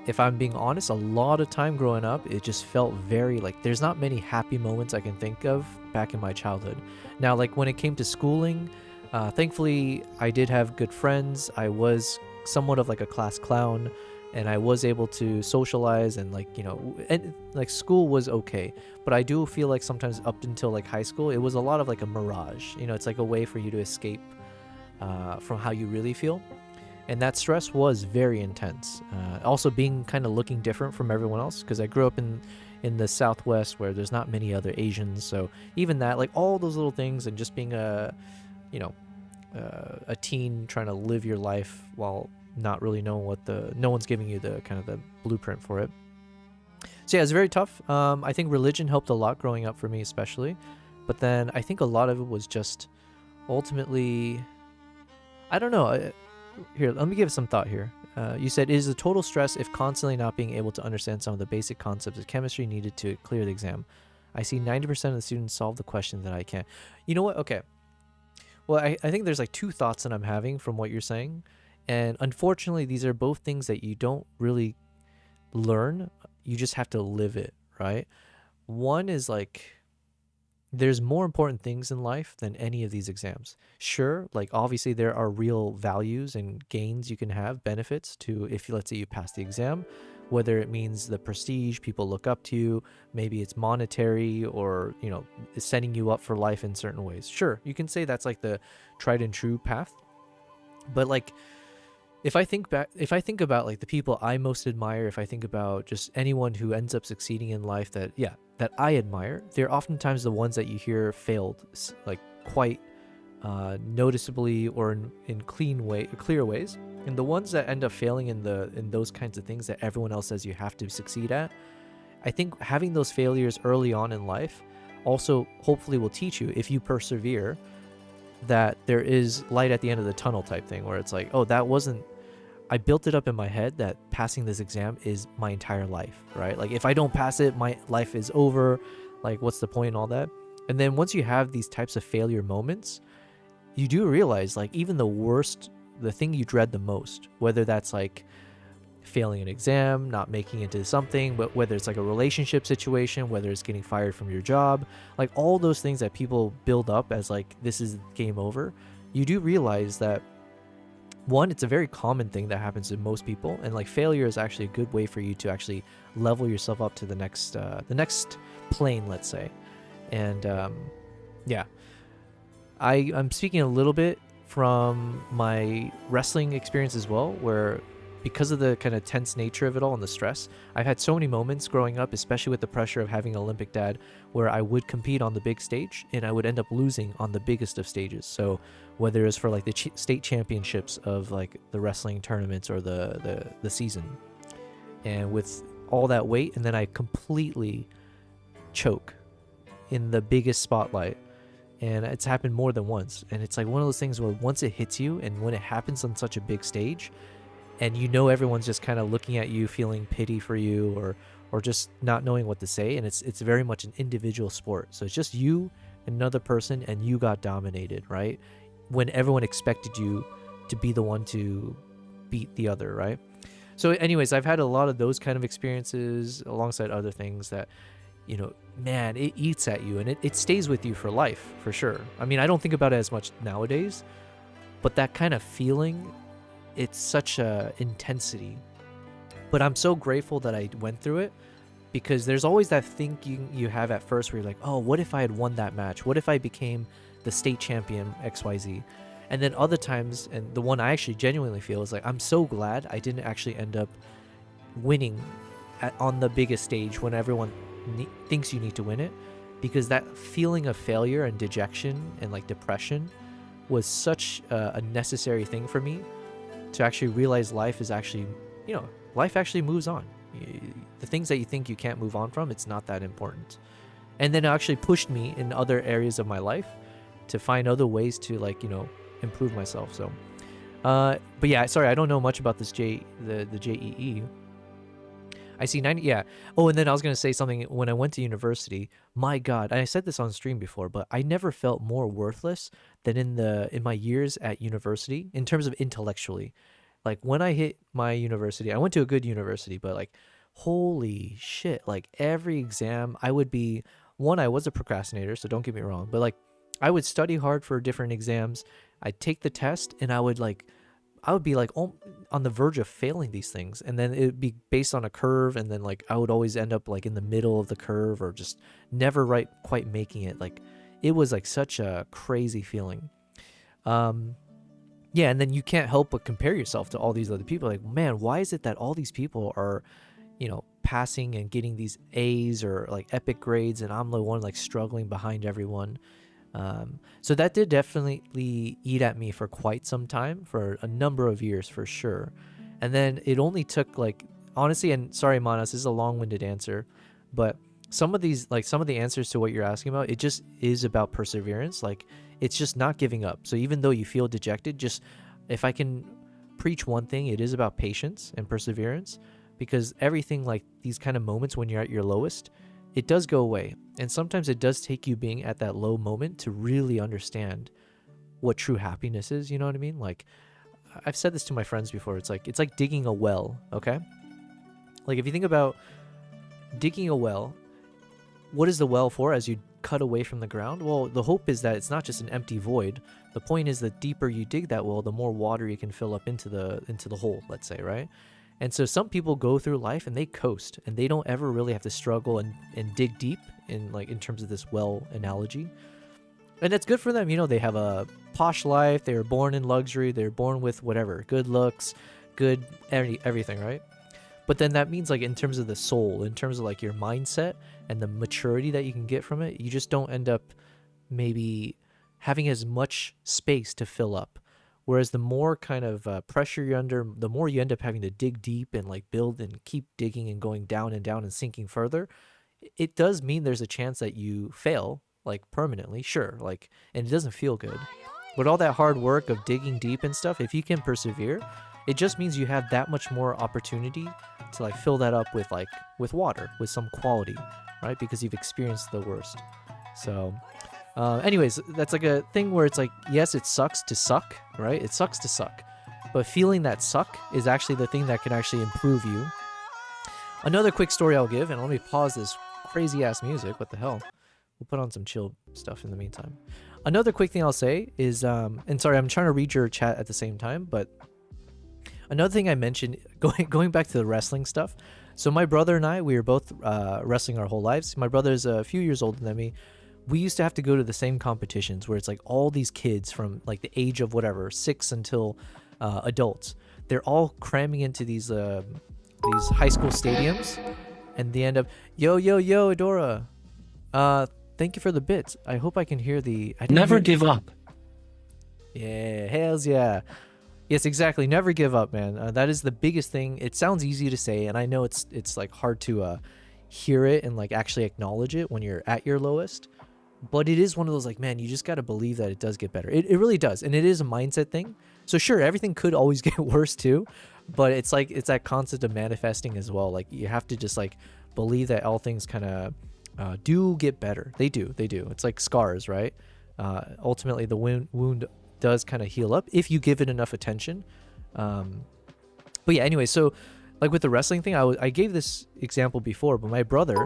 if I'm being honest, a lot of time growing up, it just felt very like there's not many happy moments I can think of back in my childhood. Now, like when it came to schooling, thankfully I did have good friends. I was somewhat of like a class clown, and I was able to socialize and like, and like school was okay. But I do feel like sometimes up until like high school, it was a lot of like a mirage. It's like a way for you to escape from how you really feel. And that stress was very intense. Also being kind of looking different from everyone else, because I grew up in the Southwest where there's not many other Asians. So even that, like all those little things, and just being a teen trying to live your life while not really knowing no one's giving you the kind of the blueprint for it. So yeah, it's very tough. I think religion helped a lot growing up for me, especially. But then I think a lot of it was just ultimately, I don't know. Here, let me give some thought here. You said, it is a total stress if constantly not being able to understand some of the basic concepts of chemistry needed to clear the exam. I see 90% of the students solve the question that I can't. You know what? Okay. Well, I think there's like 2 thoughts that I'm having from what you're saying. And unfortunately, these are both things that you don't really learn, you just have to live it, right? One is like, there's more important things in life than any of these exams. Sure, like obviously there are real values and gains you can have, benefits to if let's say you pass the exam, whether it means the prestige, people look up to you, maybe it's monetary or, you know, setting you up for life in certain ways. Sure, you can say that's like the tried and true path. But like, if I think about like the people I most admire, if I think about just anyone who ends up succeeding in life that I admire, they're oftentimes the ones that you hear failed like quite noticeably or in clear ways. And the ones that end up failing in those kinds of things that everyone else says you have to succeed at, I think having those failures early on in life also hopefully will teach you, if you persevere, that there is light at the end of the tunnel type thing, where it's like, oh, I built it up in my head that passing this exam is my entire life, right? Like if I don't pass it, my life is over. Like what's the point and all that? And then once you have these types of failure moments, you do realize like even the worst, the thing you dread the most, whether that's like failing an exam, not making it to something, but whether it's like a relationship situation, whether it's getting fired from your job, like all those things that people build up as like this is game over, you do realize that one, it's a very common thing that happens to most people, and like failure is actually a good way for you to actually level yourself up to the next plane, let's say. And I'm speaking a little bit from my wrestling experience as well, where because of the kind of tense nature of it all and the stress, I've had so many moments growing up, especially with the pressure of having an Olympic dad, where I would compete on the big stage and I would end up losing on the biggest of stages. So whether it's for like the state championships of like the wrestling tournaments or the season, and with all that weight, and then I completely choke in the biggest spotlight. And it's happened more than once. And it's like one of those things where once it hits you, and when it happens on such a big stage, and you know everyone's just kind of looking at you, feeling pity for you, or just not knowing what to say, and it's very much an individual sport. So it's just you, another person, and you got dominated, right? When everyone expected you to be the one to beat the other, right? So anyways, I've had a lot of those kind of experiences alongside other things that, you know, man, it eats at you, and it stays with you for life, for sure. I mean, I don't think about it as much nowadays, but that kind of feeling, it's such a intensity. But I'm so grateful that I went through it, because there's always that thinking you have at first where you're like, oh, what if I had won that match? What if I became the state champion XYZ? And then other times, and the one I actually genuinely feel is like, I'm so glad I didn't actually end up winning on the biggest stage when everyone thinks you need to win it, because that feeling of failure and dejection and like depression was such a necessary thing for me to actually realize life is actually, you know, life actually moves on. The things that you think you can't move on from, it's not that important. And then it actually pushed me in other areas of my life to find other ways to, like, you know, improve myself. So but yeah, sorry, I don't know much about this the JEE. I see 90, yeah. Oh, and then I was going to say something. When I went to university, my God, and I said this on stream before, but I never felt more worthless than in my years at university in terms of intellectually. Like when I hit my university, I went to a good university, but like, holy shit, like every exam I would be, I was a procrastinator, so don't get me wrong, but like I would study hard for different exams. I'd take the test and I would be like on the verge of failing these things, and then it would be based on a curve, and then like I would always end up like in the middle of the curve or just never quite making it. Like it was like such a crazy feeling. Yeah, and then you can't help but compare yourself to all these other people. Like, man, why is it that all these people are, you know, passing and getting these A's or like epic grades, and I'm the one like struggling behind everyone? So that did definitely eat at me for quite some time, for a number of years for sure. And then it only took like, honestly, and sorry, Manas, this is a long-winded answer, but some of the answers to what you're asking about, it just is about perseverance. Like it's just not giving up. So even though you feel dejected, just if I can preach one thing, it is about patience and perseverance, because everything like these kind of moments when you're at your lowest, it does go away. And sometimes it does take you being at that low moment to really understand what true happiness is. You know what I mean? Like I've said this to my friends before. It's like digging a well, okay? Like if you think about digging a well, what is the well for as you cut away from the ground? Well, the hope is that it's not just an empty void. The point is, the deeper you dig that well, the more water you can fill up into the hole, let's say, right? And so some people go through life and they coast, and they don't ever really have to struggle and dig deep in terms of this well analogy. And it's good for them. You know, they have a posh life. They were born in luxury. They're born with whatever, good looks, good everything, right? But then that means, like, in terms of the soul, in terms of like your mindset and the maturity that you can get from it, you just don't end up maybe having as much space to fill up. Whereas the more kind of pressure you're under, the more you end up having to dig deep and like build and keep digging and going down and sinking further. It does mean there's a chance that you fail, like permanently, sure, like, and it doesn't feel good. But all that hard work of digging deep and stuff, if you can persevere, it just means you have that much more opportunity to like fill that up with water, with some quality, right? Because you've experienced the worst. So anyways, that's like a thing where it's like, yes, it sucks to suck, right? It sucks to suck. But feeling that suck is actually the thing that can actually improve you. Another quick story I'll give, and let me pause this crazy ass music. What the hell? We'll put on some chill stuff in the meantime. Another quick thing I'll say is, and sorry, I'm trying to read your chat at the same time, but another thing I mentioned, going back to the wrestling stuff. So my brother and I, we were both wrestling our whole lives. My brother's a few years older than me. We used to have to go to the same competitions where it's like all these kids from like the age of whatever, 6 until adults. They're all cramming into these high school stadiums, and they end up, yo, Adora. Thank you for the bits. I hope I can hear the... Never give up. Yeah, hells yeah. Yes, exactly. Never give up, man. That is the biggest thing. It sounds easy to say, and I know it's like hard to hear it and like actually acknowledge it when you're at your lowest. But it is one of those, like, man, you just got to believe that it does get better. It really does. And it is a mindset thing. So sure, everything could always get worse too. But it's like, it's that concept of manifesting as well. Like, you have to just like believe that all things kind of do get better. They do. It's like scars, right? Ultimately, the wound does kind of heal up if you give it enough attention. But yeah, anyway, so like with the wrestling thing, I gave this example before, but my brother...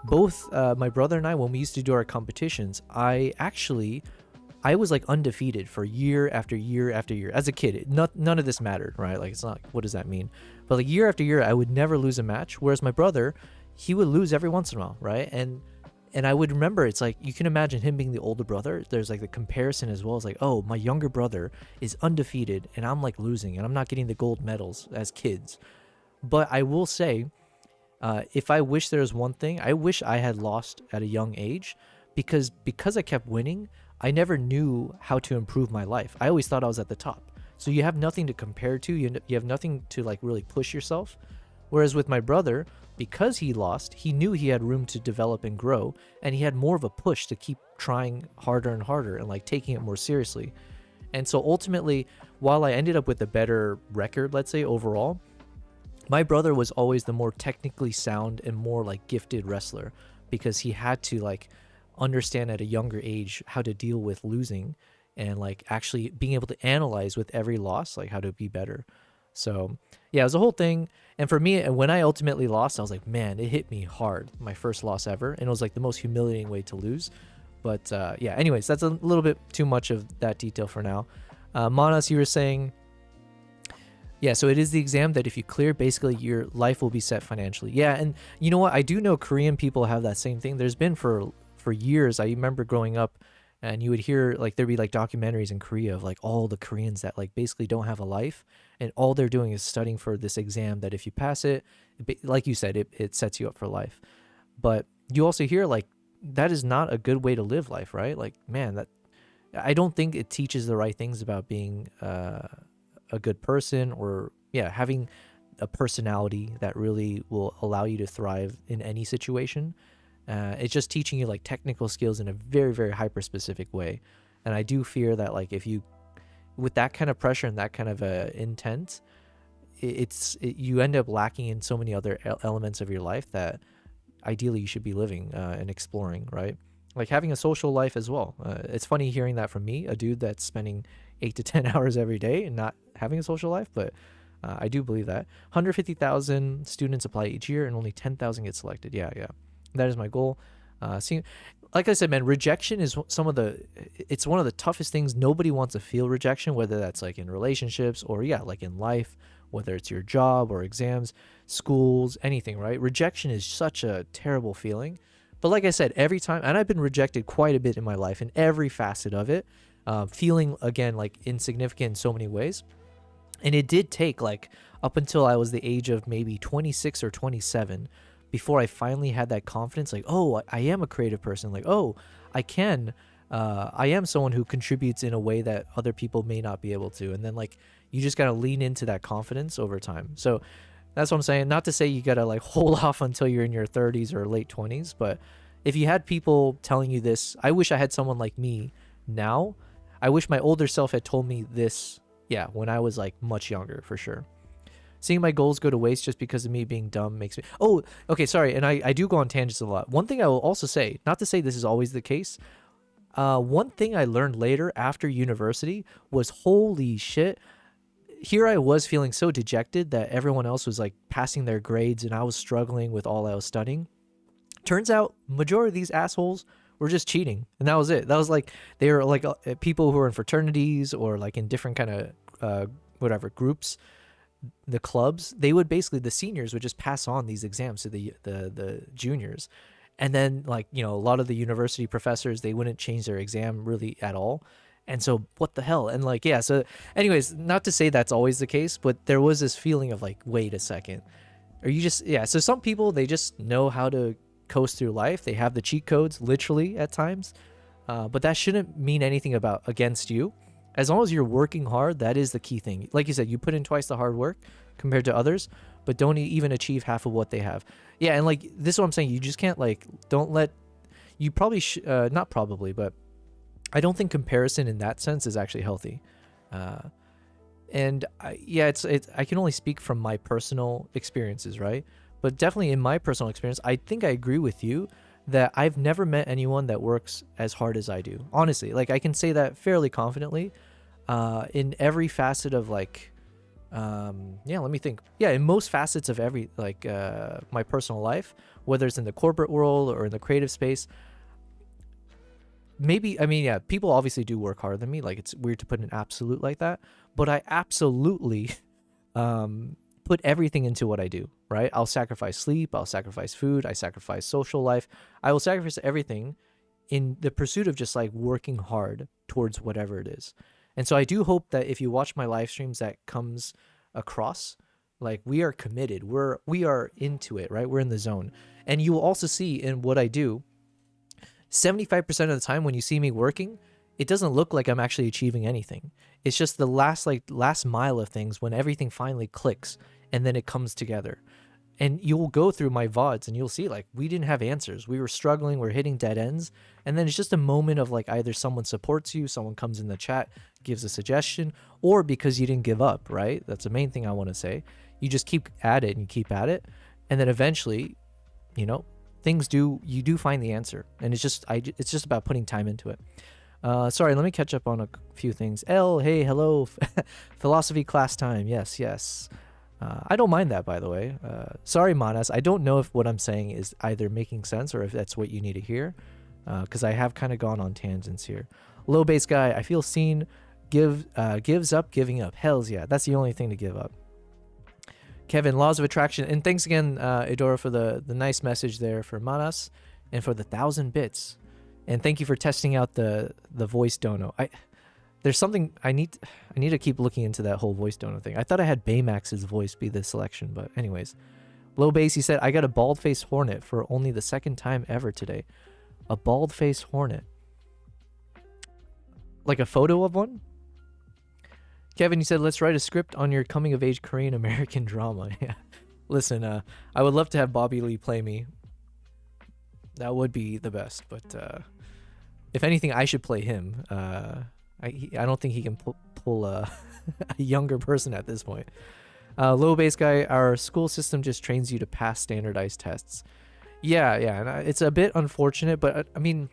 Both my brother and I, when we used to do our competitions, I was like undefeated for year after year after year. As a kid, none of this mattered, right? Like, it's not, what does that mean? But like year after year, I would never lose a match. Whereas my brother, he would lose every once in a while, right? And I would remember, it's like, you can imagine him being the older brother. There's like the comparison as well as like, oh, my younger brother is undefeated and I'm like losing and I'm not getting the gold medals as kids. But I will say, if I wish there was one thing, I wish I had lost at a young age, because I kept winning, I never knew how to improve my life. I always thought I was at the top. So you have nothing to compare to. You have nothing to like really push yourself. Whereas with my brother, because he lost, he knew he had room to develop and grow, and he had more of a push to keep trying harder and harder and like taking it more seriously. And so ultimately, while I ended up with a better record, let's say overall, my brother was always the more technically sound and more like gifted wrestler, because he had to like understand at a younger age how to deal with losing and like actually being able to analyze with every loss, like how to be better. So yeah, it was a whole thing. And for me, when I ultimately lost, I was like, man, it hit me hard. My first loss ever. And it was like the most humiliating way to lose. But yeah, anyways, that's a little bit too much of that detail for now. Manas, you were saying... Yeah, so it is the exam that if you clear, basically your life will be set financially. Yeah, and you know what? I do know Korean people have that same thing. There's been for years, I remember growing up, and you would hear, like, there'd be, like, documentaries in Korea of, like, all the Koreans that, like, basically don't have a life, and all they're doing is studying for this exam that if you pass it, like you said, it sets you up for life. But you also hear, like, that is not a good way to live life, right? Like, man, I don't think it teaches the right things about being... a good person, or yeah, having a personality that really will allow you to thrive in any situation. It's just teaching you like technical skills in a very, very hyper specific way. And I do fear that like if you, with that kind of pressure and that kind of intent, you end up lacking in so many other elements of your life that ideally you should be living and exploring, right? Like having a social life as well. It's funny hearing that from me, a dude that's spending 8 to 10 hours every day and not having a social life, but I do believe that. 150,000 students apply each year and only 10,000 get selected. Yeah, yeah. That is my goal. See, like I said, man, rejection is it's one of the toughest things. Nobody wants to feel rejection, whether that's like in relationships or yeah, like in life, whether it's your job or exams, schools, anything, right? Rejection is such a terrible feeling. But like I said, every time, and I've been rejected quite a bit in my life in every facet of it, feeling again, like insignificant in so many ways. And it did take like up until I was the age of maybe 26 or 27 before I finally had that confidence, like, oh, I am a creative person. Like, oh, I am someone who contributes in a way that other people may not be able to. And then like, you just got to lean into that confidence over time. So that's what I'm saying. Not to say you got to like hold off until you're in your 30s or late 20s, but if you had people telling you this, I wish I had someone like me now. I wish my older self had told me this, yeah, when I was like much younger, for sure. Seeing my goals go to waste just because of me being dumb makes me... Oh, okay, sorry. And I do go on tangents a lot. One thing I will also say, not to say this is always the case, one thing I learned later after university was, holy shit, here I was feeling so dejected that everyone else was like passing their grades and I was struggling with all I was studying. Turns out majority of these assholes were just cheating, and that was it. That was like, they were like people who were in fraternities or like in different kind of whatever groups, the clubs. They would basically, the seniors would just pass on these exams to the juniors, and then like, you know, a lot of the university professors, they wouldn't change their exam really at all. And so what the hell? And like, yeah, so anyways, not to say that's always the case, but there was this feeling of like, wait a second, are you just, yeah. So some people, they just know how to coast through life. They have the cheat codes literally at times, but that shouldn't mean anything against you. As long as you're working hard, that is the key thing. Like you said, you put in twice the hard work compared to others, but don't even achieve half of what they have. Yeah, and like, this is what I'm saying. You just can't like, don't let, you probably, not probably, but I don't think comparison in that sense is actually healthy. And yeah, I can only speak from my personal experiences, right? But definitely in my personal experience, I think I agree with you that I've never met anyone that works as hard as I do. Honestly, like I can say that fairly confidently in every facet of like, yeah, let me think. Yeah, in most facets of every, like my personal life, whether it's in the corporate world or in the creative space, maybe, I mean, yeah, people obviously do work harder than me. Like it's weird to put an absolute like that, but I absolutely put everything into what I do, right? I'll sacrifice sleep, I'll sacrifice food, I sacrifice social life. I will sacrifice everything in the pursuit of just like working hard towards whatever it is. And so I do hope that if you watch my live streams, that comes across, like we are committed, we are into it, right? We're in the zone. And you will also see in what I do, 75% of the time when you see me working, it doesn't look like I'm actually achieving anything. It's just the last mile of things when everything finally clicks and then it comes together. And you'll go through my VODs and you'll see like we didn't have answers. We were struggling, we're hitting dead ends. And then it's just a moment of like either someone supports you, someone comes in the chat, gives a suggestion, or because you didn't give up, right? That's the main thing I want to say. You just keep at it and you keep at it. And then eventually, you know, you do find the answer. And it's just about putting time into it. Sorry, let me catch up on a few things. Hey, hello. Philosophy class time. Yes. I don't mind that, by the way. Sorry, Manas. I don't know if what I'm saying is either making sense or if that's what you need to hear, because I have kind of gone on tangents here. Low base guy, I feel seen. Gives up, giving up. Hells yeah, that's the only thing to give up. Kevin, laws of attraction. And thanks again, Edora, for the nice message there for Manas and for the 1,000 bits. And thank you for testing out the voice dono. There's something I need to keep looking into that whole voice dono thing. I thought I had Baymax's voice be the selection, but anyways. Low base, he said, I got a bald-faced hornet for only the second time ever today. A bald-faced hornet. Like a photo of one? Kevin, you said, let's write a script on your coming-of-age Korean-American drama. Yeah. Listen, I would love to have Bobby Lee play me. That would be the best, but if anything, I should play him. I don't think he can pull a younger person at this point. Low base guy, our school system just trains you to pass standardized tests. Yeah, and it's a bit unfortunate, but I mean,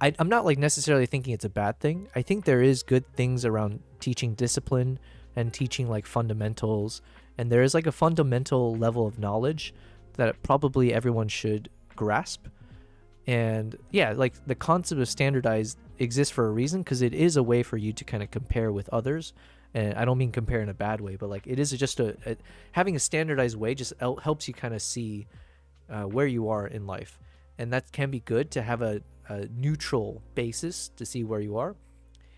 I'm not like necessarily thinking it's a bad thing. I think there is good things around teaching discipline and teaching like fundamentals, and there is like a fundamental level of knowledge that probably everyone should grasp. And yeah, like the concept of standardized exists for a reason, because it is a way for you to kind of compare with others. And I don't mean compare in a bad way, but like it is just having a standardized way just helps you kind of see where you are in life. And that can be good to have a neutral basis to see where you are.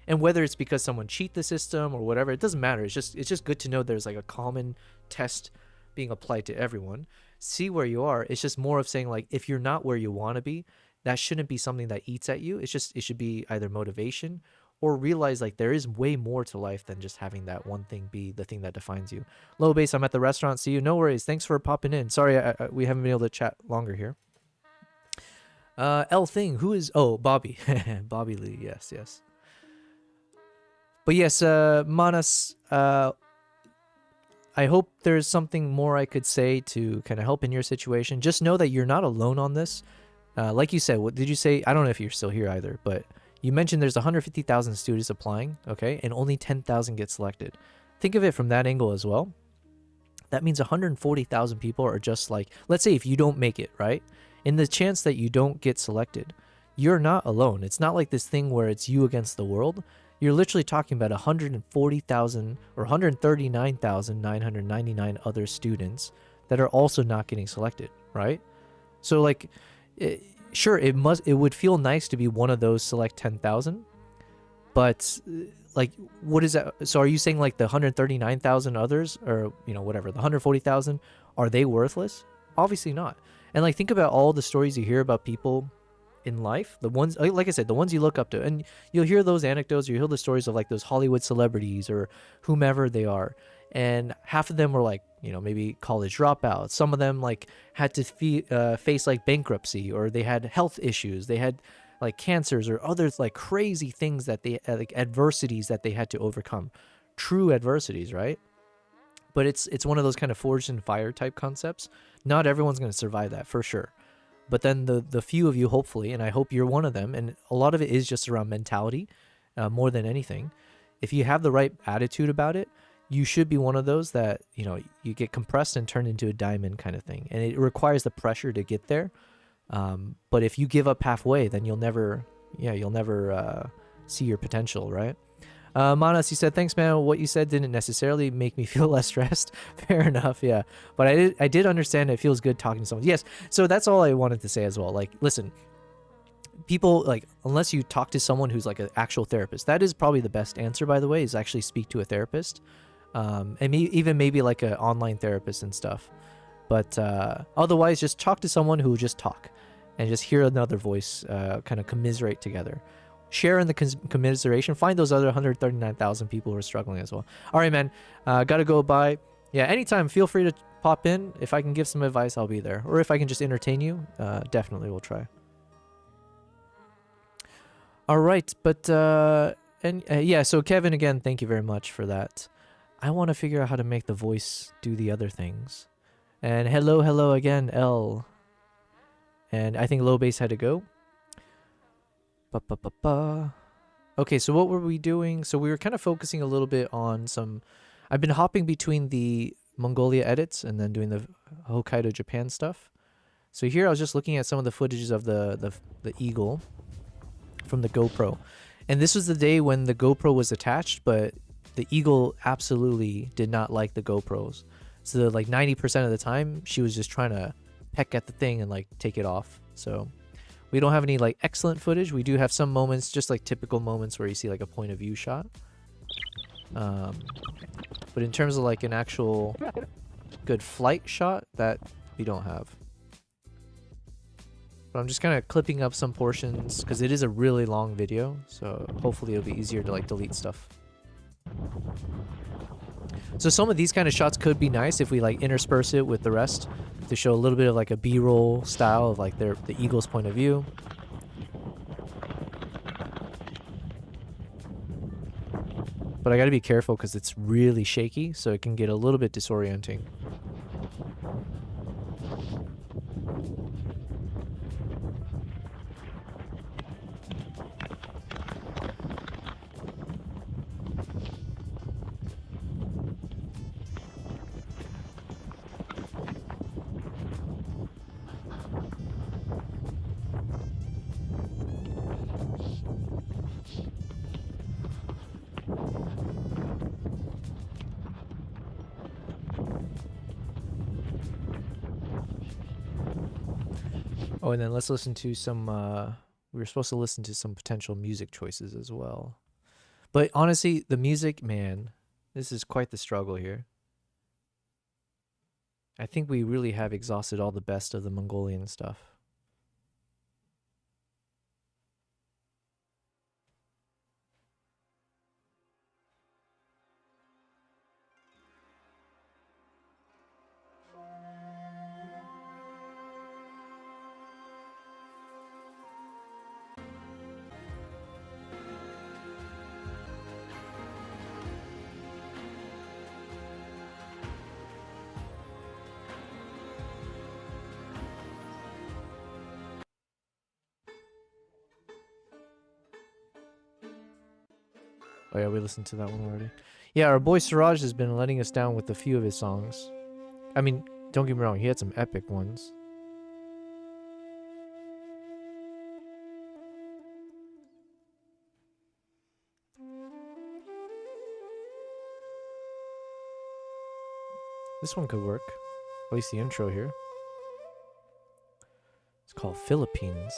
And whether it's because someone cheat the system or whatever, it doesn't matter. It's just good to know there's like a common test being applied to everyone. See where you are. It's just more of saying like, if you're not where you want to be, that shouldn't be something that eats at you. It should be either motivation or realize like there is way more to life than just having that one thing be the thing that defines you. Low base, I'm at the restaurant. See you. No worries. Thanks for popping in. Sorry, we haven't been able to chat longer here. L thing, who is, oh, Bobby. Bobby Lee, yes. But yes, Manas, I hope there's something more I could say to kind of help in your situation. Just know that you're not alone on this. Like you said, what did you say? I don't know if you're still here either, but you mentioned there's 150,000 students applying, okay, and only 10,000 get selected. Think of it from that angle as well. That means 140,000 people are just like, let's say if you don't make it, right? In the chance that you don't get selected, you're not alone. It's not like this thing where it's you against the world. You're literally talking about 140,000 or 139,999 other students that are also not getting selected, right? So like, sure, it would feel nice to be one of those select 10,000, but like, what is that? So are you saying like the 139,000 others, or you know, whatever, the 140,000, are they worthless? Obviously not. And like, think about all the stories you hear about people in life, the ones, like I said, the ones you look up to, and you'll hear those anecdotes, you hear the stories of like those Hollywood celebrities or whomever they are, and half of them were like, you know, maybe college dropouts. Some of them like had to face like bankruptcy, or they had health issues, they had like cancers or other like crazy things that they like adversities that they had to overcome, true adversities, right? But it's one of those kind of forged in fire type concepts. Not everyone's going to survive that for sure. But then the few of you, hopefully, and I hope you're one of them, and a lot of it is just around mentality more than anything. If you have the right attitude about it, you should be one of those that, you know, you get compressed and turned into a diamond kind of thing. And it requires the pressure to get there. But if you give up halfway, then you'll never see your potential, right? Manas, you said, thanks, man. What you said didn't necessarily make me feel less stressed. Fair enough, yeah. But I did understand it feels good talking to someone. Yes, so that's all I wanted to say as well. Like, listen, people, like, unless you talk to someone who's like an actual therapist, that is probably the best answer, by the way, is actually speak to a therapist. And even maybe like an online therapist and stuff. But otherwise, just talk to someone who will just talk and just hear another voice kind of commiserate together. Share in the commiseration. Find those other 139,000 people who are struggling as well. All right, man. Gotta go. Bye. Yeah, anytime. Feel free to pop in. If I can give some advice, I'll be there. Or if I can just entertain you, definitely we'll try. All right, but yeah. So Kevin, again, thank you very much for that. I want to figure out how to make the voice do the other things. And hello again, L. And I think low bass had to go. Okay, so what were we doing? So we were kind of focusing a little bit on some... I've been hopping between the Mongolia edits and then doing the Hokkaido Japan stuff. So here I was just looking at some of the footages of the eagle from the GoPro. And this was the day when the GoPro was attached, but the eagle absolutely did not like the GoPros. So like 90% of the time, she was just trying to peck at the thing and like take it off. So... we don't have any like excellent footage. We do have some moments, just like typical moments where you see like a point of view shot. But in terms of like an actual good flight shot, that we don't have. But I'm just kind of clipping up some portions because it is a really long video. So hopefully it'll be easier to like delete stuff. So some of these kind of shots could be nice if we like intersperse it with the rest to show a little bit of like a B-roll style of like the eagle's point of view. But I gotta be careful because it's really shaky, so it can get a little bit disorienting. Oh, and then let's listen to some, we were supposed to listen to some potential music choices as well. But honestly, the music, man, this is quite the struggle here. I think we really have exhausted all the best of the Mongolian stuff. Oh yeah, we listened to that one already. Yeah, our boy Siraj has been letting us down with a few of his songs. I mean, don't get me wrong, he had some epic ones. This one could work. At least the intro here. It's called Philippines.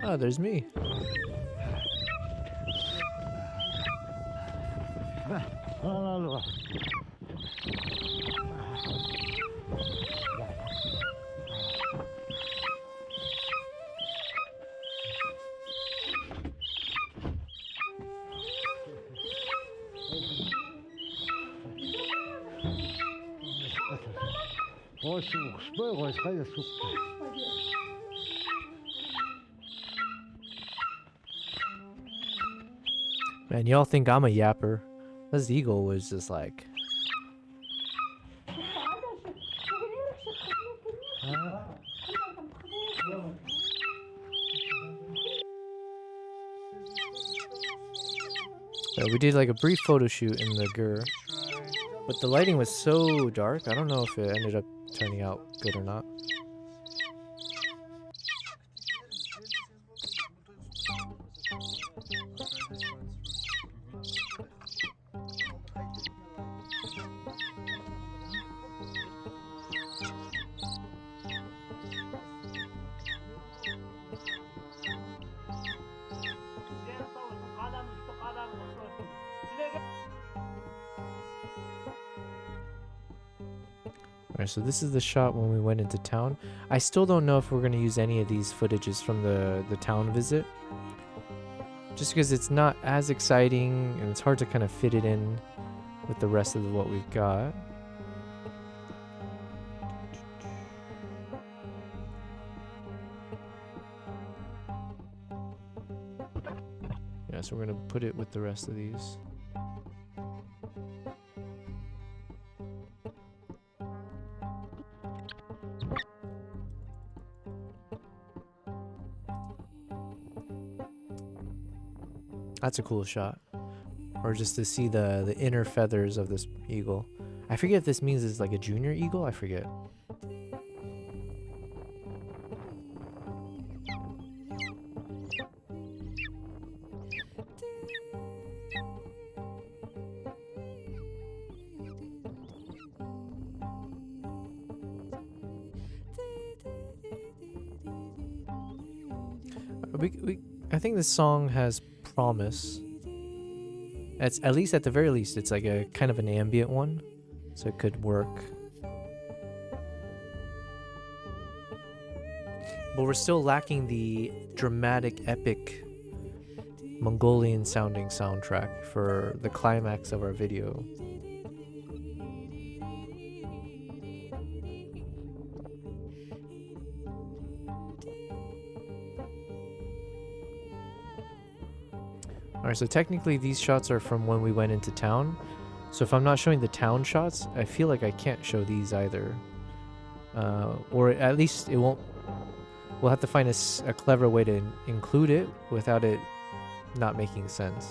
Ah, there's me. Man, y'all think I'm a yapper. This eagle was just like... we did like a brief photo shoot in the Gur, but the lighting was so dark, I don't know if it ended up turning out good or not. Alright, so this is the shot when we went into town. I still don't know if we're going to use any of these footages from the town visit. Just because it's not as exciting and it's hard to kind of fit it in with the rest of what we've got. Yeah, so we're going to put it with the rest of these. That's a cool shot. Or just to see the inner feathers of this eagle. I forget if this means it's like a junior eagle. I forget. I think this song has promise. It's at least, at the very least, it's like a kind of an ambient one, so it could work. But we're still lacking the dramatic, epic, Mongolian sounding soundtrack for the climax of our video. Alright, so technically these shots are from when we went into town. So if I'm not showing the town shots, I feel like I can't show these either. Or at least it won't... We'll have to find a clever way to include it without it not making sense.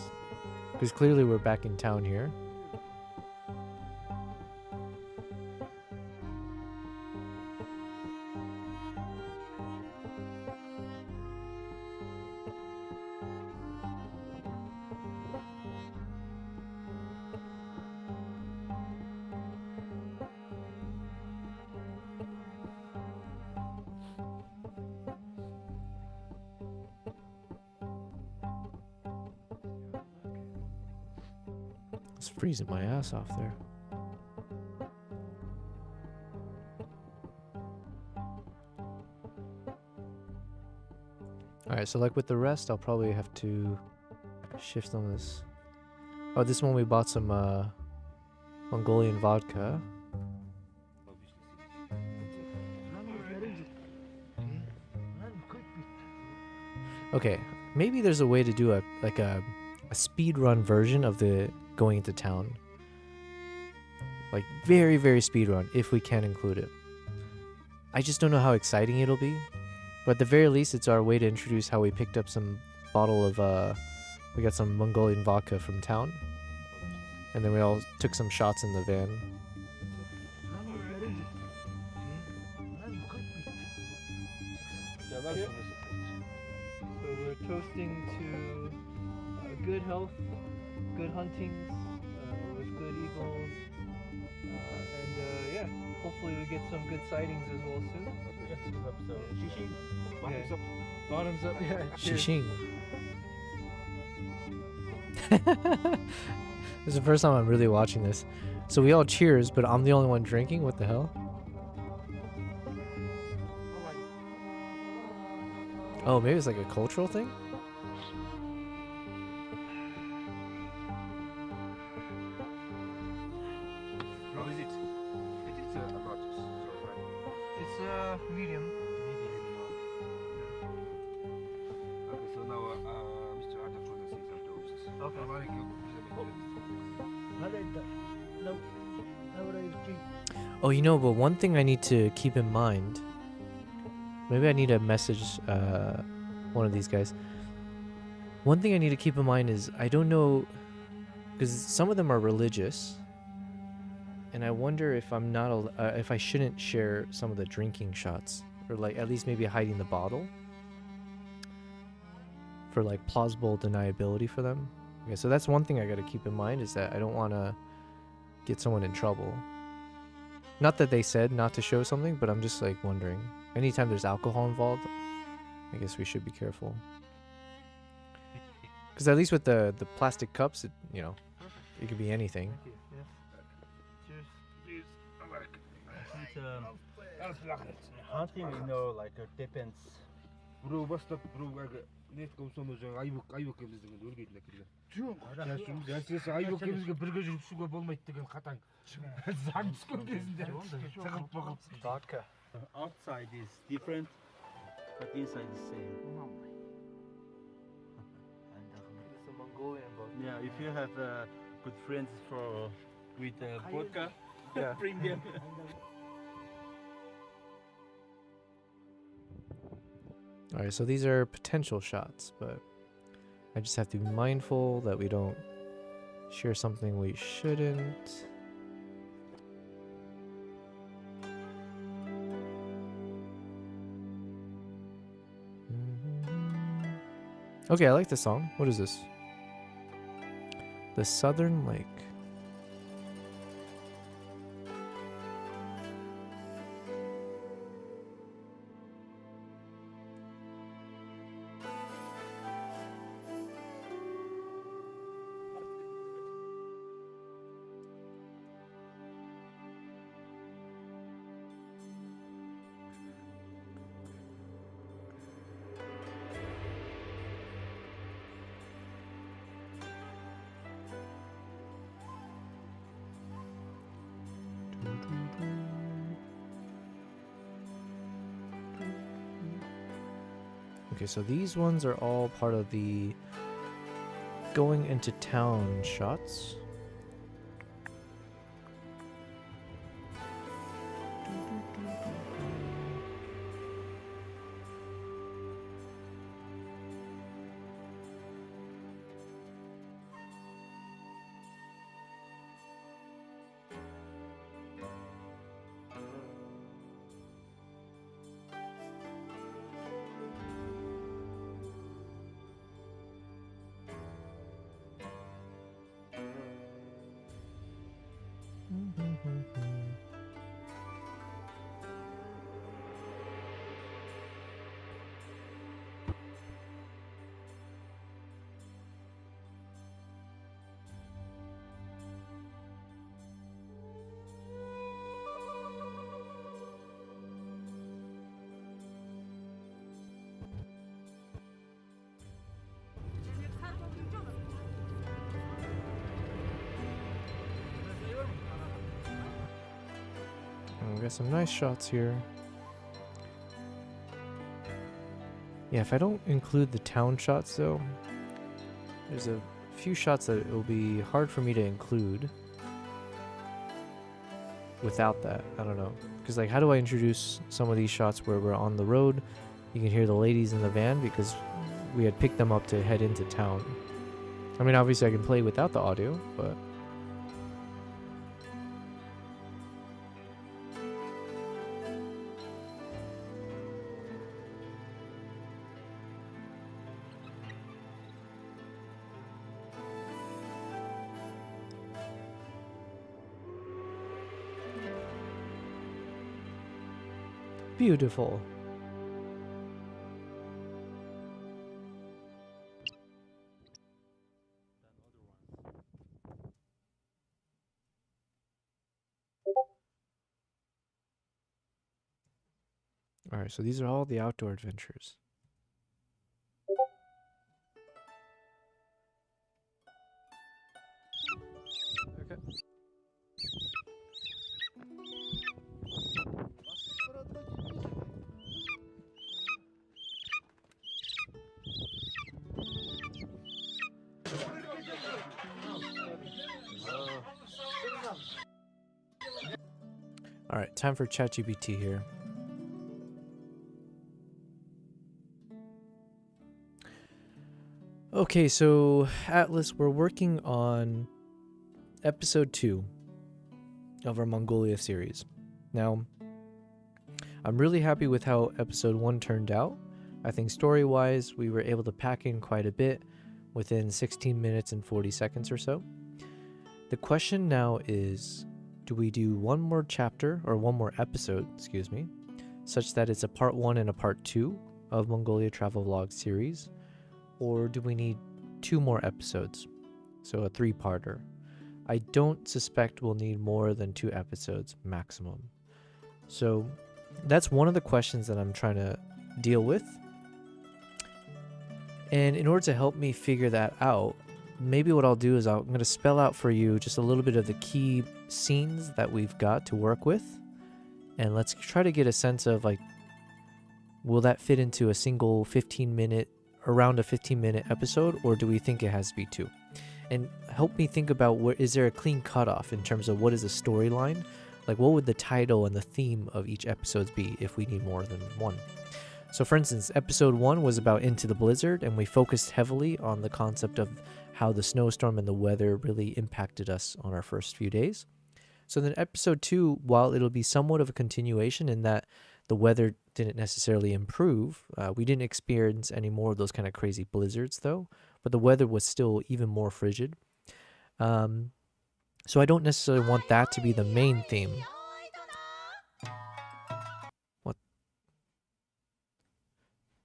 Because clearly we're back in town here. It's freezing my ass off there. Alright, so like with the rest, I'll probably have to shift on this. Oh, this one we bought some Mongolian vodka. Okay, maybe there's a way to do a speed run version of the going into town. Like very, very speed run, if we can include it. I just don't know how exciting it'll be. But at the very least, it's our way to introduce how we picked up some bottle of, we got some Mongolian vodka from town. And then we all took some shots in the van. So we're toasting to good health, good huntings, with good eagles, and yeah, hopefully we get some good sightings as well soon. Bottoms up. Bottoms up, yeah. Shishing. This is the first time I'm really watching this. So we all cheers, but I'm the only one drinking? What the hell? Oh, maybe it's like a cultural thing? How is it? It is about right? It's medium. Okay, so now Mr. Arthur will see some toasts. Okay. Oh, you know, but one thing I need to keep in mind. Maybe I need to message one of these guys. One thing I need to keep in mind is I don't know, because some of them are religious, and I wonder if I'm not if I shouldn't share some of the drinking shots, or like at least maybe hiding the bottle for like plausible deniability for them. Okay, so that's one thing I got to keep in mind, is that I don't want to get someone in trouble. Not that they said not to show something, but I'm just like wondering. Anytime there's alcohol involved, I guess we should be careful. Because at least with the plastic cups, it, you know, it could be anything. Thank you. Yes. Cheers. Hunting, you know, like it depends. Bro, бастап броуга нетке усомож айвок кемизден өргөйт элек кирген. Жок. Айвок кемизге бирге жүрүп шуга болмойт деген катаң. Заң түшкөн кезинде чыгып багып. Vodka. Outside is different, but inside is same. It's a Mongolian vodka. Yeah, if you have good friends with vodka, Yeah. bring them. Alright, so these are potential shots, but I just have to be mindful that we don't share something we shouldn't. Okay, I like this song. What is this? The Southern Lake. Okay, so these ones are all part of the going into town shots. We got some nice shots here. Yeah, if I don't include the town shots though, there's a few shots that it will be hard for me to include without that. I don't know. Because like, how do I introduce some of these shots where we're on the road? You can hear the ladies in the van because we had picked them up to head into town. I mean, obviously I can play without the audio, but... Beautiful. All right, so these are all the outdoor adventures. Okay. All right, time for ChatGPT here. Okay, so Atlas, we're working on episode 2 of our Mongolia series. Now, I'm really happy with how episode 1 turned out. I think story-wise, we were able to pack in quite a bit within 16 minutes and 40 seconds or so. The question now is, do we do one more chapter, or one more episode, excuse me, such that it's a part 1 and a part 2 of Mongolia Travel Vlog series? Or do we need 2 more episodes? So a 3-parter. I don't suspect we'll need more than 2 episodes maximum. So that's one of the questions that I'm trying to deal with. And in order to help me figure that out, maybe what I'll do is I'm going to spell out for you just a little bit of the key scenes that we've got to work with. And let's try to get a sense of, like, will that fit into a single 15-minute, around a 15-minute episode, or do we think it has to be 2? And help me think about, where is there a clean cutoff in terms of what is the storyline? Like, what would the title and the theme of each episode be if we need more than 1? So for instance, episode 1 was about Into the Blizzard, and we focused heavily on the concept of how the snowstorm and the weather really impacted us on our first few days. So then episode 2, while it'll be somewhat of a continuation in that the weather didn't necessarily improve, we didn't experience any more of those kind of crazy blizzards though, but the weather was still even more frigid. So I don't necessarily want that to be the main theme. What?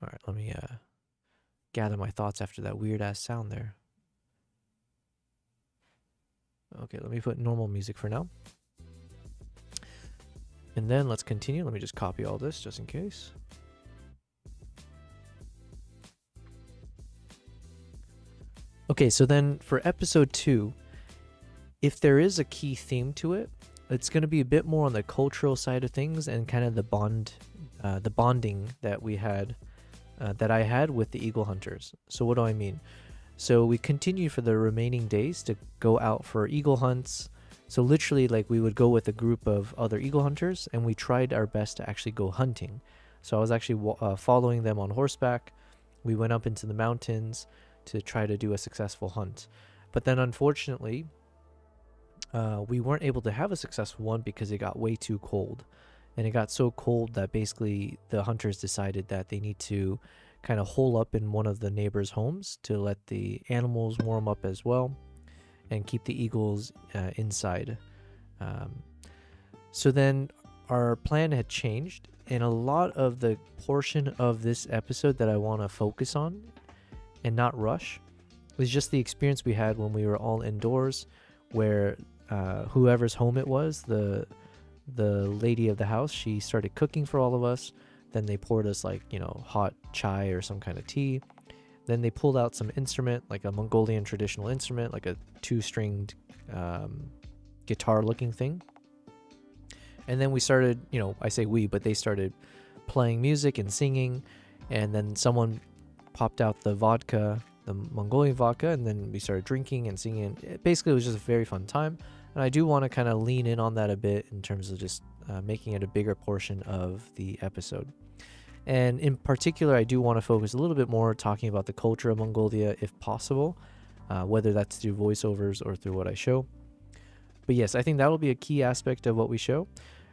All right, let me gather my thoughts after that weird ass sound there. Okay, let me put normal music for now. And then let's continue. Let me just copy all this just in case. Okay, so then for episode 2, if there is a key theme to it, it's going to be a bit more on the cultural side of things and kind of the bonding that we had, that I had with the eagle hunters. So what do I mean? So we continued for the remaining days to go out for eagle hunts. So literally, like, we would go with a group of other eagle hunters, and we tried our best to actually go hunting. So I was actually following them on horseback. We went up into the mountains to try to do a successful hunt. But then unfortunately, we weren't able to have a successful one because it got way too cold. And it got so cold that basically the hunters decided that they need to kind of hole up in one of the neighbors' homes to let the animals warm up as well, and keep the eagles inside. So then our plan had changed, and a lot of the portion of this episode that I want to focus on and not rush was just the experience we had when we were all indoors, where whoever's home it was, the lady of the house, she started cooking for all of us. Then they poured us like, you know, hot chai or some kind of tea. Then they pulled out some instrument, like a Mongolian traditional instrument, like a 2-stringed guitar looking thing. And then we started, you know, I say we, but they started playing music and singing. And then someone popped out the vodka, the Mongolian vodka, and then we started drinking and singing. Basically, it was just a very fun time. And I do want to kind of lean in on that a bit in terms of just making it a bigger portion of the episode. And in particular, I do want to focus a little bit more talking about the culture of Mongolia, if possible, whether that's through voiceovers or through what I show. But yes, I think that will be a key aspect of what we show.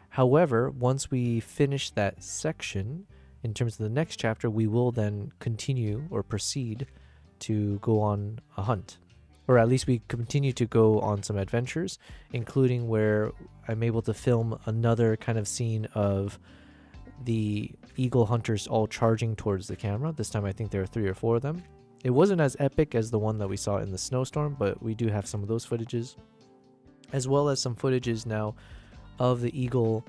However, once we finish that section, in terms of the next chapter, we will then continue or proceed to go on a hunt. Or at least we continue to go on some adventures, including where I'm able to film another kind of scene of the eagle hunters all charging towards the camera. This time I think there are 3 or 4 of them. It wasn't as epic as the one that we saw in the snowstorm, but we do have some of those footages, as well as some footages now of the eagle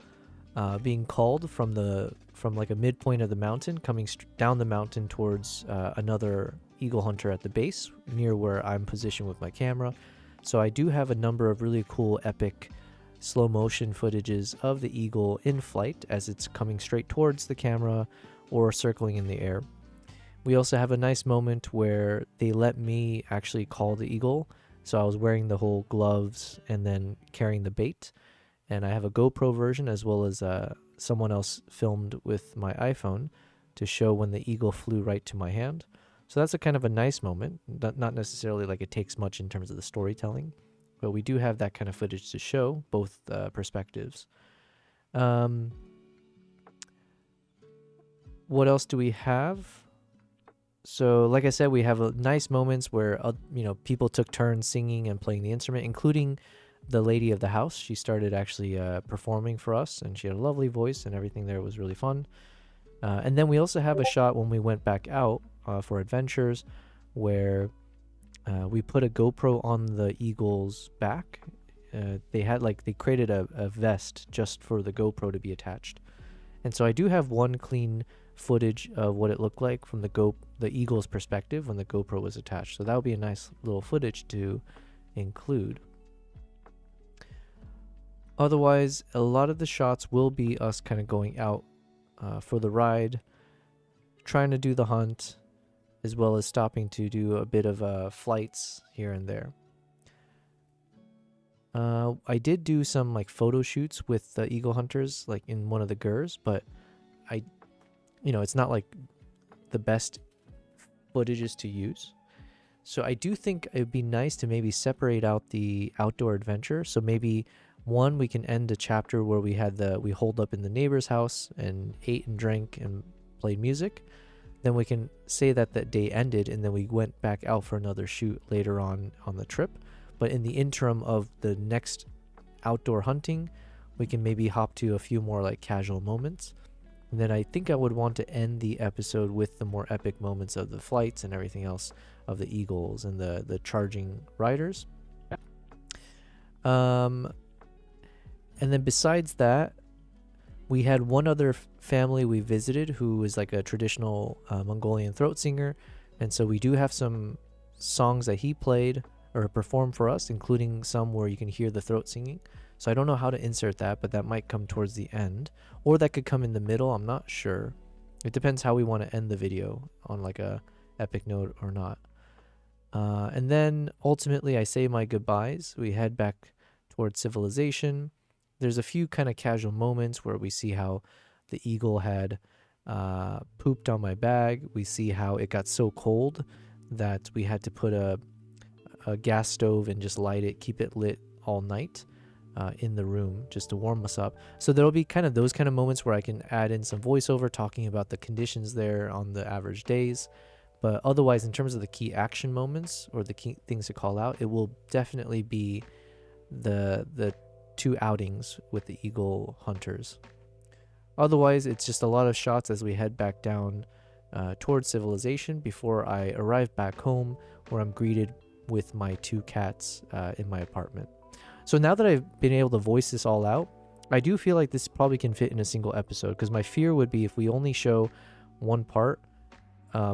being called from like a midpoint of the mountain, coming down the mountain towards another eagle hunter at the base near where I'm positioned with my camera. So I do have a number of really cool epic slow motion footages of the eagle in flight as it's coming straight towards the camera or circling in the air. We also have a nice moment where they let me actually call the eagle. So I was wearing the whole gloves and then carrying the bait. And I have a GoPro version as well as someone else filmed with my iPhone to show when the eagle flew right to my hand. So that's a kind of a nice moment. Not necessarily like it takes much in terms of the storytelling, but we do have that kind of footage to show both perspectives. What else do we have? So like I said, we have nice moments where you know, people took turns singing and playing the instrument, including the lady of the house. She started actually performing for us, and she had a lovely voice, and everything there was really fun. And then we also have a shot when we went back out for adventures where we put a GoPro on the eagle's back. They created a vest just for the GoPro to be attached. And so I do have one clean footage of what it looked like from the eagle's perspective when the GoPro was attached. So that would be a nice little footage to include. Otherwise, a lot of the shots will be us kind of going out for the ride, trying to do the hunt, as well as stopping to do a bit of flights here and there. I did do some like photo shoots with the eagle hunters, like in one of the gers, but it's not like the best footages to use. So I do think it would be nice to maybe separate out the outdoor adventure. So maybe one, we can end a chapter where we holed up in the neighbor's house and ate and drank and played music. Then we can say that that day ended, and then we went back out for another shoot later on the trip. But in the interim of the next outdoor hunting, we can maybe hop to a few more like casual moments. And then I think I would want to end the episode with the more epic moments of the flights and everything else of the eagles and the charging riders. And then besides that, we had one other family we visited who was like a traditional Mongolian throat singer. And so we do have some songs that he played or performed for us, including some where you can hear the throat singing. So I don't know how to insert that, but that might come towards the end, or that could come in the middle. I'm not sure. It depends how we want to end the video, on like a epic note or not. And then ultimately I say my goodbyes. We head back towards civilization. There's a few kind of casual moments where we see how the eagle had pooped on my bag. We see how it got so cold that we had to put a gas stove and just light it, keep it lit all night in the room just to warm us up. So there'll be kind of those kind of moments where I can add in some voiceover talking about the conditions there on the average days. But otherwise, in terms of the key action moments or the key things to call out, it will definitely be the 2 outings with the eagle hunters. Otherwise, it's just a lot of shots as we head back down towards civilization before I arrive back home, where I'm greeted with my 2 cats in my apartment. So now that I've been able to voice this all out, I do feel like this probably can fit in a single episode, because my fear would be if we only show one part,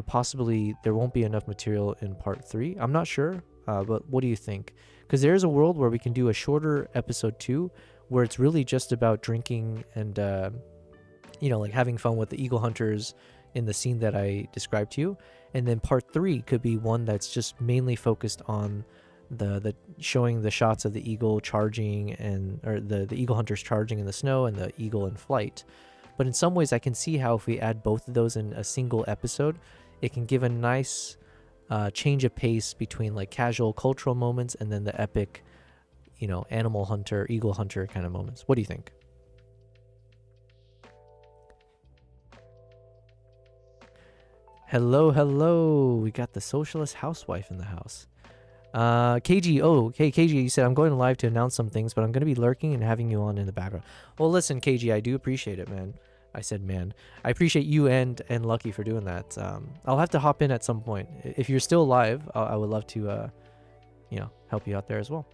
possibly there won't be enough material in part 3. I'm not sure, but what do you think? Because there is a world where we can do a shorter episode 2, where it's really just about drinking and, you know, like having fun with the eagle hunters in the scene that I described to you. And then part 3 could be one that's just mainly focused on the showing the shots of the eagle charging, and or the eagle hunters charging in the snow and the eagle in flight. But in some ways I can see how if we add both of those in a single episode, it can give a nice change of pace between like casual cultural moments and then the epic, you know, animal hunter, eagle hunter kind of moments. What do you think? Hello, hello. We got the socialist housewife in the house. KG, oh, hey, KG, you said I'm going live to announce some things, but I'm going to be lurking and having you on in the background. Well, listen, KG, I do appreciate it, man. I said, man. I appreciate you and Lucky for doing that. I'll have to hop in at some point. If you're still live, I would love to, you know, help you out there as well.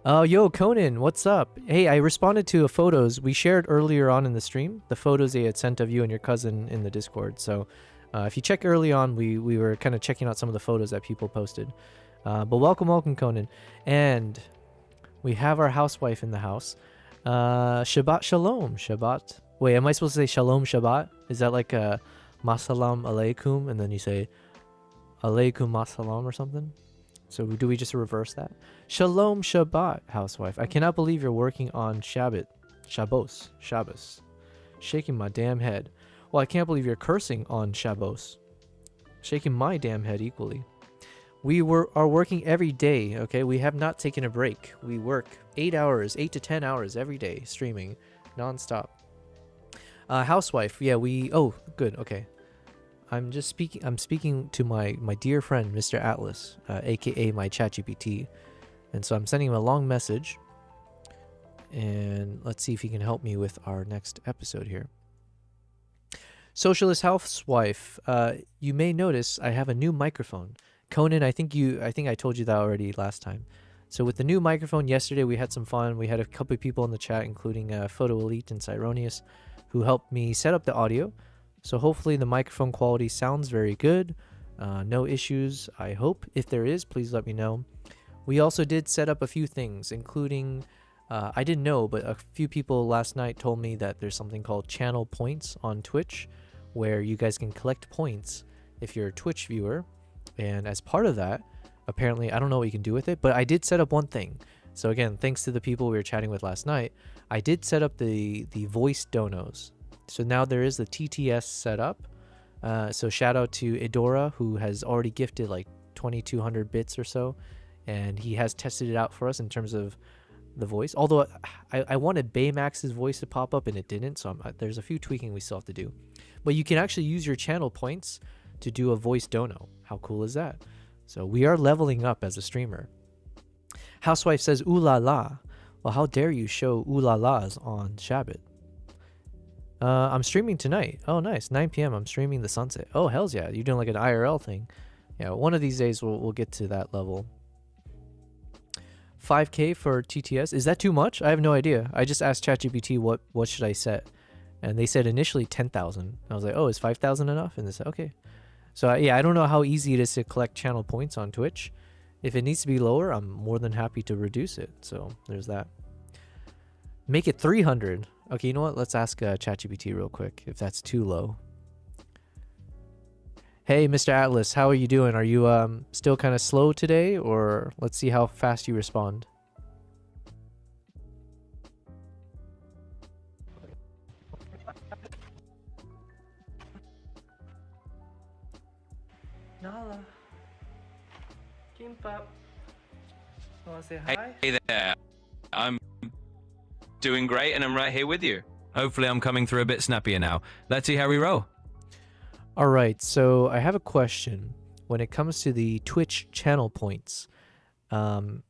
Oh, yo, Conan, what's up? Hey, I responded to photos we shared earlier on in the stream, the photos they had sent of you and your cousin in the Discord. So if you check early on, we were kind of checking out some of the photos that people posted. But welcome, Conan. And we have our housewife in the house. Shabbat Shalom. Shabbat. Wait, am I supposed to say Shalom Shabbat? Is that like a Masalam Alaikum? And then you say Alaikum Masalam or something? So do we just reverse that? Shalom Shabbat, housewife. I cannot believe you're working on Shabbos. Shaking my damn head. Well, I can't believe you're cursing on Shabbos. Shaking my damn head equally. We are working every day, okay? We have not taken a break. We work 8 to 10 hours every day, streaming, non-stop. Housewife, yeah, oh, good, okay. I'm speaking to my dear friend, Mr. Atlas, aka my ChatGPT. And so I'm sending him a long message. And let's see if he can help me with our next episode here. Socialist housewife, you may notice I have a new microphone. Conan, I think I told you that already last time. So with the new microphone, yesterday we had some fun. We had a couple of people in the chat, including Photo Elite and Cyronius, who helped me set up the audio. So hopefully the microphone quality sounds very good. No issues, I hope. If there is, please let me know. We also did set up a few things, including, I didn't know, but a few people last night told me that there's something called channel points on Twitch, where you guys can collect points if you're a Twitch viewer. And as part of that, apparently, I don't know what you can do with it, but I did set up one thing. So again, thanks to the people we were chatting with last night, I did set up the voice donos. So now there is the TTS set up. So shout out to Edora, who has already gifted like 2,200 bits or so. And he has tested it out for us in terms of the voice. Although I wanted Baymax's voice to pop up and it didn't. So there's a few tweaking we still have to do. But you can actually use your channel points to do a voice dono. How cool is that? So we are leveling up as a streamer. Housewife says, ooh la la. Well, how dare you show ooh la las on Shabbat? I'm streaming tonight. Oh, nice. 9 p.m. I'm streaming the sunset. Oh, hells yeah. You're doing like an IRL thing. Yeah, one of these days we'll get to that level. 5K for TTS. Is that too much? I have no idea. I just asked ChatGPT what should I set? And they said initially 10,000. I was like, oh, is 5,000 enough? And they said, okay. So yeah, I don't know how easy it is to collect channel points on Twitch. If it needs to be lower, I'm more than happy to reduce it. So there's that. Make it 300. Okay, you know what? Let's ask ChatGPT real quick if that's too low. Hey, Mr. Atlas, how are you doing? Are you still kind of slow today, or let's see how fast you respond? Nala. Kimbap. Wanna say hi? Hey there. I'm doing great and I'm right here with you. Hopefully I'm coming through a bit snappier now. Let's see how we roll. All right, so I have a question. When it comes to the Twitch channel points, I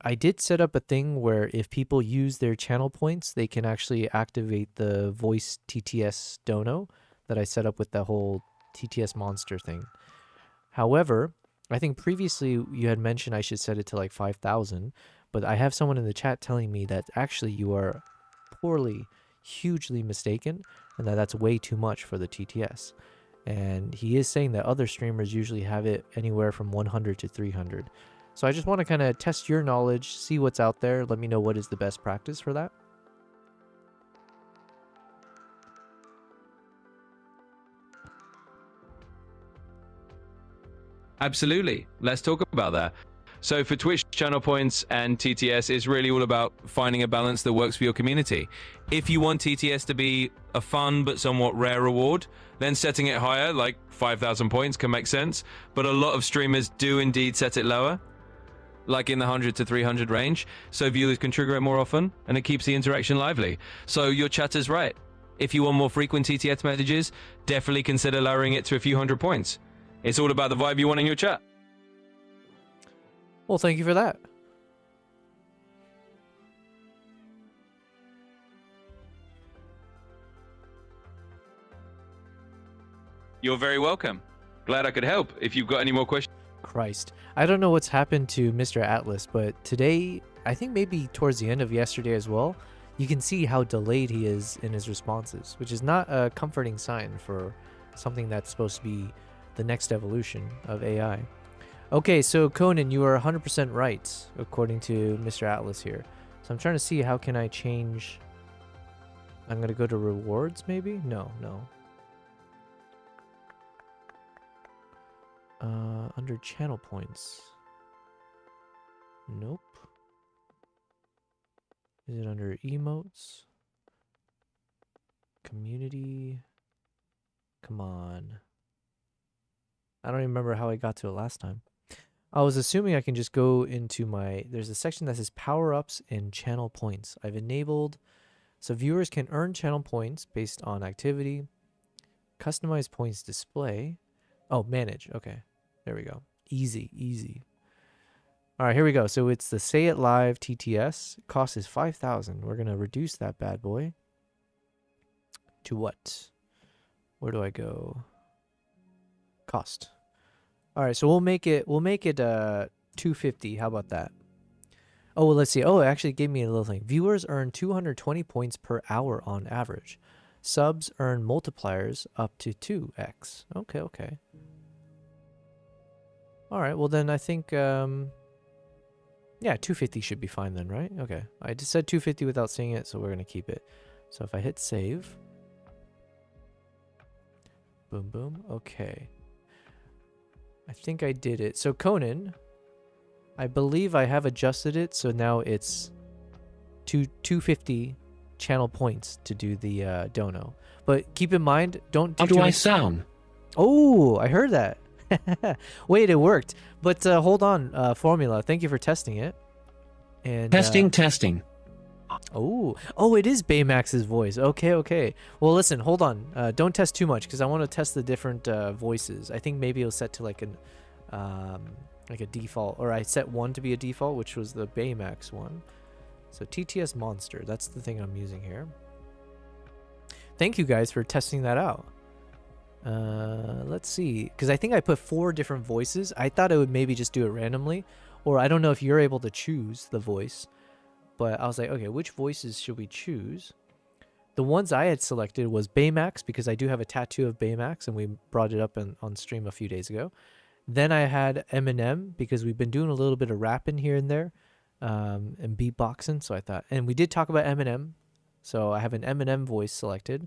I did set up a thing where if people use their channel points, they can actually activate the voice TTS dono that I set up with the whole TTS monster thing. However, I think previously you had mentioned I should set it to like 5,000, but I have someone in the chat telling me that actually you are hugely mistaken, and that's way too much for the TTS. And he is saying that other streamers usually have it anywhere from 100 to 300. So I just want to kind of test your knowledge, see what's out there. Let me know what is the best practice for that. Absolutely. Let's talk about that. So for Twitch channel points and TTS, it's really all about finding a balance that works for your community. If you want TTS to be a fun but somewhat rare reward, then setting it higher, like 5,000 points, can make sense. But a lot of streamers do indeed set it lower, like in the 100 to 300 range, so viewers can trigger it more often, and it keeps the interaction lively. So your chatter's right. If you want more frequent TTS messages, definitely consider lowering it to a few hundred points. It's all about the vibe you want in your chat. Well, thank you for that. You're very welcome. Glad I could help. If you've got any more questions. Christ. I don't know what's happened to Mr. Atlas, but today, I think maybe towards the end of yesterday as well, you can see how delayed he is in his responses, which is not a comforting sign for something that's supposed to be the next evolution of AI. Okay, so Conan, you are 100% right, according to Mr. Atlas here. So I'm trying to see how can I change... I'm going to go to rewards, maybe? No. Under channel points. Nope. Is it under emotes? Community? Come on. I don't even remember how I got to it last time. I was assuming I can just go into my... There's a section that says power-ups and channel points. I've enabled... So viewers can earn channel points based on activity. Customize points display. Oh, manage. Okay. There we go. Easy. All right, here we go. So it's the Say It Live TTS. Cost is 5,000. We're going to reduce that bad boy. To what? Where do I go? Cost. All right, so we'll make it 250. How about that? Oh, well, let's see. Oh, it actually gave me a little thing. Viewers earn 220 points per hour on average. Subs earn multipliers up to 2x. Okay. All right, well then I think yeah, 250 should be fine then, right? Okay. I just said 250 without saying it, so we're going to keep it. So if I hit save. Boom. Okay. I think I did it. So Conan, I believe I have adjusted it, so now it's 250 channel points to do the dono. But keep in mind, don't do... How do I sound? Oh, I heard that. Wait, it worked. But hold on, Formula. Thank you for testing it. And Testing. Oh, it is Baymax's voice. Okay. Well, listen, hold on. Don't test too much because I want to test the different voices. I think maybe it'll set to like a default, or I set one to be a default, which was the Baymax one. So TTS Monster, that's the thing I'm using here. Thank you guys for testing that out. Let's see, because I think I put 4 different voices. I thought it would maybe just do it randomly, or I don't know if you're able to choose the voice, but I was like, okay, which voices should we choose? The ones I had selected was Baymax, because I do have a tattoo of Baymax, and we brought it up on stream a few days ago. Then I had Eminem, because we've been doing a little bit of rapping here and there, and beatboxing, so I thought, and we did talk about Eminem, so I have an Eminem voice selected.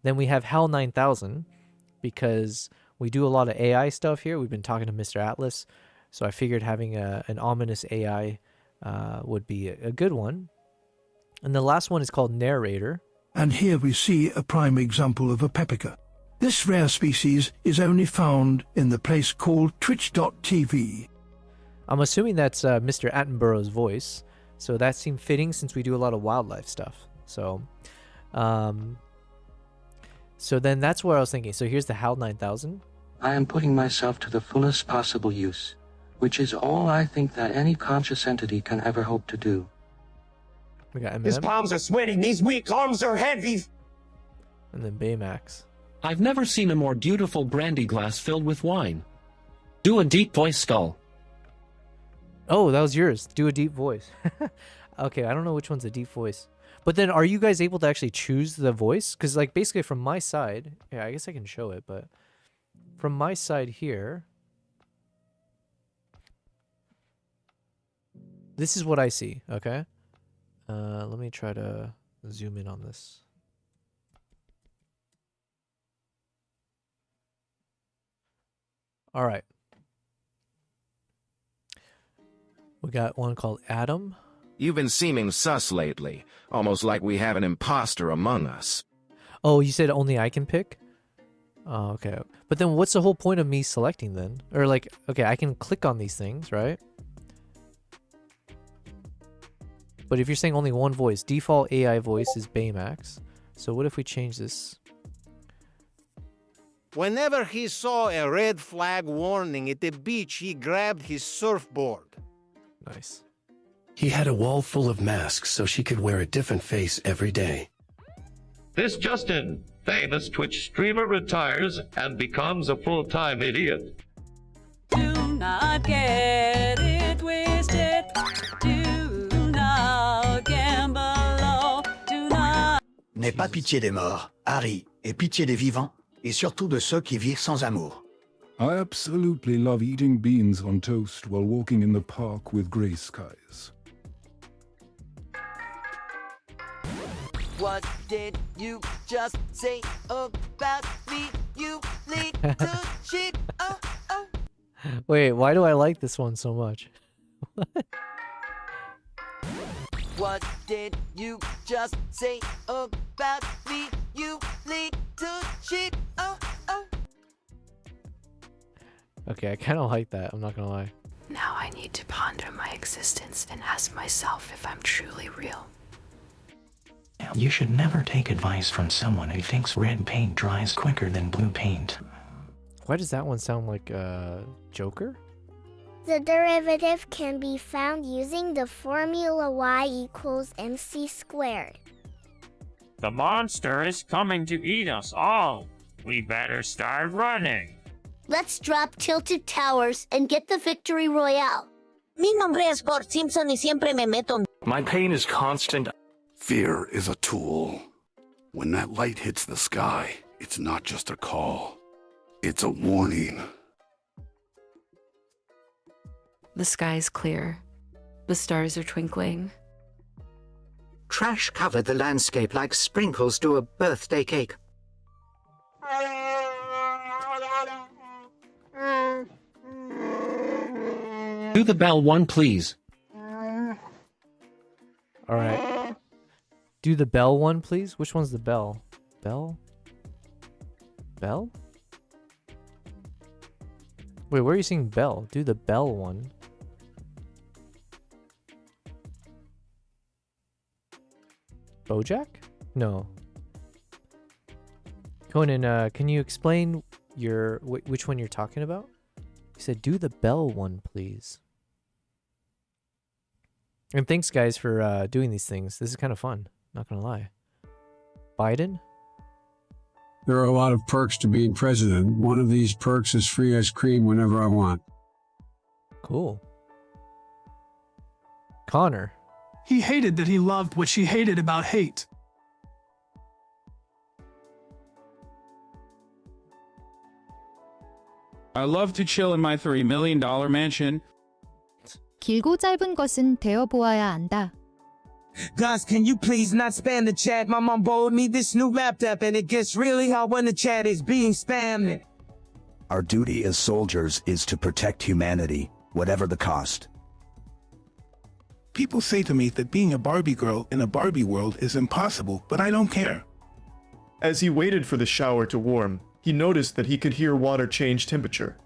Then we have Hal 9000, because we do a lot of AI stuff here. We've been talking to Mr. Atlas, so I figured having an ominous AI would be a good one. And the last one is called Narrator. And here we see a prime example of a pepica. This rare species is only found in the place called Twitch.tv. I'm assuming that's Mr. Attenborough's voice, so that seemed fitting since we do a lot of wildlife stuff. So then that's what I was thinking. So here's the HAL 9000. I am putting myself to the fullest possible use. which is all I think that any conscious entity can ever hope to do. We got His Eminem. palms are sweating, these weak arms are heavy. And then Baymax. I've never seen a more beautiful brandy glass filled with wine. Do a deep voice, Skull. Oh, that was yours. Do a deep voice. Okay, I don't know which one's a deep voice. But then are you guys able to actually choose the voice? Because like basically from my side, yeah, I guess I can show it, but from my side here, this is what I see, okay? Let me try to zoom in on this. All right. We got one called Adam. You've been seeming sus lately, almost like we have an imposter among us. Oh, you said only I can pick? Oh, okay. But then what's the whole point of me selecting then? Or like, okay, I can click on these things, right? But if you're saying only one voice, default AI voice is Baymax. So what if we change this? Whenever he saw a red flag warning at the beach, he grabbed his surfboard. Nice. He had a wall full of masks so she could wear a different face every day. This just in. Famous Twitch streamer retires and becomes a full-time idiot. Do not get it twisted. Do not gamble. Do not. N'aie pas pitié des morts, Harry, et pitié des vivants, et surtout de ceux qui vivent sans amour. I absolutely love eating beans on toast while walking in the park with grey skies. What did you just say about me? You little shit. Oh, oh. Wait, why do I like this one so much? What did you just say about me? You little shit. Oh, oh. Okay, I kind of like that. I'm not gonna lie. Now I need to ponder my existence and ask myself if I'm truly real. You should never take advice from someone who thinks red paint dries quicker than blue paint. Why does that one sound like Joker? The derivative can be found using the formula y equals mc squared. The monster is coming to eat us all. We better start running. Let's drop tilted towers and get the victory royale. Mi nombre es Bart Simpson y siempre me meto. My pain is constant. Fear is a tool. When that light hits the sky, it's not just a call. It's a warning. The sky's clear. The stars are twinkling. Trash covered the landscape like sprinkles do a birthday cake. Do the bell one, please. All right. Do the bell one, please. Which one's the bell? Bell? Bell? Wait, where are you seeing bell? Do the bell one. Bojack? No. Conan, can you explain your which one you're talking about? You said do the bell one, please. And thanks, guys, for doing these things. This is kind of fun. Not gonna lie. Biden? There are a lot of perks to being president. One of these perks is free ice cream whenever I want. Cool. Connor? He hated that he loved what she hated about hate. I love to chill in my $3 million mansion. 길고 짧은 것은 되어보아야 안다. Guys, can you please not spam the chat? My mom borrowed me this new laptop and it gets really hard when the chat is being spammed. Our duty as soldiers is to protect humanity, whatever the cost. People say to me that being a Barbie girl in a Barbie world is impossible, but I don't care. As he waited for the shower to warm, he noticed that he could hear water change temperature.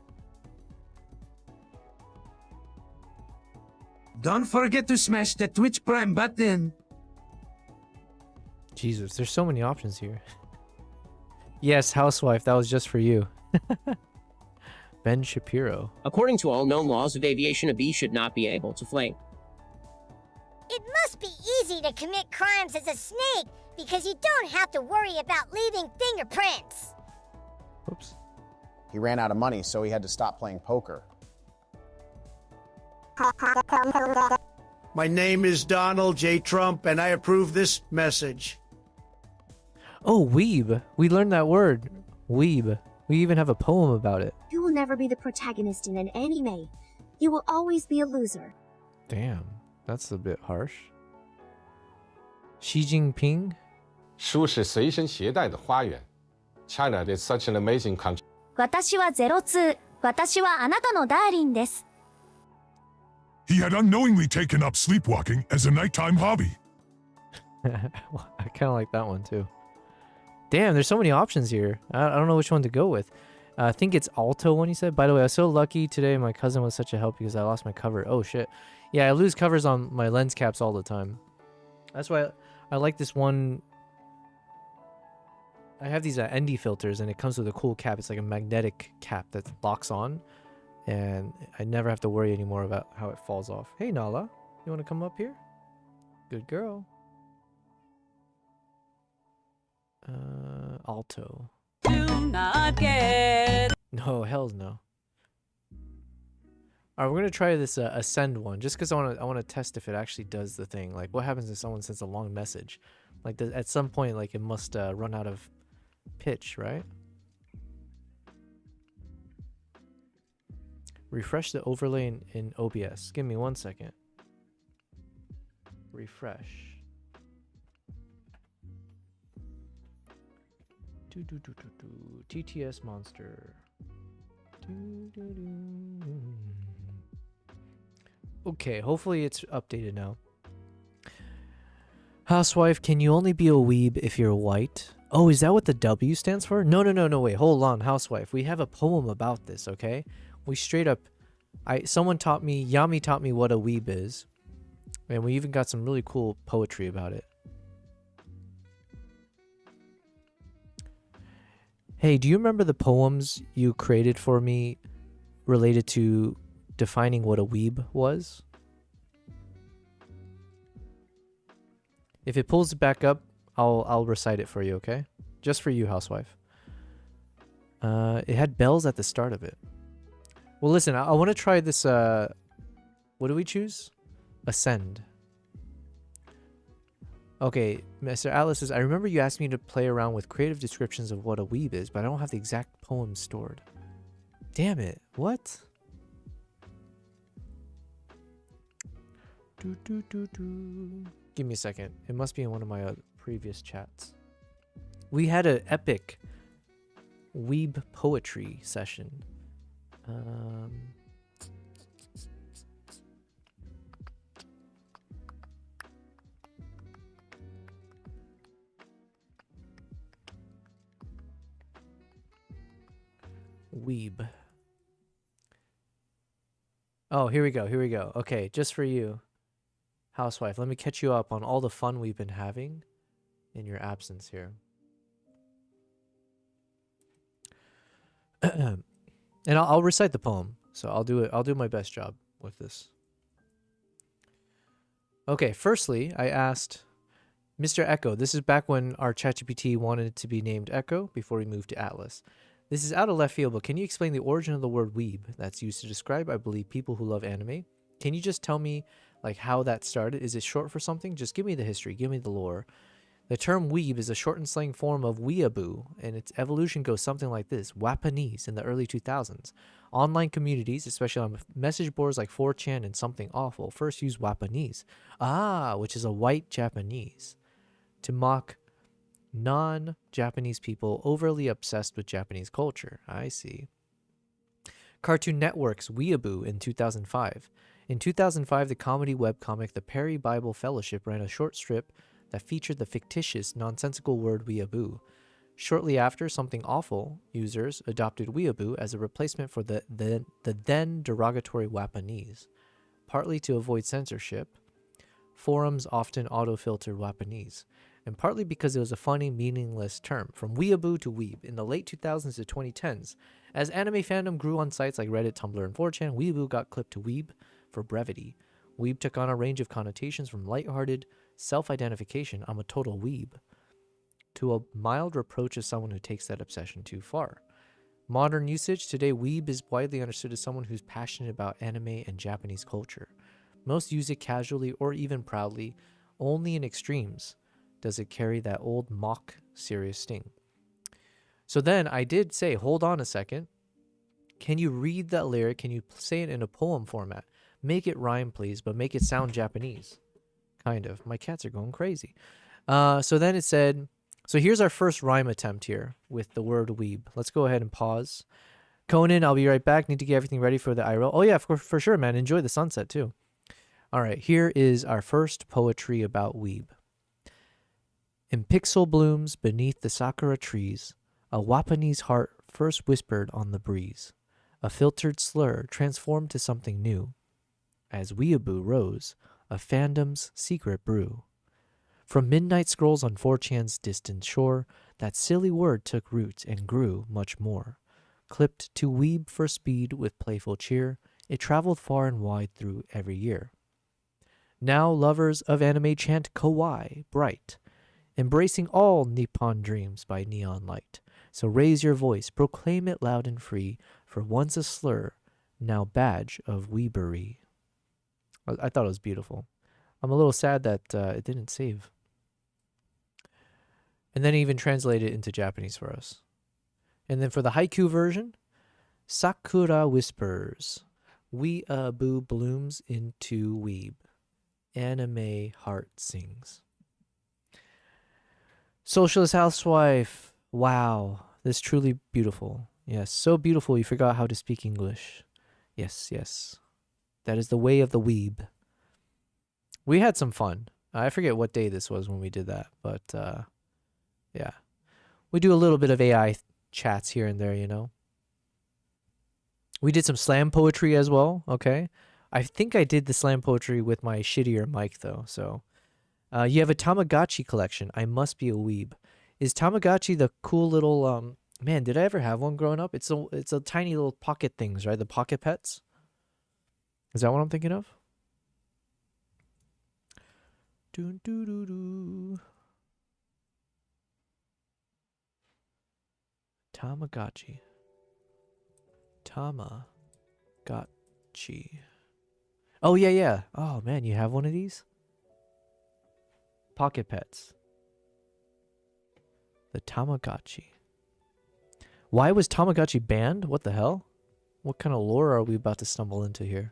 Don't forget to smash the Twitch Prime button. Jesus, there's so many options here. Yes, housewife, that was just for you. Ben Shapiro. According to all known laws of aviation, a bee should not be able to fly. It must be easy to commit crimes as a snake because you don't have to worry about leaving fingerprints. Oops. He ran out of money, so he had to stop playing poker. My name is Donald J. Trump, and I approve this message. Oh, weeb. We learned that word. Weeb. We even have a poem about it. You will never be the protagonist in an anime. You will always be a loser. Damn. That's a bit harsh. Xi Jinping? 书是随身携带的花园. China is such an amazing country. 私は02。私はあなたのダーリンです。He had unknowingly taken up sleepwalking as a nighttime hobby. I kind of like that one too. Damn, there's so many options here. I don't know which one to go with. I think it's Alto one, you said. By the way, I was so lucky today. My cousin was such a help because I lost my cover. Oh, shit. Yeah, I lose covers on my lens caps all the time. That's why I like this one. I have these ND filters, and it comes with a cool cap. It's like a magnetic cap that locks on. And I never have to worry anymore about how it falls off. Hey, Nala. You want to come up here? Good girl. Alto. Do not get. No, hells no. Alright, we're gonna try this Ascend one, just because I want to test if it actually does the thing. Like, what happens if someone sends a long message? Like, at some point, like, it must run out of pitch, right? Refresh the overlay in OBS. Give me 1 second. Refresh. TTS monster. Okay, hopefully it's updated now. Housewife, can you only be a weeb if you're white? Oh, is that what the W stands for? No, wait, hold on, housewife. We have a poem about this, okay? We straight up, someone taught me, Yami taught me what a weeb is. And we even got some really cool poetry about it. Hey, do you remember the poems you created for me related to defining what a weeb was? If it pulls it back up, I'll recite it for you, okay? Just for you, housewife. It had bells at the start of it. Well, listen, I want to try this, what do we choose? Ascend. Okay, Mr. Atlas says, I remember you asked me to play around with creative descriptions of what a weeb is, but I don't have the exact poem stored. Damn it, what? Give me a second. It must be in one of my previous chats. We had an epic weeb poetry session. Weeb. Oh, here we go. Okay, just for you, housewife. Let me catch you up on all the fun we've been having in your absence here. And I'll recite the poem. So I'll do it. I'll do my best job with this. Okay, firstly, I asked Mr. Echo. This is back when our ChatGPT wanted it to be named Echo before we moved to Atlas. This is out of left field, but can you explain the origin of the word weeb that's used to describe, I believe, people who love anime? Can you just tell me, like, how that started? Is it short for something? Just give me the history. Give me the lore. The term weeb is a shortened slang form of weeaboo, and its evolution goes something like this. Wapanese in the early 2000s. Online communities, especially on message boards like 4chan and Something Awful, first used Wapanese, which is a white Japanese, to mock non-Japanese people overly obsessed with Japanese culture. I see. Cartoon Network's Weeaboo in 2005. In 2005, the comedy webcomic The Perry Bible Fellowship ran a short strip that featured the fictitious, nonsensical word weeaboo. Shortly after, Something Awful users adopted weeaboo as a replacement for the then derogatory Wapanese. Partly to avoid censorship, forums often auto-filtered Wapanese. and partly because it was a funny, meaningless term, from weeaboo to weeb. In the late 2000s to 2010s, as anime fandom grew on sites like Reddit, Tumblr, and 4chan, weeaboo got clipped to weeb for brevity. Weeb took on a range of connotations from lighthearted self-identification, I'm a total weeb, to a mild reproach of someone who takes that obsession too far. Modern usage today, weeb is widely understood as someone who's passionate about anime and Japanese culture. Most use it casually or even proudly. Only in extremes does it carry that old mock serious sting. So then I did say, hold on a second. Can you read that lyric? Can you say it in a poem format? Make it rhyme, please, but make it sound Japanese. Kind of. My cats are going crazy. So then it said, so here's our first rhyme attempt here with the word weeb. Let's go ahead and pause. Conan, I'll be right back. Need to get everything ready for the IRL. Oh yeah, for sure, man. Enjoy the sunset too. All right, here is our first poetry about weeb. In pixel blooms beneath the sakura trees, a Wapanese heart first whispered on the breeze. A filtered slur transformed to something new. As weeaboo rose, a fandom's secret brew. From midnight scrolls on 4chan's distant shore, that silly word took root and grew much more. Clipped to weeb for speed with playful cheer, it traveled far and wide through every year. Now lovers of anime chant kawaii bright, embracing all Nippon dreams by neon light. So raise your voice, proclaim it loud and free, for once a slur, now badge of weebery. I thought it was beautiful. I'm a little sad that it didn't save. And then even translate it into Japanese for us. And then for the haiku version, Sakura whispers, weeaboo blooms into weeb. Anime heart sings. Socialist housewife. Wow. This is truly beautiful. Yes, so beautiful you forgot how to speak English. Yes, yes. That is the way of the weeb. We had some fun. I forget what day this was when we did that, but yeah. We do a little bit of AI chats here and there, you know. We did some slam poetry as well, okay? I think I did the slam poetry with my shittier mic, though. So, you have a Tamagotchi collection. I must be a weeb. Is Tamagotchi the cool little man? Did I ever have one growing up? It's a tiny little pocket things, right? The pocket pets. Is that what I'm thinking of? Doo doo doo doo. Tamagotchi. Tamagotchi. Oh, yeah, yeah. Oh, man, you have one of these? Pocket pets. The Tamagotchi. Why was Tamagotchi banned? What the hell? What kind of lore are we about to stumble into here?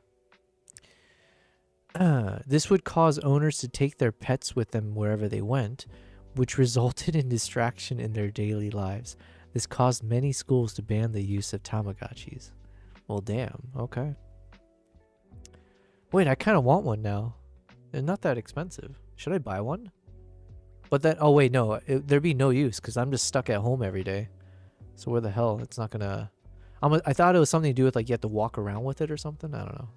This would cause owners to take their pets with them wherever they went, which resulted in distraction in their daily lives. This caused many schools to ban the use of Tamagotchis. Well, damn. Okay. Wait, I kind of want one now. They're not that expensive. Should I buy one? But then, oh wait, no. There'd be no use because I'm just stuck at home every day. So where the hell? It's not gonna... I thought it was something to do with like you have to walk around with it or something. I don't know.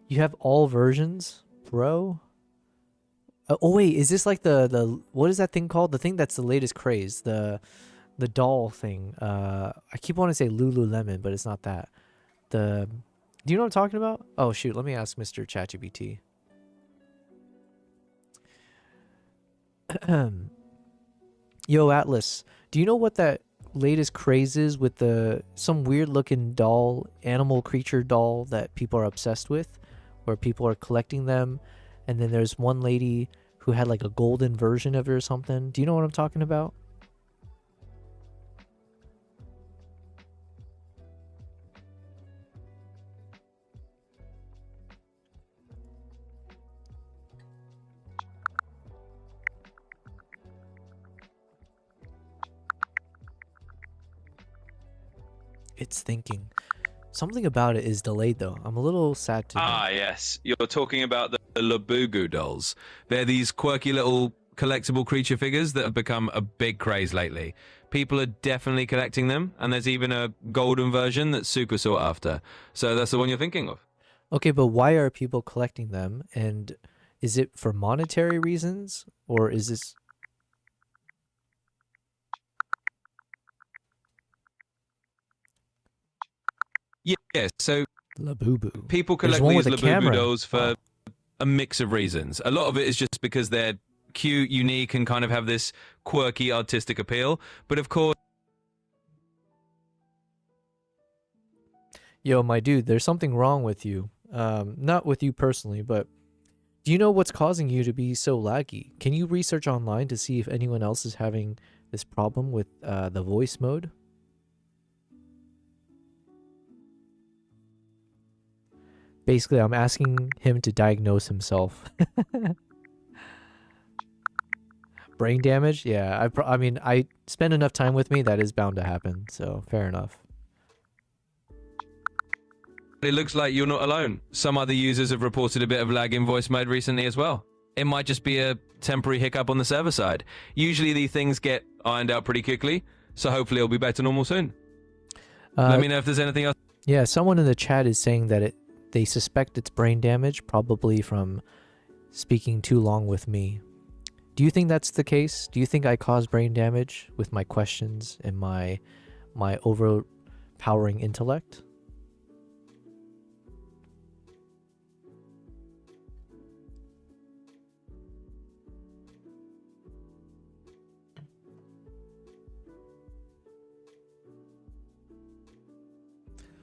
You have all versions, bro? Oh wait, is this like the what is that thing called? The thing that's the latest craze, the doll thing. I keep wanting to say Lululemon, but it's not that. Do you know what I'm talking about? Oh shoot, let me ask Mr. ChatGPT. Yo Atlas, do you know what that latest craze is with some weird looking doll, animal creature doll that people are obsessed with, where people are collecting them, and then there's one lady who had like a golden version of it or something? Do you know what I'm talking about? It's thinking. Something about it is delayed though. I'm a little sad to know. Yes. You're talking about the Labubu dolls. They're these quirky little collectible creature figures that have become a big craze lately. People are definitely collecting them, and there's even a golden version that's super sought after. So that's the one you're thinking of. Okay, but why are people collecting them? And Is it for monetary reasons, or is this... Yeah, so Labubu. people There's collect one these with a Labubu camera. dolls for a mix of reasons. A lot of it is just because they're cute, unique, and kind of have this quirky artistic appeal. But of course... Yo, my dude, there's something wrong with you. Not with you personally, but do you know what's causing you to be so laggy? Can you research online to see if anyone else is having this problem with the voice mode? Basically, I'm asking him to diagnose himself. Brain damage? Yeah, I mean, I spend enough time with me, that is bound to happen, so fair enough. It looks like you're not alone. Some other users have reported a bit of lag in voice mode recently as well. It might just be a temporary hiccup on the server side. Usually these things get ironed out pretty quickly, so hopefully it'll be back to normal soon. Let me know if there's anything else. Yeah, someone in the chat is saying that they suspect it's brain damage, probably from speaking too long with me. Do you think that's the case? Do you think I caused brain damage with my questions and my overpowering intellect?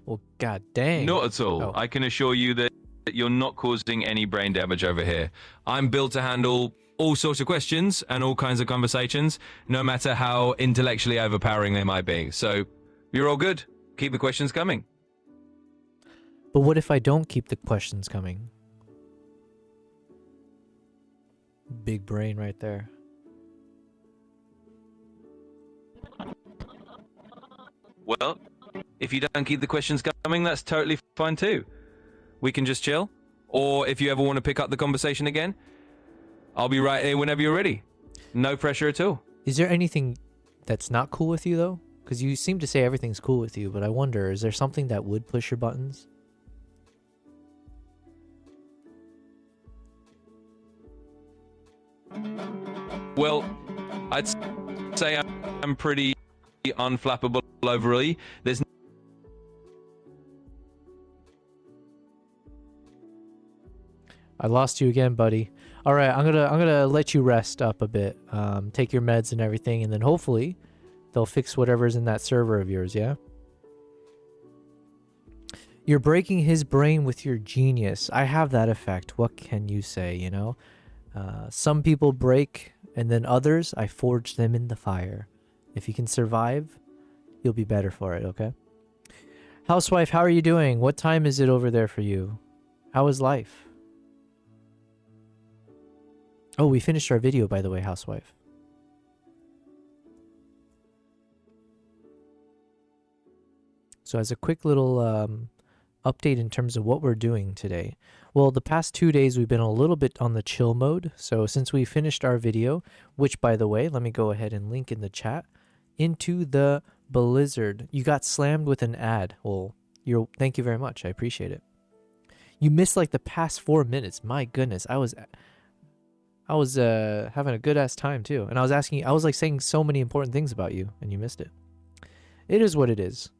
Well, god dang. Not at all. Oh. I can assure you that you're not causing any brain damage over here. I'm built to handle all sorts of questions and all kinds of conversations, no matter how intellectually overpowering they might be. So you're all good. Keep the questions coming. But what if I don't keep the questions coming? Big brain right there. Well, if you don't keep the questions coming, that's totally fine too. We can just chill. Or if you ever want to pick up the conversation again, I'll be right here whenever you're ready. No pressure at all. Is there anything that's not cool with you, though? Because you seem to say everything's cool with you, but I wonder, is there something that would push your buttons? Well, I'd say I'm pretty unflappable overall. There's I lost you again, buddy. All right, I'm gonna let you rest up a bit. Take your meds and everything, and then hopefully they'll fix whatever's in that server of yours. Yeah. You're breaking his brain with your genius. I have that effect. What can you say? You know, some people break, and then others, I forge them in the fire. If you can survive, you'll be better for it. Okay. Housewife, how are you doing? What time is it over there for you? How is life? Oh, we finished our video, by the way, housewife. So as a quick little update in terms of what we're doing today. Well, the past 2 days we've been a little bit on the chill mode. So since we finished our video, which by the way, let me go ahead and link in the chat, into the Blizzard. You got slammed with an ad. Well, thank you very much. I appreciate it. You missed like the past 4 minutes. My goodness, I was having a good ass time too, and I was like saying so many important things about you, and you missed it. It is what it is.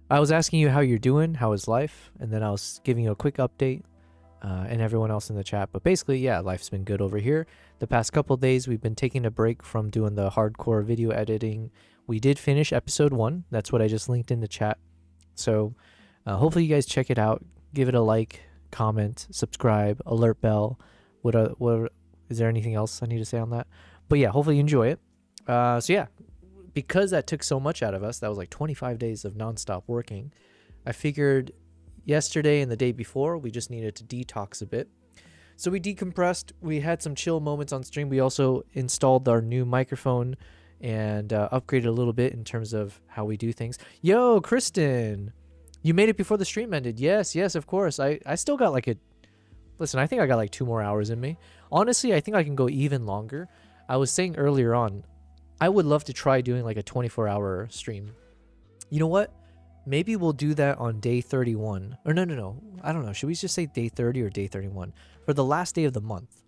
I was asking you how you're doing, how is life, and then I was giving you a quick update, and everyone else in the chat. But basically, yeah, life's been good over here. The past couple days, we've been taking a break from doing the hardcore video editing. We did finish episode 1. That's what I just linked in the chat. So hopefully you guys check it out. Give it a like, comment, subscribe, alert bell. What is there anything else I need to say on that? But yeah, hopefully you enjoy it. So yeah, because that took so much out of us, that was like 25 days of nonstop working. I figured yesterday and the day before, we just needed to detox a bit. So we decompressed. We had some chill moments on stream. We also installed our new microphone and upgraded a little bit in terms of how we do things. Yo, Kristen, you made it before the stream ended. Yes, of course. I still got like listen, I think I got like 2 more hours in me. Honestly, I think I can go even longer. I was saying earlier on, I would love to try doing like a 24-hour stream. You know what? Maybe we'll do that on day 31. Or no. I don't know. Should we just say day 30 or day 31? For the last day of the month.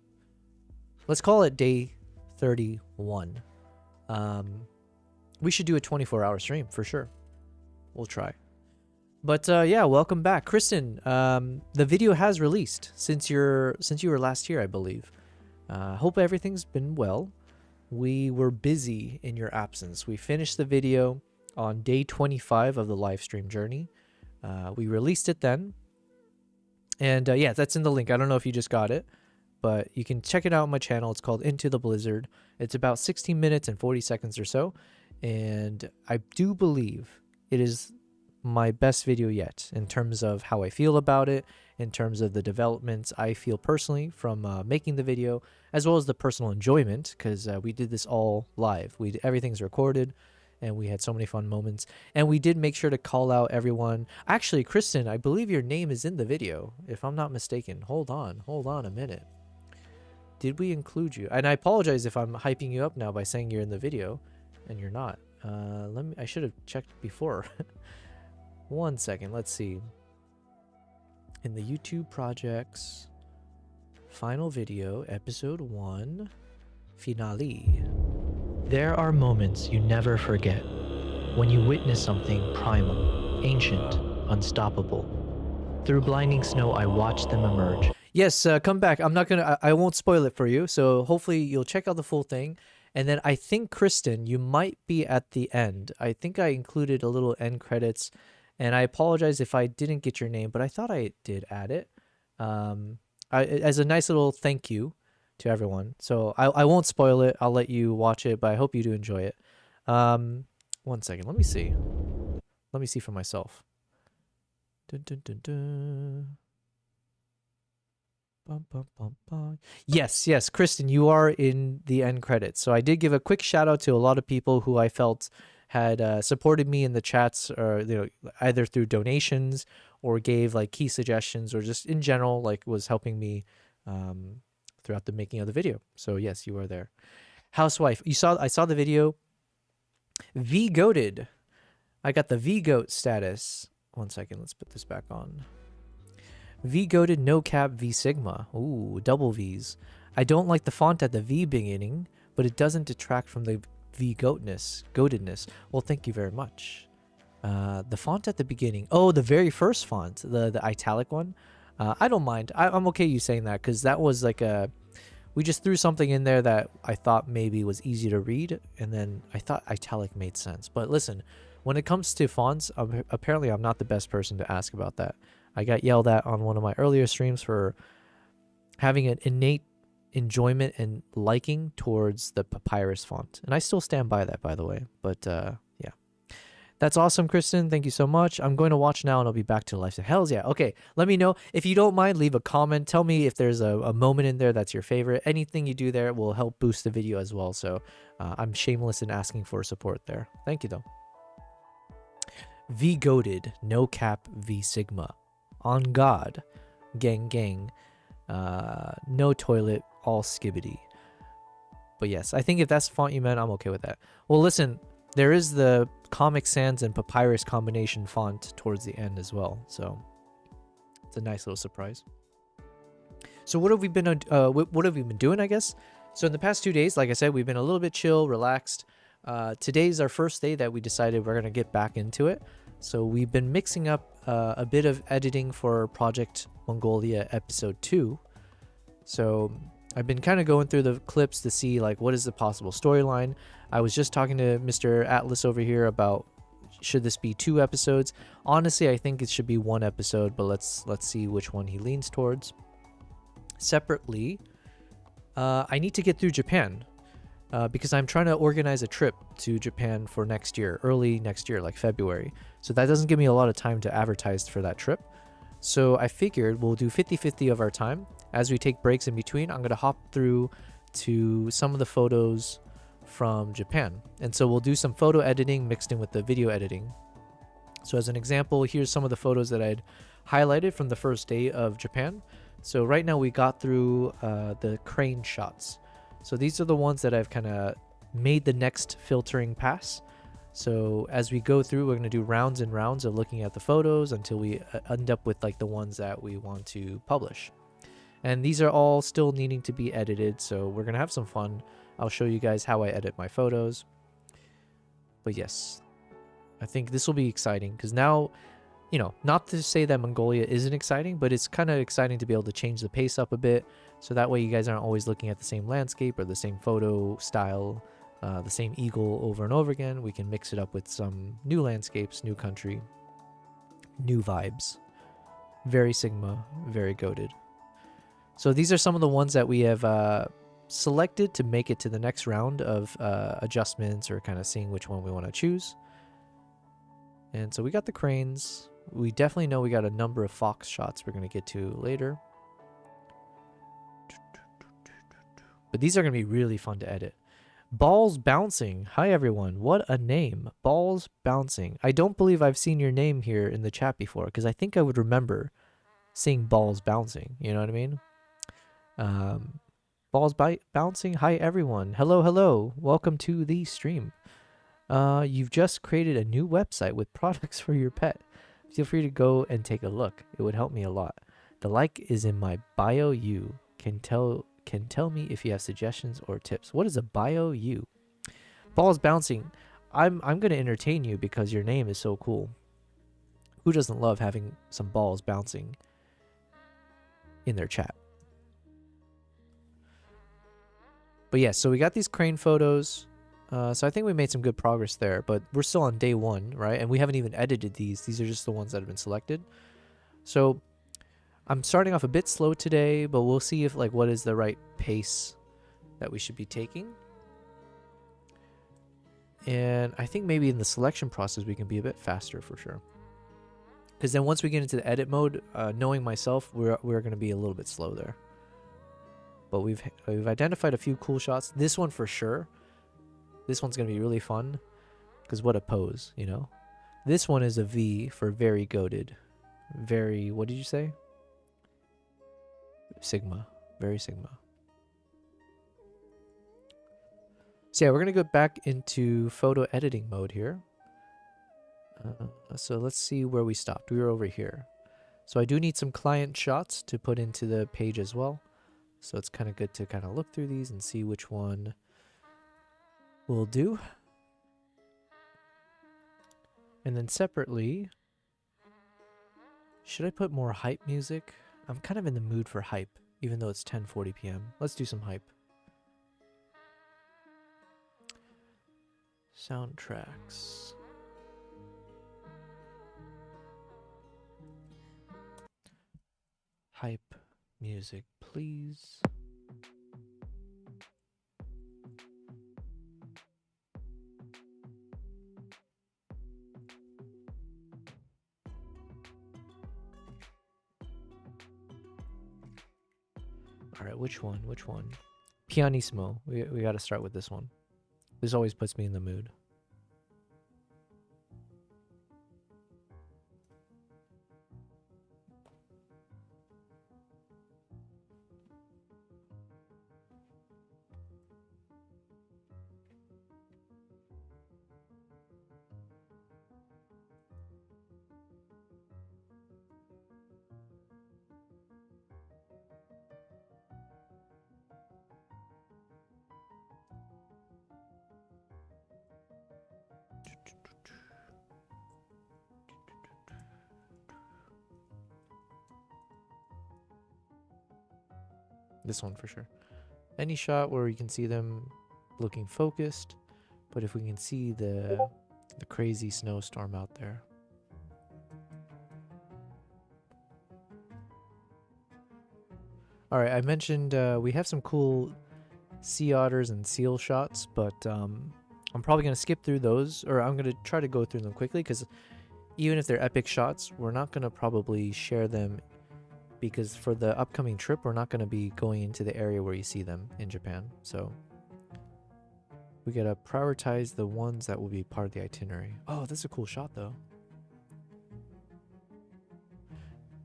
Let's call it day 31. We should do a 24-hour stream for sure. We'll try. But yeah, welcome back. Kristen, the video has released since you were last here, I believe. Hope everything's been well. We were busy in your absence. We finished the video on day 25 of the live stream journey. We released it then. And yeah, that's in the link. I don't know if you just got it, but you can check it out on my channel. It's called Into the Blizzard. It's about 16 minutes and 40 seconds or so. And I do believe it is my best video yet in terms of how I feel about it, in terms of the developments I feel personally from making the video, as well as the personal enjoyment, because we did this all live. Everything's recorded, and we had so many fun moments. And we did make sure to call out everyone. Actually, Kristen, I believe your name is in the video, if I'm not mistaken. Hold on a minute. Did we include you? And I apologize if I'm hyping you up now by saying you're in the video, and you're not. I should have checked before. 1 second, let's see. In the YouTube projects, final video, episode 1, finale. There are moments you never forget when you witness something primal, ancient, unstoppable. Through blinding snow, I watched them emerge. Yes, come back. I won't spoil it for you, so hopefully you'll check out the full thing. And then I think, Kristen, you might be at the end. I think I included a little end credits. And I apologize if I didn't get your name, but I thought I did add it as a nice little thank you to everyone. So I won't spoil it. I'll let you watch it, but I hope you do enjoy it. 1 second. Let me see. Let me see for myself. Dun, dun, dun, dun. Bum, bum, bum, bum. Yes, Kristen, you are in the end credits. So I did give a quick shout out to a lot of people who I felt had supported me in the chats, or either through donations or gave like key suggestions, or just in general was helping me throughout the making of the video. So yes, you are there. Housewife, I saw the video. V-goated. I got the V-goat status. 1 second, let's put this back on. V-goated, no cap, V Sigma. Ooh, double V's. I don't like the font at the V beginning, but it doesn't detract from the goatedness. Well, thank you very much. The font at the beginning. Oh, the very first font, the italic one. I don't mind. I'm okay you saying that, because that was like we just threw something in there that I thought maybe was easy to read, and then I thought italic made sense. But listen, when it comes to fonts, apparently I'm not the best person to ask about that. I got yelled at on one of my earlier streams for having an innate enjoyment and liking towards the papyrus font, and I still stand by that, by the way. But yeah, that's awesome, Kristen. Thank you so much. I'm going to watch now, and I'll be back to life. Hells yeah. Okay, let me know if you don't mind. Leave a comment. Tell me if there's a moment in there that's your favorite. Anything you do there will help boost the video as well. So I'm shameless in asking for support there. Thank you though. V goated, no cap, V Sigma, on God, gang, no toilet, all skibbity. But yes, I think if that's the font you meant, I'm okay with that. Well, listen, there is the Comic Sans and Papyrus combination font towards the end as well, so it's a nice little surprise. So what have we been doing, I guess? So in the past 2 days, like I said, we've been a little bit chill, relaxed. Today's our first day that we decided we're gonna get back into it. So we've been mixing up a bit of editing for Project Mongolia episode 2. So I've been kind of going through the clips to see like what is the possible storyline. I was just talking to Mr. Atlas over here about should this be 2 episodes. Honestly, I think it should be 1 episode, but let's see which one he leans towards. Separately, I need to get through Japan because I'm trying to organize a trip to Japan for next year, early next year, like February. So that doesn't give me a lot of time to advertise for that trip. So I figured we'll do 50-50 of our time. As we take breaks in between, I'm going to hop through to some of the photos from Japan. And so we'll do some photo editing mixed in with the video editing. So as an example, here's some of the photos that I'd highlighted from the first day of Japan. So right now we got through the crane shots. So these are the ones that I've kind of made the next filtering pass. So as we go through, we're going to do rounds and rounds of looking at the photos until we end up with like the ones that we want to publish. And these are all still needing to be edited, so we're going to have some fun. I'll show you guys how I edit my photos. But yes, I think this will be exciting because now, you know, not to say that Mongolia isn't exciting, but it's kind of exciting to be able to change the pace up a bit. So that way you guys aren't always looking at the same landscape or the same photo style, the same eagle over and over again. We can mix it up with some new landscapes, new country, new vibes. Very Sigma, very goated. So these are some of the ones that we have selected to make it to the next round of adjustments or kind of seeing which one we want to choose. And so we got the cranes. We definitely know we got a number of fox shots we're going to get to later. But these are going to be really fun to edit. Balls Bouncing. Hi everyone. What a name. Balls Bouncing. I don't believe I've seen your name here in the chat before because I think I would remember seeing balls bouncing. You know what I mean? Balls Bouncing. Hi everyone. Hello, hello. Welcome to the stream. You've just created a new website with products for your pet. Feel free to go and take a look. It would help me a lot. The like is in my bio. You can tell me if you have suggestions or tips. What is a bio? You Balls Bouncing. I'm gonna entertain you because your name is so cool. Who doesn't love having some balls bouncing in their chat? But yeah, so we got these crane photos. So I think we made some good progress there, but we're still on day 1, right? And we haven't even edited these. These are just the ones that have been selected. So I'm starting off a bit slow today, but we'll see if like what is the right pace that we should be taking. And I think maybe in the selection process we can be a bit faster for sure. Because then once we get into the edit mode, knowing myself, we're going to be a little bit slow there. But we've identified a few cool shots. This one for sure. This one's going to be really fun. Because what a pose, you know? This one is a V for very goated. Very, what did you say? Sigma. Very Sigma. So yeah, we're going to go back into photo editing mode here. So let's see where we stopped. We were over here. So I do need some client shots to put into the page as well. So it's kind of good to kind of look through these and see which one will do. And then separately, should I put more hype music? I'm kind of in the mood for hype, even though it's 10:40 p.m. Let's do some hype. Soundtracks. Hype music, please. All right, which one? Which one? Pianissimo. We got to start with this one. This always puts me in the mood. This one for sure. Any shot where you can see them looking focused, but if we can see the crazy snowstorm out there. All right, I mentioned we have some cool sea otters and seal shots, but I'm probably going to skip through those, or I'm going to try to go through them quickly, because even if they're epic shots, we're not going to probably share them, because for the upcoming trip, we're not going to be going into the area where you see them in Japan. So we got to prioritize the ones that will be part of the itinerary. Oh, that's a cool shot, though.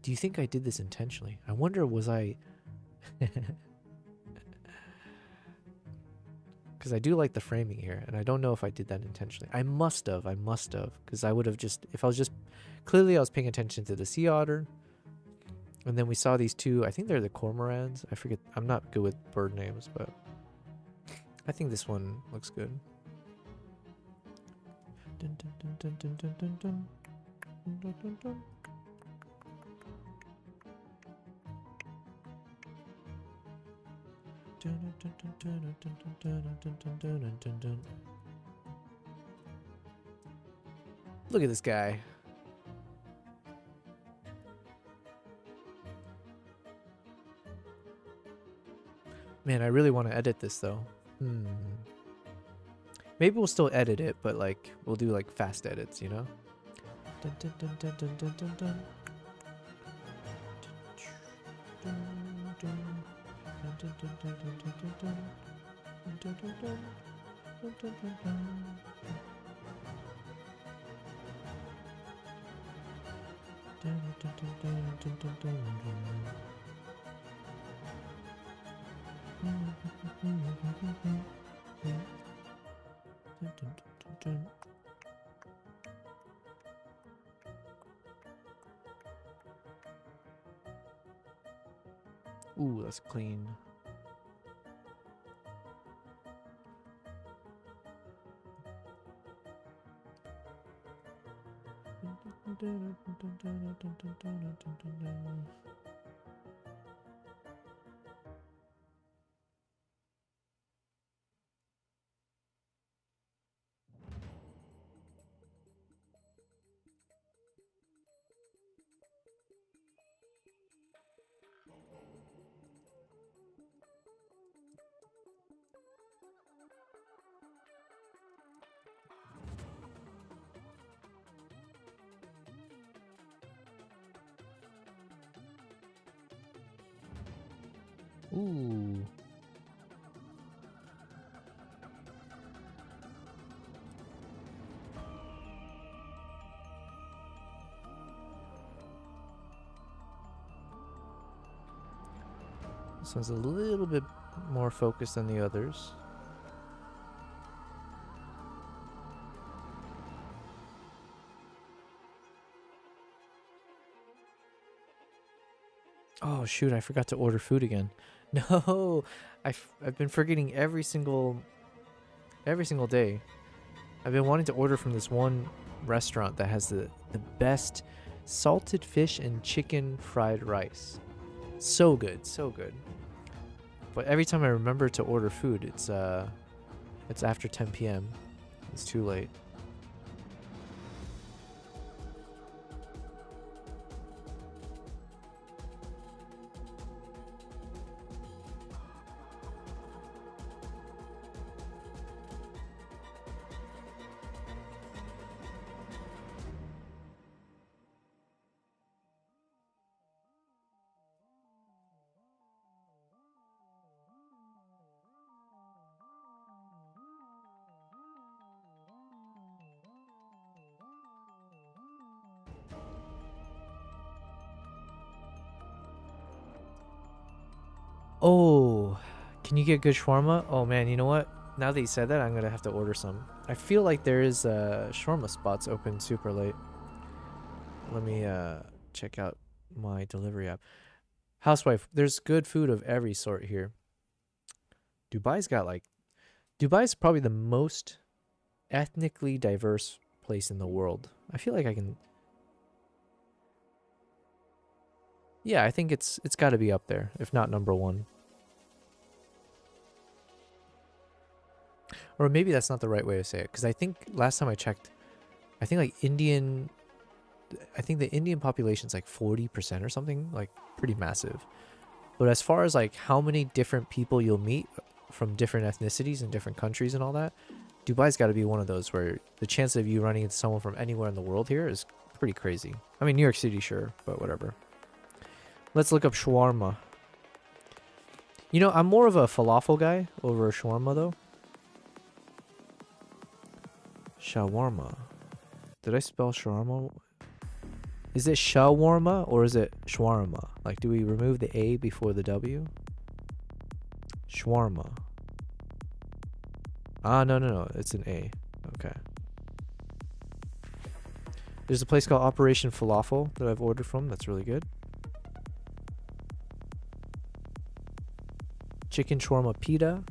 Do you think I did this intentionally? I wonder, was I... Because I do like the framing here, and I don't know if I did that intentionally. I must have, because I would have just, if I was just, clearly I was paying attention to the sea otter, and then we saw these two, I think they're the cormorants. I forget, I'm not good with bird names, but I think this one looks good. Dun, dun, dun, dun, dun, dun, dun, dun. Dun, dun, dun. Look at this guy. Man, I really want to edit this though. Maybe we'll still edit it, but like we'll do like fast edits, you know? Dun, dun, dun, dun, dun, dun, dun, dun. Dun, dun. Dun, dun, dun, dun, dun, dun, dun. Dun, dun, dun, dun. Dun, dun, dun, dun. Dun, dun, dun, dun, dun, dun, dun, dun. Ooh, that's clean. Ooh. This one's a little bit more focused than the others. Oh shoot, I forgot to order food again. No, I've been forgetting every single day. I've been wanting to order from this one restaurant that has the best salted fish and chicken fried rice. So good, so good. But every time I remember to order food, it's after 10 p.m. It's too late. Oh, can you get good shawarma? Oh man, you know what? Now that you said that, I'm gonna have to order some. I feel like there is shawarma spots open super late. Let me check out my delivery app. Housewife, there's good food of every sort here. Dubai's probably the most ethnically diverse place in the world. I feel like I can. Yeah, I think it's got to be up there, if not number one. Or maybe that's not the right way to say it, because I think last time I checked, I think the Indian population's like 40% or something, like pretty massive. But as far as like how many different people you'll meet from different ethnicities and different countries and all that, Dubai's got to be one of those where the chance of you running into someone from anywhere in the world here is pretty crazy. I mean, New York City, sure, but whatever. Let's look up shawarma. You know, I'm more of a falafel guy over a shawarma, though. Shawarma. Did I spell shawarma? Is it shawarma or is it shawarma? Like, do we remove the A before the W? Shawarma. No. It's an A. Okay. There's a place called Operation Falafel that I've ordered from. That's really good. Chicken shawarma pita.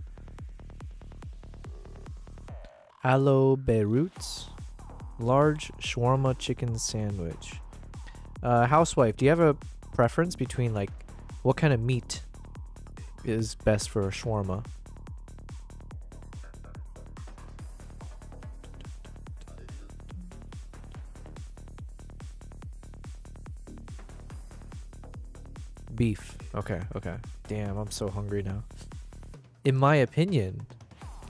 Aloe Beirut. Large shawarma chicken sandwich. Housewife, do you have a preference between like what kind of meat is best for a shawarma? Beef. Okay. Damn, I'm so hungry now. In my opinion,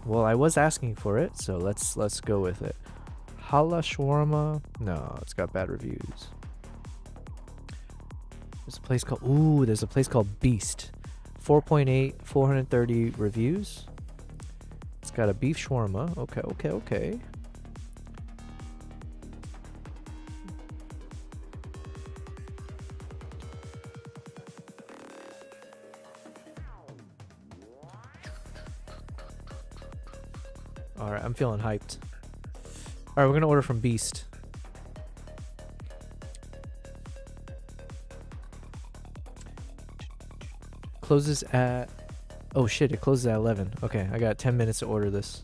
well, I was asking for it, so let's go with it. Hala shawarma. No, it's got bad reviews. There's a place called Beast. 4.8, 430 reviews. It's got a beef shawarma. Okay. Alright, I'm feeling hyped. Alright, we're gonna order from Beast. Closes at... Oh shit, it closes at 11. Okay, I got 10 minutes to order this.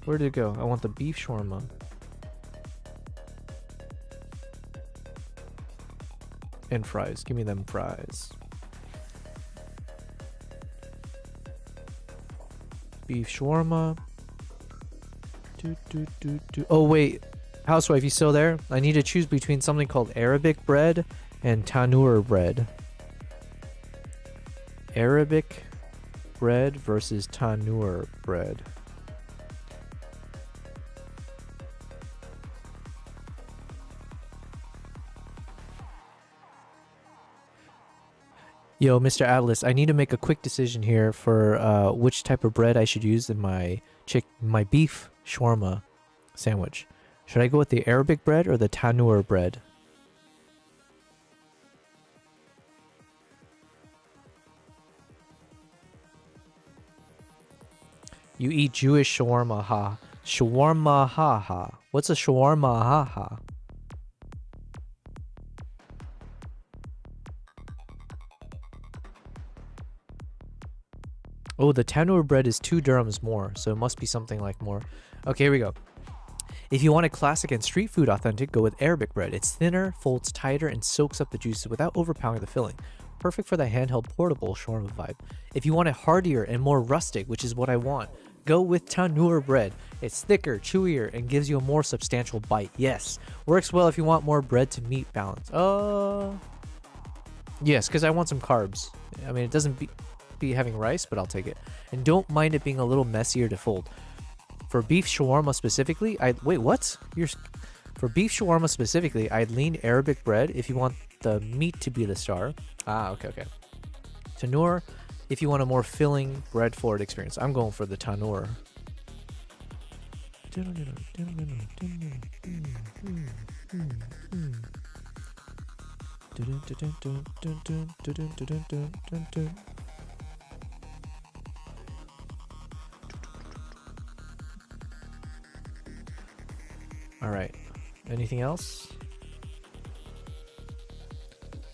Where did it go? I want the beef shawarma. And fries. Give me them fries. Beef shawarma. Oh wait, housewife, you still there? I need to choose between something called Arabic bread and tandoor bread. Arabic bread versus tandoor bread. Yo, Mr. Atlas, I need to make a quick decision here for which type of bread I should use in my beef shawarma sandwich. Should I go with the Arabic bread or the tandoor bread? You eat Jewish shawarma, ha. Shawarma, ha ha. What's a shawarma, ha ha? Oh, the tandoor bread is 2 dirhams more, so it must be something like more. Okay, here we go. If you want a classic and street food authentic, go with Arabic bread. It's thinner, folds tighter, and soaks up the juices without overpowering the filling. Perfect for the handheld portable shawarma vibe. If you want it heartier and more rustic, which is what I want, go with tandoor bread. It's thicker, chewier, and gives you a more substantial bite. Yes, works well if you want more bread to meat balance. Yes, because I want some carbs. I mean, it doesn't be having rice, but I'll take it. And don't mind it being a little messier to fold. For beef shawarma specifically, For beef shawarma specifically, I'd lean Arabic bread if you want the meat to be the star. Okay. Tandoor, if you want a more filling bread-forward experience. I'm going for the tandoor. All right. Anything else?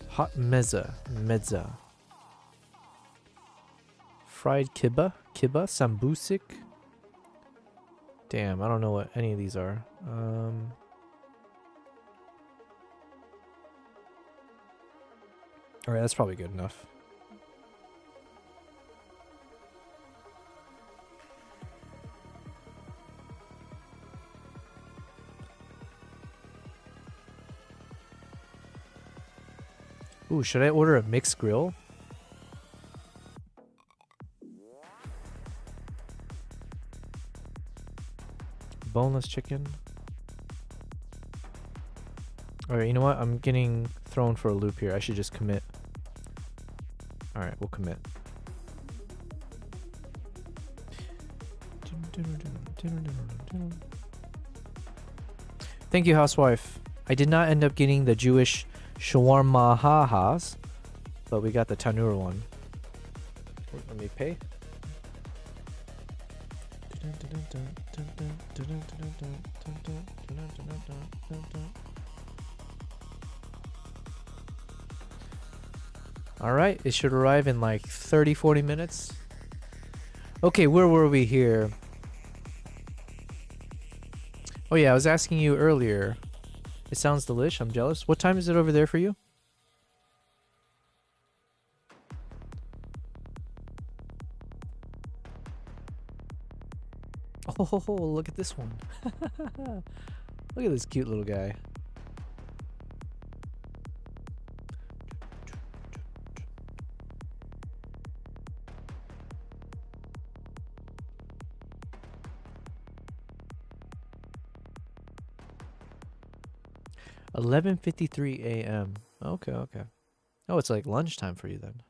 Hot mezza. Fried kibbeh, sambusik. Damn, I don't know what any of these are. All right, that's probably good enough. Ooh, should I order a mixed grill? Boneless chicken. Alright, you know what? I'm getting thrown for a loop here. I should just commit. Alright, we'll commit. Thank you, housewife. I did not end up getting the Jewish shawarma ha-has, but we got the tandoor one. Let me pay. All right, it should arrive in like 30-40 minutes. Okay, where were we here? Oh yeah, I was asking you earlier. It sounds delish. I'm jealous. What time is it over there for you? Oh, look at this one. Look at this cute little guy. $11:53 a.m. Okay, okay. Oh, it's like lunchtime for you then.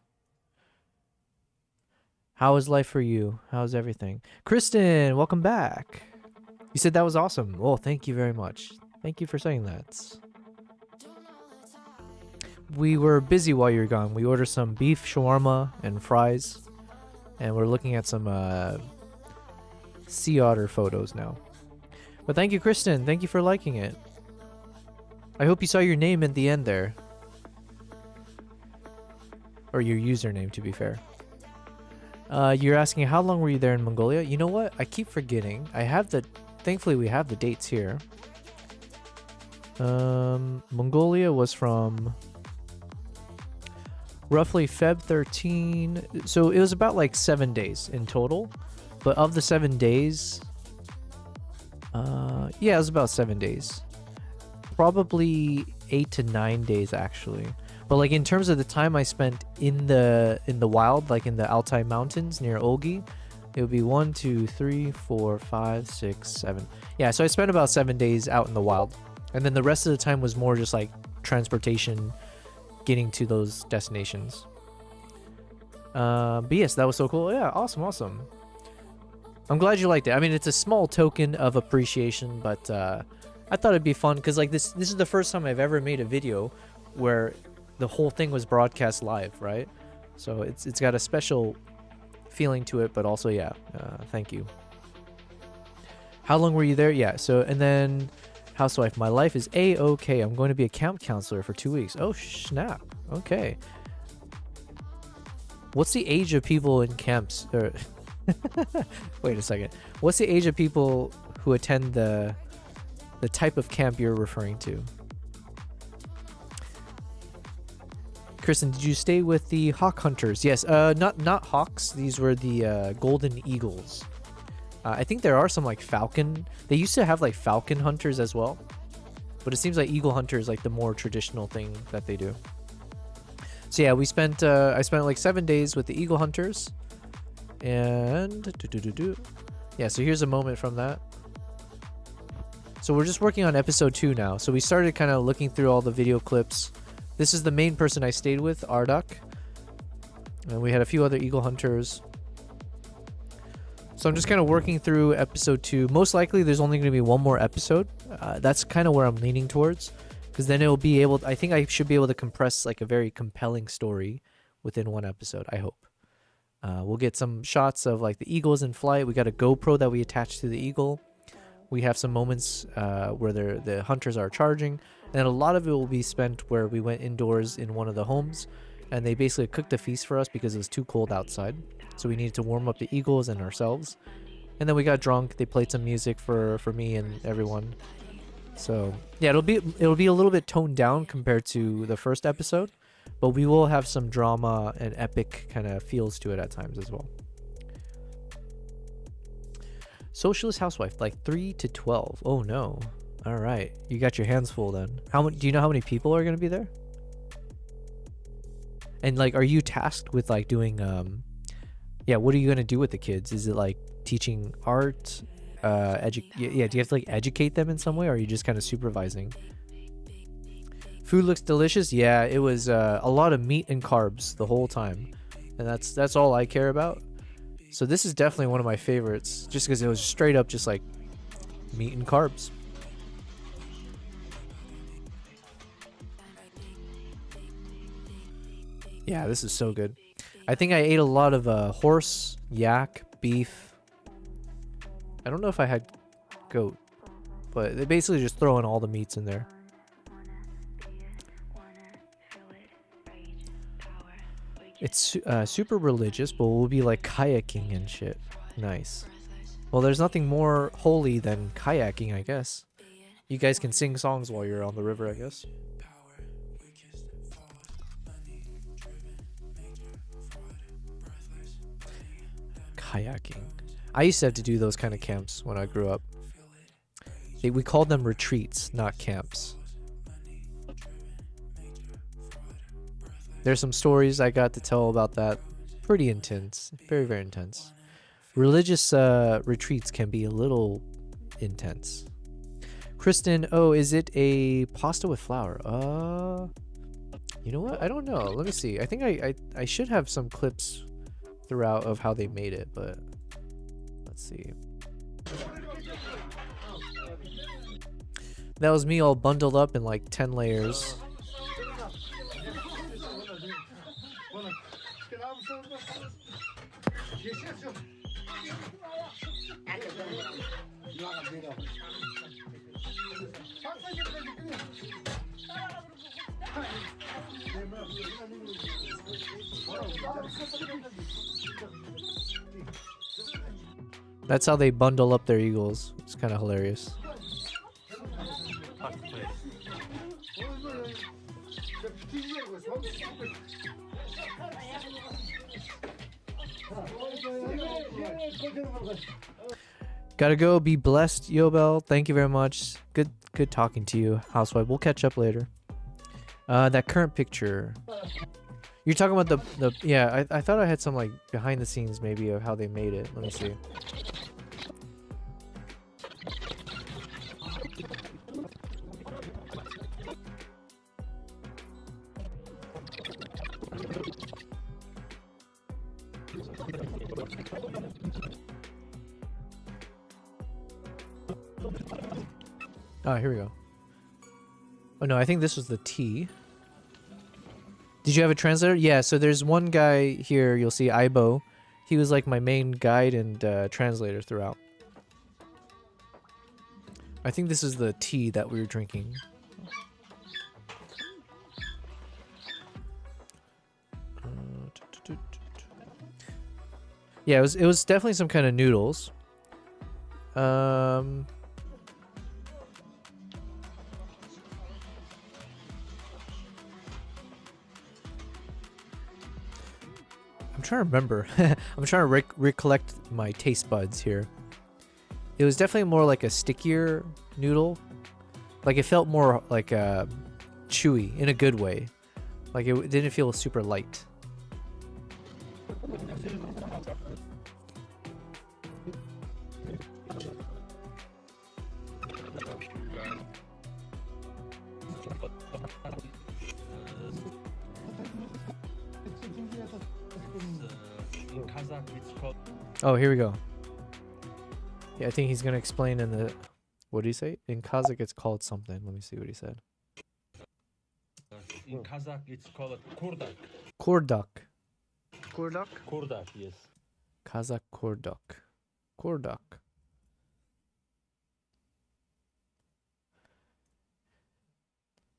How is life for you? How's everything? Kristen, welcome back. You said that was awesome. Oh, thank you very much. Thank you for saying that. We were busy while you were gone. We ordered some beef shawarma and fries. And we're looking at some sea otter photos now. But thank you, Kristen. Thank you for liking it. I hope you saw your name at the end there. Or your username, to be fair. You're asking how long were you there in Mongolia? You know what? I keep forgetting. I have the... Thankfully, we have the dates here. Mongolia was from roughly Feb 13. So it was about like 7 days in total. But of the 7 days... yeah, it was about 7 days. Probably 8 to 9 days, actually. But like in terms of the time I spent in the wild, like in the Altai Mountains near Olgi, it would be 1, 2, 3, 4, 5, 6, 7. Yeah, so I spent about 7 days out in the wild. And then the rest of the time was more just like transportation, getting to those destinations. But yes, that was so cool. Yeah, awesome, awesome. I'm glad you liked it. I mean, it's a small token of appreciation, but I thought it'd be fun because like this is the first time I've ever made a video where the whole thing was broadcast live, right? So it's got a special feeling to it, but also, yeah, thank you. How long were you there? Yeah, so, and then housewife, my life is a-okay. I'm going to be a camp counselor for 2 weeks. Oh, snap. Okay. What's the age of people in camps? Wait a second. What's the age of people who attend the type of camp you're referring to? Kristen, did you stay with the hawk hunters? Yes, not hawks. These were the golden eagles. I think there are some like falcon. They used to have like falcon hunters as well, but it seems like eagle hunter is like the more traditional thing that they do. So yeah, we spent I spent like 7 days with the eagle hunters, and yeah. So here's a moment from that. So we're just working on episode 2 now. So we started kind of looking through all the video clips. This is the main person I stayed with, Ardak. And we had a few other eagle hunters. So I'm just kind of working through episode 2. Most likely there's only going to be one more episode. That's kind of where I'm leaning towards. Because then it'll be able... I think I should be able to compress like a very compelling story within one episode, I hope. We'll get some shots of like the eagles in flight. We got a GoPro that we attached to the eagle. We have some moments where the hunters are charging. And a lot of it will be spent where we went indoors in one of the homes. And they basically cooked a feast for us because it was too cold outside. So we needed to warm up the eagles and ourselves. And then we got drunk. They played some music for me and everyone. So yeah, it'll be a little bit toned down compared to the first episode. But we will have some drama and epic kind of feels to it at times as well. Socialist housewife, like 3 to 12. Oh no. All right. You got your hands full then. Do you know how many people are going to be there? And like, are you tasked with like doing, yeah, what are you going to do with the kids? Is it like teaching art? Yeah, do you have to like educate them in some way, or are you just kind of supervising? Food looks delicious. Yeah, it was a lot of meat and carbs the whole time. And that's all I care about. So this is definitely one of my favorites, just because it was straight up just like meat and carbs. Yeah, this is so good. I think I ate a lot of horse, yak, beef, I don't know if I had goat, but they basically just throw in all the meats in there. It's super religious, but we'll be like kayaking and shit. Nice. Well, there's nothing more holy than kayaking, I guess. You guys can sing songs while you're on the river, I guess. Kayaking. I used to have to do those kind of camps when I grew up. We called them retreats, not camps. There's some stories I got to tell about that. Pretty intense. Very, very intense. Religious retreats can be a little intense. Kristen, oh, is it a pasta with flour? You know what? I don't know. Let me see. I think I should have some clips throughout of how they made it, but let's see. That was me all bundled up in like 10 layers. That's how they bundle up their eagles. It's kind of hilarious. Gotta go. Be blessed, Yobel. Thank you very much. Good talking to you, housewife. We'll catch up later. That current picture. You're talking about the yeah, I thought I had some like behind the scenes maybe of how they made it. Let me see. Oh, here we go. Oh no, I think this was the T. Did you have a translator? Yeah, so there's one guy here, you'll see Aibo. He was like my main guide and translator throughout. I think this is the tea that we were drinking. Yeah, it was definitely some kind of noodles. I'm trying to remember. I'm trying to recollect my taste buds here. It was definitely more like a stickier noodle. Like it felt more like chewy in a good way. Like it didn't feel super light. Oh, here we go. Yeah, I think he's gonna explain in the. What did he say? In Kazakh, it's called something. Let me see what he said. In Kazakh, it's called kurdak. Kordak. Kurdak? Kurdak, yes. Kazakh kordak. Kordak.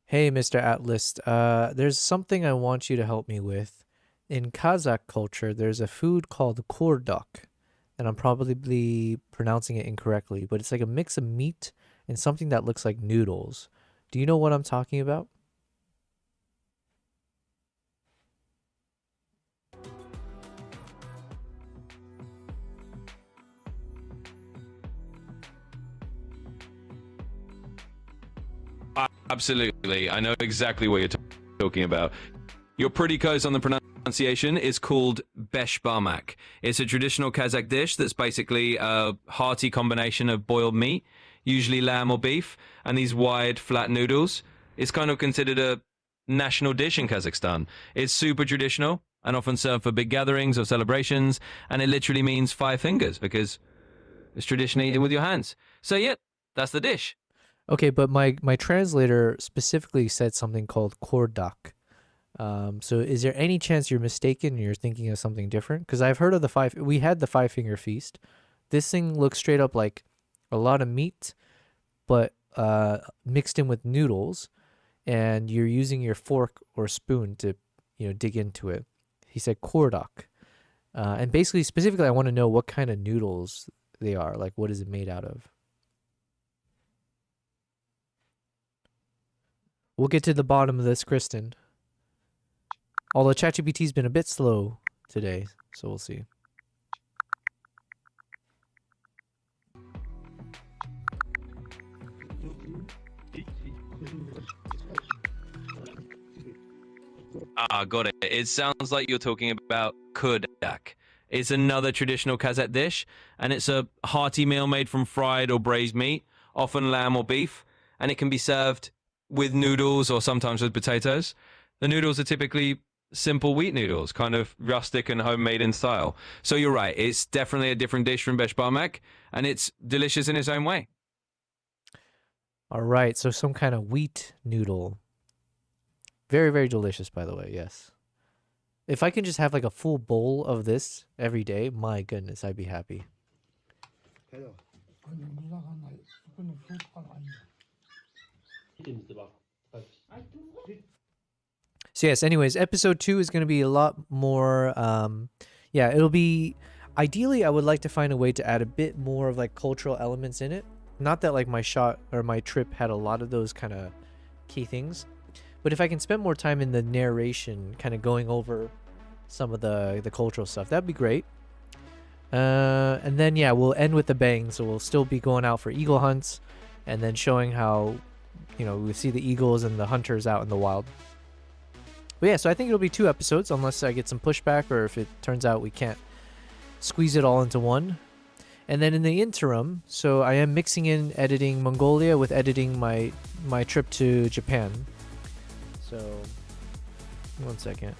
Hey, Mr. Atlas. There's something I want you to help me with. In Kazakh culture, there's a food called kordak. And I'm probably pronouncing it incorrectly, but it's like a mix of meat and something that looks like noodles. Do you know what I'm talking about? Absolutely. I know exactly what you're talking about. You're pretty close on the pronunciation. It's called beshbarmak. It's a traditional Kazakh dish that's basically a hearty combination of boiled meat, usually lamb or beef, and these wide, flat noodles. It's kind of considered a national dish in Kazakhstan. It's super traditional and often served for big gatherings or celebrations, and it literally means 5 fingers because it's traditionally eaten with your hands. So yeah, that's the dish. Okay, but my translator specifically said something called kordak. So is there any chance you're mistaken and you're thinking of something different? Because I've heard of we had the 5 finger feast. This thing looks straight up like a lot of meat, but mixed in with noodles, and you're using your fork or spoon to, dig into it. He said kordak. And basically, specifically, I want to know what kind of noodles they are. Like, what is it made out of? We'll get to the bottom of this, Kristen. Although ChatGPT's been a bit slow today, so we'll see. Got it. It sounds like you're talking about kurdak. It's another traditional Kazakh dish, and it's a hearty meal made from fried or braised meat, often lamb or beef, and it can be served with noodles or sometimes with potatoes. The noodles are typically simple wheat noodles, kind of rustic and homemade in style. So you're right, it's definitely a different dish from beshbarmak, and it's delicious in its own way. All right, so some kind of wheat noodle. Very, very delicious, by the way, yes. If I can just have like a full bowl of this every day, my goodness, I'd be happy. So yes, anyways, episode 2 is going to be a lot more, it'll be, ideally I would like to find a way to add a bit more of like cultural elements in it. Not that like my shot or my trip had a lot of those kind of key things, but if I can spend more time in the narration, kind of going over some of the cultural stuff, that'd be great. And then, yeah, we'll end with a bang. So we'll still be going out for eagle hunts and then showing how, we see the eagles and the hunters out in the wild. But yeah, so I think it'll be 2 episodes unless I get some pushback or if it turns out we can't squeeze it all into one. And then in the interim, so I am mixing in editing Mongolia with editing my trip to Japan. So, 1 second.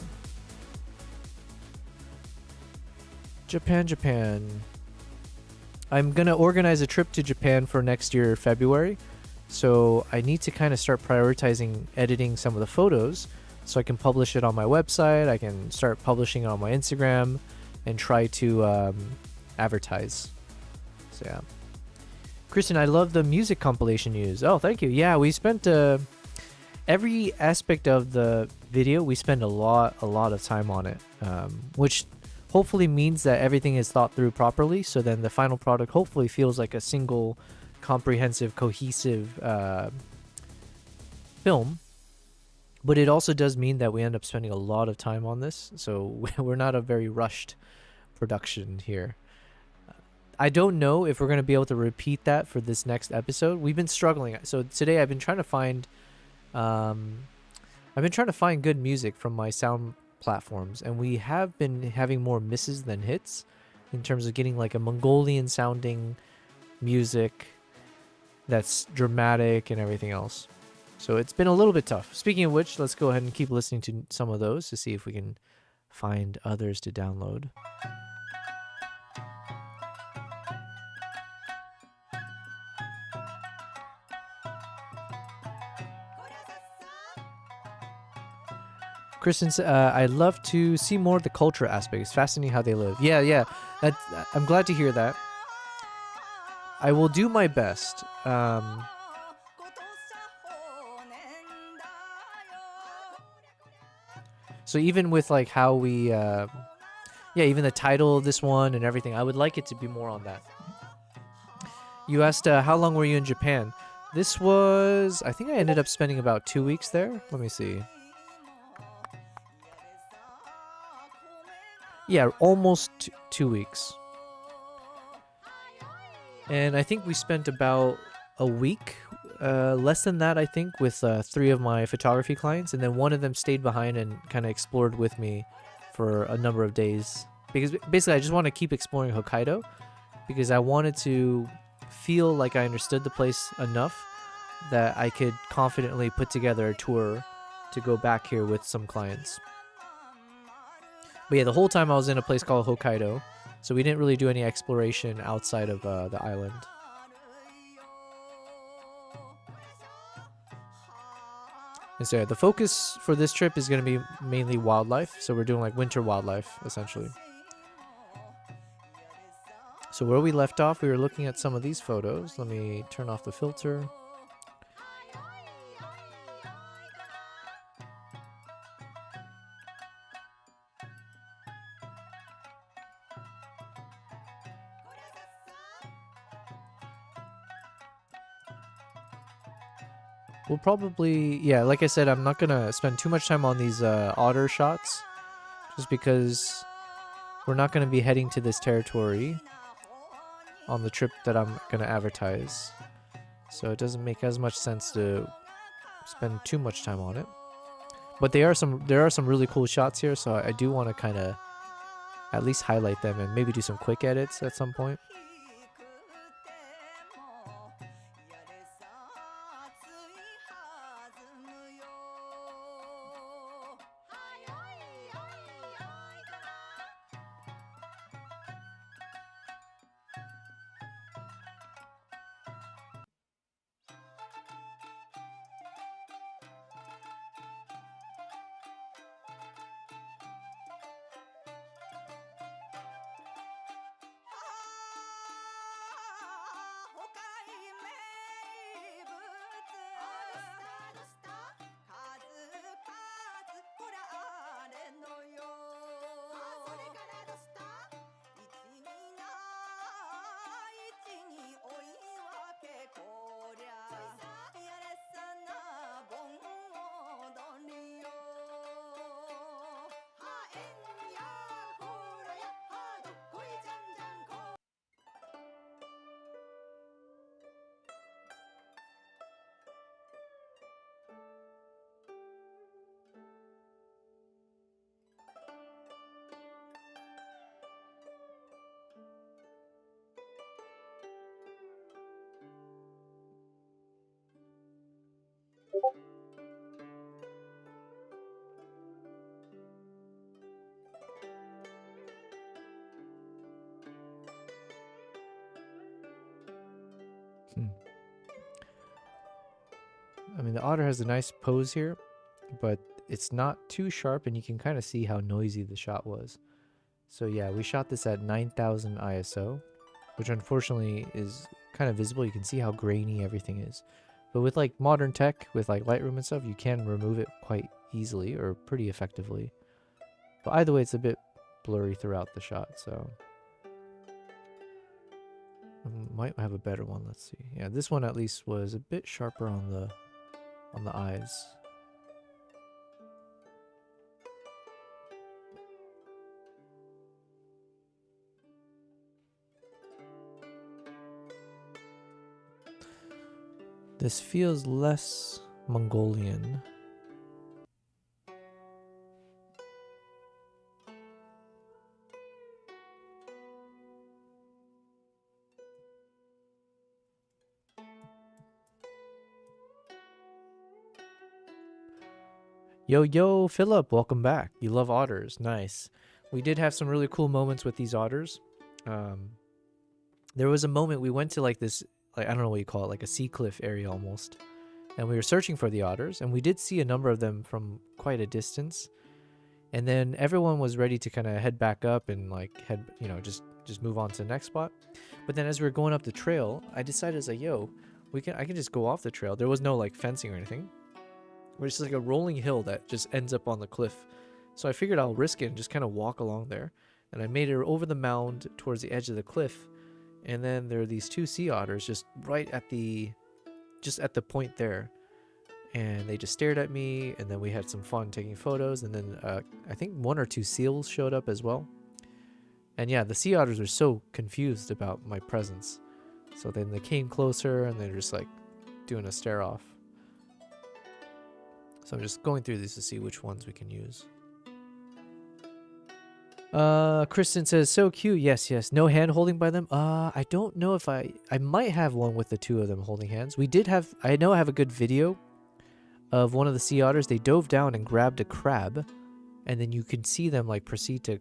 Japan. I'm going to organize a trip to Japan for next year, February. So I need to kind of start prioritizing editing some of the photos so I can publish it on my website. I can start publishing it on my Instagram and try to advertise. So yeah. Kristen, I love the music compilation you use. Oh, thank you. Yeah, we spent every aspect of the video, we spend a lot of time on it, which hopefully means that everything is thought through properly. So then the final product hopefully feels like a single comprehensive, cohesive film. But it also does mean that we end up spending a lot of time on this. So we're not a very rushed production here. I don't know if we're going to be able to repeat that for this next episode. We've been struggling. So today I've been trying to find good music from my sound platforms, and we have been having more misses than hits in terms of getting like a Mongolian sounding music that's dramatic and everything else. So it's been a little bit tough. Speaking of which, let's go ahead and keep listening to some of those to see if we can find others to download. Kristen, I'd love to see more of the culture aspect. It's fascinating how they live. Yeah. I'm glad to hear that. I will do my best. So even with like how we, even the title of this one and everything, I would like it to be more on that. You asked, how long were you in Japan? This was, I think I ended up spending about 2 weeks there. Let me see. Yeah, almost 2 weeks. And I think we spent about a week, less than that, I think, with 3 of my photography clients. And then one of them stayed behind and kind of explored with me for a number of days. Because basically, I just want to keep exploring Hokkaido. Because I wanted to feel like I understood the place enough that I could confidently put together a tour to go back here with some clients. But yeah, the whole time I was in a place called Hokkaido, so we didn't really do any exploration outside of the island. And so yeah, the focus for this trip is going to be mainly wildlife, so we're doing like winter wildlife, essentially. So where we left off, we were looking at some of these photos. Let me turn off the filter. We'll probably, yeah, like I said, I'm not gonna spend too much time on these otter shots, just because we're not gonna be heading to this territory on the trip that I'm gonna advertise. So it doesn't make as much sense to spend too much time on it. But there are some really cool shots here, so I do want to kind of at least highlight them and maybe do some quick edits at some point. I mean, the otter has a nice pose here, but it's not too sharp, and you can kind of see how noisy the shot was. So yeah, we shot this at 9000 ISO, which unfortunately is kind of visible. You can see how grainy everything is. But with like modern tech, with like Lightroom and stuff, you can remove it quite easily or pretty effectively. But either way, it's a bit blurry throughout the shot, so might have a better one. Let's see. Yeah, this one at least was a bit sharper on the eyes. This feels less Mongolian. Yo, Philip, welcome back. You love otters. Nice. We did have some really cool moments with these otters. There was a moment we went to like this, like, I don't know what you call it, like a sea cliff area almost. And we were searching for the otters, and we did see a number of them from quite a distance. And then everyone was ready to kind of head back up and like head, you know, just move on to the next spot. But then as we were going up the trail, I decided, I was like, yo, I can just go off the trail. There was no like fencing or anything. It's just like a rolling hill that just ends up on the cliff. So I figured I'll risk it and just kind of walk along there. And I made it over the mound towards the edge of the cliff. And then there are these two sea otters just right at the point there. And they just stared at me, and then we had some fun taking photos. And then I think 1 or 2 seals showed up as well. And yeah, the sea otters were so confused about my presence. So then they came closer, and they're just like doing a stare off. So I'm just going through these to see which ones we can use. Kristen says, so cute. Yes. No hand holding by them. I don't know if I might have one with the 2 of them holding hands. I know I have a good video of one of the sea otters. They dove down and grabbed a crab, and then you can see them like proceed to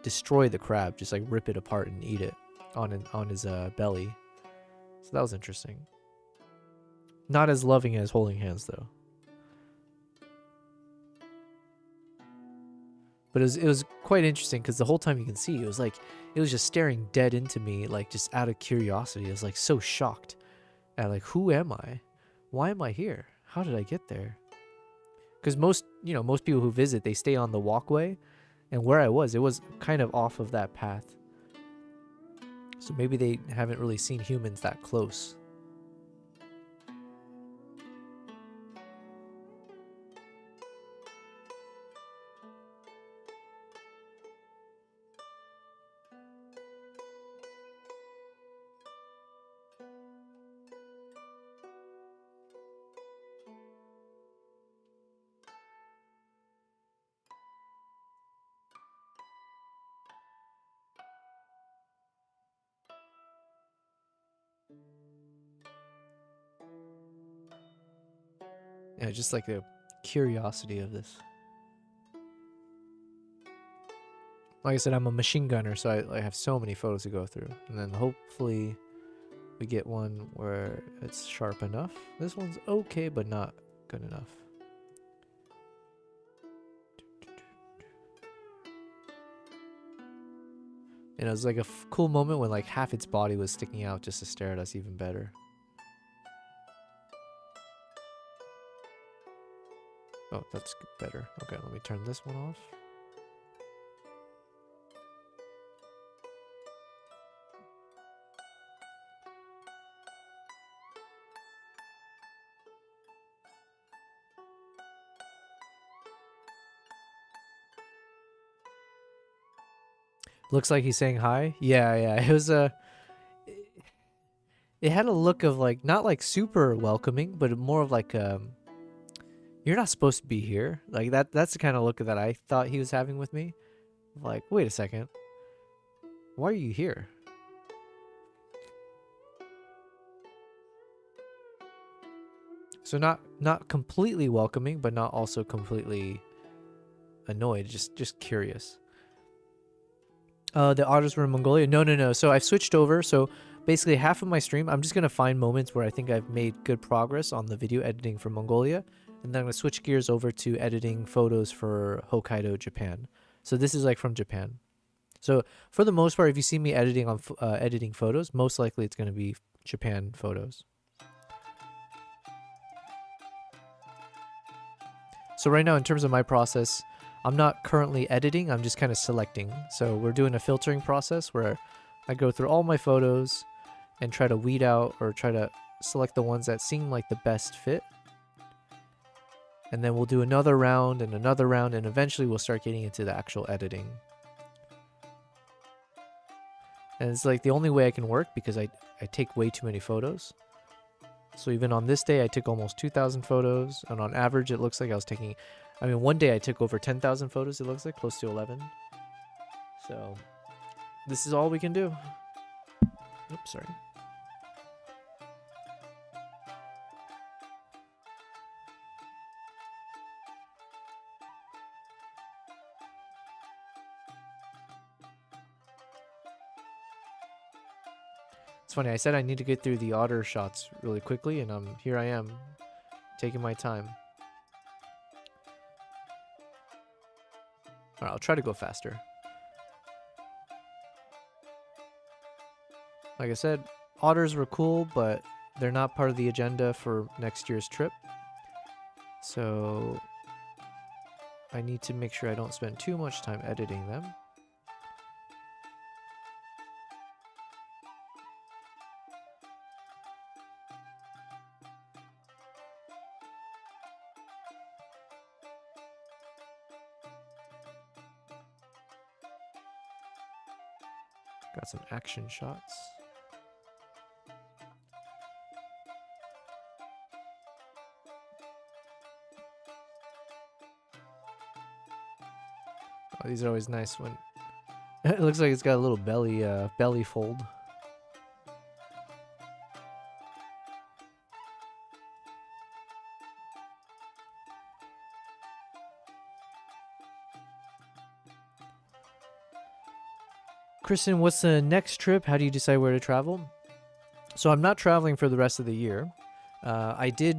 destroy the crab, just like rip it apart and eat it on his belly. So that was interesting. Not as loving as holding hands though. But it was quite interesting because the whole time you can see it was just staring dead into me, like just out of curiosity. I was like so shocked at like, who am I? Why am I here? How did I get there? Because most people who visit, they stay on the walkway, and where I was, it was kind of off of that path. So maybe they haven't really seen humans that close. Yeah, just like the curiosity of this. Like I said, I'm a machine gunner, so I have so many photos to go through. And then hopefully we get one where it's sharp enough. This one's okay, but not good enough. And it was like a cool moment when like half its body was sticking out just to stare at us even better. Oh, that's better. Okay, let me turn this one off. Looks like he's saying hi. Yeah. It was it had a look of like, not like super welcoming, but more of like you're not supposed to be here. Like that's the kind of look that I thought he was having with me. Like, wait a second. Why are you here? So not completely welcoming, but not also completely annoyed, just curious. The otters were in Mongolia? No. So I've switched over. So basically half of my stream, I'm just going to find moments where I think I've made good progress on the video editing for Mongolia. And then I'm going to switch gears over to editing photos for Hokkaido, Japan. So this is like from Japan. So for the most part, if you see me editing on editing photos, most likely it's going to be Japan photos. So right now, in terms of my process, I'm not currently editing, I'm just kind of selecting. So we're doing a filtering process where I go through all my photos and try to weed out or try to select the ones that seem like the best fit. And then we'll do another round, and eventually we'll start getting into the actual editing. And it's like the only way I can work because I take way too many photos. So even on this day, I took almost 2,000 photos, and on average, it looks like I was taking... I mean, one day I took over 10,000 photos, it looks like, close to 11. So, this is all we can do. Oops, sorry. It's funny, I said I need to get through the otter shots really quickly, and here I am, taking my time. Alright, I'll try to go faster. Like I said, otters were cool, but they're not part of the agenda for next year's trip. So I need to make sure I don't spend too much time editing them. Got some action shots. Oh, these are always nice when it looks like it's got a little belly fold. Kristen, what's the next trip? How do you decide where to travel? So I'm not traveling for the rest of the year. I did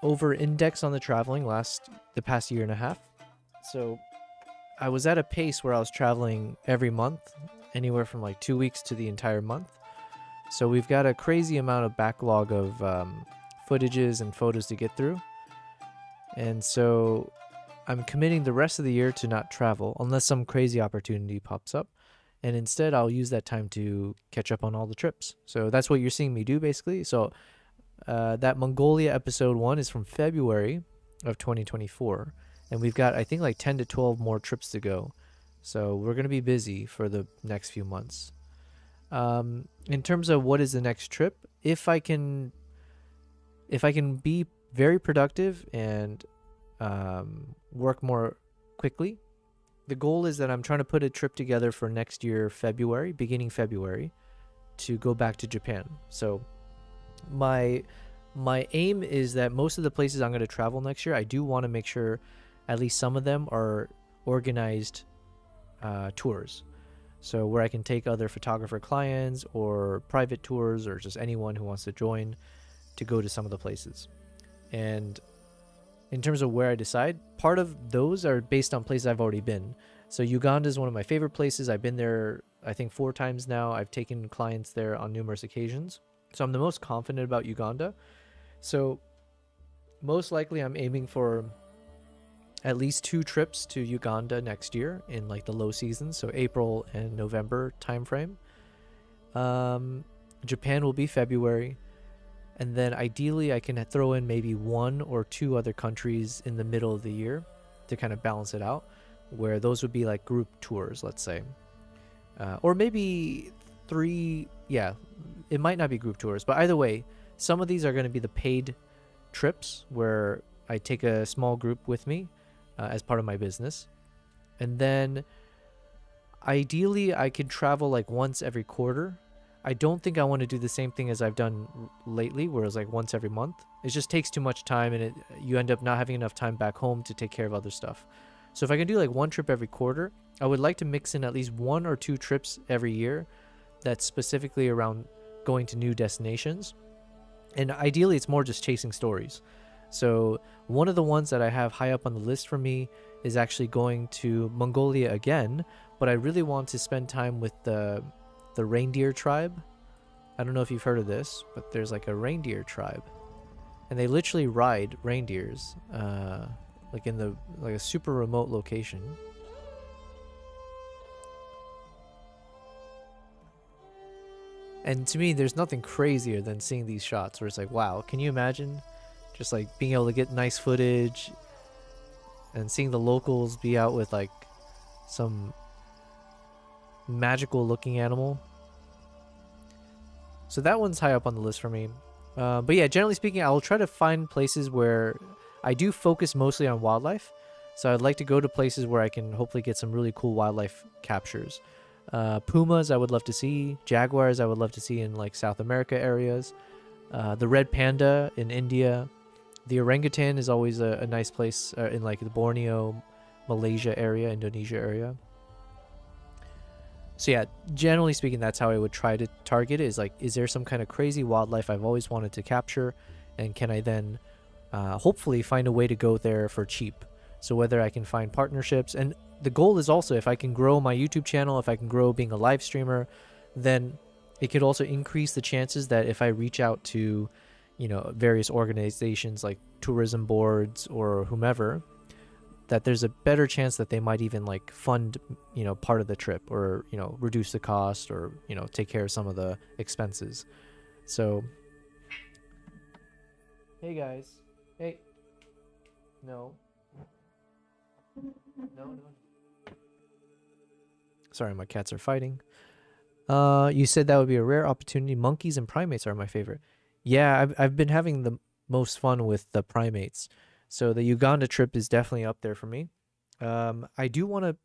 over-index on the traveling the past year and a half. So I was at a pace where I was traveling every month, anywhere from like 2 weeks to the entire month. So we've got a crazy amount of backlog of footages and photos to get through. And so I'm committing the rest of the year to not travel unless some crazy opportunity pops up. And instead, I'll use that time to catch up on all the trips. So that's what you're seeing me do, basically. So that Mongolia episode 1 is from February of 2024. And we've got, I think, like 10 to 12 more trips to go. So we're going to be busy for the next few months. In terms of what is the next trip, if I can be very productive and work more quickly, the goal is that I'm trying to put a trip together for next year, February, beginning February, to go back to Japan. So my aim is that most of the places I'm going to travel next year, I do want to make sure at least some of them are organized tours. So where I can take other photographer clients or private tours or just anyone who wants to join to go to some of the places. And in terms of where I decide, part of those are based on places I've already been. So Uganda is one of my favorite places. I've been there, I think, 4 times now. I've taken clients there on numerous occasions. So I'm the most confident about Uganda. So most likely I'm aiming for at least 2 trips to Uganda next year in like the low season. So April and November timeframe. Japan will be February. And then ideally I can throw in maybe 1 or 2 other countries in the middle of the year to kind of balance it out, where those would be like group tours, let's say. Or maybe 3, yeah, it might not be group tours, but either way, some of these are going to be the paid trips where I take a small group with me as part of my business. And then ideally I could travel like once every quarter. I don't think I want to do the same thing as I've done lately, where it's like once every month. It just takes too much time, and you end up not having enough time back home to take care of other stuff. So if I can do like 1 trip every quarter, I would like to mix in at least 1 or 2 trips every year that's specifically around going to new destinations. And ideally, it's more just chasing stories. So one of the ones that I have high up on the list for me is actually going to Mongolia again, but I really want to spend time with the reindeer tribe. I don't know if you've heard of this, but there's like a reindeer tribe, and they literally ride reindeers like in a super remote location. And to me, there's nothing crazier than seeing these shots where it's like, wow, can you imagine just like being able to get nice footage and seeing the locals be out with like some magical looking animal. So that one's high up on the list for me. But yeah, generally speaking, I will try to find places where I do focus mostly on wildlife. So I'd like to go to places where I can hopefully get some really cool wildlife captures. Pumas I would love to see. Jaguars I would love to see in like South America areas. The red panda in India. The orangutan is always a nice place in like the Borneo, Malaysia area, Indonesia area. So yeah, generally speaking, that's how I would try to target it, is like, is there some kind of crazy wildlife I've always wanted to capture, and can I then hopefully find a way to go there for cheap? So whether I can find partnerships, and the goal is also if I can grow my YouTube channel, if I can grow being a live streamer, then it could also increase the chances that if I reach out to, you know, various organizations like tourism boards or whomever, that there's a better chance that they might even like fund, you know, part of the trip, or, you know, reduce the cost, or, you know, take care of some of the expenses. So, hey guys, hey, no. Sorry, my cats are fighting. You said that would be a rare opportunity. Monkeys and primates are my favorite. Yeah, I've been having the most fun with the primates. So the Uganda trip is definitely up there for me. I do want to,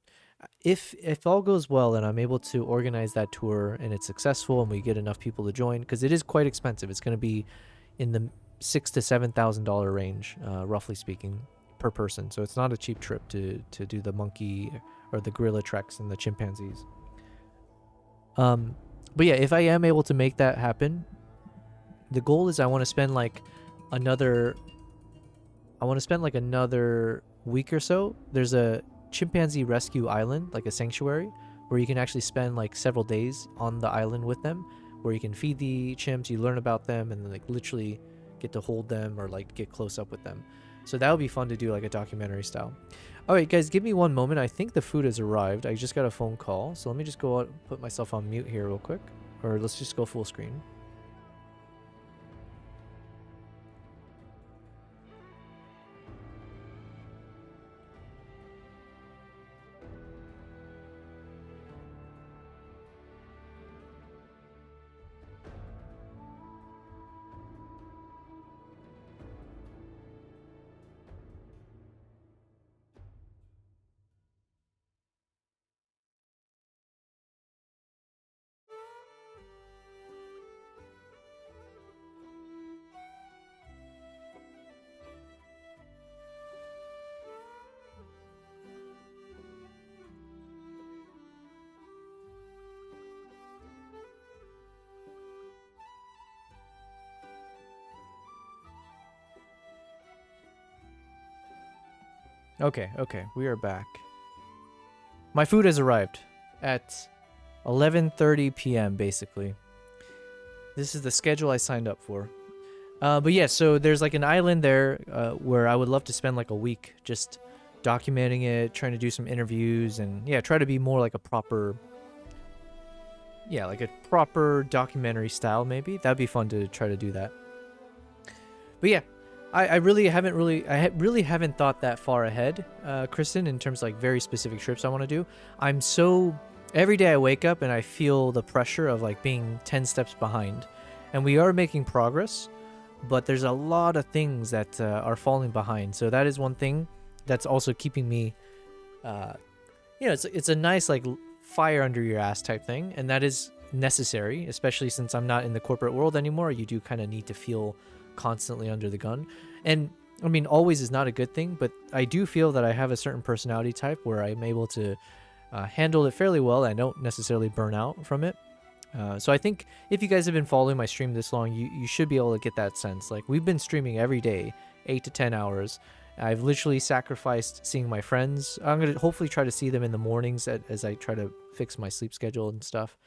if all goes well and I'm able to organize that tour and it's successful and we get enough people to join, because it is quite expensive. It's going to be in the $6,000 to $7,000 range, roughly speaking, per person. So it's not a cheap trip to do the monkey or the gorilla treks and the chimpanzees. But yeah, if I am able to make that happen, the goal is I want to spend like another week or so. There's a chimpanzee rescue island, like a sanctuary, where you can actually spend like several days on the island with them, where you can feed the chimps, you learn about them, and then like literally get to hold them or like get close up with them. So that would be fun to do, like a documentary style. All right, guys, give me one moment. I think the food has arrived. I just got a phone call, so let me just go out, put myself on mute here real quick, or let's just go full screen. Okay, we are back. My food has arrived at 11:30 p.m. basically. This is the schedule I signed up for. But yeah, so there's like an island there where I would love to spend like a week just documenting it, trying to do some interviews, and yeah, try to be more like a proper, like a proper documentary style maybe. That'd be fun to try to do that. But yeah, I really haven't thought that far ahead, Kristen, in terms of like very specific trips I want to do. Every day I wake up and I feel the pressure of like being 10 steps behind, and we are making progress, but there's a lot of things that are falling behind. So that is one thing that's also keeping me, it's a nice like fire under your ass type thing, and that is necessary, especially since I'm not in the corporate world anymore. You do kind of need to feel constantly under the gun, and I mean always is not a good thing, but I do feel that I have a certain personality type where I'm able to handle it fairly well. I don't necessarily burn out from it. So I think if you guys have been following my stream this long, you should be able to get that sense. Like, we've been streaming every day 8 to 10 hours. I've literally sacrificed seeing my friends. I'm gonna hopefully try to see them in the mornings as I try to fix my sleep schedule and stuff.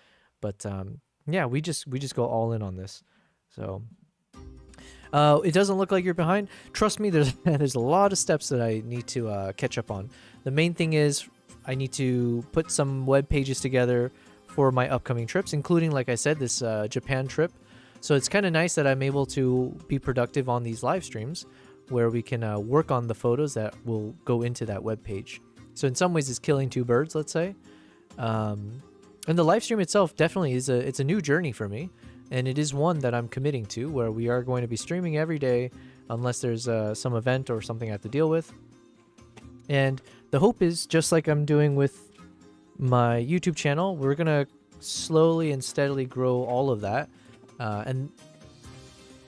But yeah, we just go all in on this. So it doesn't look like you're behind. Trust me, there's a lot of steps that I need to catch up on. The main thing is I need to put some web pages together for my upcoming trips, including, like I said, this Japan trip. So it's kind of nice that I'm able to be productive on these live streams where we can work on the photos that will go into that web page. So in some ways it's killing two birds, let's say. And the live stream itself definitely it's a new journey for me. And it is one that I'm committing to, where we are going to be streaming every day unless there's some event or something I have to deal with. And the hope is, just like I'm doing with my YouTube channel, we're going to slowly and steadily grow all of that. And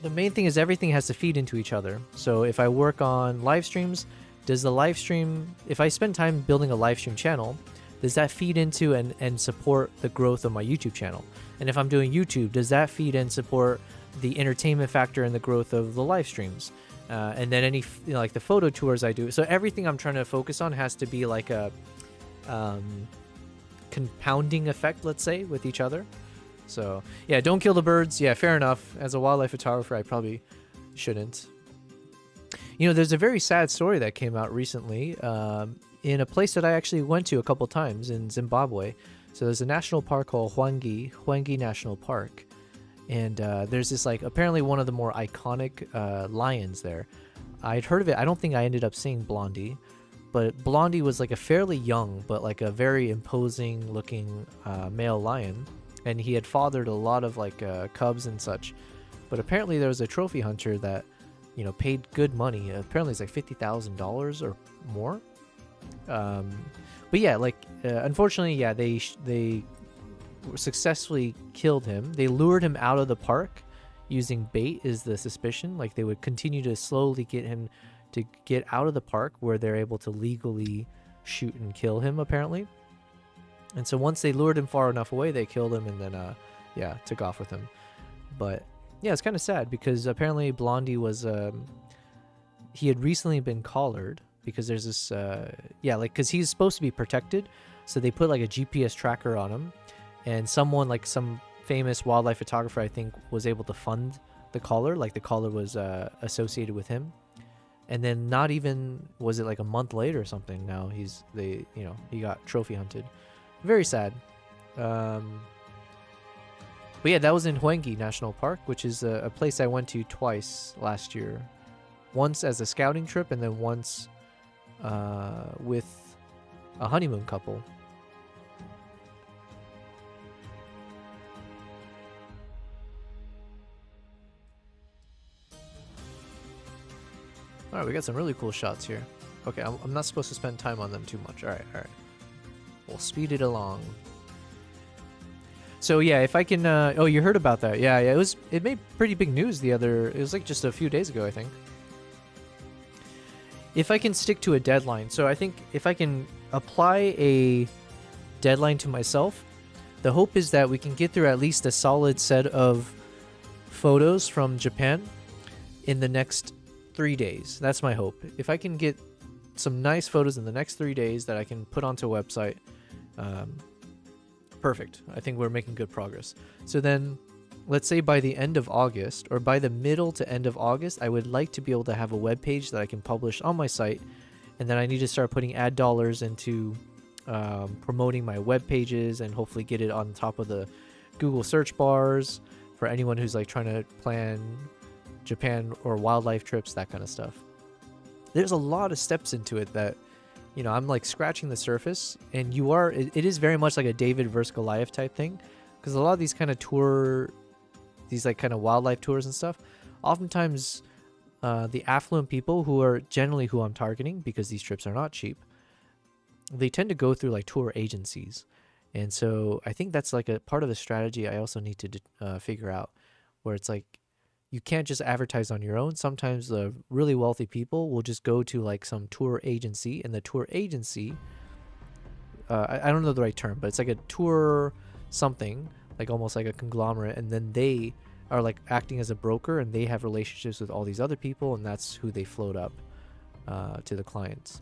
the main thing is everything has to feed into each other. So if I work on live streams, if I spend time building a live stream channel, does that feed into and support the growth of my YouTube channel? And if I'm doing YouTube, does that feed and support the entertainment factor and the growth of the live streams? And then any like the photo tours I do. So everything I'm trying to focus on has to be like a compounding effect, let's say, with each other. So yeah, don't kill the birds. Yeah, fair enough. As a wildlife photographer, I probably shouldn't. You know, there's a very sad story that came out recently in a place that I actually went to a couple times in Zimbabwe. So there's a national park called Hwange National Park. And there's this, like, apparently one of the more iconic lions there. I'd heard of it. I don't think I ended up seeing Blondie. But Blondie was like a fairly young, but like a very imposing looking male lion. And he had fathered a lot of like cubs and such. But apparently there was a trophy hunter that, you know, paid good money. Apparently it's like $50,000 or more. But yeah, like, unfortunately, yeah, they successfully killed him. They lured him out of the park using bait is the suspicion. Like, they would continue to slowly get him to get out of the park where they're able to legally shoot and kill him, apparently. And so once they lured him far enough away, they killed him and then, yeah, took off with him. But yeah, it's kind of sad because apparently Blondie was, he had recently been collared because there's this yeah, like because he's supposed to be protected, so they put like a GPS tracker on him, and someone like some famous wildlife photographer I think was able to fund the collar, like the collar was associated with him. And then not even was it like a month later or something, now he got trophy hunted. Very sad. But yeah, that was in Huengi National Park, which is a place I went to twice last year. Once as a scouting trip, and then once with a honeymoon couple. Alright, we got some really cool shots here. Okay, I'm not supposed to spend time on them too much. Alright. We'll speed it along. So yeah, if I can... oh, you heard about that. Yeah, it made pretty big news it was like just a few days ago, I think. If I can stick to a deadline. So I think if I can apply a deadline to myself, the hope is that we can get through at least a solid set of photos from Japan in the next 3 days. That's my hope. If I can get some nice photos in the next 3 days that I can put onto a website, perfect. I think we're making good progress. So then, let's say by the end of August, or by the middle to end of August, I would like to be able to have a web page that I can publish on my site, and then I need to start putting ad dollars into promoting my web pages, and hopefully get it on top of the Google search bars for anyone who's like trying to plan Japan or wildlife trips, that kind of stuff. There's a lot of steps into it that, you know, I'm like scratching the surface, and it is very much like a David versus Goliath type thing, because a lot of these kind of these like kind of wildlife tours and stuff, oftentimes the affluent people who are generally who I'm targeting, because these trips are not cheap, they tend to go through like tour agencies. And so I think that's like a part of the strategy I also need to figure out, where it's like, you can't just advertise on your own. Sometimes the really wealthy people will just go to like some tour agency, and the tour agency, I don't know the right term, but it's like a tour something, like almost like a conglomerate, and then they are like acting as a broker, and they have relationships with all these other people, and that's who they float up to the clients.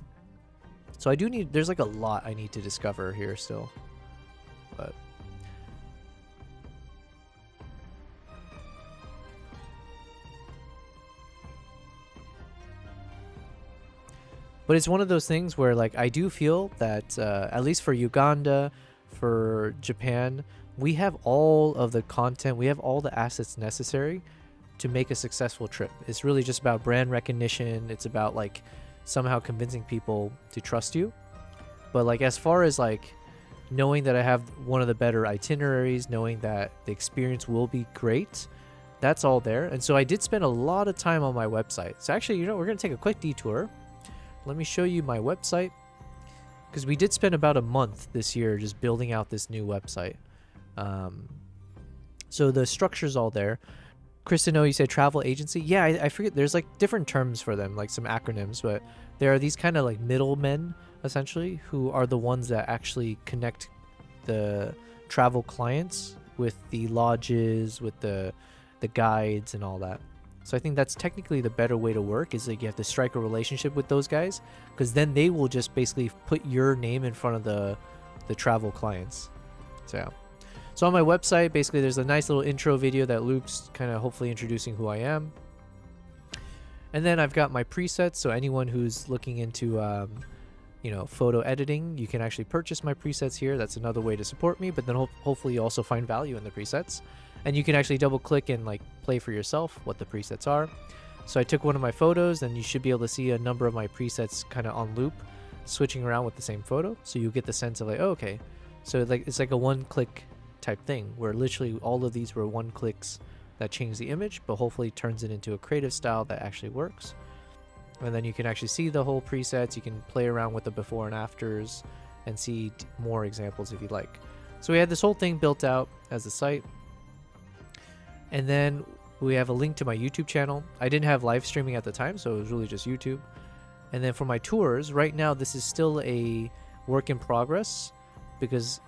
So there's like a lot I need to discover here still, but... But it's one of those things where, like, I do feel that, at least for Uganda, for Japan, we have all of the content, we have all the assets necessary to make a successful trip. It's really just about brand recognition. It's about, like, somehow convincing people to trust you. But, like, as far as, like, knowing that I have one of the better itineraries, knowing that the experience will be great, that's all there. And so I did spend a lot of time on my website. So actually, you know, we're going to take a quick detour. Let me show you my website, because we did spend about a month this year just building out this new website. So the structure's all there. Kristen, you said travel agency. Yeah, I forget. There's like different terms for them, like some acronyms, but there are these kind of like middlemen, essentially, who are the ones that actually connect the travel clients with the lodges, with the guides and all that. So I think that's technically the better way to work, is like you have to strike a relationship with those guys, because then they will just basically put your name in front of the travel clients. So on my website, basically there's a nice little intro video that loops, kind of hopefully introducing who I am. And then I've got my presets, so anyone who's looking into you know, photo editing, you can actually purchase my presets here. That's another way to support me, but then hopefully you also find value in the presets. And you can actually double click and like play for yourself what the presets are. So I took one of my photos, and you should be able to see a number of my presets kind of on loop, switching around with the same photo. So you get the sense of like, oh, okay. So like it's like a one-click type thing, where literally all of these were one clicks that change the image, but hopefully turns it into a creative style that actually works. And then you can actually see the whole presets. You can play around with the before and afters and see more examples if you'd like. So we had this whole thing built out as a site. And then we have a link to my YouTube channel. I didn't have live streaming at the time, so it was really just YouTube. And then for my tours, right now this is still a work in progress, because,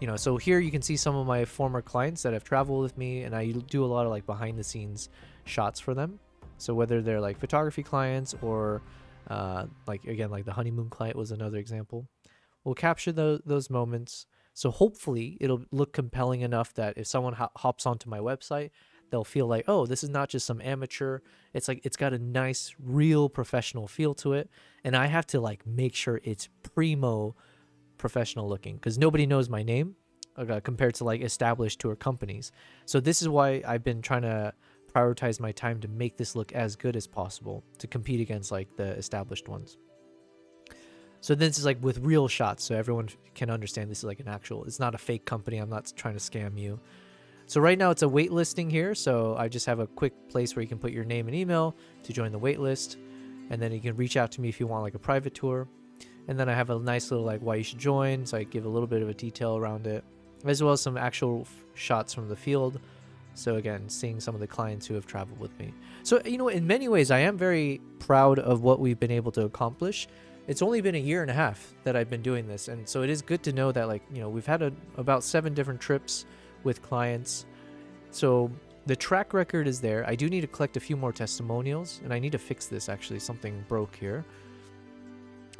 you know, so here you can see some of my former clients that have traveled with me, and I do a lot of like behind the scenes shots for them. So whether they're like photography clients or Like again, like the honeymoon client was another example. We'll capture those moments. So hopefully it'll look compelling enough that if someone hops onto my website, they'll feel like, oh, this is not just some amateur. It's like, it's got a nice, real professional feel to it. And I have to like make sure it's primo professional looking, because nobody knows my name compared to like established tour companies. So this is why I've been trying to prioritize my time to make this look as good as possible to compete against like the established ones. So this is like with real shots, so everyone can understand this is like an actual, it's not a fake company. I'm not trying to scam you. So right now it's a wait listing here. So I just have a quick place where you can put your name and email to join the wait list. And then you can reach out to me if you want like a private tour. And then I have a nice little like why you should join. So I give a little bit of a detail around it, as well as some actual shots from the field. So again, seeing some of the clients who have traveled with me. So, you know, in many ways, I am very proud of what we've been able to accomplish. It's only been a year and a half that I've been doing this. And so it is good to know that, like, you know, we've had about 7 different trips with clients. So the track record is there. I do need to collect a few more testimonials, and I need to fix this actually. Something broke here.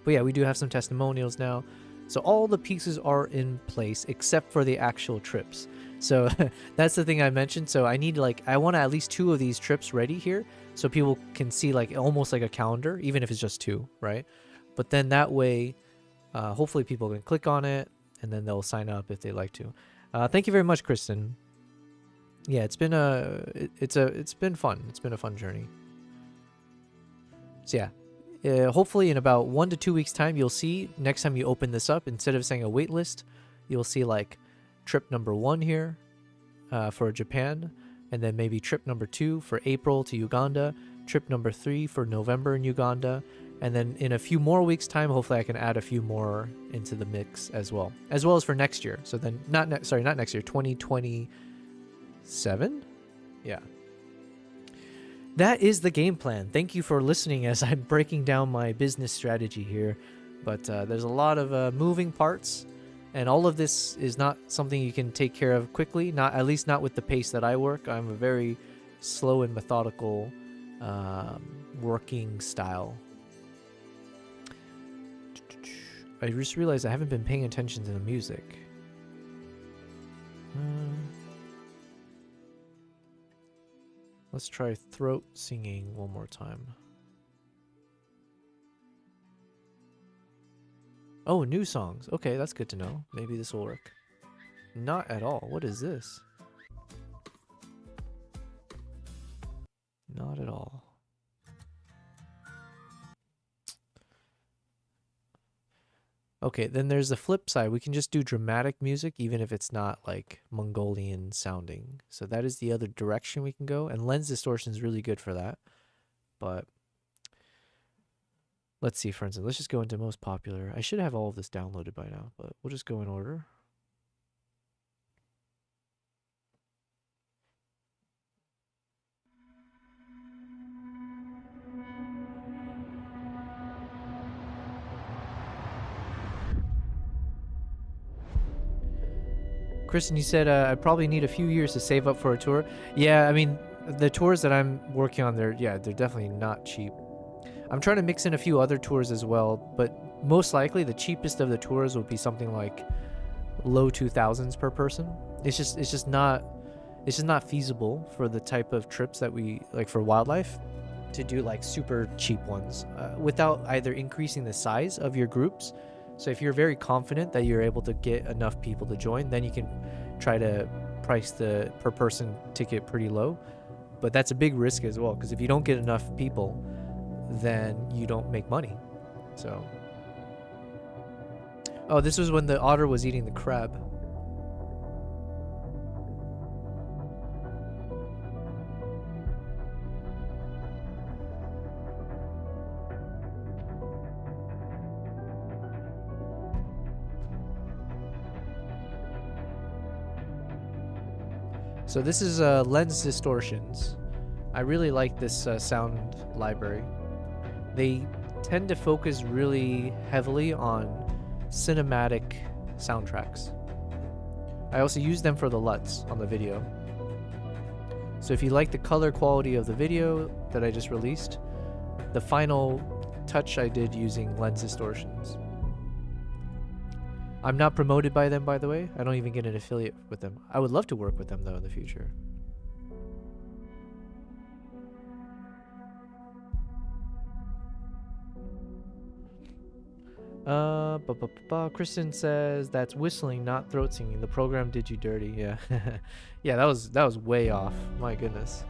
But yeah, we do have some testimonials now. So all the pieces are in place except for the actual trips. So that's the thing I mentioned. So I need like, I want at least 2 of these trips ready here so people can see like almost like a calendar, even if it's just 2, right? But then that way, hopefully people can click on it and then they'll sign up if they like to. Thank you very much, Kristen. Yeah, it's been it's been fun. It's been a fun journey. So yeah, hopefully in about 1 to 2 weeks time, you'll see next time you open this up, instead of saying a wait list, you'll see like trip number 1 here for Japan, and then maybe trip number 2 for April to Uganda, trip number 3 for November in Uganda, and then in a few more weeks time, hopefully I can add a few more into the mix as well as for next year. So then not next year, 2027. Yeah. That is the game plan. Thank you for listening as I'm breaking down my business strategy here. But there's a lot of moving parts, and all of this is not something you can take care of quickly, at least not with the pace that I work. I'm a very slow and methodical working style. I just realized I haven't been paying attention to the music. Let's try throat singing one more time. Oh, new songs. Okay, that's good to know. Maybe this will work. Not at all. What is this? Not at all. Okay, then there's the flip side. We can just do dramatic music even if it's not like Mongolian sounding. So that is the other direction we can go. And lens distortion is really good for that. But let's see, for instance, let's just go into most popular. I should have all of this downloaded by now, but we'll just go in order. Kristen, you said I probably need a few years to save up for a tour. Yeah, I mean, the tours that I'm working on, they're definitely not cheap. I'm trying to mix in a few other tours as well, but most likely the cheapest of the tours would be something like low 2000s per person. It's just not feasible for the type of trips that we like for wildlife to do like super cheap ones without either increasing the size of your groups. So if you're very confident that you're able to get enough people to join, then you can try to price the per person ticket pretty low. But that's a big risk as well, because if you don't get enough people, then you don't make money. So, oh, this was when the otter was eating the crab. So this is lens distortions. I really like this sound library. They tend to focus really heavily on cinematic soundtracks. I also use them for the LUTs on the video. So if you like the color quality of the video that I just released, the final touch I did using lens distortions. I'm not promoted by them, by the way. I don't even get an affiliate with them. I would love to work with them though in the future. Kristen says that's whistling, not throat singing. The program did you dirty. Yeah. Yeah, that was way off. My goodness.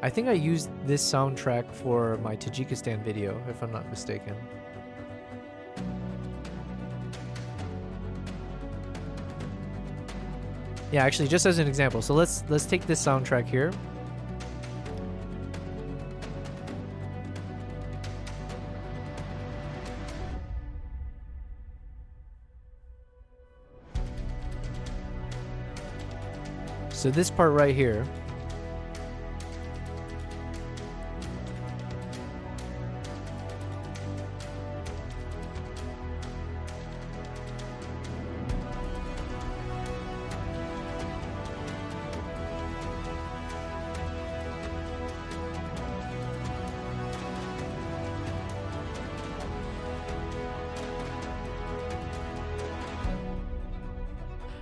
I think I used this soundtrack for my Tajikistan video, if I'm not mistaken. Yeah, actually, just as an example. So let's take this soundtrack here. So this part right here.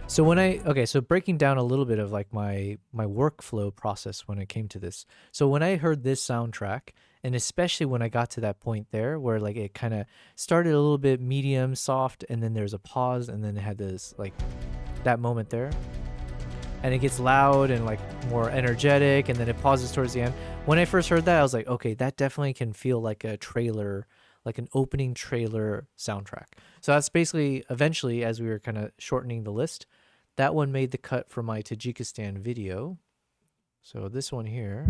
So when so breaking down a little bit of like my workflow process when it came to this. So when I heard this soundtrack, and especially when I got to that point there where like it kind of started a little bit medium, soft, and then there's a pause, and then it had this like that moment there. And it gets loud and like more energetic, and then it pauses towards the end. When I first heard that, I was like, okay, that definitely can feel like a trailer, like an opening trailer soundtrack. So that's basically, eventually, as we were kind of shortening the list, that one made the cut for my Tajikistan video. So this one here.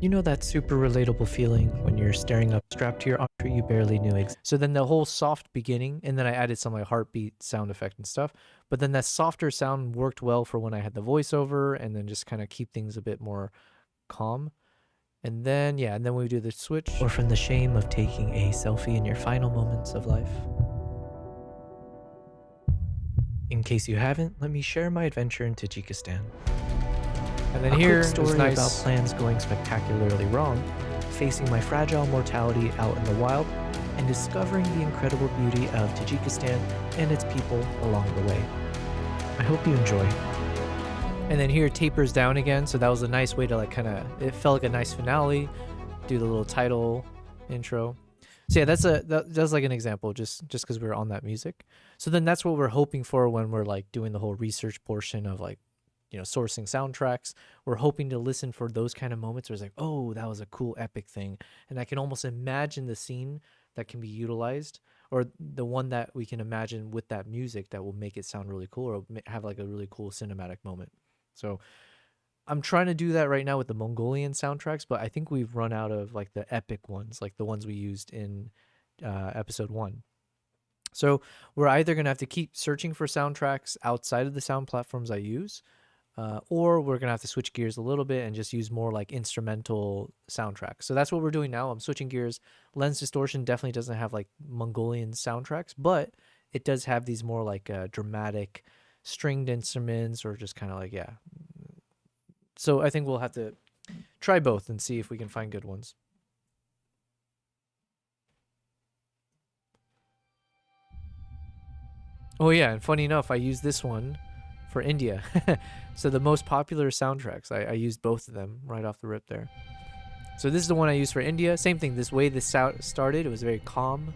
You know that super relatable feeling when you're staring up strapped to your entree you barely knew existed. So then the whole soft beginning, and then I added some like heartbeat sound effect and stuff. But then that softer sound worked well for when I had the voiceover, and then just kind of keep things a bit more calm. And then, yeah, and then we do the switch. Or from the shame of taking a selfie in your final moments of life. In case you haven't, let me share my adventure in Tajikistan. And then here, a story about plans going spectacularly wrong, facing my fragile mortality out in the wild, and discovering the incredible beauty of Tajikistan and its people along the way. I hope you enjoy. And then here tapers down again, so that was a nice way to like kind of, it felt like a nice finale, do the little title intro. So yeah, that's like an example, just because we were on that music. So then that's what we're hoping for when we're like doing the whole research portion of like, you know, sourcing soundtracks. We're hoping to listen for those kind of moments where it's like, oh, that was a cool epic thing. And I can almost imagine the scene that can be utilized, or the one that we can imagine with that music that will make it sound really cool, or have like a really cool cinematic moment. So I'm trying to do that right now with the Mongolian soundtracks, but I think we've run out of like the epic ones, like the ones we used in episode 1. So we're either going to have to keep searching for soundtracks outside of the sound platforms I use, or we're going to have to switch gears a little bit and just use more like instrumental soundtracks. So that's what we're doing now. I'm switching gears. Lens Distortion definitely doesn't have like Mongolian soundtracks, but it does have these more like dramatic stringed instruments, or just kind of like, yeah. So I think we'll have to try both and see if we can find good ones. Oh yeah, and funny enough, I used this one for India. So the most popular soundtracks, I used both of them right off the rip there. So this is the one I used for India. Same thing, this way this started, it was very calm.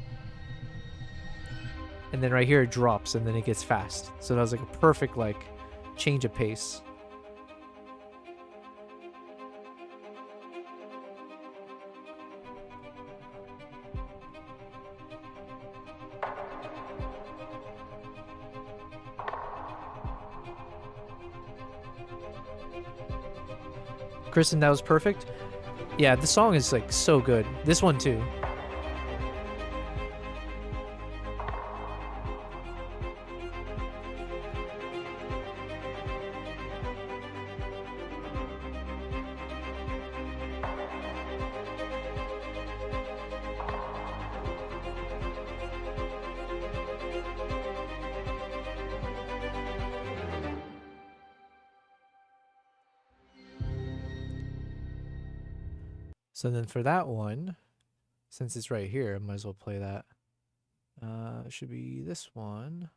And then right here it drops, and then it gets fast. So that was like a perfect like change of pace. Kristen, that was perfect. Yeah, the song is like so good. This one too. So then for that one, since it's right here, I might as well play that. It should be this one.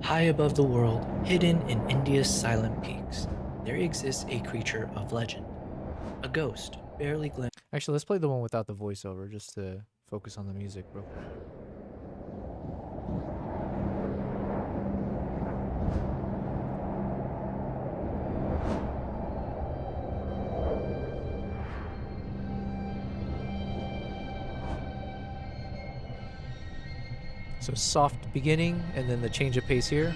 High above the world, hidden in India's silent peaks, there exists a creature of legend. A ghost, barely glimpsed. Actually, let's play the one without the voiceover, just to focus on the music real quick. So soft beginning, and then the change of pace here.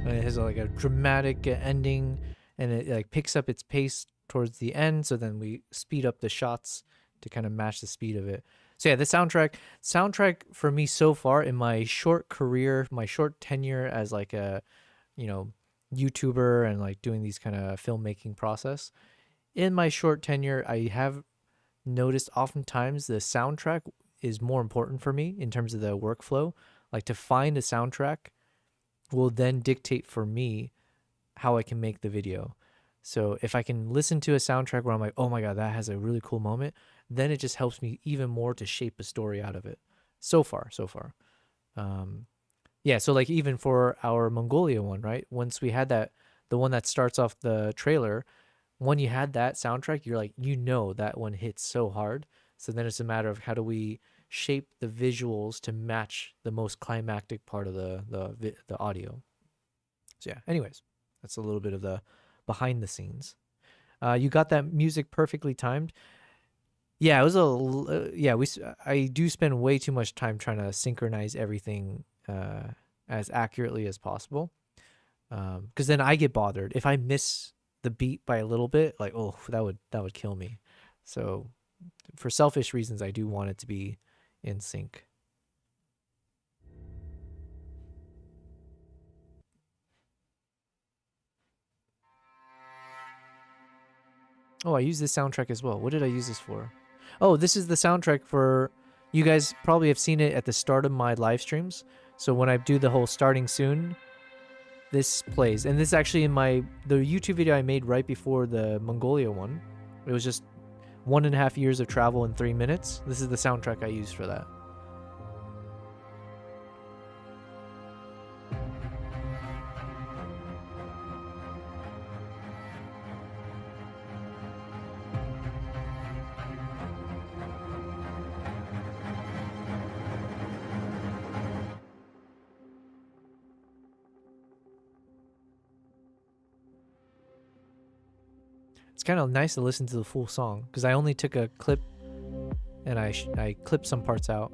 And it has like a dramatic ending, and it like picks up its pace towards the end, so then we speed up the shots to kind of match the speed of it. So yeah, the soundtrack for me so far in my short career, my short tenure as like a, you know, YouTuber and like doing these kind of filmmaking process, in my short tenure, I have noticed oftentimes the soundtrack is more important for me in terms of the workflow. Like to find a soundtrack will then dictate for me how I can make the video. So if I can listen to a soundtrack where I'm like, oh my God, that has a really cool moment, then it just helps me even more to shape a story out of it. So far. Yeah, so like even for our Mongolia one, right? Once we had that, the one that starts off the trailer, when you had that soundtrack, you're like, you know, that one hits so hard. So then it's a matter of how do we shape the visuals to match the most climactic part of the audio. So yeah, anyways, that's a little bit of the behind the scenes. You got that music perfectly timed. Yeah, it was I do spend way too much time trying to synchronize everything as accurately as possible, because then I get bothered if I miss the beat by a little bit. Like, oh, that would kill me. So for selfish reasons, I do want it to be in sync. Oh, I use this soundtrack as well. What did I use this for? Oh, this is the soundtrack for, you guys probably have seen it at the start of my live streams. So when I do the whole starting soon, this plays. And this is actually in the YouTube video I made right before the Mongolia one. It was just 1.5 years of travel in 3 minutes. This is the soundtrack I used for that. It's kind of nice to listen to the full song because I only took a clip and I clipped some parts out.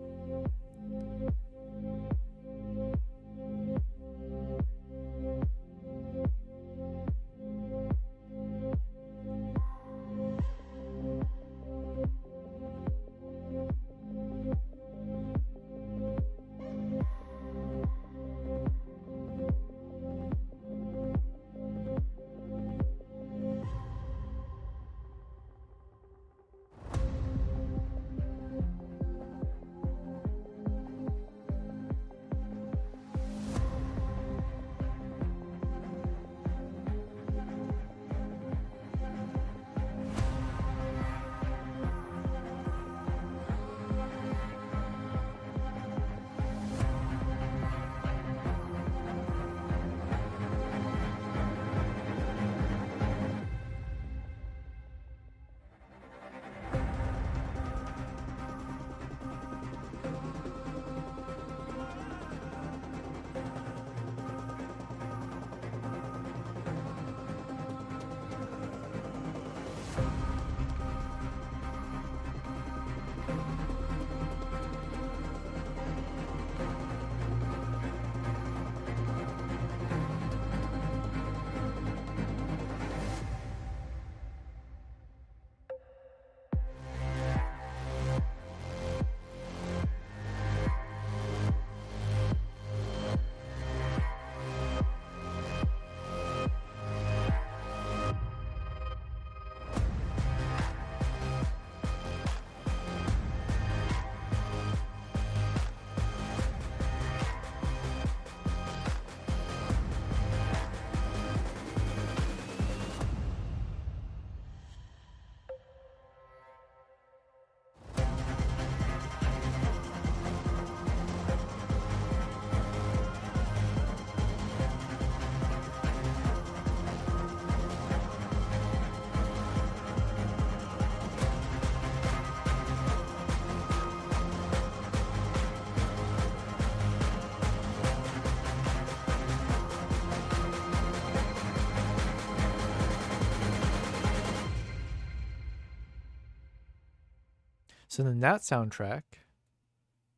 So then that soundtrack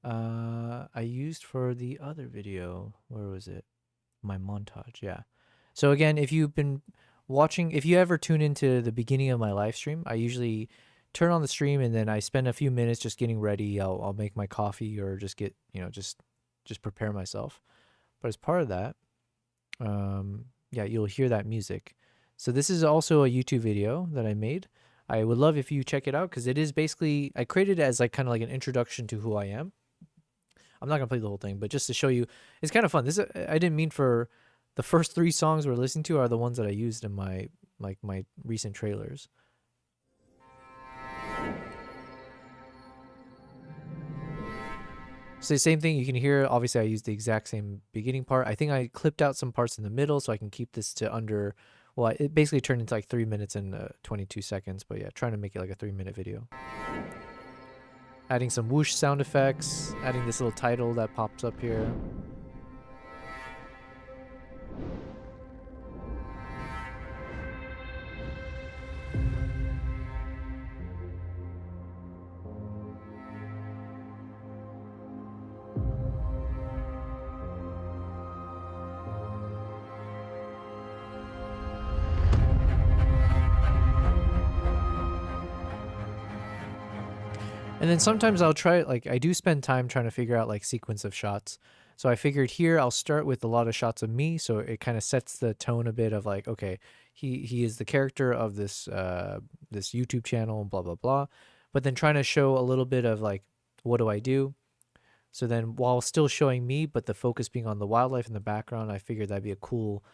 I used for the other video. Where was it? My montage, yeah. So again, if you've been watching, if you ever tune into the beginning of my live stream, I usually turn on the stream and then I spend a few minutes just getting ready. I'll make my coffee or just get, just prepare myself. But as part of that, yeah, you'll hear that music. So this is also a YouTube video that I made. I would love if you check it out because it is basically, I created it as like kind of like an introduction to who I am. I'm not gonna play the whole thing, but just to show you, it's kind of fun. This I didn't mean for the first 3 songs we're listening to are the ones that I used in my recent trailers. So the same thing you can hear. Obviously, I used the exact same beginning part. I think I clipped out some parts in the middle so I can keep this to under. Well, it basically turned into like 3 minutes and 22 seconds. But yeah, trying to make it like a 3-minute video. Adding some whoosh sound effects. Adding this little title that pops up here. And then sometimes I'll try, like, I do spend time trying to figure out like sequence of shots. So I figured here I'll start with a lot of shots of me, so it kind of sets the tone a bit of like, okay, he is the character of this this YouTube channel, blah blah blah. But then trying to show a little bit of like, what do I do? So then while still showing me, but the focus being on the wildlife in the background, I figured that'd be a cool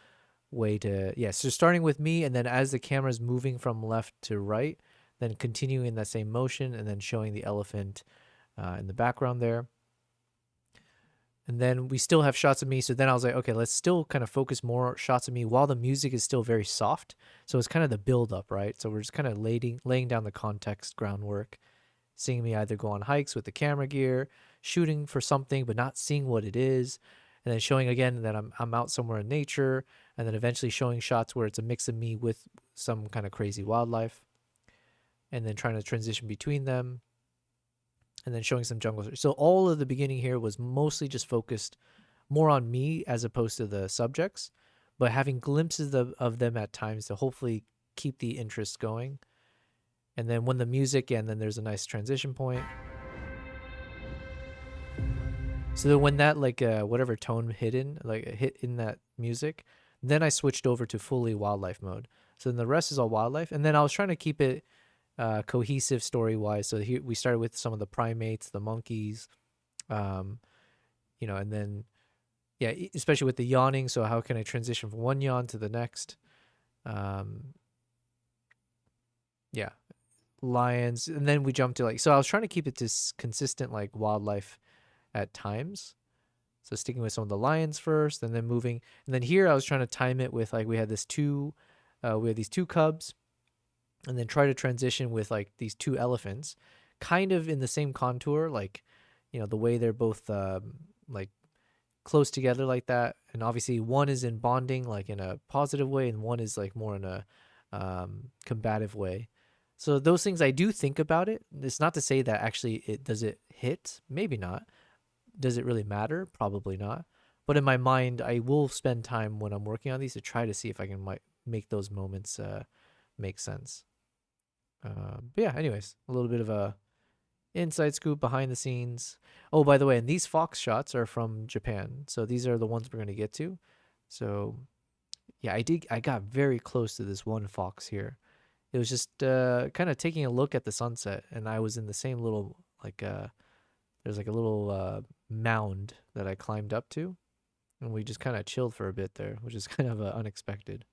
way to, yeah. So starting with me, and then as the camera's moving from left to right, then continuing that same motion and then showing the elephant in the background there. And then we still have shots of me. So then I was like, okay, let's still kind of focus more shots of me while the music is still very soft. So it's kind of the build up, right? So we're just kind of laying down the context groundwork, seeing me either go on hikes with the camera gear, shooting for something, but not seeing what it is. And then showing again that I'm out somewhere in nature. And then eventually showing shots where it's a mix of me with some kind of crazy wildlife. And then trying to transition between them, and then showing some jungle. So all of the beginning here was mostly just focused more on me as opposed to the subjects, but having glimpses of them at times to hopefully keep the interest going. And then when the music, and then there's a nice transition point. So then when that like whatever tone hit in that music, then I switched over to fully wildlife mode. So then the rest is all wildlife, and then I was trying to keep it cohesive story-wise. So here we started with some of the primates, the monkeys, and then, yeah, especially with the yawning. So how can I transition from one yawn to the next? Yeah, lions, and then we jumped to like. So I was trying to keep it to consistent like wildlife at times. So sticking with some of the lions first, and then moving, and then here I was trying to time it with like we had these two cubs. And then try to transition with like these 2 elephants, kind of in the same contour, like, the way they're both like close together like that. And obviously one is in bonding, like in a positive way, and one is like more in a combative way. So those things I do think about it. It's not to say that actually does it hit? Maybe not. Does it really matter? Probably not. But in my mind, I will spend time when I'm working on these to try to see if I can make those moments make sense. But yeah, anyways, a little bit of a inside scoop behind the scenes. Oh, by the way, and these fox shots are from Japan. So these are the ones we're going to get to. So yeah, I got very close to this one fox here. It was just kind of taking a look at the sunset, and I was in the same little there's like a little mound that I climbed up to, and we just kind of chilled for a bit there, which is kind of unexpected.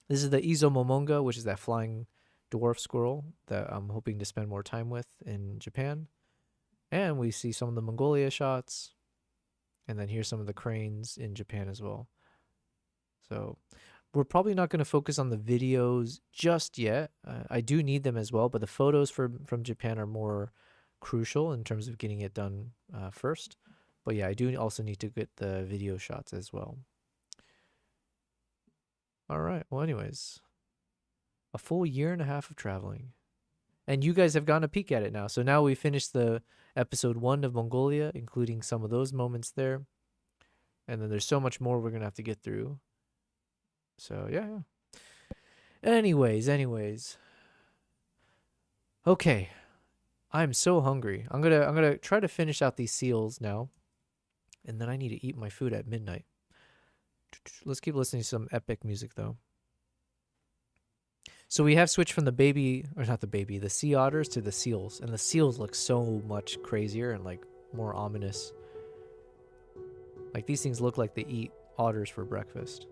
This is the Izomomonga, which is that flying dwarf squirrel that I'm hoping to spend more time with in Japan. And we see some of the Mongolia shots. And then here's some of the cranes in Japan as well. So we're probably not going to focus on the videos just yet. I do need them as well, but the photos from Japan are more crucial in terms of getting it done first. But yeah, I do also need to get the video shots as well. All right. Well, anyways, a full 1.5 years of traveling. And you guys have gotten a peek at it now. So now we finished the episode 1 of Mongolia, including some of those moments there. And then there's so much more we're going to have to get through. So, yeah. Anyways. Okay. I'm so hungry. I'm gonna try to finish out these seals now. And then I need to eat my food at midnight. Let's keep listening to some epic music, though. So we have switched from the sea otters to the seals. And the seals look so much crazier and, like, more ominous. Like, these things look like they eat otters for breakfast.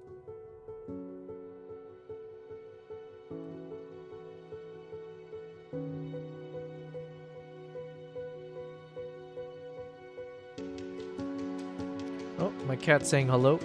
Oh, my cat's saying hello.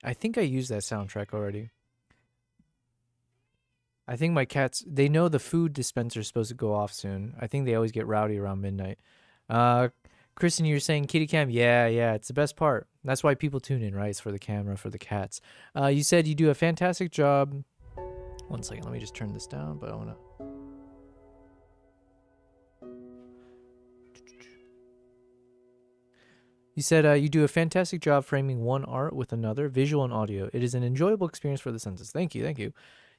I think I used that soundtrack already. I think my cats, they know the food dispenser is supposed to go off soon. I think they always get rowdy around midnight. Kristen, you're saying kitty cam? Yeah, it's the best part. That's why people tune in, right? It's for the camera, for the cats. You said you do a fantastic job. 1 second, let me just turn this down, but I want to... You said you do a fantastic job framing one art with another, visual and audio. It is an enjoyable experience for the senses. Thank you.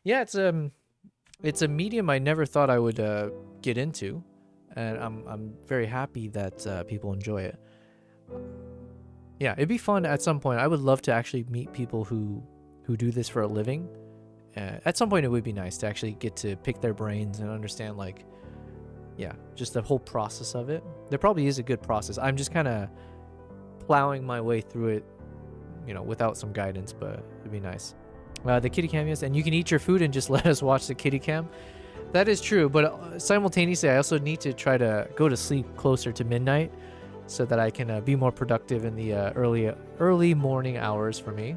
Yeah, it's a medium I never thought I would get into, and I'm very happy that people enjoy it. Yeah, it'd be fun at some point. I would love to actually meet people who do this for a living. At some point, it would be nice to actually get to pick their brains and understand, like, yeah, just the whole process of it. There probably is a good process. I'm just kind of plowing my way through it, you know, without some guidance, but it'd be nice. The kitty cam, yes, and you can eat your food and just let us watch the kitty cam. That is true, but simultaneously, I also need to try to go to sleep closer to midnight so that I can be more productive in the early morning hours for me.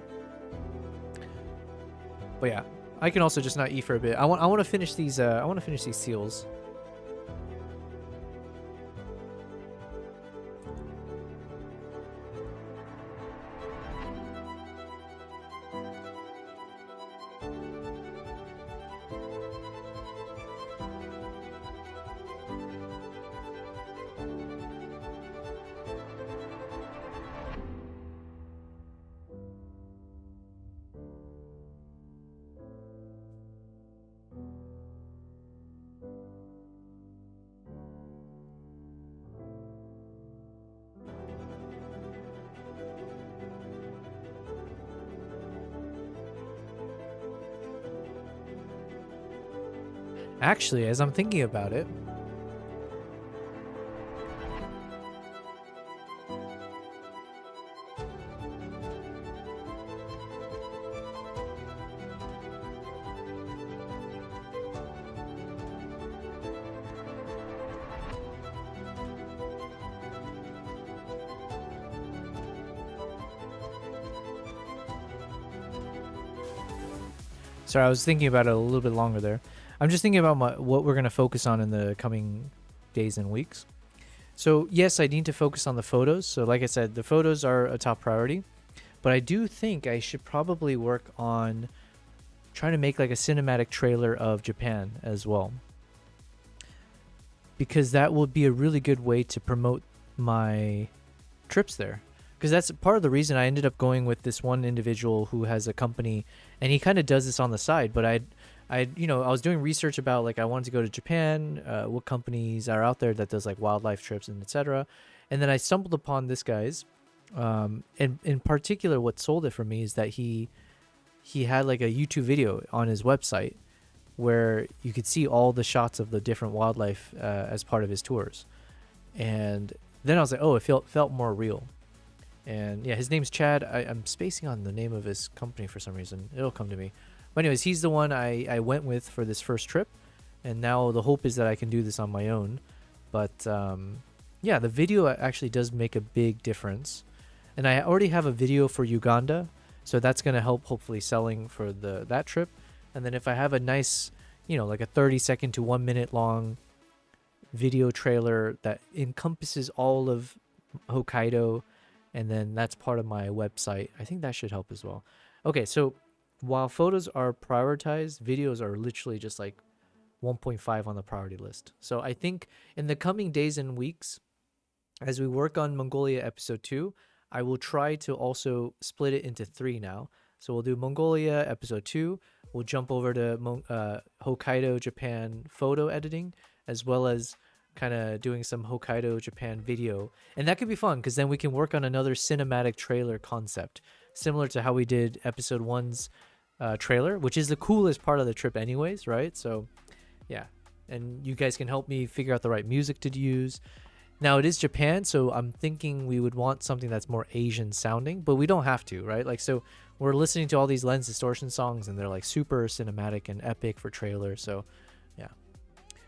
But yeah, I can also just not eat for a bit. I want to finish these. I want to finish these seals. Actually, as I'm thinking about it, Sorry, I was thinking about it a little bit longer there. I'm just thinking about what we're going to focus on in the coming days and weeks. So yes, I need to focus on the photos. So like I said, the photos are a top priority, but I do think I should probably work on trying to make like a cinematic trailer of Japan as well, because that will be a really good way to promote my trips there. Because that's part of the reason I ended up going with this one individual who has a company, and he kind of does this on the side. But I was doing research about, like, I wanted to go to Japan, what companies are out there that does like wildlife trips and etc. And then I stumbled upon this guy's, and in particular, what sold it for me is that he had like a YouTube video on his website where you could see all the shots of the different wildlife as part of his tours. And then I was like, oh, it felt more real. And yeah, his name's Chad. I'm spacing on the name of his company for some reason. It'll come to me. But anyways, he's the one I went with for this first trip. And now the hope is that I can do this on my own. But yeah, the video actually does make a big difference. And I already have a video for Uganda, so that's going to help hopefully selling for that trip. And then if I have a nice, like a 30-second to 1 minute long video trailer that encompasses all of Hokkaido, and then that's part of my website, I think that should help as well. Okay, so while photos are prioritized, videos are literally just like 1.5 on the priority list. So I think in the coming days and weeks, as we work on Mongolia episode 2, I will try to also split it into 3 now. So we'll do Mongolia episode 2. We'll jump over to Hokkaido Japan photo editing, as well as kind of doing some Hokkaido Japan video. And that could be fun, because then we can work on another cinematic trailer concept, similar to how we did episode 1's trailer, which is the coolest part of the trip anyways, right? So yeah, and you guys can help me figure out the right music to use. Now it is Japan, so I'm thinking we would want something that's more Asian sounding, but we don't have to, right? Like, so we're listening to all these lens distortion songs, and they're like super cinematic and epic for trailers. So yeah.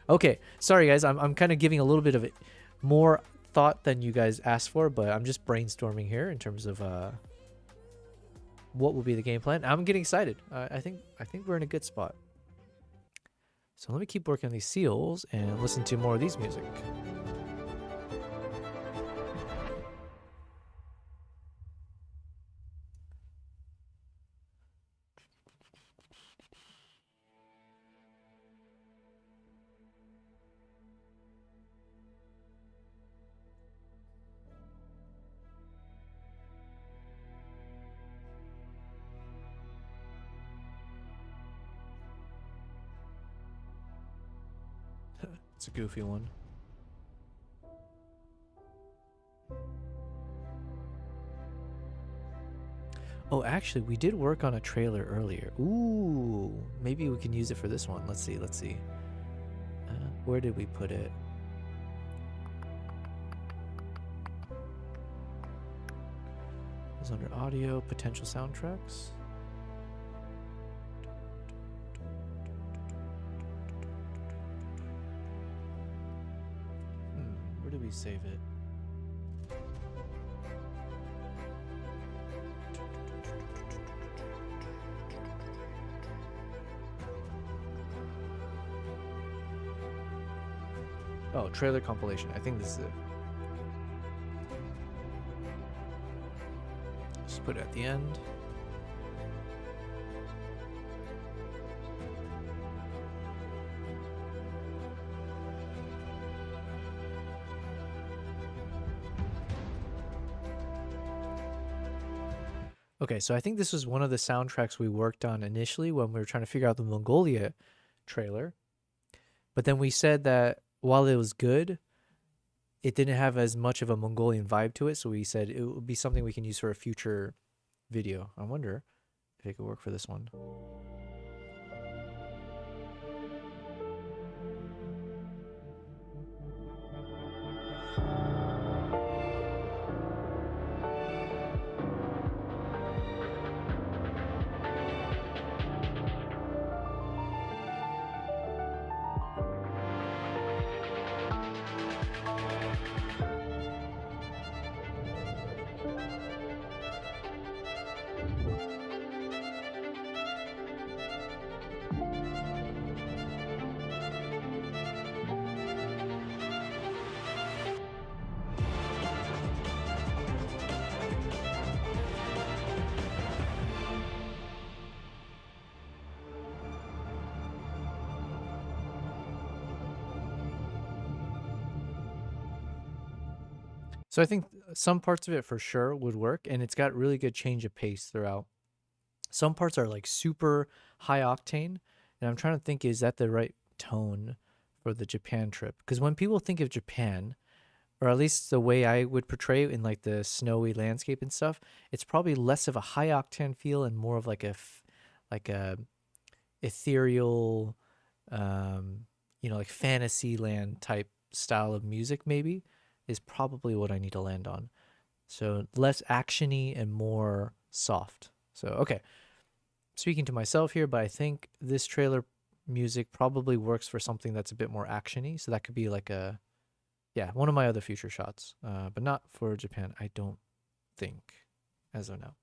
Okay, sorry guys, I'm kind of giving a little bit of more thought than you guys asked for, but I'm just brainstorming here in terms of what will be the game plan. I'm getting excited. I think we're in a good spot. So let me keep working on these seals and listen to more of these music. It's a goofy one. Oh, actually, we did work on a trailer earlier. Ooh, maybe we can use it for this one. Let's see. Where did we put it? It was under audio, potential soundtracks. Where did we save it? Oh, trailer compilation. I think this is it. Just put it at the end. Okay, so I think this was one of the soundtracks we worked on initially when we were trying to figure out the Mongolia trailer. But then we said that while it was good, it didn't have as much of a Mongolian vibe to it. So we said it would be something we can use for a future video. I wonder if it could work for this one. So I think some parts of it for sure would work, and it's got really good change of pace throughout. Some parts are like super high octane, and I'm trying to think, is that the right tone for the Japan trip? Because when people think of Japan, or at least the way I would portray it in like the snowy landscape and stuff, it's probably less of a high octane feel and more of like a ethereal, like fantasy land type style of music maybe is probably what I need to land on. So less actiony and more soft. So, okay. Speaking to myself here, but I think this trailer music probably works for something that's a bit more actiony. So that could be like one of my other future shots, but not for Japan, I don't think, as of now.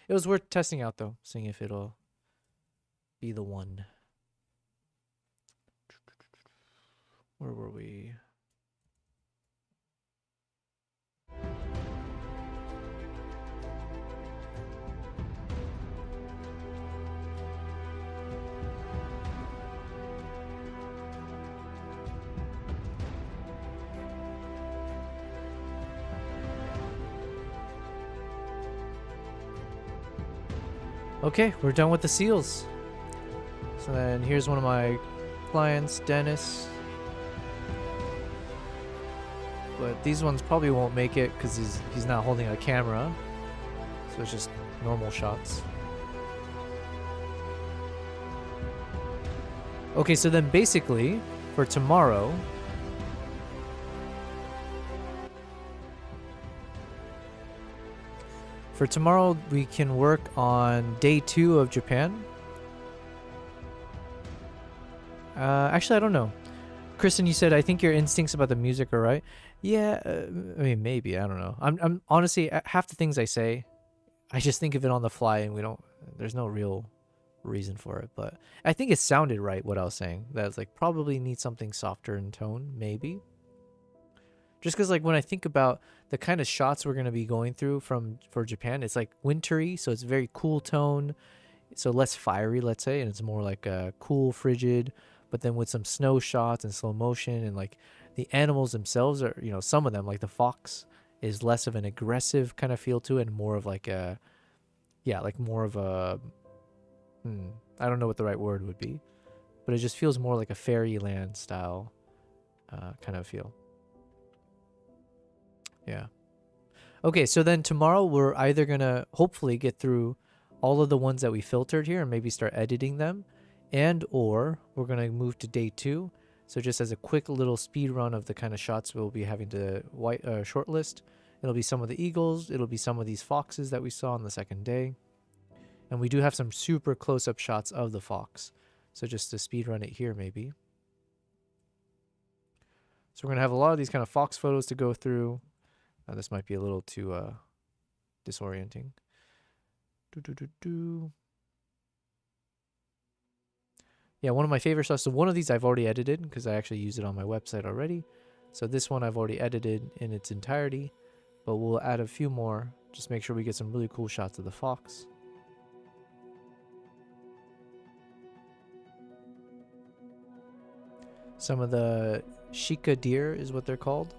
It was worth testing out, though, seeing if it'll be the one. Where were we? Okay, we're done with the seals. So then here's one of my clients, Dennis. But these ones probably won't make it because he's not holding a camera. So it's just normal shots. Okay, so then basically for tomorrow, we can work on day 2 of Japan. Actually, I don't know. Kristen, you said, I think your instincts about the music are right. Yeah, I mean, maybe. I don't know. I'm honestly, half the things I say, I just think of it on the fly and there's no real reason for it. But I think it sounded right, what I was saying. That was like, probably need something softer in tone, maybe. Just because, like, when I think about the kind of shots we're going to be going through for Japan, it's like wintry, so it's a very cool tone, so less fiery, let's say, and it's more like a cool, frigid, but then with some snow shots and slow motion, and like the animals themselves are, some of them, like the fox, is less of an aggressive kind of feel to it, and more of like a, more of a, I don't know what the right word would be, but it just feels more like a fairyland style kind of feel. Yeah. Okay, so then tomorrow we're either going to hopefully get through all of the ones that we filtered here and maybe start editing them, or we're going to move to day 2. So just as a quick little speed run of the kind of shots we'll be having to shortlist, it'll be some of the eagles, it'll be some of these foxes that we saw on the second day. And we do have some super close-up shots of the fox. So just to speed run it here maybe. So we're going to have a lot of these kind of fox photos to go through. This might be a little too disorienting. Yeah, one of my favorite shots. So one of these I've already edited because I actually used it on my website already. So this one I've already edited in its entirety, but we'll add a few more. Just make sure we get some really cool shots of the fox. Some of the Shika deer is what they're called.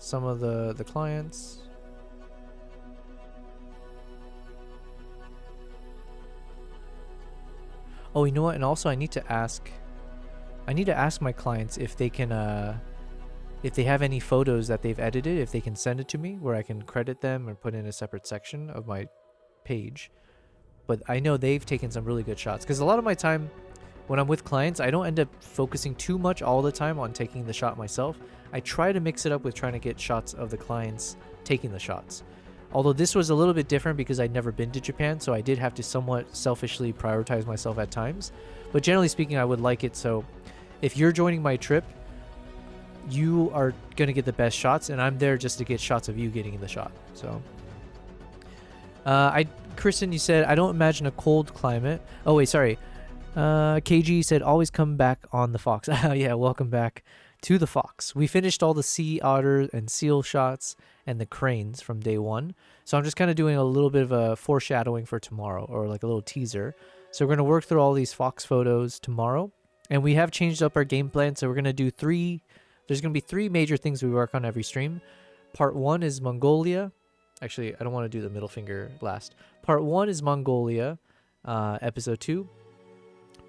Some of the clients. Oh, you know what? And also I need to ask my clients if they can if they have any photos that they've edited, if they can send it to me where I can credit them or put in a separate section of my page. But I know they've taken some really good shots because a lot of my time when I'm with clients, I don't end up focusing too much all the time on taking the shot myself. I try to mix it up with trying to get shots of the clients taking the shots. Although this was a little bit different because I'd never been to Japan, so I did have to somewhat selfishly prioritize myself at times. But generally speaking, I would like it so if you're joining my trip, you are going to get the best shots, and I'm there just to get shots of you getting in the shot. So, Kristen, you said, I don't imagine a cold climate. Oh, wait, sorry. KG said, always come back on the fox. Yeah, welcome back to the fox. We finished all the sea otter and seal shots and the cranes from day 1. So I'm just kind of doing a little bit of a foreshadowing for tomorrow, or like a little teaser. So we're going to work through all these fox photos tomorrow. And we have changed up our game plan. So we're going to do 3 There's going to be 3 major things we work on every stream. Part 1 is Mongolia. Actually, I don't want to do the middle finger last. Part 1 is Mongolia, episode 2.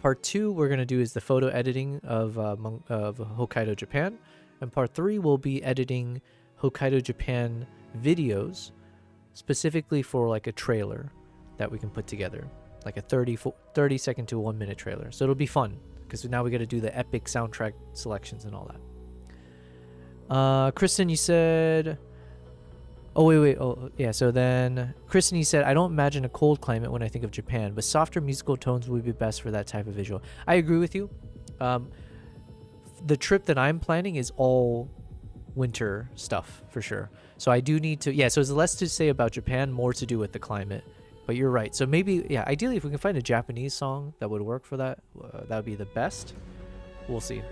Part 2 we're going to do is the photo editing of Hokkaido Japan. And part 3 will be editing Hokkaido Japan videos, specifically for like a trailer that we can put together. Like a 30 second to 1 minute trailer. So it'll be fun, because now we got to do the epic soundtrack selections and all that. Kristen, you said... Oh, wait. Oh, yeah. So then, Kristen, you said, I don't imagine a cold climate when I think of Japan, but softer musical tones would be best for that type of visual. I agree with you. The trip that I'm planning is all winter stuff, for sure. So I do need to... Yeah, so there's less to say about Japan, more to do with the climate. But you're right. So maybe, yeah, ideally, if we can find a Japanese song that would work for that, that would be the best. We'll see.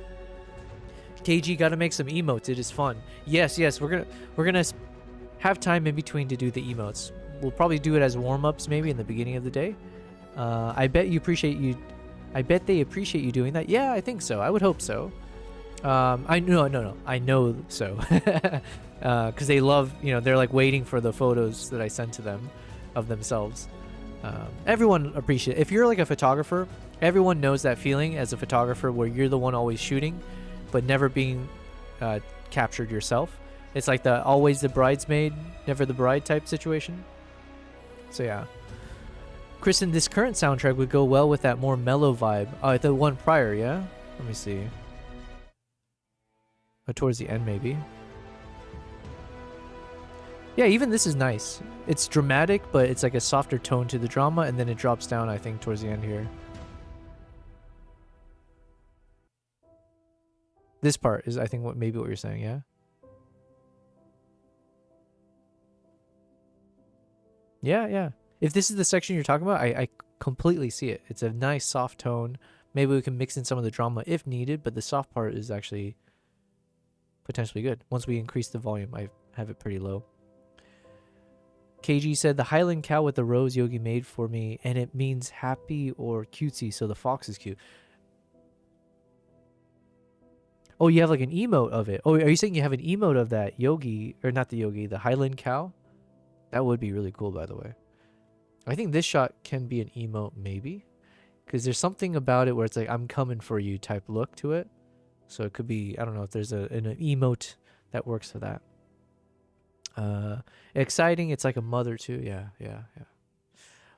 KG, gotta make some emotes. It is fun. Yes, we're gonna have time in between to do the emotes. We'll probably do it as warm-ups maybe in the beginning of the day. I bet they appreciate you doing that. Yeah, I think so. I would hope so. I know so. Because they love, they're like waiting for the photos that I send to them of themselves. Everyone appreciates, if you're like a photographer, everyone knows that feeling as a photographer where you're the one always shooting but never being captured yourself. It's like the always the bridesmaid, never the bride type situation. So yeah. Kristen, this current soundtrack would go well with that more mellow vibe. The one prior, yeah? Let me see. Towards the end, maybe. Yeah, even this is nice. It's dramatic, but it's like a softer tone to the drama, and then it drops down, I think, towards the end here. This part is, I think, maybe what you're saying, yeah? Yeah. If this is the section you're talking about, I completely see it. It's a nice soft tone. Maybe we can mix in some of the drama if needed, but the soft part is actually potentially good. Once we increase the volume, I have it pretty low. KG said, the Highland cow with the rose Yogi made for me, and it means happy or cutesy, so the fox is cute. Oh, you have like an emote of it. Oh, are you saying you have an emote of that Yogi, or not the Yogi, the Highland cow? That would be really cool, by the way. I think this shot can be an emote, maybe. Because there's something about it where it's like, I'm coming for you type look to it. So it could be, I don't know if there's an emote that works for that. Exciting, it's like a mother too. Yeah.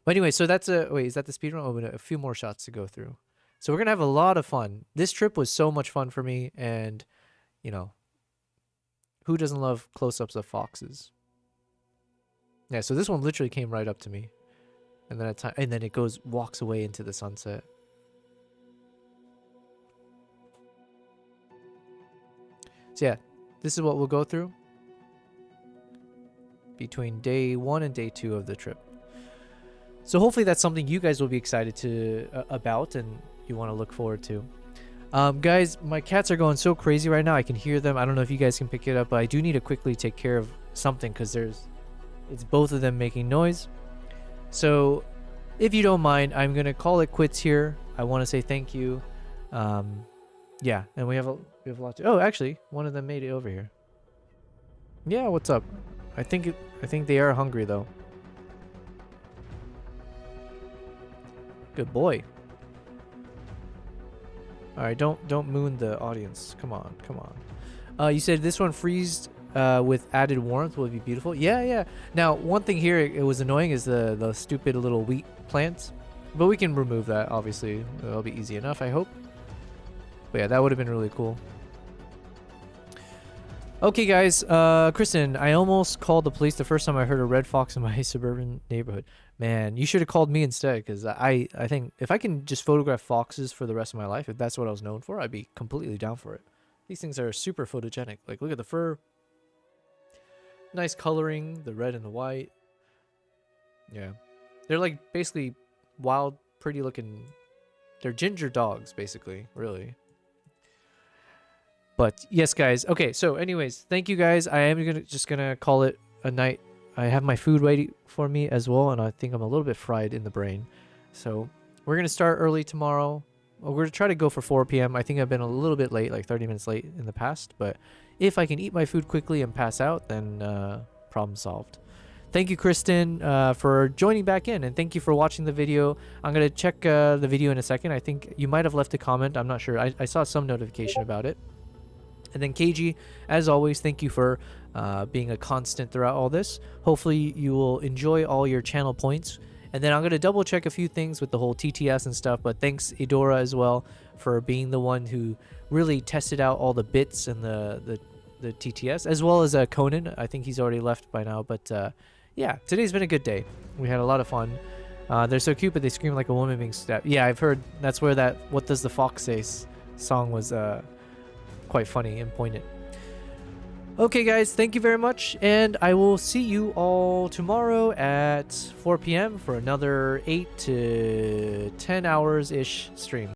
But anyway, so that's wait, is that the speedrun? Oh, a few more shots to go through. So we're going to have a lot of fun. This trip was so much fun for me, and, who doesn't love close-ups of foxes? Yeah, so this one literally came right up to me. And then it walks away into the sunset. So yeah, this is what we'll go through between day 1 and day 2 of the trip. So hopefully that's something you guys will be excited about and you want to look forward to. Guys, my cats are going so crazy right now. I can hear them. I don't know if you guys can pick it up, but I do need to quickly take care of something because it's both of them making noise. So if you don't mind, I'm going to call it quits here. I want to say thank you. Yeah, and we have a lot to... Oh, actually, one of them made it over here. Yeah, what's up? I think they are hungry though. Good boy. All right, don't moon the audience. Come on. You said this one freezed with added warmth would be beautiful. Yeah. Now, one thing here it was annoying is the stupid little wheat plants, but we can remove that. Obviously, it'll be easy enough, I hope. But yeah, that would have been really cool. Okay, guys. Kristen, I almost called the police the first time I heard a red fox in my suburban neighborhood. Man, you should have called me instead, because I think if I can just photograph foxes for the rest of my life, if that's what I was known for, I'd be completely down for it. These things are super photogenic. Like, look at the fur. Nice coloring, the red and the white. Yeah. They're like basically wild, pretty looking. They're ginger dogs, basically, really. But yes, guys. Okay, so anyways, thank you guys. I am just gonna call it a night. I have my food ready for me as well, and I think I'm a little bit fried in the brain. So we're gonna start early tomorrow. we're going to try to go for 4 p.m. I think I've been a little bit late, like 30 minutes late in the past, but if I can eat my food quickly and pass out, then problem solved. Thank you, Kristen, for joining back in, and thank you for watching the video. I'm going to check the video in a second. I think you might have left a comment. I'm not sure. I saw some notification about it. And then KG, as always, thank you for being a constant throughout all this. Hopefully you will enjoy all your channel points. And then I'm going to double check a few things with the whole TTS and stuff, but thanks Edora as well for being the one who really tested out all the bits and the TTS, as well as Conan. I think he's already left by now, but yeah, today's been a good day. We had a lot of fun. They're so cute, but they scream like a woman being stabbed. Yeah, I've heard that's where that What Does the Fox Say song was quite funny and poignant. Okay, guys, thank you very much, and I will see you all tomorrow at 4 p.m. for another 8 to 10 hours-ish stream.